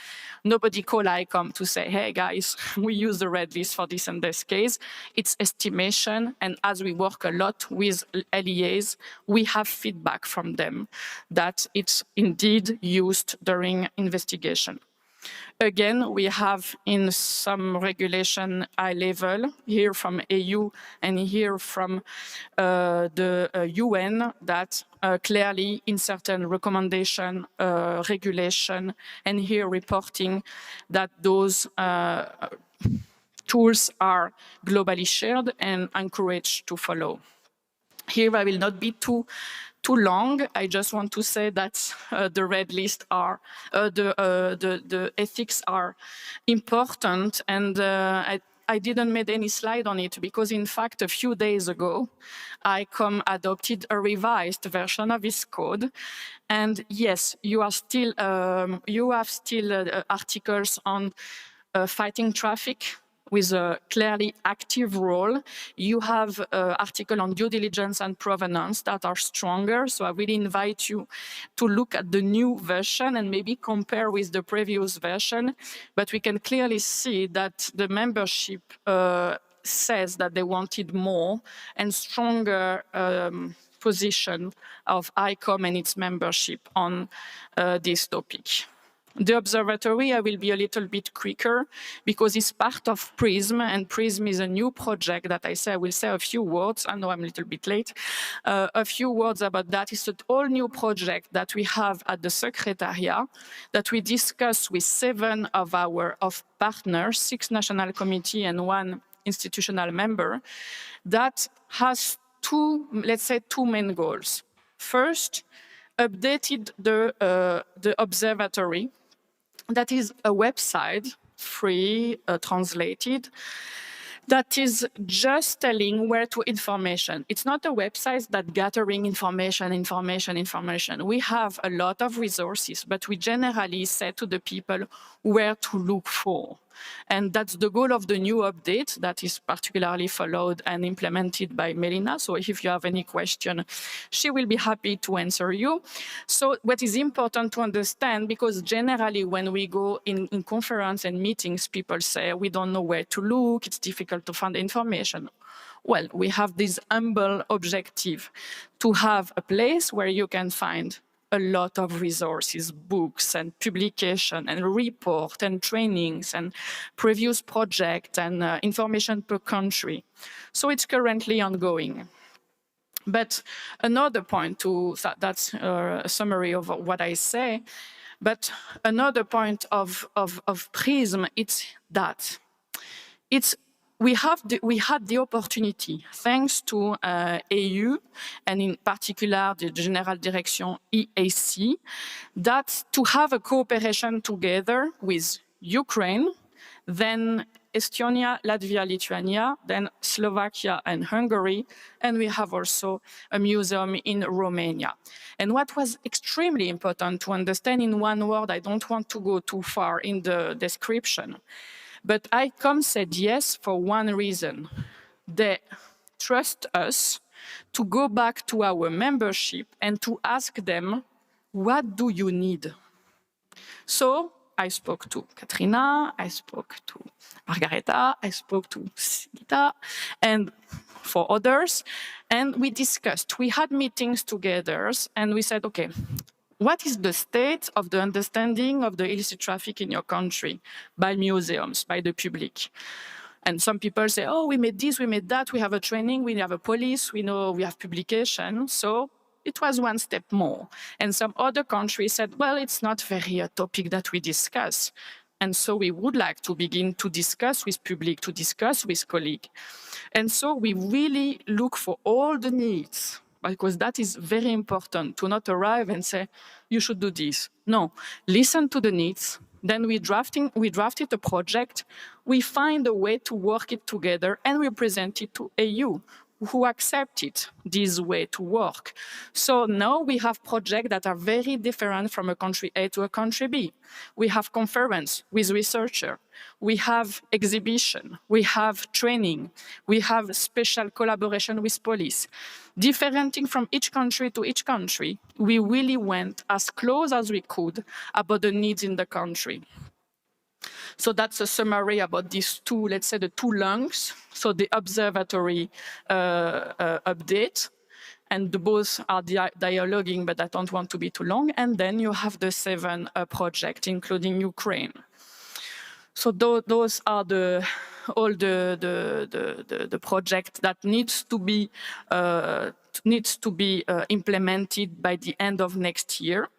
Nobody call ICOM to say, hey guys, we use the red list for this and this case. It's estimation, and as we work a lot with LEAs, we have feedback from them that it's indeed used during investigation. Again, we have in some regulation high level, here from EU and here from the UN, that clearly in certain recommendation, regulation, and here reporting that those tools are globally shared and encouraged to follow. Here I will not be too too long. I just want to say that the red list are, the ethics are important, and I didn't make any slide on it because, in fact, a few days ago, ICOM adopted a revised version of this code. And yes, you have still articles on fighting traffic with a clearly active role. You have articles on due diligence and provenance that are stronger. So I really invite you to look at the new version and maybe compare with the previous version. But we can clearly see that the membership says that they wanted more and stronger position of ICOM and its membership on this topic. The observatory, I will be a little bit quicker because it's part of PRISM, and PRISM is a new project that I will say a few words. I know I'm a little bit late. A few words about that. It's an all-new project that we have at the Secretariat that we discuss with 7 of our partners, 6 national committee and 1 institutional member, that has let's say two main goals. First, updated the observatory. That is a website, free, translated, that is just telling where to information. It's not a website that gathering information. We have a lot of resources, but we generally say to the people where to look for. And that's the goal of the new update that is particularly followed and implemented by Melina. So if you have any question, she will be happy to answer you. So what is important to understand, because generally when we go in conference and meetings, people say, we don't know where to look, it's difficult to find information. Well, we have this humble objective to have a place where you can find a lot of resources, books and publication and report and trainings and previous projects and information per country. So it's currently ongoing. But another point that's a summary of what I say, but another point of PRISM, it's that we had the opportunity, thanks to EU, and in particular the General Direction EAC, that to have a cooperation together with Ukraine, then Estonia, Latvia, Lithuania, then Slovakia and Hungary, and we have also a museum in Romania. And what was extremely important to understand in one word, I don't want to go too far in the description, but ICOM said yes for one reason. They trust us to go back to our membership and to ask them, what do you need? So I spoke to Katrina, I spoke to Margareta, I spoke to Sita, and for others, and we discussed. We had meetings together, and we said, okay, what is the state of the understanding of the illicit traffic in your country by museums, by the public? And some people say, oh, we made this, we made that, we have a training, we have a police, we know we have publication. So it was one step more. And some other countries said, well, it's not very a topic that we discuss. And so we would like to begin to discuss with public, to discuss with colleagues. And so we really look for all the needs, because that is very important, to not arrive and say, you should do this. No, listen to the needs. Then we drafted a project, we find a way to work it together, and we present it to EU, who accepted this way to work. So now we have projects that are very different from a country A to a country B. We have conference with researchers, we have exhibition, we have training, we have special collaboration with police. Differentiating from each country to each country, we really went as close as we could about the needs in the country. So that's a summary about these two, let's say the two lungs. So the observatory update, and both are dialoguing, but I don't want to be too long. And then you have the 7 projects, including Ukraine. So those are all the project that needs to be implemented by the end of next year.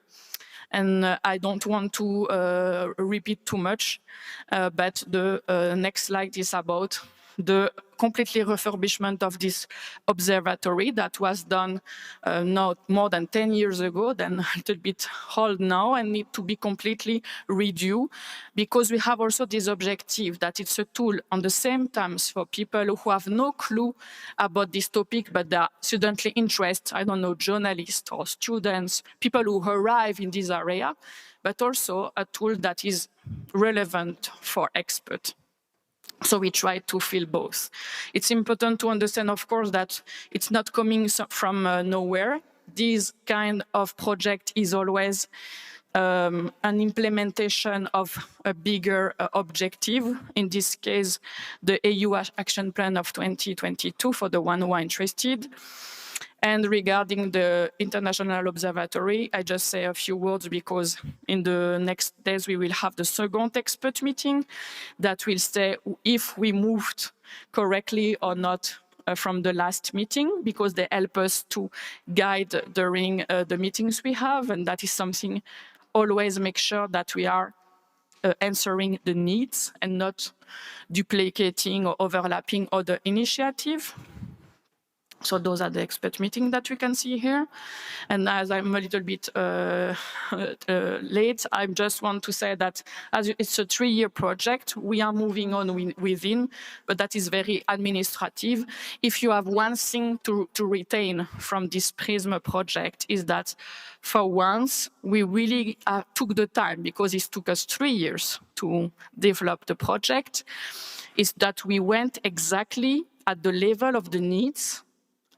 And I don't want to repeat too much, but the next slide is about the completely refurbishment of this observatory that was done not more than 10 years ago, then a little bit old now and need to be completely redo, because we have also this objective that it's a tool on the same time for people who have no clue about this topic, but they are studently interested, I don't know, journalists or students, people who arrive in this area, but also a tool that is relevant for experts. So we try to fill both. It's important to understand, of course, that it's not coming from nowhere. This kind of project is always an implementation of a bigger objective. In this case, the EU Action Plan of 2022 for the one who are interested. And regarding the International Observatory, I just say a few words because in the next days we will have the second expert meeting that will say if we moved correctly or not from the last meeting, because they help us to guide during the meetings we have, and that is something always make sure that we are answering the needs and not duplicating or overlapping other initiatives. So those are the expert meetings that we can see here. And as I'm a little bit late, I just want to say that as it's a 3-year project, we are moving on within, but that is very administrative. If you have one thing to retain from this PRISM project is that for once, we really took the time, because it took us 3 years to develop the project, is that we went exactly at the level of the needs,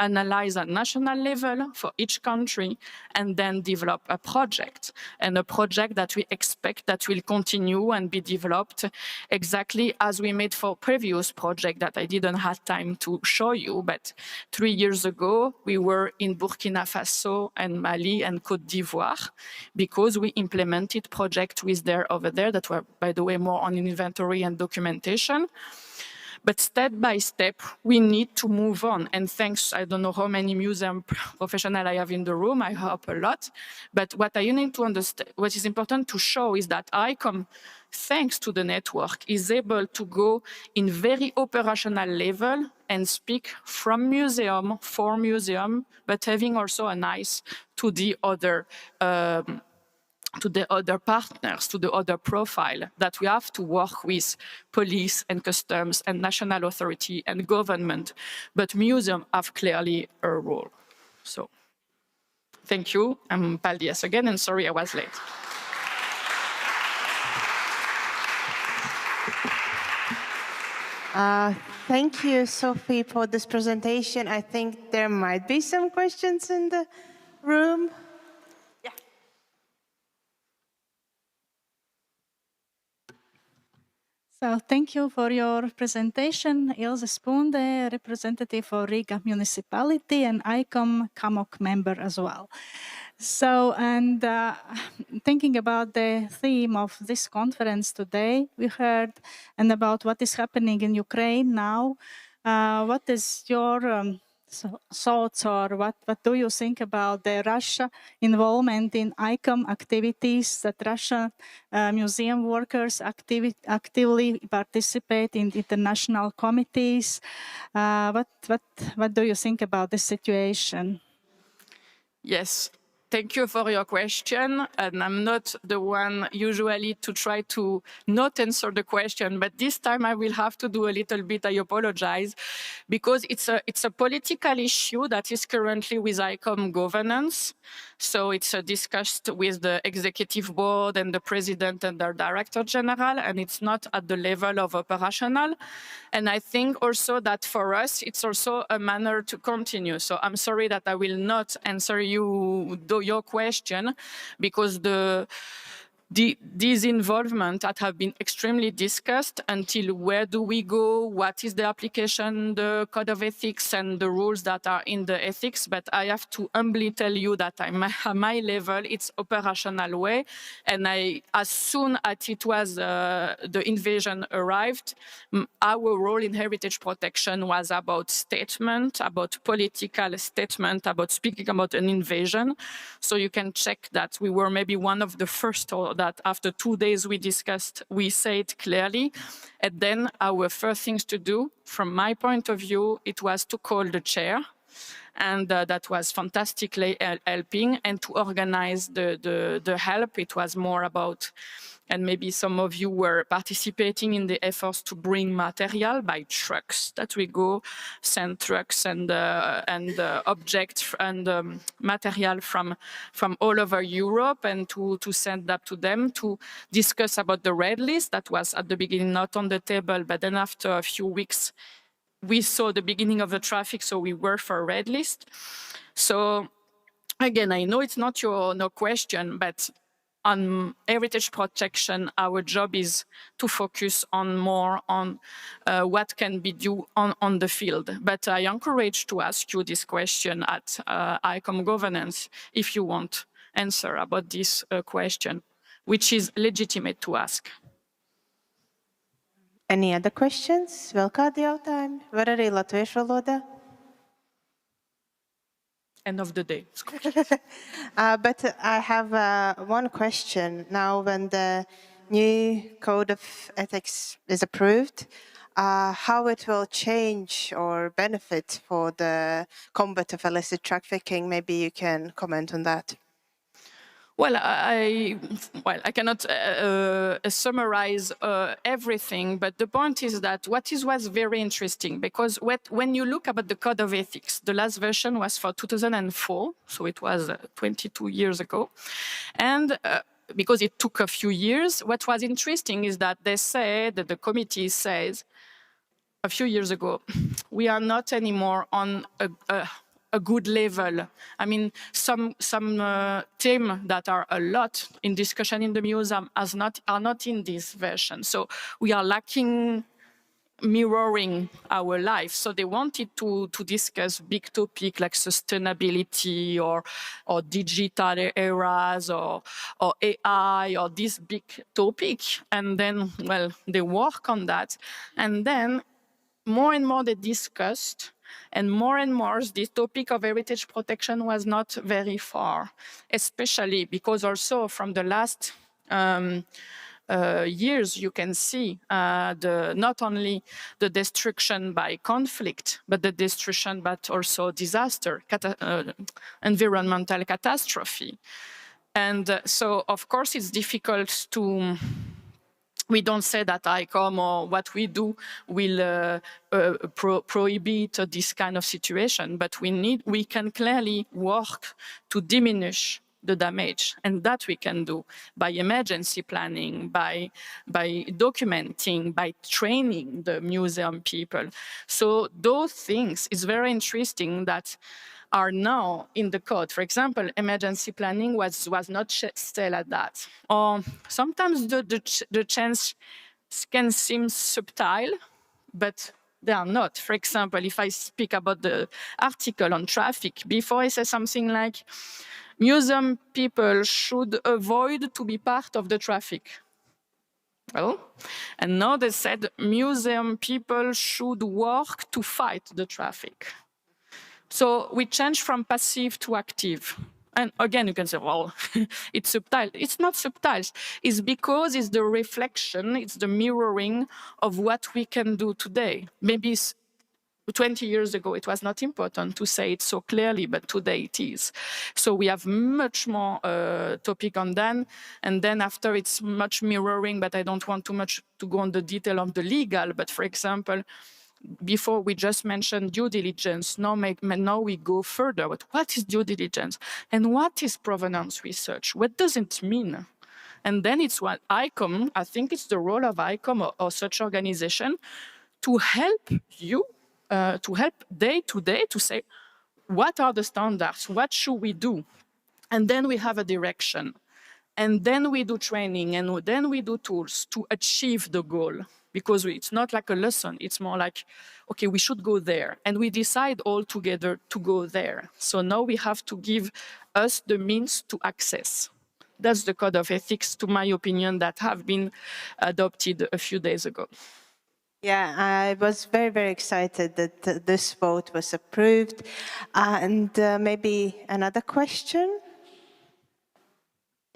analyze at national level for each country, and then develop a project. And a project that we expect that will continue and be developed exactly as we made for previous project that I didn't have time to show you. But 3 years ago, we were in Burkina Faso and Mali and Côte d'Ivoire because we implemented projects over there that were, by the way, more on inventory and documentation. But step by step, we need to move on. And thanks, I don't know how many museum professionals I have in the room, I hope a lot. But what you need to understand, what is important to show is that ICOM, thanks to the network, is able to go in very operational level and speak from museum, for museum, but having also an eyes to the other partners, to the other profile, that we have to work with police and customs and national authority and government, but museums have clearly a role. So, thank you. I'm Paldies again, and sorry I was late. Thank you, Sophie, for this presentation. I think there might be some questions in the room. So thank you for your presentation. Ilse Spoon, the representative for Riga municipality, and ICOM CAMOC member as well. So, and thinking about the theme of this conference today, we heard about what is happening in Ukraine now. What is your thoughts, or what do you think about the Russia involvement in ICOM activities, that Russian museum workers actively participate in international committees? What do you think about this situation? Yes. Thank you for your question, and I'm not the one usually to try to not answer the question, but this time I will have to do a little bit, I apologize, because it's a political issue that is currently with ICOM governance. So it's discussed with the executive board and the president and the director general, and it's not at the level of operational. And I think also that for us, it's also a manner to continue. So I'm sorry that I will not answer your question, because these involvement that have been extremely discussed until where do we go, what is the application, the code of ethics and the rules that are in the ethics. But I have to humbly tell you that at my level, it's operational way. And as soon as it was the invasion arrived, our role in heritage protection was about statement, about political statement, about speaking about an invasion. So you can check that we were maybe one of the first or that after 2 days we discussed, we say it clearly. And then our first things to do, from my point of view, it was to call the chair. And that was fantastically helping, and to organize the help. It was more about, and maybe some of you were participating in the efforts to bring material by trucks, that we go send trucks and objects and material from all over Europe, and to send that to them, to discuss about the red list that was at the beginning not on the table, but then after a few weeks, we saw the beginning of the traffic, so we worked for a red list. So again, I know it's not no question, but on heritage protection, our job is to focus more on what can be done on the field. But I encourage to ask you this question at ICOM governance if you want answer about this question, which is legitimate to ask. Any other questions? Vēl kādi jautājumi? Var arī latviešu valodā? End of the day. But I have one question. Now, when the new code of ethics is approved, how it will change or benefit for the combat of illicit trafficking? Maybe you can comment on that. Well, I cannot summarize everything, but the point is that what was very interesting, because when you look at the Code of Ethics, the last version was for 2004, so it was 22 years ago, and because it took a few years, what was interesting is that they said, that the committee says, a few years ago, we are not anymore on a good level. I mean, some themes that are a lot in discussion in the museum are not in this version. So we are lacking mirroring our life. So they wanted to discuss big topics like sustainability or digital eras or AI or this big topic. And then, well, they work on that. And then more and more they discussed, and more, this topic of heritage protection was not very far, especially because also from the last years, you can see not only the destruction by conflict, but the destruction, but also disaster, environmental catastrophe. And so, of course, it's difficult to... We don't say that ICOM or what we do will prohibit this kind of situation, but we can clearly work to diminish the damage, and that we can do by emergency planning, by documenting, by training the museum people. So those things is very interesting that are now in the code. For example, emergency planning was not still at that. Or sometimes the change can seem subtle, but they are not. For example, if I speak about the article on traffic, before I say something like, museum people should avoid to be part of the traffic. Well, and now they said museum people should work to fight the traffic. So we change from passive to active. And again, you can say, well, it's subtle. It's not subtle. It's because it's the reflection, it's the mirroring of what we can do today. Maybe 20 years ago, it was not important to say it so clearly, but today it is. So we have much more topic on that. And then after, it's much mirroring, but I don't want too much to go on the detail of the legal. But for example, before we just mentioned due diligence, now we go further. But what is due diligence? And what is provenance research? What does it mean? And then it's what ICOM, I think it's the role of ICOM or such organization to help you, to help day to day to say, what are the standards? What should we do? And then we have a direction. And then we do training, and then we do tools to achieve the goal. Because it's not like a lesson, it's more like, okay, we should go there. And we decide all together to go there. So now we have to give us the means to access. That's the code of ethics, to my opinion, that have been adopted a few days ago. Yeah, I was very, very excited that this vote was approved. And maybe another question?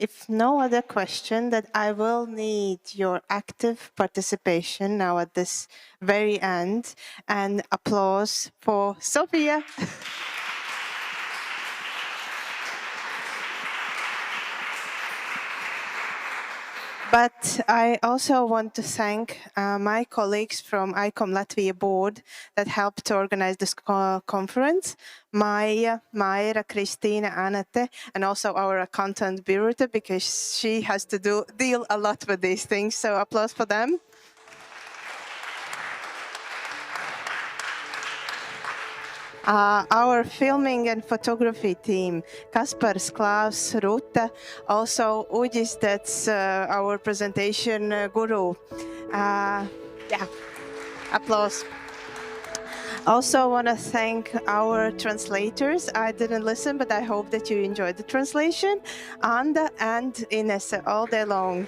if no other question, that I will need your active participation now at this very end, and applause for Sofia. But I also want to thank my colleagues from ICOM Latvia board that helped to organize this conference, Maija, Maira, Kristina, Anate, and also our accountant Birute, because she has to deal a lot with these things. So applause for them. Our filming and photography team, Kaspars, Klaus, Ruta, also Uģis, that's our presentation guru. Yeah, applause. Also want to thank our translators. I didn't listen, but I hope that you enjoyed the translation. Anda and Ines all day long.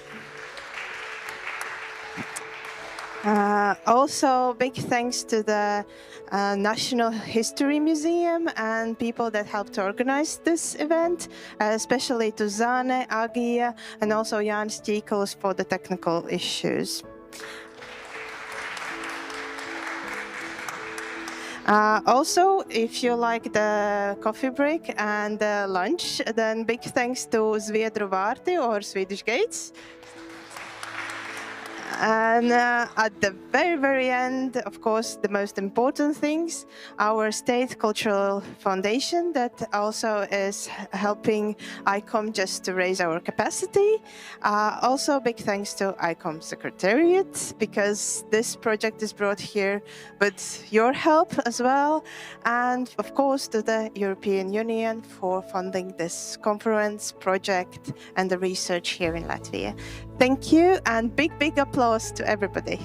Also, big thanks to the National History Museum and people that helped organize this event, especially to Zane, Agia, and also Jan Stīkls for the technical issues. Also, if you like the coffee break and the lunch, then big thanks to Zviedru Vārti or Swedish Gates. And at the very, very end, of course, the most important things, our State Cultural Foundation that also is helping ICOM just to raise our capacity. Also, big thanks to ICOM Secretariat, because this project is brought here with your help as well. And of course, to the European Union for funding this conference project and the research here in Latvia. Thank you, and big, big applause to everybody.